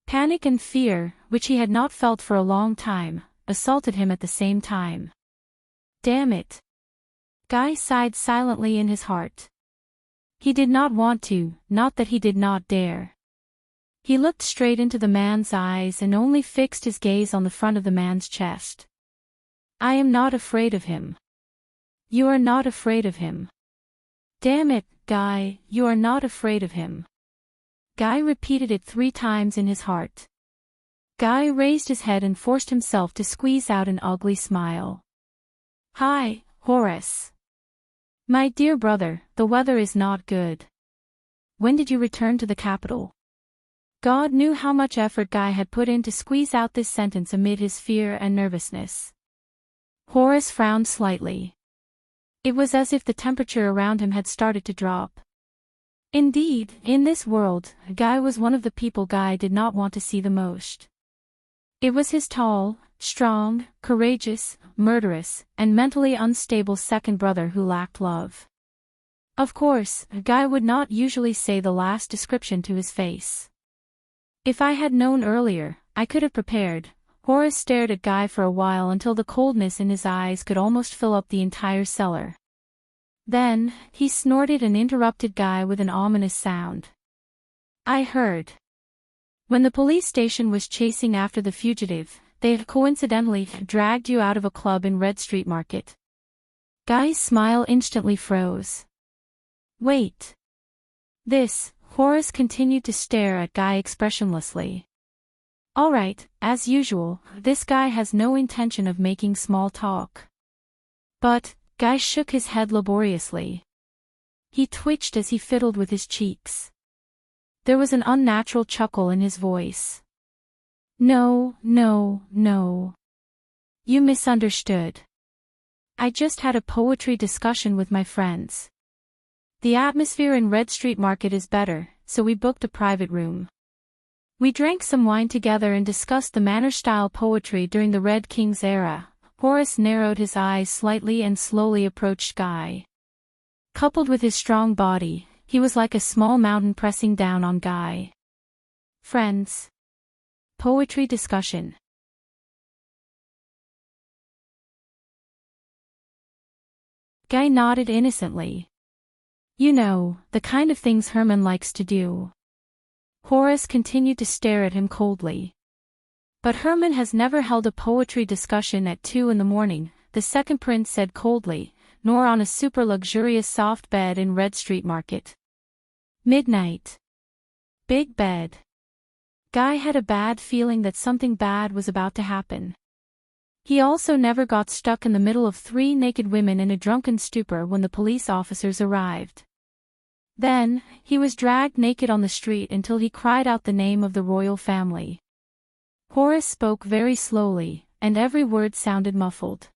Panic and fear, which he had not felt for a long time, assaulted him at the same time. Damn it. Guy sighed silently in his heart. He did not want to, not that he did not dare. He looked straight into the man's eyes and only fixed his gaze on the front of the man's chest. I am not afraid of him. You are not afraid of him. Damn it, Guy, you are not afraid of him. Guy repeated it 3 times in his heart. Guy raised his head and forced himself to squeeze out an ugly smile. "Hi, Horace. My dear brother, the weather is not good. When did you return to the capital?" God knew how much effort Guy had put in to squeeze out this sentence amid his fear and nervousness. Horace frowned slightly. It was as if the temperature around him had started to drop. Indeed, in this world, Guy was one of the people Guy did not want to see the most. It was his tall, strong, courageous, murderous, and mentally unstable second brother who lacked love. Of course, Guy would not usually say the last description to his face. "If I had known earlier, I could have prepared." Horace stared at Guy for a while until the coldness in his eyes could almost fill up the entire cellar. Then, he snorted and interrupted Guy with an ominous sound. "I heard. When the police station was chasing after the fugitive, they had coincidentally dragged you out of a club in Red Street Market." Guy's smile instantly froze. "Wait. This..." Horace continued to stare at Guy expressionlessly. "All right, as usual, this guy has no intention of making small talk." But, Guy shook his head laboriously. He twitched as he fiddled with his cheeks. There was an unnatural chuckle in his voice. "No, no, no. You misunderstood. I just had a poetry discussion with my friends. The atmosphere in Red Street Market is better, so we booked a private room. We drank some wine together and discussed the manner-style poetry during the Red King's era." Horace narrowed his eyes slightly and slowly approached Guy. Coupled with his strong body, he was like a small mountain pressing down on Guy. "Friends. Poetry discussion." Guy nodded innocently. "You know, the kind of things Herman likes to do." Horace continued to stare at him coldly. "But Herman has never held a poetry discussion at 2 in the morning, the second prince said coldly, "nor on a super luxurious soft bed in Red Street Market. Midnight. Big bed." Guy had a bad feeling that something bad was about to happen. He also never got stuck in the middle of 3 naked women in a drunken stupor when the police officers arrived. Then, he was dragged naked on the street until he cried out the name of the royal family. Horace spoke very slowly, and every word sounded muffled.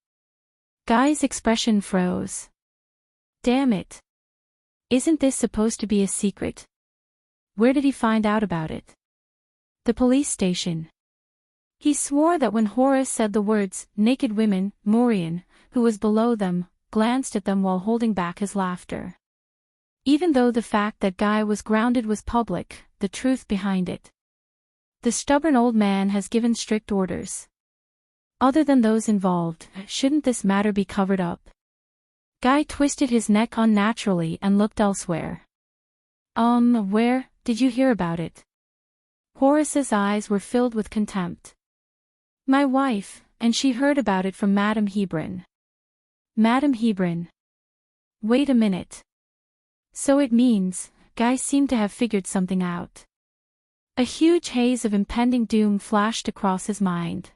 Guy's expression froze. "Damn it. Isn't this supposed to be a secret? Where did he find out about it?" "The police station." He swore that when Horace said the words, "naked women," Maureen, who was below them, glanced at them while holding back his laughter. Even though the fact that Guy was grounded was public, the truth behind it. The stubborn old man has given strict orders. Other than those involved, shouldn't this matter be covered up? Guy twisted his neck unnaturally and looked elsewhere. Where did you hear about it?" Horace's eyes were filled with contempt. "My wife, and she heard about it from Madame Hebron." "Madame Hebron? Wait a minute. So it means," Guy seemed to have figured something out. A huge haze of impending doom flashed across his mind.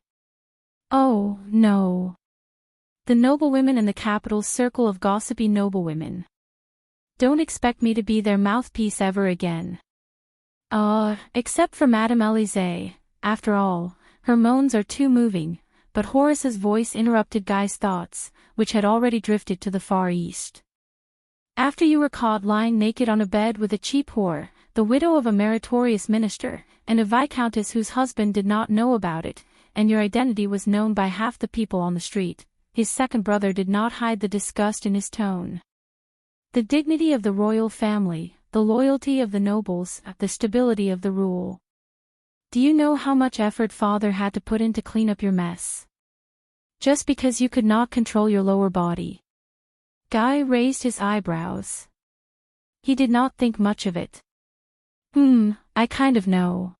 "Oh, no. The noblewomen in the capital's circle of gossipy noblewomen. Don't expect me to be their mouthpiece ever again. Except for Madame Elysée, after all, her moans are too moving," but Horace's voice interrupted Guy's thoughts, which had already drifted to the Far East. "After you were caught lying naked on a bed with a cheap whore, the widow of a meritorious minister, and a viscountess whose husband did not know about it, and your identity was known by half the people on the street," his second brother did not hide the disgust in his tone. "The dignity of the royal family, the loyalty of the nobles, the stability of the rule. Do you know how much effort Father had to put in to clean up your mess? Just because you could not control your lower body." Guy raised his eyebrows. He did not think much of it. I kind of know.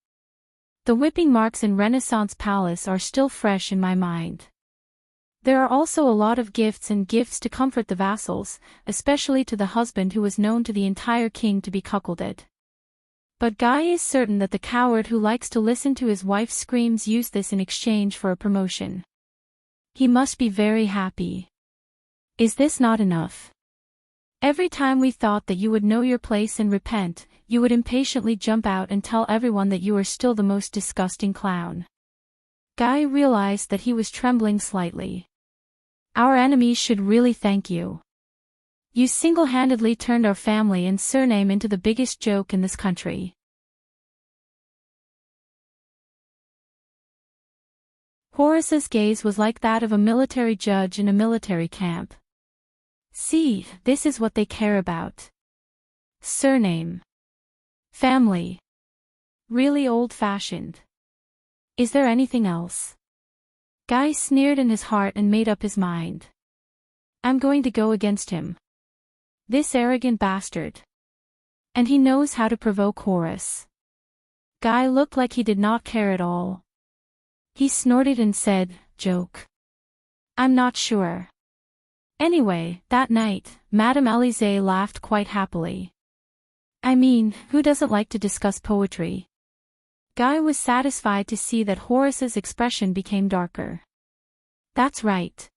The whipping marks in Renaissance Palace are still fresh in my mind. There are also a lot of gifts and gifts to comfort the vassals, especially to the husband who was known to the entire king to be cuckolded. But Guy is certain that the coward who likes to listen to his wife's screams used this in exchange for a promotion. He must be very happy. Is this not enough? Every time we thought that you would know your place and repent, you would impatiently jump out and tell everyone that you are still the most disgusting clown. Guy realized that he was trembling slightly. Our enemies should really thank you. You single-handedly turned our family and surname into the biggest joke in this country. Horace's gaze was like that of a military judge in a military camp. See, this is what they care about. Surname. Family. Really old-fashioned. Is there anything else? Guy sneered in his heart and made up his mind. I'm going to go against him. This arrogant bastard. And he knows how to provoke Horace. Guy looked like he did not care at all. He snorted and said, "Joke. I'm not sure." Anyway, that night, Madame Elysée laughed quite happily. I mean, who doesn't like to discuss poetry? Guy was satisfied to see that Horace's expression became darker. That's right.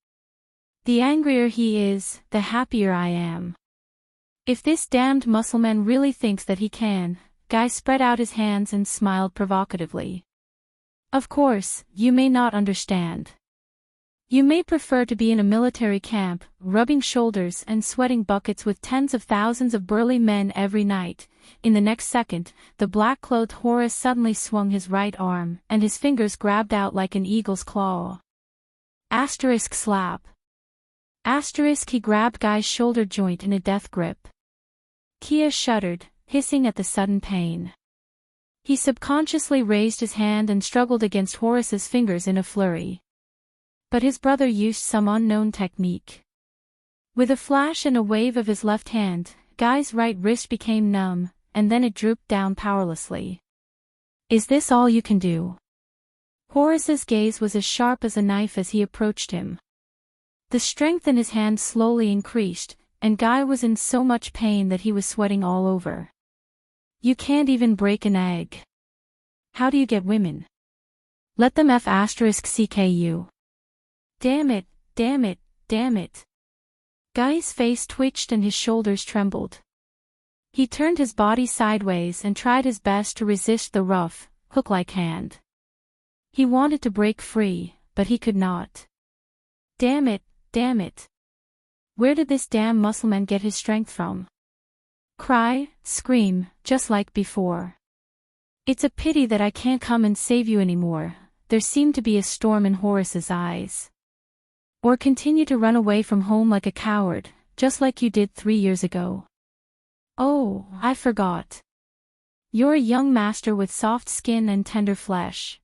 The angrier he is, the happier I am. If this damned muscleman really thinks that he can, Guy spread out his hands and smiled provocatively. Of course, you may not understand. You may prefer to be in a military camp, rubbing shoulders and sweating buckets with tens of thousands of burly men every night. In the next second, the black-clothed Horace suddenly swung his right arm, and his fingers grabbed out like an eagle's claw. Asterisk slap. Asterisk he grabbed Guy's shoulder joint in a death grip. Kia shuddered, hissing at the sudden pain. He subconsciously raised his hand and struggled against Horace's fingers in a flurry. But his brother used some unknown technique. With a flash and a wave of his left hand, Guy's right wrist became numb, and then it drooped down powerlessly. Is this all you can do? Horace's gaze was as sharp as a knife as he approached him. The strength in his hand slowly increased, and Guy was in so much pain that he was sweating all over. You can't even break an egg. How do you get women? Let them *CKU. Damn it, damn it, damn it. Guy's face twitched and his shoulders trembled. He turned his body sideways and tried his best to resist the rough, hook-like hand. He wanted to break free, but he could not. Damn it, damn it. Where did this damn muscleman get his strength from? Cry, scream, just like before. It's a pity that I can't come and save you anymore. There seemed to be a storm in Horace's eyes. Or continue to run away from home like a coward, just like you did 3 years ago. Oh, I forgot. You're a young master with soft skin and tender flesh.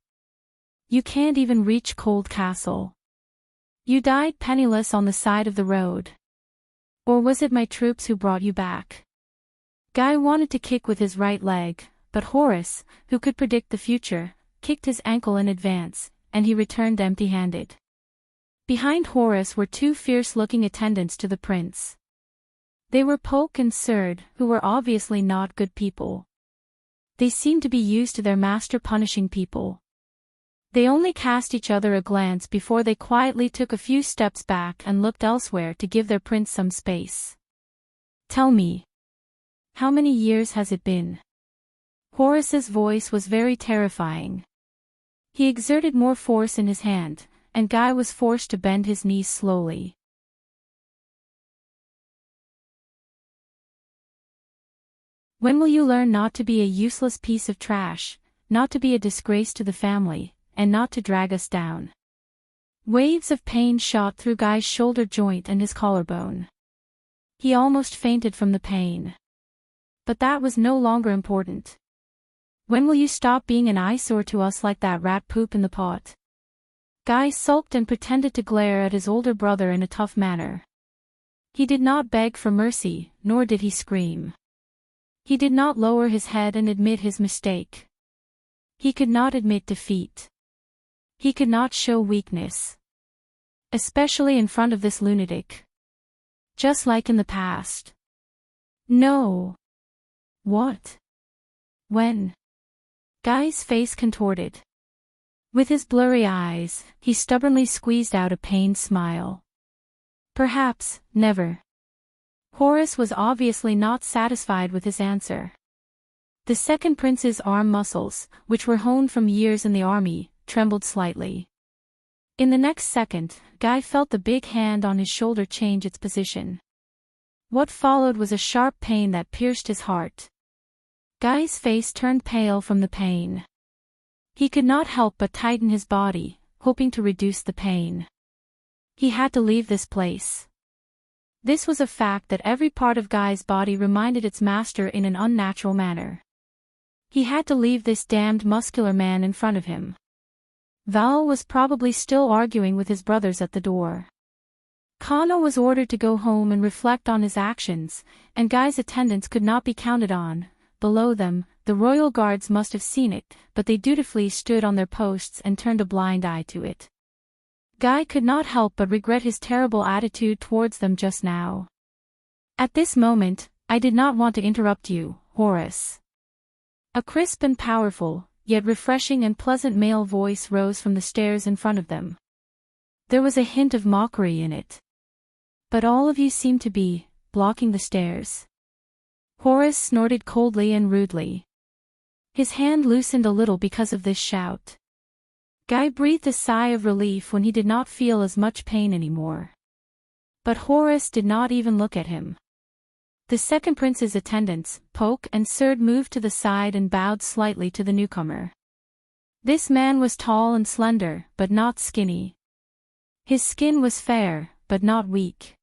You can't even reach Cold Castle. You died penniless on the side of the road. Or was it my troops who brought you back? Guy wanted to kick with his right leg, but Horace, who could predict the future, kicked his ankle in advance, and he returned empty-handed. Behind Horace were 2 fierce-looking attendants to the prince. They were Polk and Surd, who were obviously not good people. They seemed to be used to their master punishing people. They only cast each other a glance before they quietly took a few steps back and looked elsewhere to give their prince some space. Tell me. How many years has it been? Horace's voice was very terrifying. He exerted more force in his hand, and Guy was forced to bend his knees slowly. When will you learn not to be a useless piece of trash, not to be a disgrace to the family, and not to drag us down? Waves of pain shot through Guy's shoulder joint and his collarbone. He almost fainted from the pain. But that was no longer important. When will you stop being an eyesore to us like that rat poop in the pot? Guy sulked and pretended to glare at his older brother in a tough manner. He did not beg for mercy, nor did he scream. He did not lower his head and admit his mistake. He could not admit defeat. He could not show weakness. Especially in front of this lunatic. Just like in the past. No. What? When? Guy's face contorted. With his blurry eyes, he stubbornly squeezed out a pained smile. Perhaps, never. Horace was obviously not satisfied with his answer. The second prince's arm muscles, which were honed from years in the army, trembled slightly. In the next second, Guy felt the big hand on his shoulder change its position. What followed was a sharp pain that pierced his heart. Guy's face turned pale from the pain. He could not help but tighten his body, hoping to reduce the pain. He had to leave this place. This was a fact that every part of Guy's body reminded its master in an unnatural manner. He had to leave this damned muscular man in front of him. Val was probably still arguing with his brothers at the door. Connor was ordered to go home and reflect on his actions, and Guy's attendance could not be counted on. Below them, the royal guards must have seen it, but they dutifully stood on their posts and turned a blind eye to it. Guy could not help but regret his terrible attitude towards them just now. At this moment, I did not want to interrupt you, Horace. A crisp and powerful, yet refreshing and pleasant male voice rose from the stairs in front of them. There was a hint of mockery in it. But all of you seem to be blocking the stairs. Horace snorted coldly and rudely. His hand loosened a little because of this shout. Guy breathed a sigh of relief when he did not feel as much pain anymore. But Horace did not even look at him. The second prince's attendants, Poke and Surd, moved to the side and bowed slightly to the newcomer. This man was tall and slender, but not skinny. His skin was fair, but not weak.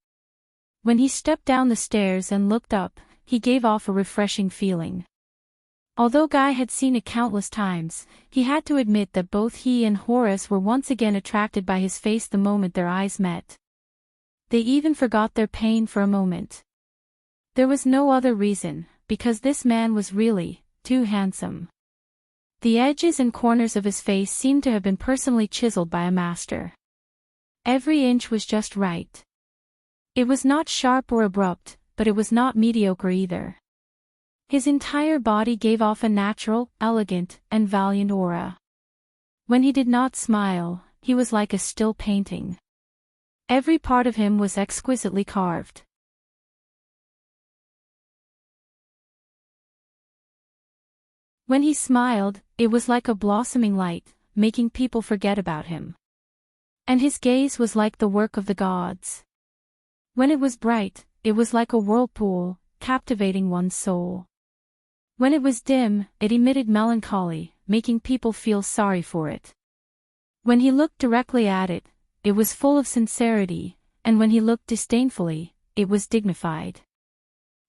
When he stepped down the stairs and looked up, he gave off a refreshing feeling. Although Guy had seen it countless times, he had to admit that both he and Horace were once again attracted by his face the moment their eyes met. They even forgot their pain for a moment. There was no other reason, because this man was really too handsome. The edges and corners of his face seemed to have been personally chiseled by a master. Every inch was just right. It was not sharp or abrupt, but it was not mediocre either. His entire body gave off a natural, elegant, and valiant aura. When he did not smile, he was like a still painting. Every part of him was exquisitely carved. When he smiled, it was like a blossoming light, making people forget about him. And his gaze was like the work of the gods. When it was bright, it was like a whirlpool, captivating one's soul. When it was dim, it emitted melancholy, making people feel sorry for it. When he looked directly at it, it was full of sincerity, and when he looked disdainfully, it was dignified.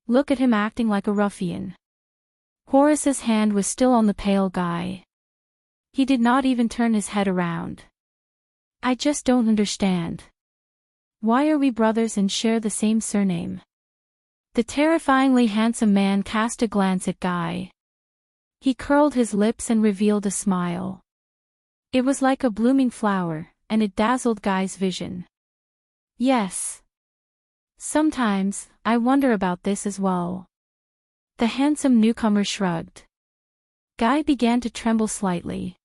Look at him acting like a ruffian. Horace's hand was still on the pale Guy. He did not even turn his head around. I just don't understand. Why are we brothers and share the same surname? The terrifyingly handsome man cast a glance at Guy. He curled his lips and revealed a smile. It was like a blooming flower, and it dazzled Guy's vision. Yes. Sometimes, I wonder about this as well. The handsome newcomer shrugged. Guy began to tremble slightly.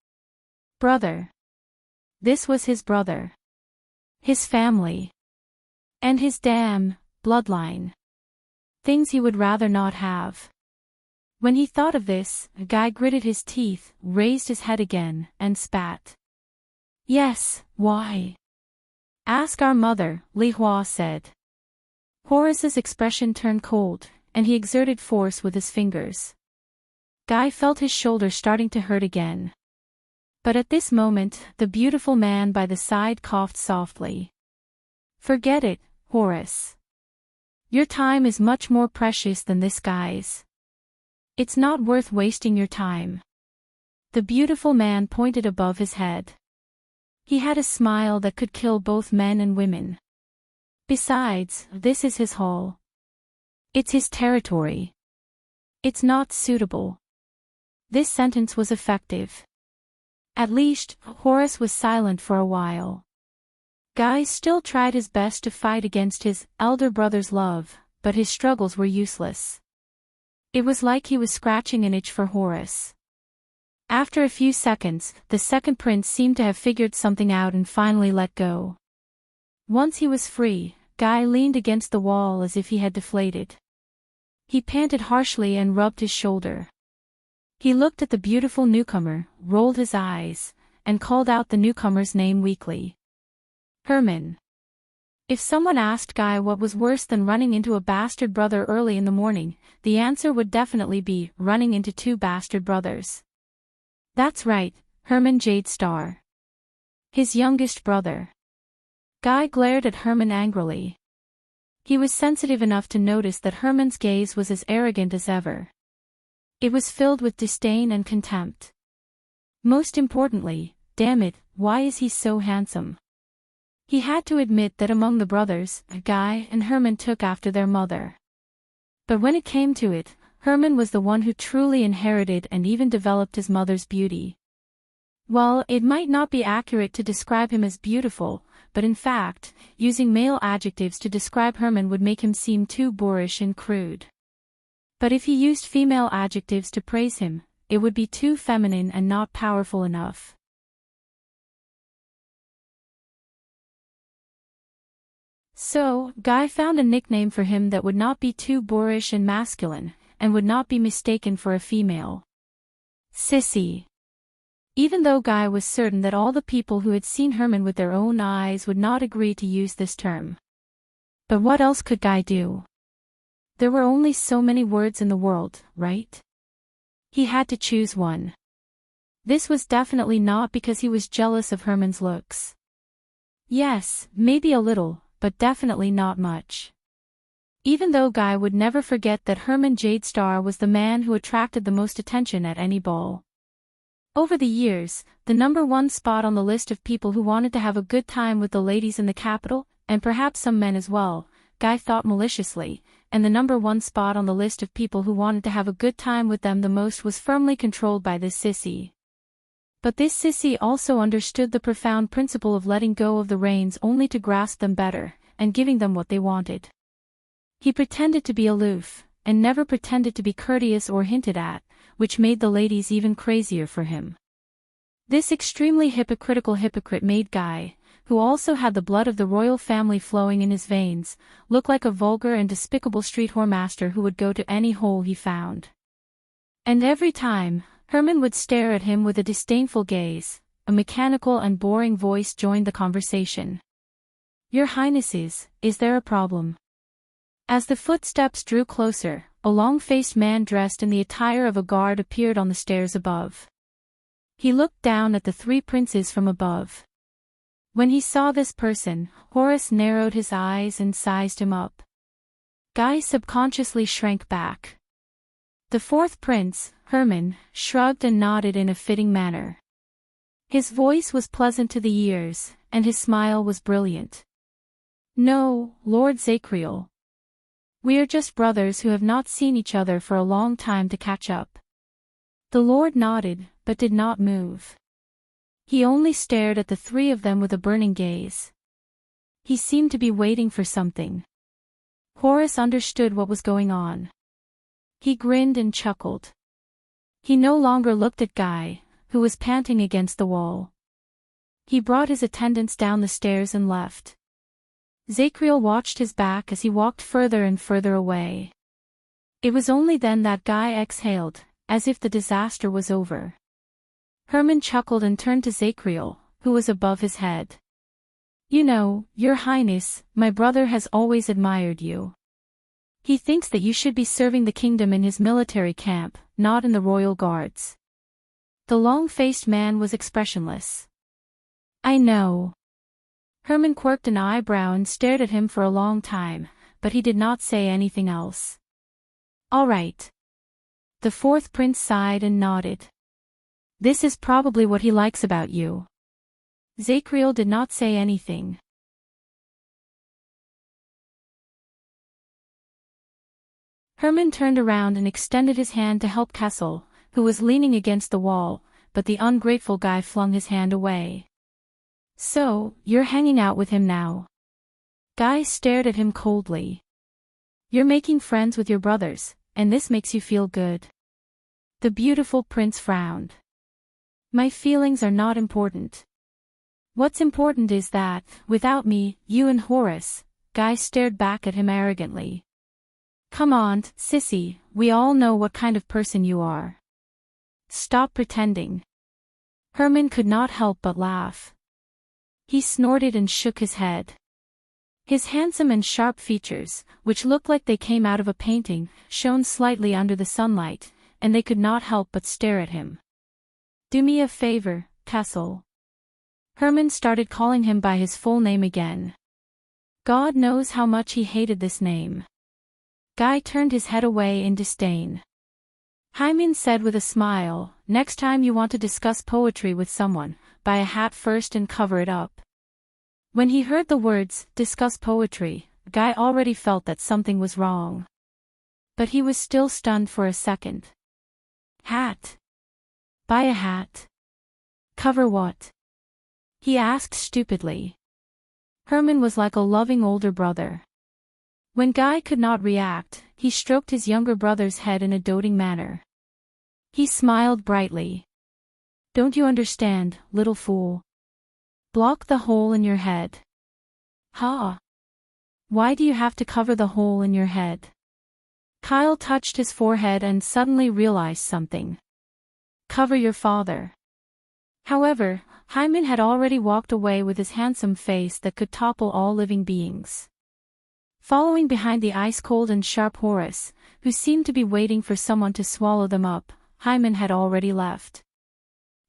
Brother. This was his brother. His family. And his damn bloodline. Things he would rather not have. When he thought of this, Guy gritted his teeth, raised his head again, and spat. Yes, why? Ask our mother, Li Hua said. Horace's expression turned cold, and he exerted force with his fingers. Guy felt his shoulder starting to hurt again. But at this moment, the beautiful man by the side coughed softly. Forget it, Horace. Your time is much more precious than this guy's. It's not worth wasting your time. The beautiful man pointed above his head. He had a smile that could kill both men and women. Besides, this is his hall. It's his territory. It's not suitable. This sentence was effective. At least, Horace was silent for a while. Guy still tried his best to fight against his elder brother's love, but his struggles were useless. It was like he was scratching an itch for Horace. After a few seconds, the second prince seemed to have figured something out and finally let go. Once he was free, Guy leaned against the wall as if he had deflated. He panted harshly and rubbed his shoulder. He looked at the beautiful newcomer, rolled his eyes, and called out the newcomer's name weakly. Herman. If someone asked Guy what was worse than running into a bastard brother early in the morning, the answer would definitely be running into two bastard brothers. That's right, Herman Jadestar. His youngest brother. Guy glared at Herman angrily. He was sensitive enough to notice that Herman's gaze was as arrogant as ever. It was filled with disdain and contempt. Most importantly, damn it, why is he so handsome? He had to admit that among the brothers, Guy and Herman took after their mother. But when it came to it, Herman was the one who truly inherited and even developed his mother's beauty. While it might not be accurate to describe him as beautiful, but in fact, using male adjectives to describe Herman would make him seem too boorish and crude. But if he used female adjectives to praise him, it would be too feminine and not powerful enough. So, Guy found a nickname for him that would not be too boorish and masculine, and would not be mistaken for a female. Sissy. Even though Guy was certain that all the people who had seen Herman with their own eyes would not agree to use this term. But what else could Guy do? There were only so many words in the world, right? He had to choose one. This was definitely not because he was jealous of Herman's looks. Yes, maybe a little, but definitely not much. Even though Guy would never forget that Herman Jadestar was the man who attracted the most attention at any ball. Over the years, the number one spot on the list of people who wanted to have a good time with the ladies in the capital, and perhaps some men as well, Guy thought maliciously, and the number one spot on the list of people who wanted to have a good time with them the most was firmly controlled by this sissy. But this sissy also understood the profound principle of letting go of the reins only to grasp them better, and giving them what they wanted. He pretended to be aloof, and never pretended to be courteous or hinted at, which made the ladies even crazier for him. This extremely hypocritical hypocrite made Guy, who also had the blood of the royal family flowing in his veins, look like a vulgar and despicable street whoremaster who would go to any hole he found. And every time, Herman would stare at him with a disdainful gaze, a mechanical and boring voice joined the conversation. Your Highnesses, is there a problem? As the footsteps drew closer, a long-faced man dressed in the attire of a guard appeared on the stairs above. He looked down at the three princes from above. When he saw this person, Horace narrowed his eyes and sized him up. Guy subconsciously shrank back. The fourth prince, Herman, shrugged and nodded in a fitting manner. His voice was pleasant to the ears, and his smile was brilliant. No, Lord Zacriel. We are just brothers who have not seen each other for a long time to catch up. The Lord nodded, but did not move. He only stared at the three of them with a burning gaze. He seemed to be waiting for something. Horace understood what was going on. He grinned and chuckled. He no longer looked at Guy, who was panting against the wall. He brought his attendants down the stairs and left. Zacriel watched his back as he walked further and further away. It was only then that Guy exhaled, as if the disaster was over. Herman chuckled and turned to Zacriel, who was above his head. You know, Your Highness, my brother has always admired you. He thinks that you should be serving the kingdom in his military camp, not in the royal guards. The long-faced man was expressionless. I know. Herman quirked an eyebrow and stared at him for a long time, but he did not say anything else. All right. The fourth prince sighed and nodded. This is probably what he likes about you. Zacriel did not say anything. Herman turned around and extended his hand to help Kessel, who was leaning against the wall, but the ungrateful Guy flung his hand away. So, you're hanging out with him now? Guy stared at him coldly. You're making friends with your brothers, and this makes you feel good. The beautiful prince frowned. My feelings are not important. What's important is that, without me, you and Horace. Guy stared back at him arrogantly. Come on, sissy, we all know what kind of person you are. Stop pretending. Herman could not help but laugh. He snorted and shook his head. His handsome and sharp features, which looked like they came out of a painting, shone slightly under the sunlight, and they could not help but stare at him. Do me a favor, Kessel. Herman started calling him by his full name again. God knows how much he hated this name. Guy turned his head away in disdain. Hyman said with a smile, next time you want to discuss poetry with someone, buy a hat first and cover it up. When he heard the words, discuss poetry, Guy already felt that something was wrong. But he was still stunned for a second. Hat. Buy a hat. Cover what? He asked stupidly. Herman was like a loving older brother. When Guy could not react, he stroked his younger brother's head in a doting manner. He smiled brightly. Don't you understand, little fool? Block the hole in your head. Ha! Why do you have to cover the hole in your head? Kyle touched his forehead and suddenly realized something. Cover your father. However, Hyman had already walked away with his handsome face that could topple all living beings. Following behind the ice-cold and sharp Horace, who seemed to be waiting for someone to swallow them up, Hyman had already left.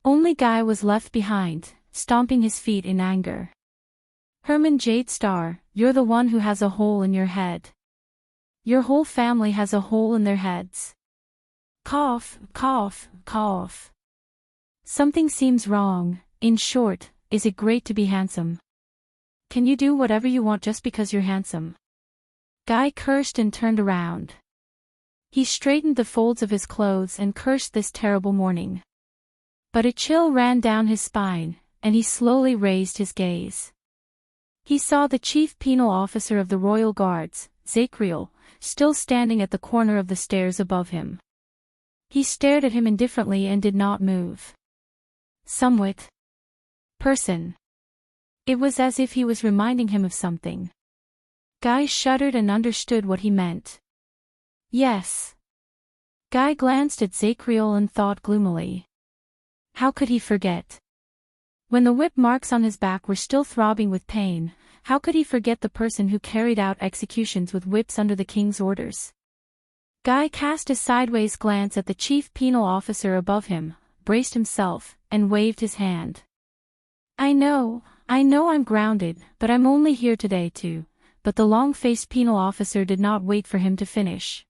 Only Guy was left behind, stomping his feet in anger. Herman Jadestar, you're the one who has a hole in your head. Your whole family has a hole in their heads. Cough, cough, cough. Something seems wrong. In short, is it great to be handsome? Can you do whatever you want just because you're handsome? Guy cursed and turned around. He straightened the folds of his clothes and cursed this terrible morning. But a chill ran down his spine, and he slowly raised his gaze. He saw the chief penal officer of the Royal Guards, Zacriel, still standing at the corner of the stairs above him. He stared at him indifferently and did not move. Somewhat. Person. It was as if he was reminding him of something. Guy shuddered and understood what he meant. Yes. Guy glanced at Zacriel and thought gloomily. How could he forget? When the whip marks on his back were still throbbing with pain, how could he forget the person who carried out executions with whips under the king's orders? Guy cast a sideways glance at the chief penal officer above him, braced himself, and waved his hand. I know I'm grounded, but I'm only here today too. But the long-faced penal officer did not wait for him to finish.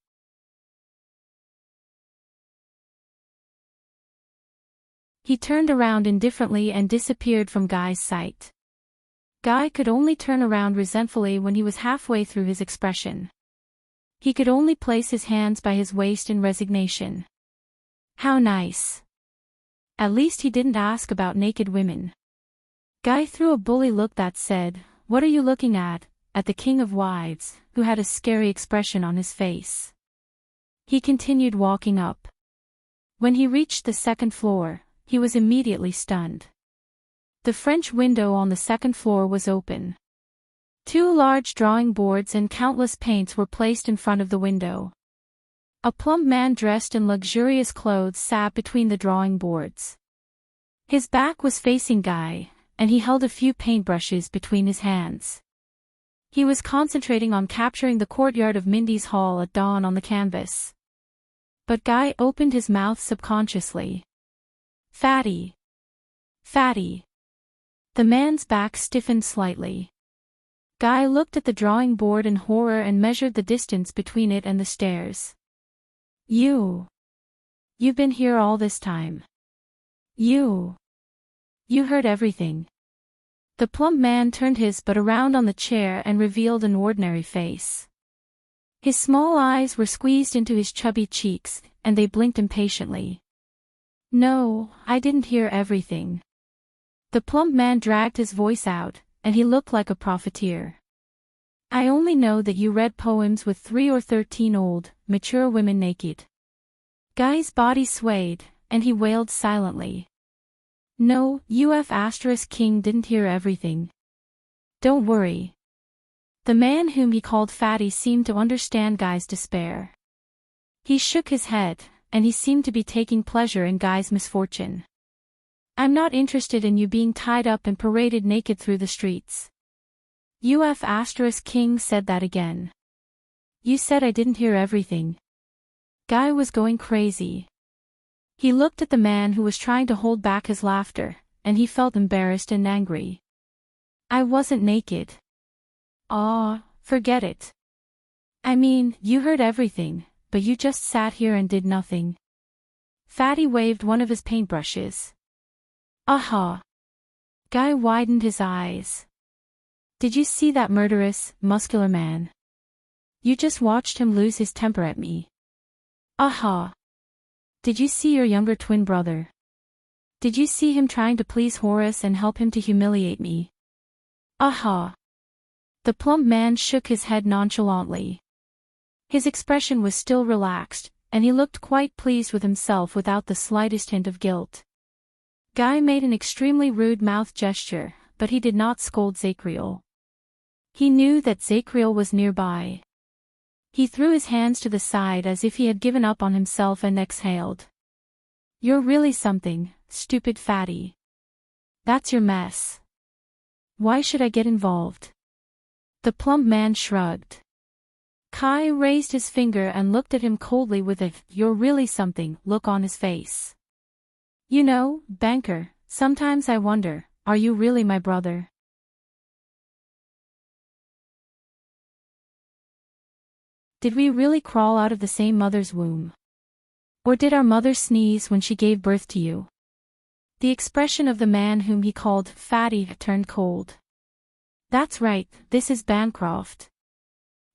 He turned around indifferently and disappeared from Guy's sight. Guy could only turn around resentfully when he was halfway through his expression. He could only place his hands by his waist in resignation. How nice. At least he didn't ask about naked women. Guy threw a bully look that said, "What are you looking at the King of Wives, who had a scary expression on his face." He continued walking up. When he reached the second floor, he was immediately stunned. The French window on the second floor was open. 2 large drawing boards and countless paints were placed in front of the window. A plump man dressed in luxurious clothes sat between the drawing boards. His back was facing Guy, and he held a few paintbrushes between his hands. He was concentrating on capturing the courtyard of Mindy's Hall at dawn on the canvas. But Guy opened his mouth subconsciously. Fatty. Fatty. The man's back stiffened slightly. Guy looked at the drawing board in horror and measured the distance between it and the stairs. You've been here all this time. You heard everything. The plump man turned his butt around on the chair and revealed an ordinary face. His small eyes were squeezed into his chubby cheeks, and they blinked impatiently. No, I didn't hear everything. The plump man dragged his voice out, and he looked like a profiteer. I only know that you read poems with 3 or 13 old, mature women naked. Guy's body swayed, and he wailed silently. No, King didn't hear everything. Don't worry. The man whom he called Fatty seemed to understand Guy's despair. He shook his head, and he seemed to be taking pleasure in Guy's misfortune. I'm not interested in you being tied up and paraded naked through the streets. King said that again. You said I didn't hear everything. Guy was going crazy. He looked at the man who was trying to hold back his laughter, and he felt embarrassed and angry. I wasn't naked. Aw, forget it. I mean, you heard everything, but you just sat here and did nothing. Fatty waved one of his paintbrushes. Aha! Guy widened his eyes. Did you see that murderous, muscular man? You just watched him lose his temper at me. Aha! Did you see your younger twin brother? Did you see him trying to please Horace and help him to humiliate me? Aha! The plump man shook his head nonchalantly. His expression was still relaxed, and he looked quite pleased with himself without the slightest hint of guilt. Guy made an extremely rude mouth gesture, but he did not scold Zacriel. He knew that Zacriel was nearby. He threw his hands to the side as if he had given up on himself and exhaled. You're really something, stupid Fatty. That's your mess. Why should I get involved? The plump man shrugged. Kai raised his finger and looked at him coldly with a "you're really something" look on his face. You know, banker, sometimes I wonder, are you really my brother? Did we really crawl out of the same mother's womb? Or did our mother sneeze when she gave birth to you? The expression of the man whom he called Fatty turned cold. That's right, this is Bancroft.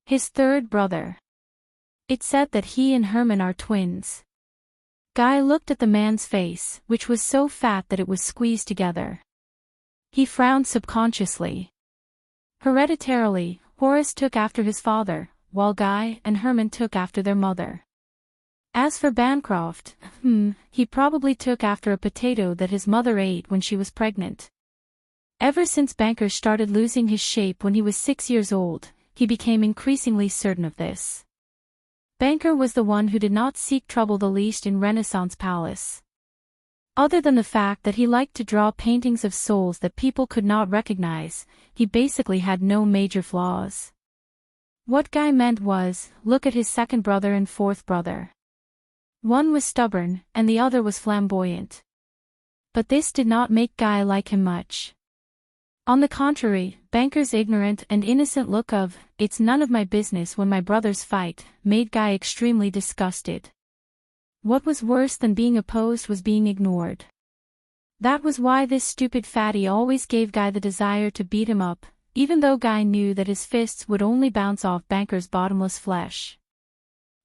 His third brother. It said that he and Herman are twins. Guy looked at the man's face, which was so fat that it was squeezed together. He frowned subconsciously. Hereditarily, Horace took after his father, while Guy and Herman took after their mother. As for Bancroft, he probably took after a potato that his mother ate when she was pregnant. Ever since Banker started losing his shape when he was 6 years old, he became increasingly certain of this. Banker was the one who did not seek trouble the least in Renaissance Palace. Other than the fact that he liked to draw paintings of souls that people could not recognize, he basically had no major flaws. What Guy meant was, look at his second brother and fourth brother. One was stubborn, and the other was flamboyant. But this did not make Guy like him much. On the contrary, Banker's ignorant and innocent look of, "It's none of my business when my brothers fight," made Guy extremely disgusted. What was worse than being opposed was being ignored. That was why this stupid Fatty always gave Guy the desire to beat him up, even though Guy knew that his fists would only bounce off Banker's bottomless flesh.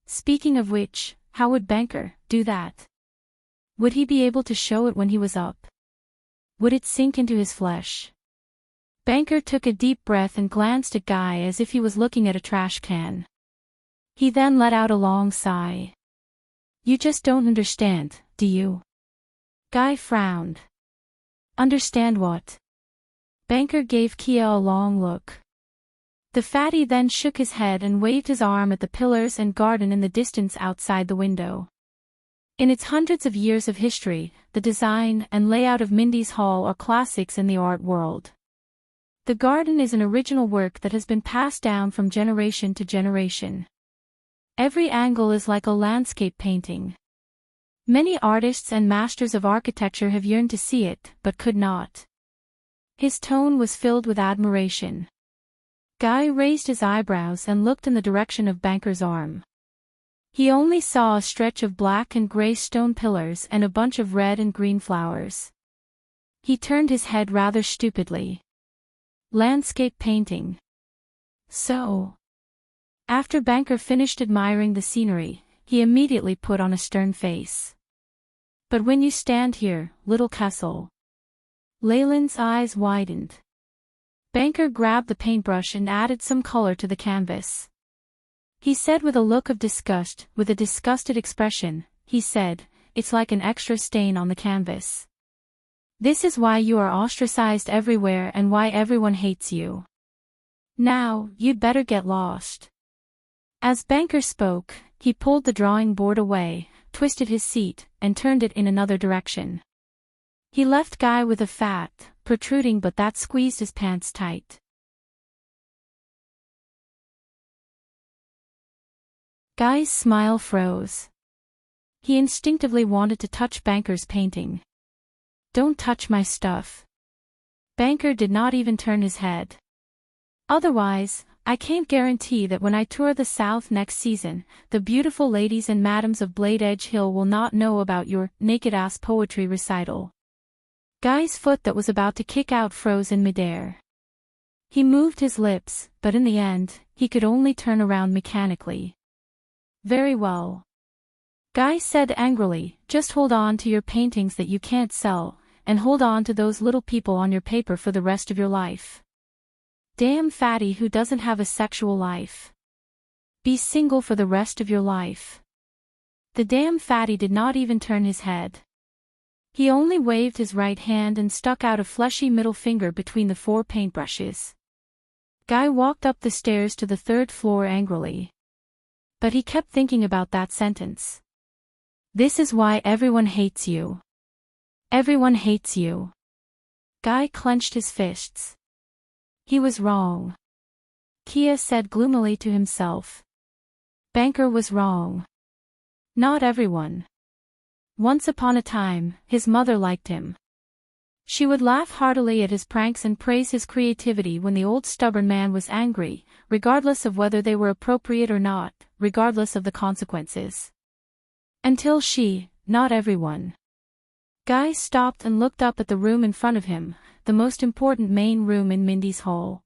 Speaking of which, how would Banker do that? Would he be able to show it when he was up? Would it sink into his flesh? Banker took a deep breath and glanced at Guy as if he was looking at a trash can. He then let out a long sigh. You just don't understand, do you? Guy frowned. Understand what? Banker gave Kia a long look. The Fatty then shook his head and waved his arm at the pillars and garden in the distance outside the window. In its hundreds of years of history, the design and layout of Mindy's Hall are classics in the art world. The garden is an original work that has been passed down from generation to generation. Every angle is like a landscape painting. Many artists and masters of architecture have yearned to see it, but could not. His tone was filled with admiration. Guy raised his eyebrows and looked in the direction of Banker's arm. He only saw a stretch of black and gray stone pillars and a bunch of red and green flowers. He turned his head rather stupidly. Landscape painting. So. After Banker finished admiring the scenery, he immediately put on a stern face. But when you stand here, little Kessel. Leyland's eyes widened. Banker grabbed the paintbrush and added some color to the canvas. He said with a look of disgust, with a disgusted expression, he said, "It's like an extra stain on the canvas. This is why you are ostracized everywhere and why everyone hates you. Now, you'd better get lost." As Banker spoke, he pulled the drawing board away, twisted his seat, and turned it in another direction. He left Guy with a fat, protruding but that squeezed his pants tight. Guy's smile froze. He instinctively wanted to touch Banker's painting. "Don't touch my stuff." Banker did not even turn his head. "Otherwise, I can't guarantee that when I tour the South next season, the beautiful ladies and madams of Blade Edge Hill will not know about your naked-ass poetry recital." Guy's foot that was about to kick out froze in midair. He moved his lips, but in the end, he could only turn around mechanically. "Very well," Guy said angrily, "just hold on to your paintings that you can't sell, and hold on to those little people on your paper for the rest of your life. Damn fatty who doesn't have a sexual life. Be single for the rest of your life." The damn fatty did not even turn his head. He only waved his right hand and stuck out a fleshy middle finger between the 4 paintbrushes. Guy walked up the stairs to the 3rd floor angrily. But he kept thinking about that sentence. "This is why everyone hates you. Everyone hates you." Guy clenched his fists. He was wrong. Kia said gloomily to himself. Banker was wrong. Not everyone. Once upon a time, his mother liked him. She would laugh heartily at his pranks and praise his creativity when the old stubborn man was angry, regardless of whether they were appropriate or not, regardless of the consequences. Until she, not everyone. Guy stopped and looked up at the room in front of him, the most important main room in Mindy's hall.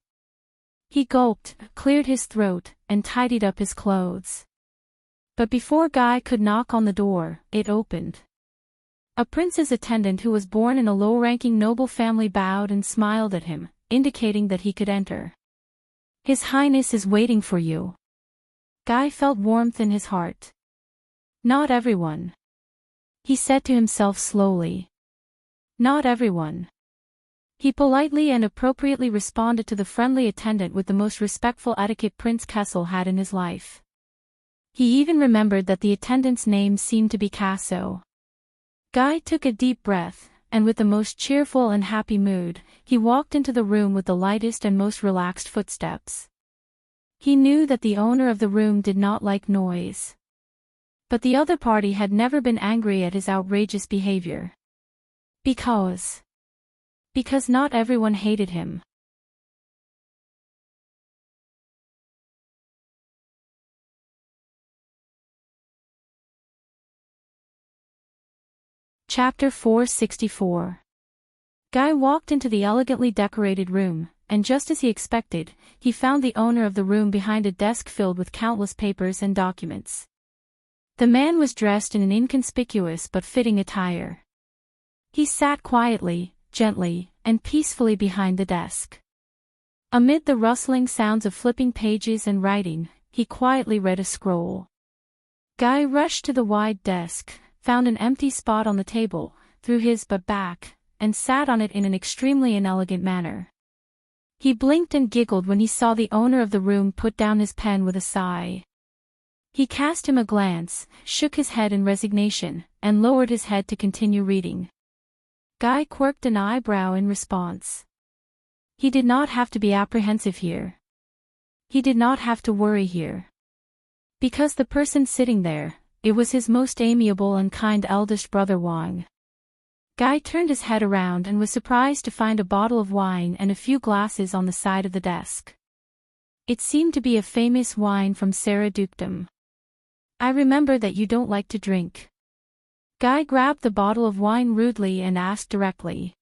He gulped, cleared his throat, and tidied up his clothes. But before Guy could knock on the door, it opened. A prince's attendant who was born in a low-ranking noble family bowed and smiled at him, indicating that he could enter. "His Highness is waiting for you." Guy felt warmth in his heart. "Not everyone," he said to himself slowly. "Not everyone." He politely and appropriately responded to the friendly attendant with the most respectful etiquette Prince Kessel had in his life. He even remembered that the attendant's name seemed to be Casso. Guy took a deep breath, and with the most cheerful and happy mood, he walked into the room with the lightest and most relaxed footsteps. He knew that the owner of the room did not like noise. But the other party had never been angry at his outrageous behavior. Because not everyone hated him. Chapter 464. Guy walked into the elegantly decorated room, and just as he expected, he found the owner of the room behind a desk filled with countless papers and documents. The man was dressed in an inconspicuous but fitting attire. He sat quietly, gently, and peacefully behind the desk. Amid the rustling sounds of flipping pages and writing, he quietly read a scroll. Guy rushed to the wide desk, found an empty spot on the table, threw his butt back, and sat on it in an extremely inelegant manner. He blinked and giggled when he saw the owner of the room put down his pen with a sigh. He cast him a glance, shook his head in resignation, and lowered his head to continue reading. Guy quirked an eyebrow in response. He did not have to be apprehensive here. He did not have to worry here. Because the person sitting there, it was his most amiable and kind eldest brother Wang. Guy turned his head around and was surprised to find a bottle of wine and a few glasses on the side of the desk. It seemed to be a famous wine from Sarah Dukedom. "I remember that you don't like to drink." Guy grabbed the bottle of wine rudely and asked directly.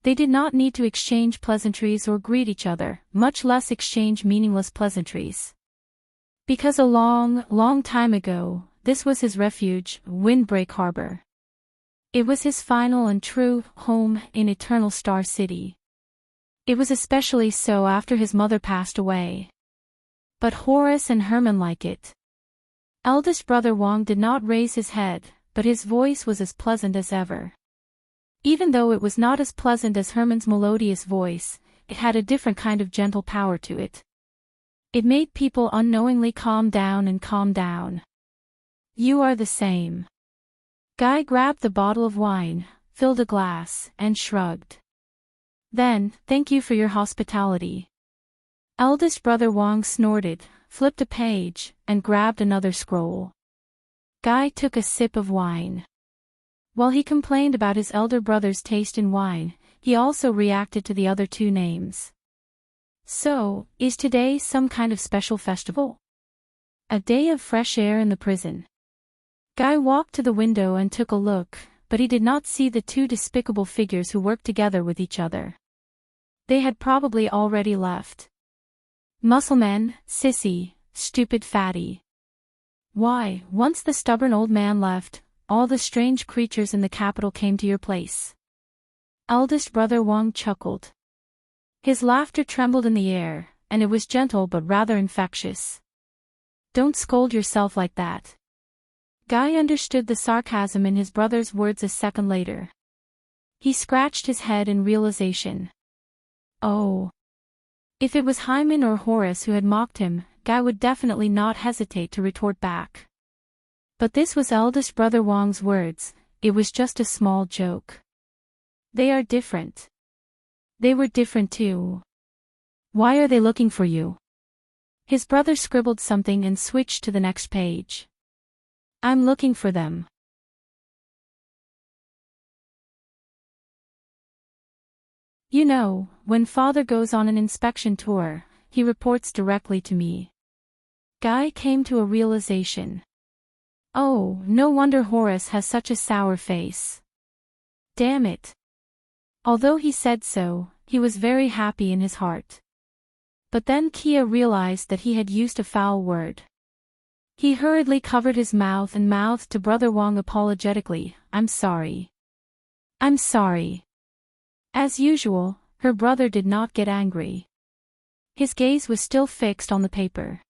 They did not need to exchange pleasantries or greet each other, much less exchange meaningless pleasantries. Because a long, long time ago, this was his refuge, Windbreak Harbor. It was his final and true home in Eternal Star City. It was especially so after his mother passed away. But Horace and Herman like it. Eldest brother Wang did not raise his head, but his voice was as pleasant as ever. Even though it was not as pleasant as Herman's melodious voice, it had a different kind of gentle power to it. It made people unknowingly calm down and calm down. You are the same. Guy grabbed the bottle of wine, filled a glass, and shrugged. Then, thank you for your hospitality. Eldest brother Wang snorted, flipped a page, and grabbed another scroll. Guy took a sip of wine. While he complained about his elder brother's taste in wine, he also reacted to the other two names. So, is today some kind of special festival? A day of fresh air in the prison. Guy walked to the window and took a look, but he did not see the two despicable figures who worked together with each other. They had probably already left. Muscleman, sissy, stupid fatty. Why, once the stubborn old man left, all the strange creatures in the capital came to your place. Eldest brother Wang chuckled. His laughter trembled in the air, and it was gentle but rather infectious. Don't scold yourself like that. Guy understood the sarcasm in his brother's words a second later. He scratched his head in realization. Oh. If it was Hyman or Horace who had mocked him, Guy would definitely not hesitate to retort back. But this was eldest brother Wang's words, it was just a small joke. They are different. They were different too. Why are they looking for you? His brother scribbled something and switched to the next page. I'm looking for them. You know, when father goes on an inspection tour, he reports directly to me. Guy came to a realization. Oh, no wonder Horace has such a sour face. Damn it. Although he said so, he was very happy in his heart. But then Kia realized that he had used a foul word. He hurriedly covered his mouth and mouthed to Brother Wang apologetically, I'm sorry. I'm sorry. As usual, her brother did not get angry. His gaze was still fixed on the paper.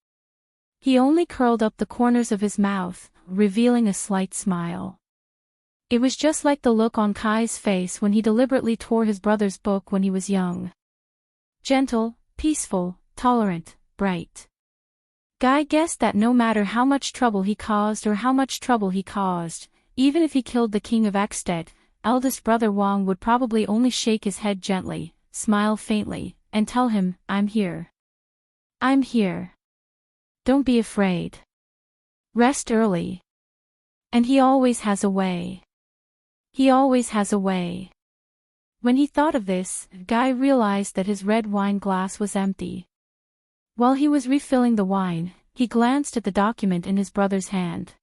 He only curled up the corners of his mouth, revealing a slight smile. It was just like the look on Kai's face when he deliberately tore his brother's book when he was young. Gentle, peaceful, tolerant, bright. Guy guessed that no matter how much trouble he caused, even if he killed the king of Exted, eldest brother Wang would probably only shake his head gently, smile faintly, and tell him, I'm here. I'm here. Don't be afraid. Rest early. And he always has a way. He always has a way. When he thought of this, Guy realized that his red wine glass was empty. While he was refilling the wine, he glanced at the document in his brother's hand.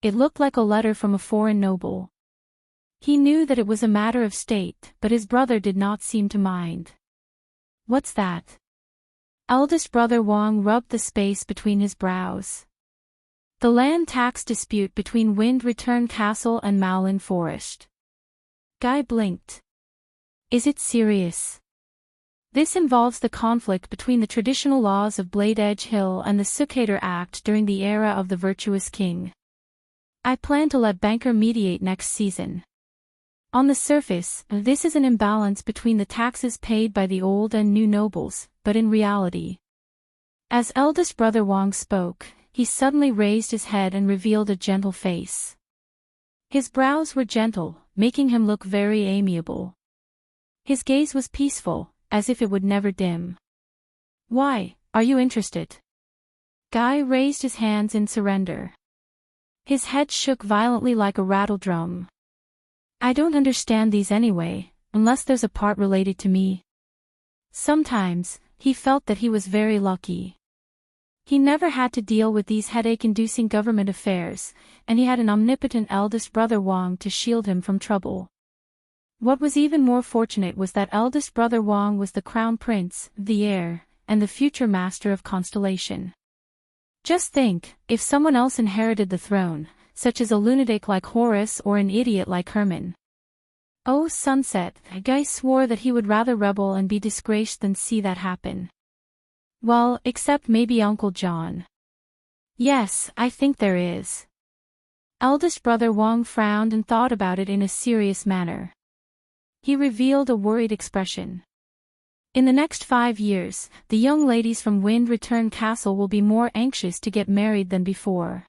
It looked like a letter from a foreign noble. He knew that it was a matter of state, but his brother did not seem to mind. What's that? Eldest brother Wang rubbed the space between his brows. The land tax dispute between Wind Return Castle and Mowlin Forest. Guy blinked. Is it serious? This involves the conflict between the traditional laws of Blade Edge Hill and the Succaitor Act during the era of the virtuous king. I plan to let Banker mediate next season. On the surface, this is an imbalance between the taxes paid by the old and new nobles, but in reality. As eldest brother Wang spoke, he suddenly raised his head and revealed a gentle face. His brows were gentle, making him look very amiable. His gaze was peaceful, as if it would never dim. Why, are you interested? Guy raised his hands in surrender. His head shook violently like a rattle drum. I don't understand these anyway, unless there's a part related to me. Sometimes, he felt that he was very lucky. He never had to deal with these headache-inducing government affairs, and he had an omnipotent eldest brother Wang to shield him from trouble. What was even more fortunate was that eldest brother Wang was the crown prince, the heir, and the future master of Constellation. Just think, if someone else inherited the throne, such as a lunatic like Horace or an idiot like Herman. Oh sunset, Guy swore that he would rather rebel and be disgraced than see that happen. Well, except maybe Uncle John. Yes, I think there is. Eldest brother Wang frowned and thought about it in a serious manner. He revealed a worried expression. In the next 5 years, the young ladies from Wind Return Castle will be more anxious to get married than before.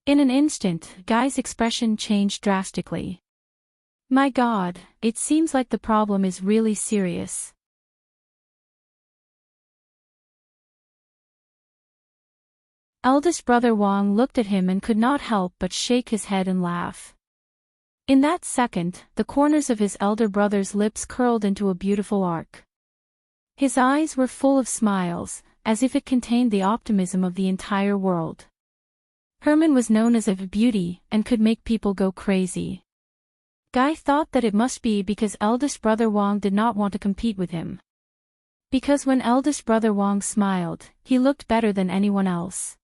In an instant, Guy's expression changed drastically. My God, it seems like the problem is really serious. Eldest brother Wang looked at him and could not help but shake his head and laugh. In that second, the corners of his elder brother's lips curled into a beautiful arc. His eyes were full of smiles, as if it contained the optimism of the entire world. Herman was known as a beauty and could make people go crazy. Guy thought that it must be because eldest brother Wang did not want to compete with him. Because when eldest brother Wang smiled, he looked better than anyone else.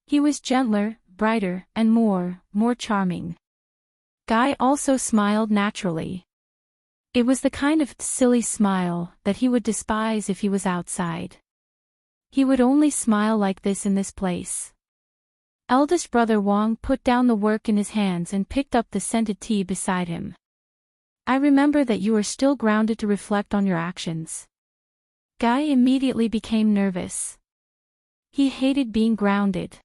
He was gentler, brighter, and more charming. Guy also smiled naturally. It was the kind of silly smile that he would despise if he was outside. He would only smile like this in this place. Eldest brother Wang put down the work in his hands and picked up the scented tea beside him. I remember that you are still grounded to reflect on your actions. Guy immediately became nervous. He hated being grounded.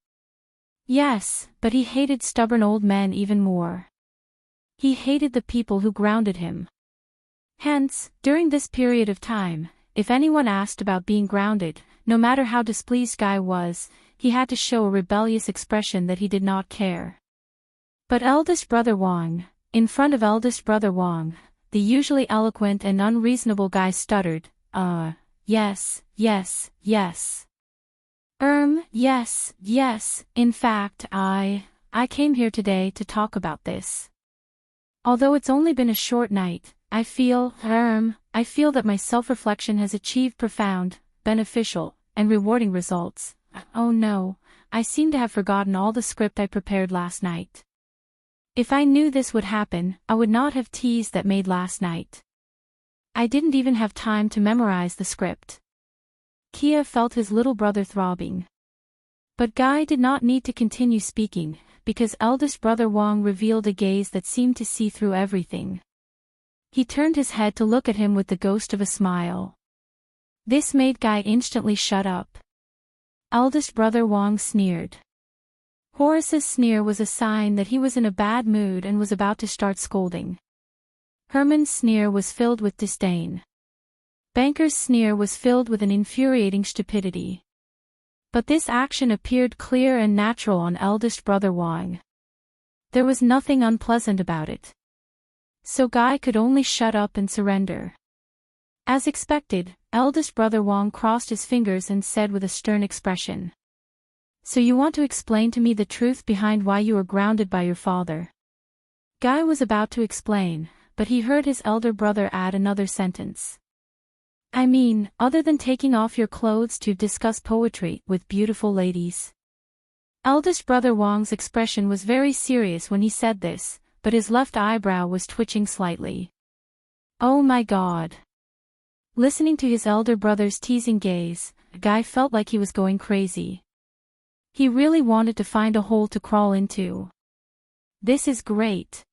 Yes, but he hated stubborn old men even more. He hated the people who grounded him. Hence, during this period of time, if anyone asked about being grounded, no matter how displeased Guy was, he had to show a rebellious expression that he did not care. But eldest brother Wang, in front of eldest brother Wang, the usually eloquent and unreasonable Guy stuttered, yes, yes, yes. Yes, in fact, I came here today to talk about this. Although it's only been a short night, I feel that my self-reflection has achieved profound, beneficial, and rewarding results. Oh no, I seem to have forgotten all the script I prepared last night. If I knew this would happen, I would not have teased that maid last night. I didn't even have time to memorize the script. Kia felt his little brother throbbing. But Guy did not need to continue speaking, because eldest brother Wang revealed a gaze that seemed to see through everything. He turned his head to look at him with the ghost of a smile. This made Guy instantly shut up. Eldest brother Wang sneered. Horace's sneer was a sign that he was in a bad mood and was about to start scolding. Herman's sneer was filled with disdain. Banker's sneer was filled with an infuriating stupidity. But this action appeared clear and natural on eldest brother Wang. There was nothing unpleasant about it. So Guy could only shut up and surrender. As expected, eldest brother Wang crossed his fingers and said with a stern expression. So you want to explain to me the truth behind why you were grounded by your father? Guy was about to explain, but he heard his elder brother add another sentence. I mean, other than taking off your clothes to discuss poetry with beautiful ladies. Eldest brother Wang's expression was very serious when he said this, but his left eyebrow was twitching slightly. Oh my God. Listening to his elder brother's teasing gaze, Guy felt like he was going crazy. He really wanted to find a hole to crawl into. This is great.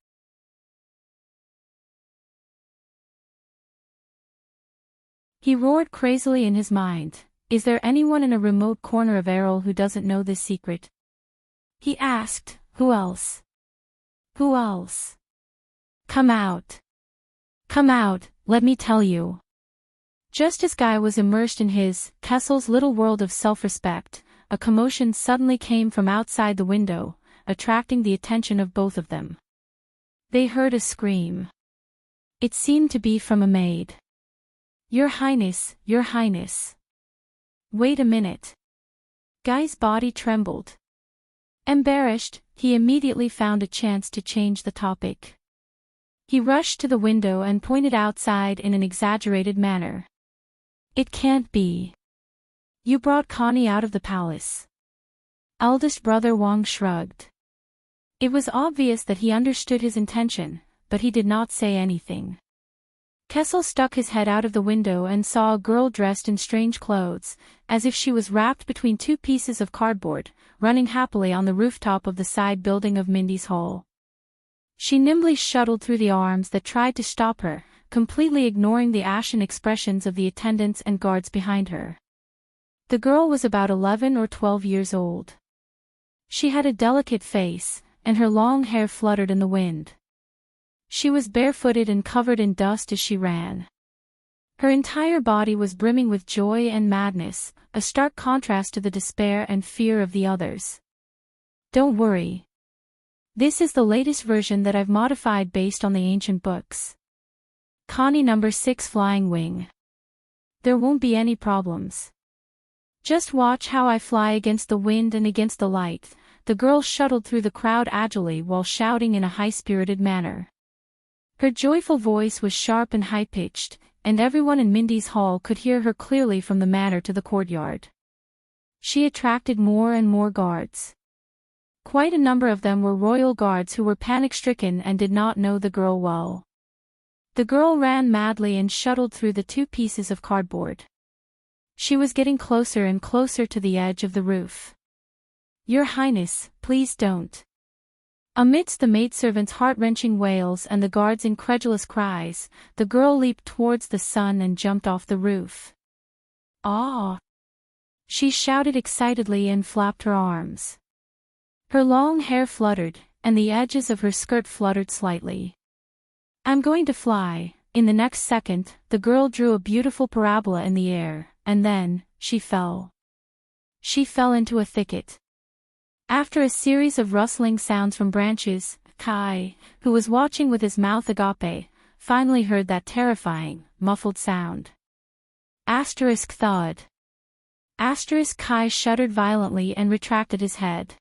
He roared crazily in his mind. Is there anyone in a remote corner of Errol who doesn't know this secret? He asked, who else? Who else? Come out. Come out, let me tell you. Just as Guy was immersed in his, Kessel's little world of self-respect, a commotion suddenly came from outside the window, attracting the attention of both of them. They heard a scream. It seemed to be from a maid. Your Highness, Your Highness. Wait a minute. Guy's body trembled. Embarrassed, he immediately found a chance to change the topic. He rushed to the window and pointed outside in an exaggerated manner. It can't be. You brought Connie out of the palace. Eldest brother Wang shrugged. It was obvious that he understood his intention, but he did not say anything. Kessel stuck his head out of the window and saw a girl dressed in strange clothes, as if she was wrapped between two pieces of cardboard, running happily on the rooftop of the side building of Mindy's Hall. She nimbly shuttled through the arms that tried to stop her, completely ignoring the ashen expressions of the attendants and guards behind her. The girl was about 11 or 12 years old. She had a delicate face, and her long hair fluttered in the wind. She was barefooted and covered in dust as she ran. Her entire body was brimming with joy and madness, a stark contrast to the despair and fear of the others. Don't worry. This is the latest version that I've modified based on the ancient books. Connie number 6 Flying Wing. There won't be any problems. Just watch how I fly against the wind and against the light. The girl shuttled through the crowd agilely while shouting in a high-spirited manner. Her joyful voice was sharp and high-pitched, and everyone in Mindy's Hall could hear her clearly from the manor to the courtyard. She attracted more and more guards. Quite a number of them were royal guards who were panic-stricken and did not know the girl well. The girl ran madly and shuttled through the two pieces of cardboard. She was getting closer and closer to the edge of the roof. Your Highness, please don't. Amidst the maidservants' heart-wrenching wails and the guards' incredulous cries, the girl leaped towards the sun and jumped off the roof. Ah! She shouted excitedly and flapped her arms. Her long hair fluttered, and the edges of her skirt fluttered slightly. I'm going to fly. In the next second, the girl drew a beautiful parabola in the air, and then, she fell. She fell into a thicket. After a series of rustling sounds from branches, Kai, who was watching with his mouth agape, finally heard that terrifying, muffled sound. Thud. Kai shuddered violently and retracted his head.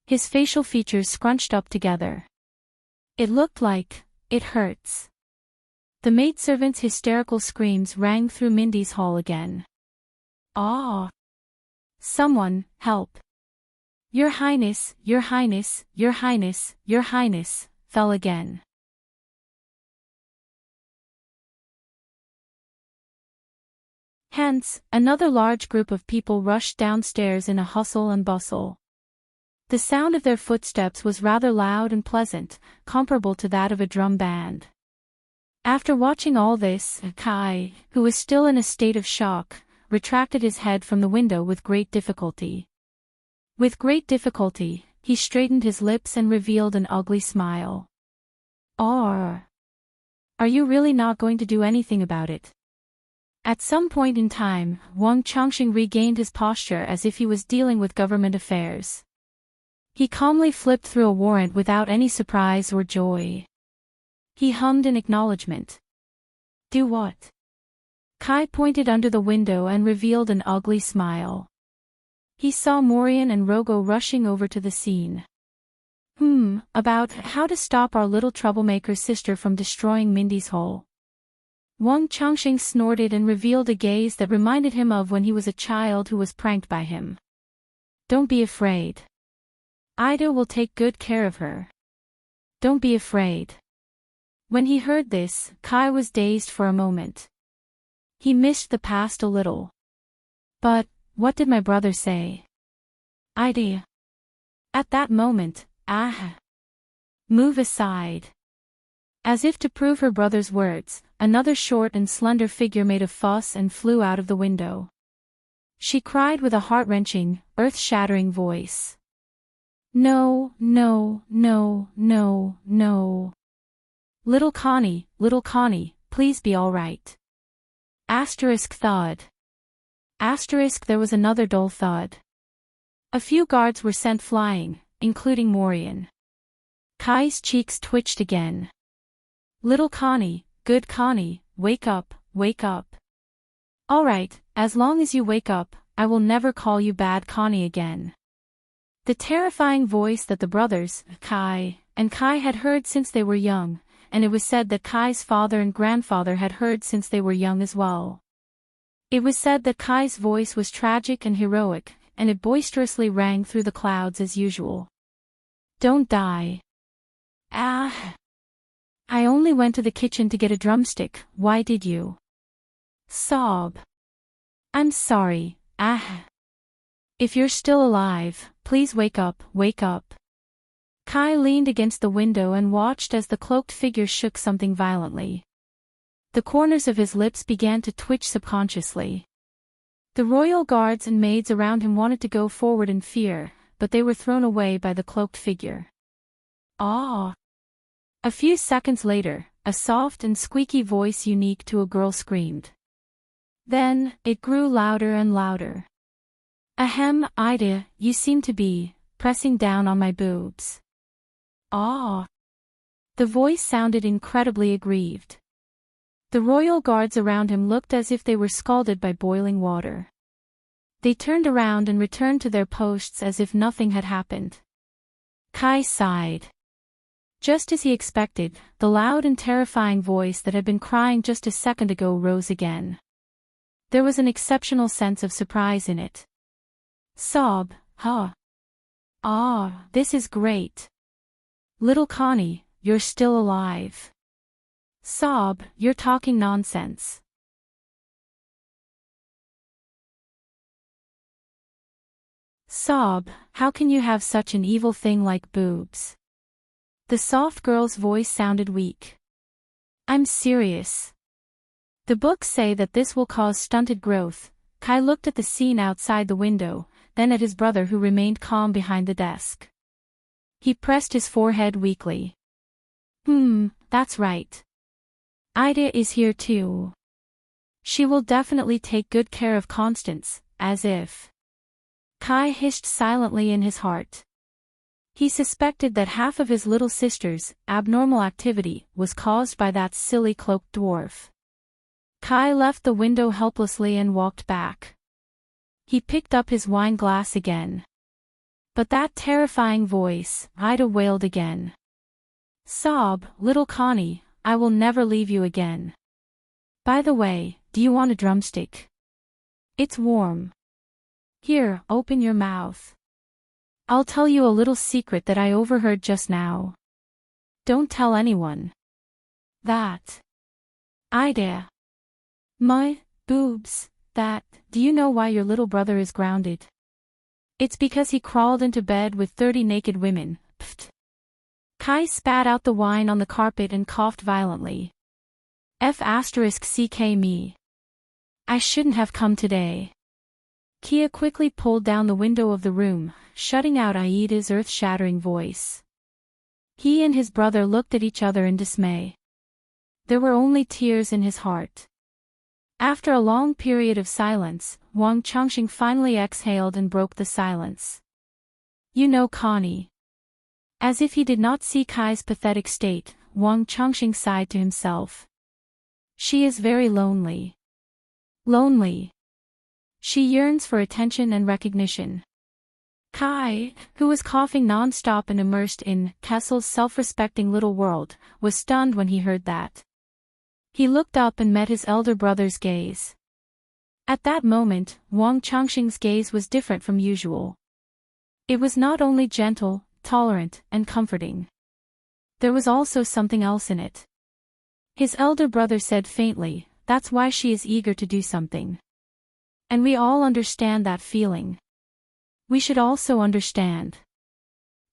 His facial features scrunched up together. It looked like, it hurts. The maidservant's hysterical screams rang through Mindy's Hall again. Ah! Someone, help! Your Highness, Your Highness, Your Highness, Your Highness, fell again. Hence, another large group of people rushed downstairs in a hustle and bustle. The sound of their footsteps was rather loud and pleasant, comparable to that of a drum band. After watching all this, Kai, who was still in a state of shock, retracted his head from the window with great difficulty. With great difficulty, he straightened his lips and revealed an ugly smile. Are you really not going to do anything about it? At some point in time, Wang Changxing regained his posture as if he was dealing with government affairs. He calmly flipped through a warrant without any surprise or joy. He hummed in acknowledgement. Do what? Kai pointed under the window and revealed an ugly smile. He saw Morian and Rogo rushing over to the scene. About how to stop our little troublemaker sister from destroying Mindy's Hall. Wang Changxing snorted and revealed a gaze that reminded him of when he was a child who was pranked by him. Don't be afraid. Ida will take good care of her. Don't be afraid. When he heard this, Kai was dazed for a moment. He missed the past a little. But, what did my brother say? Ida. At that moment, move aside. As if to prove her brother's words, another short and slender figure made a fuss and flew out of the window. She cried with a heart-wrenching, earth-shattering voice. No, no, no, no, no. Little Connie, please be all right. Thud. There was another dull thud. A few guards were sent flying, including Morian. Kai's cheeks twitched again. Little Connie, good Connie, wake up, wake up. All right, as long as you wake up, I will never call you bad Connie again. The terrifying voice that the brothers, Kai had heard since they were young, and it was said that Kai's father and grandfather had heard since they were young as well. It was said that Kai's voice was tragic and heroic, and it boisterously rang through the clouds as usual. Don't die. I only went to the kitchen to get a drumstick, why did you? Sob. I'm sorry, ah. If you're still alive, please wake up, wake up. Kai leaned against the window and watched as the cloaked figure shook something violently. The corners of his lips began to twitch subconsciously. The royal guards and maids around him wanted to go forward in fear, but they were thrown away by the cloaked figure. Ah! A few seconds later, a soft and squeaky voice unique to a girl screamed. Then, it grew louder and louder. Ahem, Ida, you seem to be pressing down on my boobs. Ah! The voice sounded incredibly aggrieved. The royal guards around him looked as if they were scalded by boiling water. They turned around and returned to their posts as if nothing had happened. Kai sighed. Just as he expected, the loud and terrifying voice that had been crying just a second ago rose again. There was an exceptional sense of surprise in it. Sob, huh? Ah, this is great. Little Connie, you're still alive. Sob, you're talking nonsense. Sob, how can you have such an evil thing like boobs? The soft girl's voice sounded weak. I'm serious. The books say that this will cause stunted growth. Kai looked at the scene outside the window, then at his brother who remained calm behind the desk. He pressed his forehead weakly. That's right. Ida is here too. She will definitely take good care of Constance, as if. Kai hissed silently in his heart. He suspected that half of his little sister's abnormal activity was caused by that silly cloaked dwarf. Kai left the window helplessly and walked back. He picked up his wine glass again. But that terrifying voice, Ida wailed again. Sob, little Connie, I will never leave you again. By the way, do you want a drumstick? It's warm. Here, open your mouth. I'll tell you a little secret that I overheard just now. Don't tell anyone. That. Ida. My boobs, do you know why your little brother is grounded? It's because he crawled into bed with 30 naked women, pfft. Kai spat out the wine on the carpet and coughed violently. F***ck me. I shouldn't have come today. Kia quickly pulled down the window of the room, shutting out Aida's earth-shattering voice. He and his brother looked at each other in dismay. There were only tears in his heart. After a long period of silence, Wang Chongqing finally exhaled and broke the silence. You know Connie. As if he did not see Kai's pathetic state, Wang Chongqing sighed to himself. She is very lonely. Lonely. She yearns for attention and recognition. Kai, who was coughing non-stop and immersed in Kessel's self-respecting little world, was stunned when he heard that. He looked up and met his elder brother's gaze. At that moment, Wang Chongqing's gaze was different from usual. It was not only gentle, tolerant, and comforting. There was also something else in it. His elder brother said faintly, that's why she is eager to do something. And we all understand that feeling. We should also understand.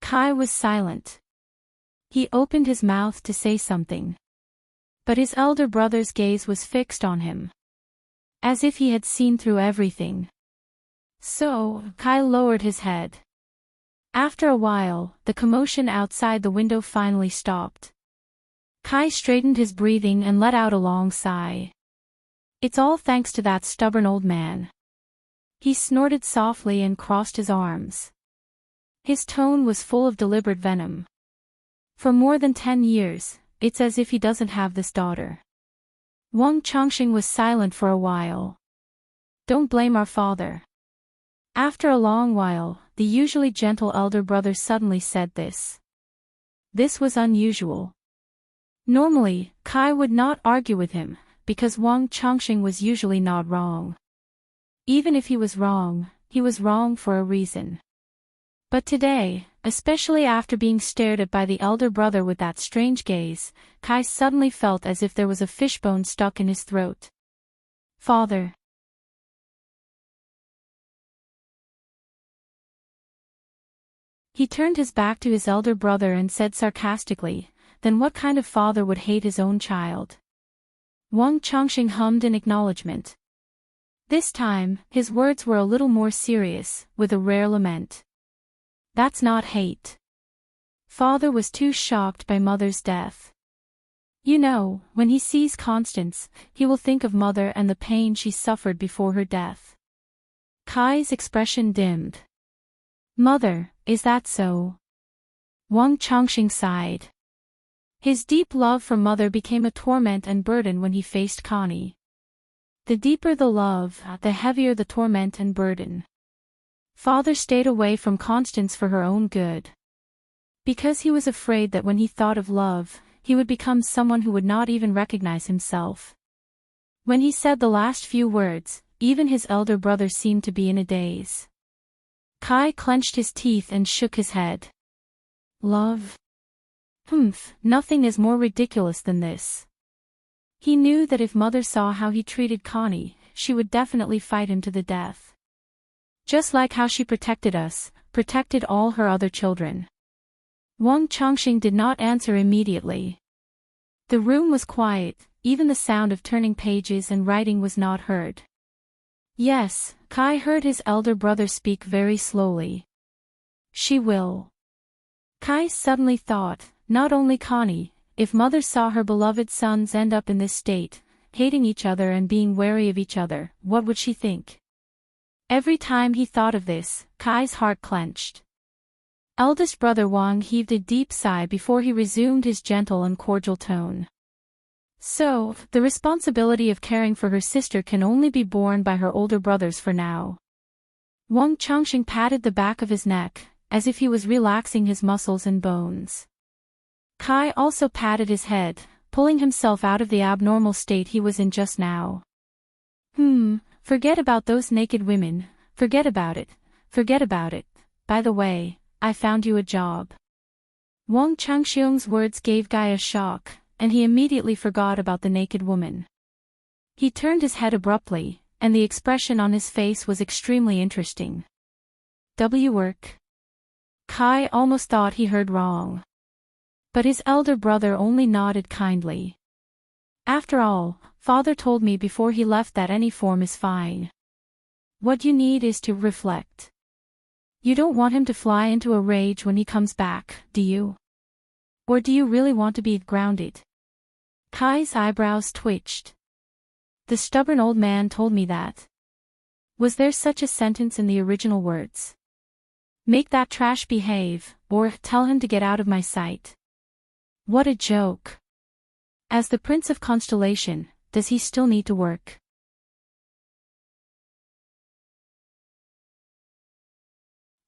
Kai was silent. He opened his mouth to say something. But his elder brother's gaze was fixed on him. As if he had seen through everything. So, Kai lowered his head. After a while, the commotion outside the window finally stopped. Kai straightened his breathing and let out a long sigh. It's all thanks to that stubborn old man. He snorted softly and crossed his arms. His tone was full of deliberate venom. For more than 10 years, it's as if he doesn't have this daughter. Wang Chongqing was silent for a while. Don't blame our father. After a long while, the usually gentle elder brother suddenly said this. This was unusual. Normally, Kai would not argue with him, because Wang Chongqing was usually not wrong. Even if he was wrong for a reason. But today, especially after being stared at by the elder brother with that strange gaze. Kai suddenly felt as if there was a fishbone stuck in his throat. Father. He turned his back to his elder brother and said sarcastically, "Then what kind of father would hate his own child?" Wang Chongqing hummed in acknowledgement. This time, his words were a little more serious, with a rare lament. "That's not hate. Father was too shocked by mother's death. You know, when he sees Constance, he will think of mother and the pain she suffered before her death." Kai's expression dimmed. "Mother, is that so?" Wang Chongqing sighed. His deep love for mother became a torment and burden when he faced Connie. The deeper the love, the heavier the torment and burden. Father stayed away from Constance for her own good. Because he was afraid that when he thought of love, he would become someone who would not even recognize himself. When he said the last few words, even his elder brother seemed to be in a daze. Kai clenched his teeth and shook his head. Love? Nothing is more ridiculous than this. He knew that if mother saw how he treated Connie, she would definitely fight him to the death. Just like how she protected us, protected all her other children. Wang Chongqing did not answer immediately. The room was quiet, even the sound of turning pages and writing was not heard. Yes, Kai heard his elder brother speak very slowly. She will. Kai suddenly thought, not only Connie, if mother saw her beloved sons end up in this state, hating each other and being wary of each other, what would she think? Every time he thought of this, Kai's heart clenched. Eldest brother Wang heaved a deep sigh before he resumed his gentle and cordial tone. So, the responsibility of caring for her sister can only be borne by her older brothers for now. Wang Chongqing patted the back of his neck, as if he was relaxing his muscles and bones. Kai also patted his head, pulling himself out of the abnormal state he was in just now. Forget about those naked women, forget about it. By the way, I found you a job. Wang Chongqing's words gave Kai a shock, and he immediately forgot about the naked woman. He turned his head abruptly, and the expression on his face was extremely interesting. Work? Kai almost thought he heard wrong. But his elder brother only nodded kindly. After all, father told me before he left that any form is fine. What you need is to reflect. You don't want him to fly into a rage when he comes back, do you? Or do you really want to be grounded? Kai's eyebrows twitched. The stubborn old man told me that. Was there such a sentence in the original words? Make that trash behave, or tell him to get out of my sight. What a joke. As the Prince of Constellation, does he still need to work?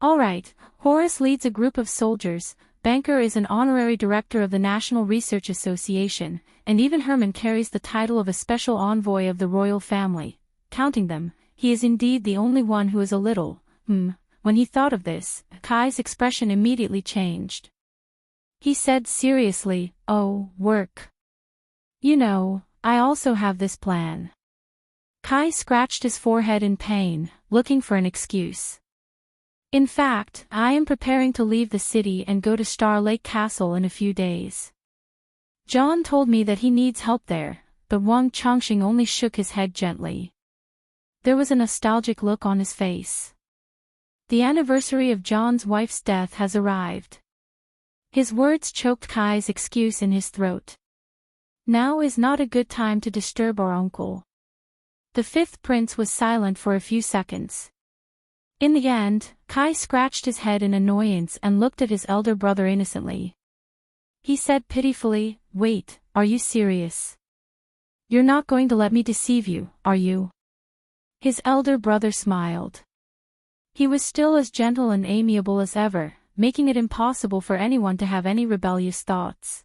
Alright, Horace leads a group of soldiers, Banker is an honorary director of the National Research Association, and even Herman carries the title of a special envoy of the royal family. Counting them, he is indeed the only one who is a little, When he thought of this, Kai's expression immediately changed. He said seriously, "Oh, work. You know, I also have this plan." Kai scratched his forehead in pain, looking for an excuse. In fact, I am preparing to leave the city and go to Star Lake Castle in a few days. John told me that he needs help there, but Wang Chongqing only shook his head gently. There was a nostalgic look on his face. The anniversary of John's wife's death has arrived. His words choked Kai's excuse in his throat. Now is not a good time to disturb our uncle. The fifth prince was silent for a few seconds. In the end, Kai scratched his head in annoyance and looked at his elder brother innocently. He said pitifully, "Wait, are you serious? You're not going to let me deceive you, are you?" His elder brother smiled. He was still as gentle and amiable as ever, making it impossible for anyone to have any rebellious thoughts.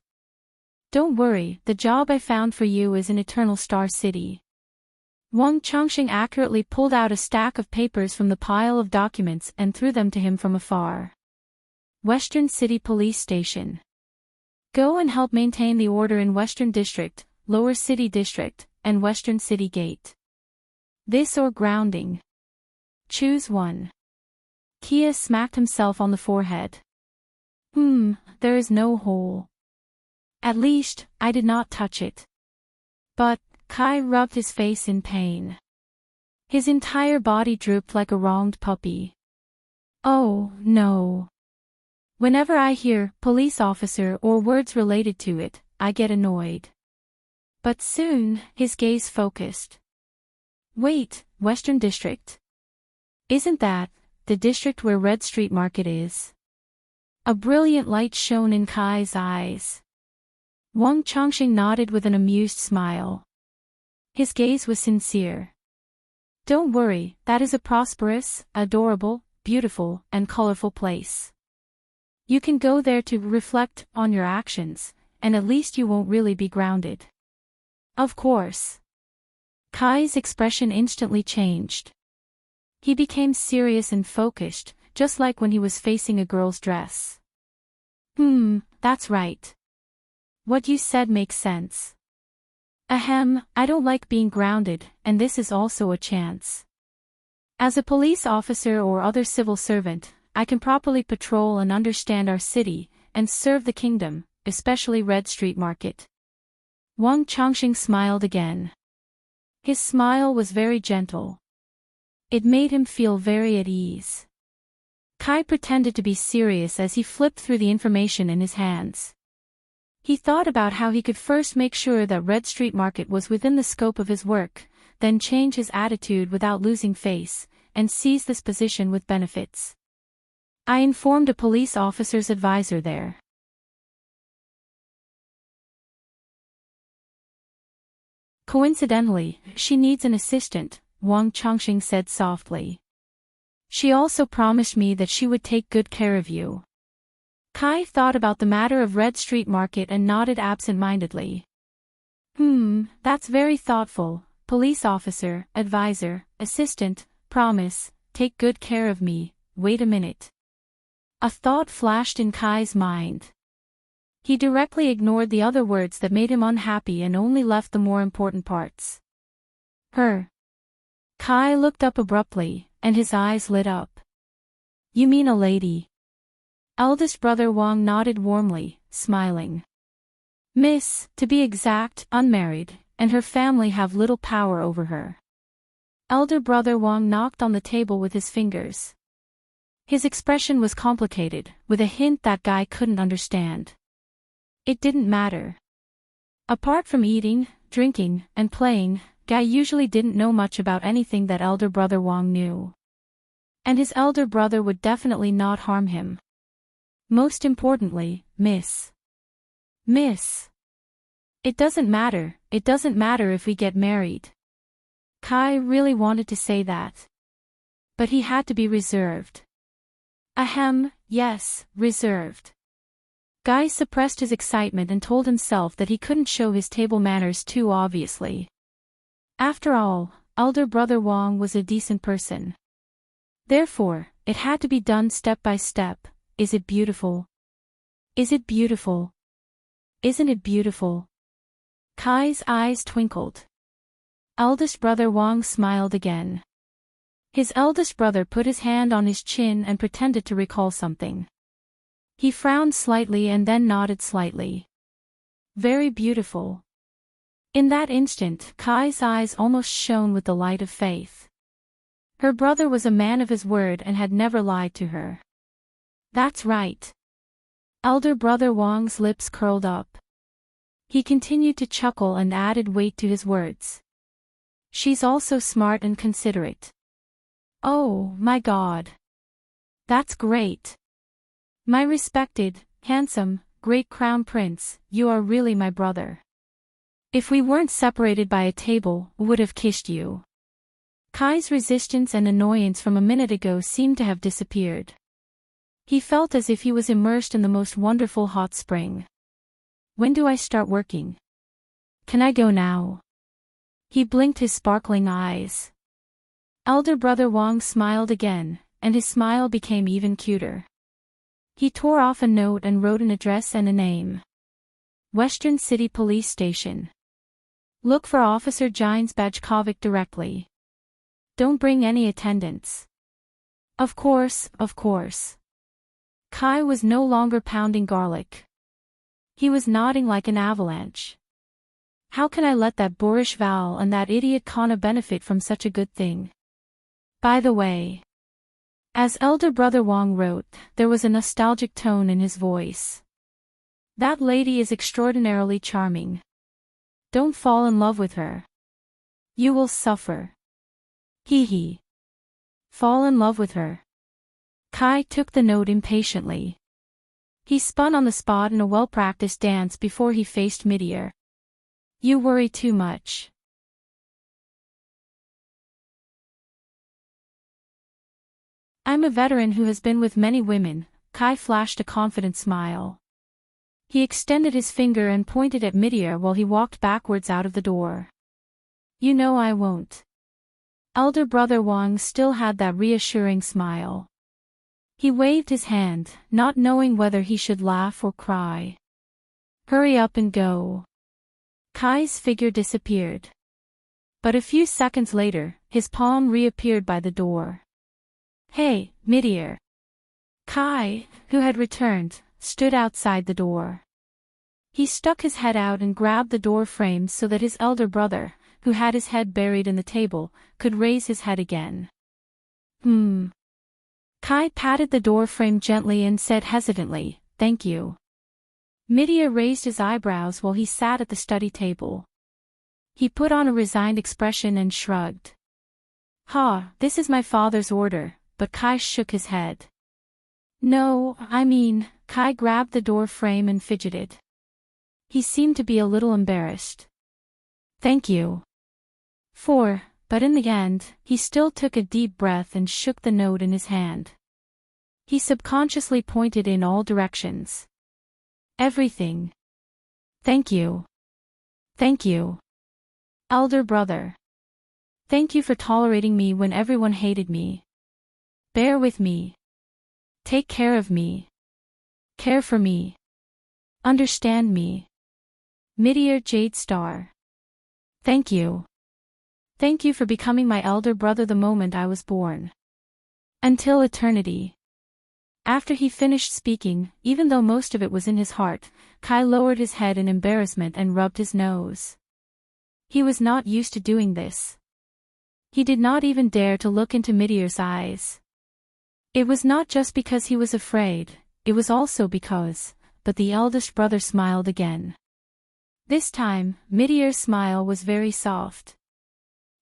"Don't worry, the job I found for you is in Eternal Star City." Wang Chongqing accurately pulled out a stack of papers from the pile of documents and threw them to him from afar. Western City Police Station. Go and help maintain the order in Western District, Lower City District, and Western City Gate. This or grounding. Choose one. Kia smacked himself on the forehead. There is no hole. At least, I did not touch it. But, Kai rubbed his face in pain. His entire body drooped like a wronged puppy. Oh, no. Whenever I hear police officer or words related to it, I get annoyed. But soon, his gaze focused. Wait, Western District? Isn't that the district where Red Street Market is? A brilliant light shone in Kai's eyes. Wang Chongqing nodded with an amused smile. His gaze was sincere. Don't worry, that is a prosperous, adorable, beautiful, and colorful place. You can go there to reflect on your actions, and at least you won't really be grounded. Of course. Kai's expression instantly changed. He became serious and focused, just like when he was facing a girl's dress. That's right. What you said makes sense. Ahem, I don't like being grounded, and this is also a chance. As a police officer or other civil servant, I can properly patrol and understand our city, and serve the kingdom, especially Red Street Market. Wang Chongqing smiled again. His smile was very gentle. It made him feel very at ease. Kai pretended to be serious as he flipped through the information in his hands. He thought about how he could first make sure that Red Street Market was within the scope of his work, then change his attitude without losing face, and seize this position with benefits. I informed a police officer's advisor there. Coincidentally, she needs an assistant, Wang Chongqing said softly. She also promised me that she would take good care of you. Kai thought about the matter of Red Street Market and nodded absent-mindedly. That's very thoughtful, police officer, advisor, assistant, promise, take good care of me, wait a minute. A thought flashed in Kai's mind. He directly ignored the other words that made him unhappy and only left the more important parts. Her. Kai looked up abruptly, and his eyes lit up. You mean a lady? Eldest brother Wang nodded warmly, smiling. Miss, to be exact, unmarried, and her family have little power over her. Elder brother Wang knocked on the table with his fingers. His expression was complicated, with a hint that Guy couldn't understand. It didn't matter. Apart from eating, drinking, and playing, Guy usually didn't know much about anything that elder brother Wang knew. And his elder brother would definitely not harm him. Most importantly, Miss. It doesn't matter if we get married. Kai really wanted to say that. But he had to be reserved. Ahem, yes, reserved. Guy suppressed his excitement and told himself that he couldn't show his table manners too obviously. After all, elder brother Wang was a decent person. Therefore, it had to be done step by step. Is it beautiful? Is it beautiful? Isn't it beautiful? Kai's eyes twinkled. Eldest brother Wang smiled again. His eldest brother put his hand on his chin and pretended to recall something. He frowned slightly and then nodded slightly. Very beautiful. In that instant, Kai's eyes almost shone with the light of faith. Her brother was a man of his word and had never lied to her. That's right. Elder brother Wang's lips curled up. He continued to chuckle and added weight to his words. She's also smart and considerate. Oh, my God. That's great. My respected, handsome, great crown prince, you are really my brother. If we weren't separated by a table, would have kissed you. Kai's resistance and annoyance from a minute ago seemed to have disappeared. He felt as if he was immersed in the most wonderful hot spring. When do I start working? Can I go now? He blinked his sparkling eyes. Elder brother Wang smiled again, and his smile became even cuter. He tore off a note and wrote an address and a name. Western City Police Station. Look for Officer Gines Bajkovic directly. Don't bring any attendants. Of course, of course. Kai was no longer pounding garlic. He was nodding like an avalanche. How can I let that boorish Val and that idiot Kana benefit from such a good thing? By the way. As elder brother Wang wrote, there was a nostalgic tone in his voice. That lady is extraordinarily charming. Don't fall in love with her. You will suffer. Hee hee. Fall in love with her. Kai took the note impatiently. He spun on the spot in a well-practiced dance before he faced Meteor. You worry too much. I'm a veteran who has been with many women. Kai flashed a confident smile. He extended his finger and pointed at Meteor while he walked backwards out of the door. You know I won't. Elder brother Wang still had that reassuring smile. He waved his hand, not knowing whether he should laugh or cry. Hurry up and go. Kai's figure disappeared. But a few seconds later, his palm reappeared by the door. Hey, Meteor. Kai, who had returned, stood outside the door. He stuck his head out and grabbed the door frame so that his elder brother, who had his head buried in the table, could raise his head again. Kai patted the door frame gently and said hesitantly, Thank you. Meteor raised his eyebrows while he sat at the study table. He put on a resigned expression and shrugged. This is my father's order, but Kai shook his head. No, Kai grabbed the door frame and fidgeted. He seemed to be a little embarrassed. Thank you. But in the end, he still took a deep breath and shook the note in his hand. He subconsciously pointed in all directions. Everything. Thank you. Thank you. Elder brother. Thank you for tolerating me when everyone hated me. Bear with me. Take care of me. Care for me. Understand me. Meteor Jade Star. Thank you. Thank you for becoming my elder brother the moment I was born. Until eternity. After he finished speaking, even though most of it was in his heart, Kai lowered his head in embarrassment and rubbed his nose. He was not used to doing this. He did not even dare to look into Meteor's eyes. It was not just because he was afraid, it was also because, but the eldest brother smiled again. This time, Meteor's smile was very soft.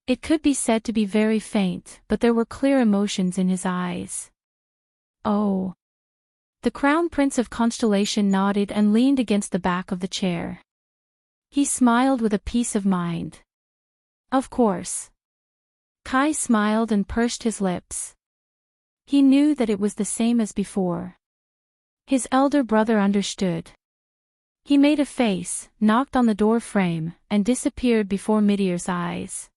It could be said to be very faint, but there were clear emotions in his eyes. Oh. The Crown Prince of Constellation nodded and leaned against the back of the chair. He smiled with a peace of mind. Of course. Kai smiled and pursed his lips. He knew that it was the same as before. His elder brother understood. He made a face, knocked on the door frame, and disappeared before Meteor's eyes.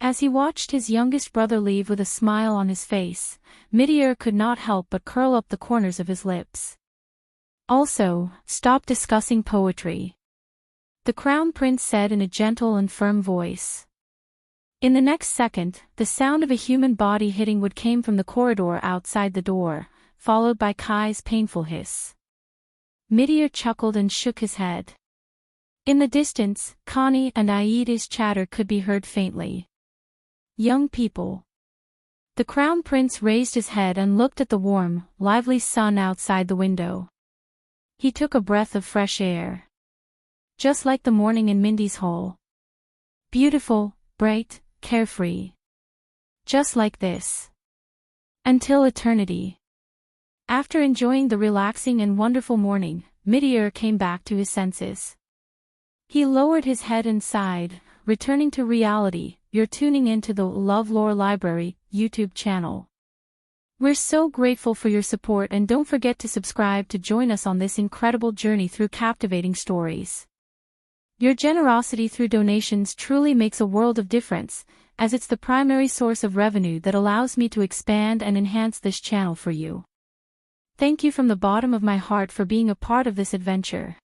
As he watched his youngest brother leave with a smile on his face, Meteor could not help but curl up the corners of his lips. Also, stop discussing poetry. The Crown Prince said in a gentle and firm voice. In the next second, the sound of a human body hitting wood came from the corridor outside the door, followed by Kai's painful hiss. Meteor chuckled and shook his head. In the distance, Connie and Aida's chatter could be heard faintly. Young people. The Crown Prince raised his head and looked at the warm, lively sun outside the window. He took a breath of fresh air. Just like the morning in Mindy's hall. Beautiful, bright, carefree. Just like this. Until eternity. After enjoying the relaxing and wonderful morning, Meteor came back to his senses. He lowered his head and sighed, returning to reality. You're tuning into the LoveLore Library YouTube channel. We're so grateful for your support, and don't forget to subscribe to join us on this incredible journey through captivating stories. Your generosity through donations truly makes a world of difference, as it's the primary source of revenue that allows me to expand and enhance this channel for you. Thank you from the bottom of my heart for being a part of this adventure.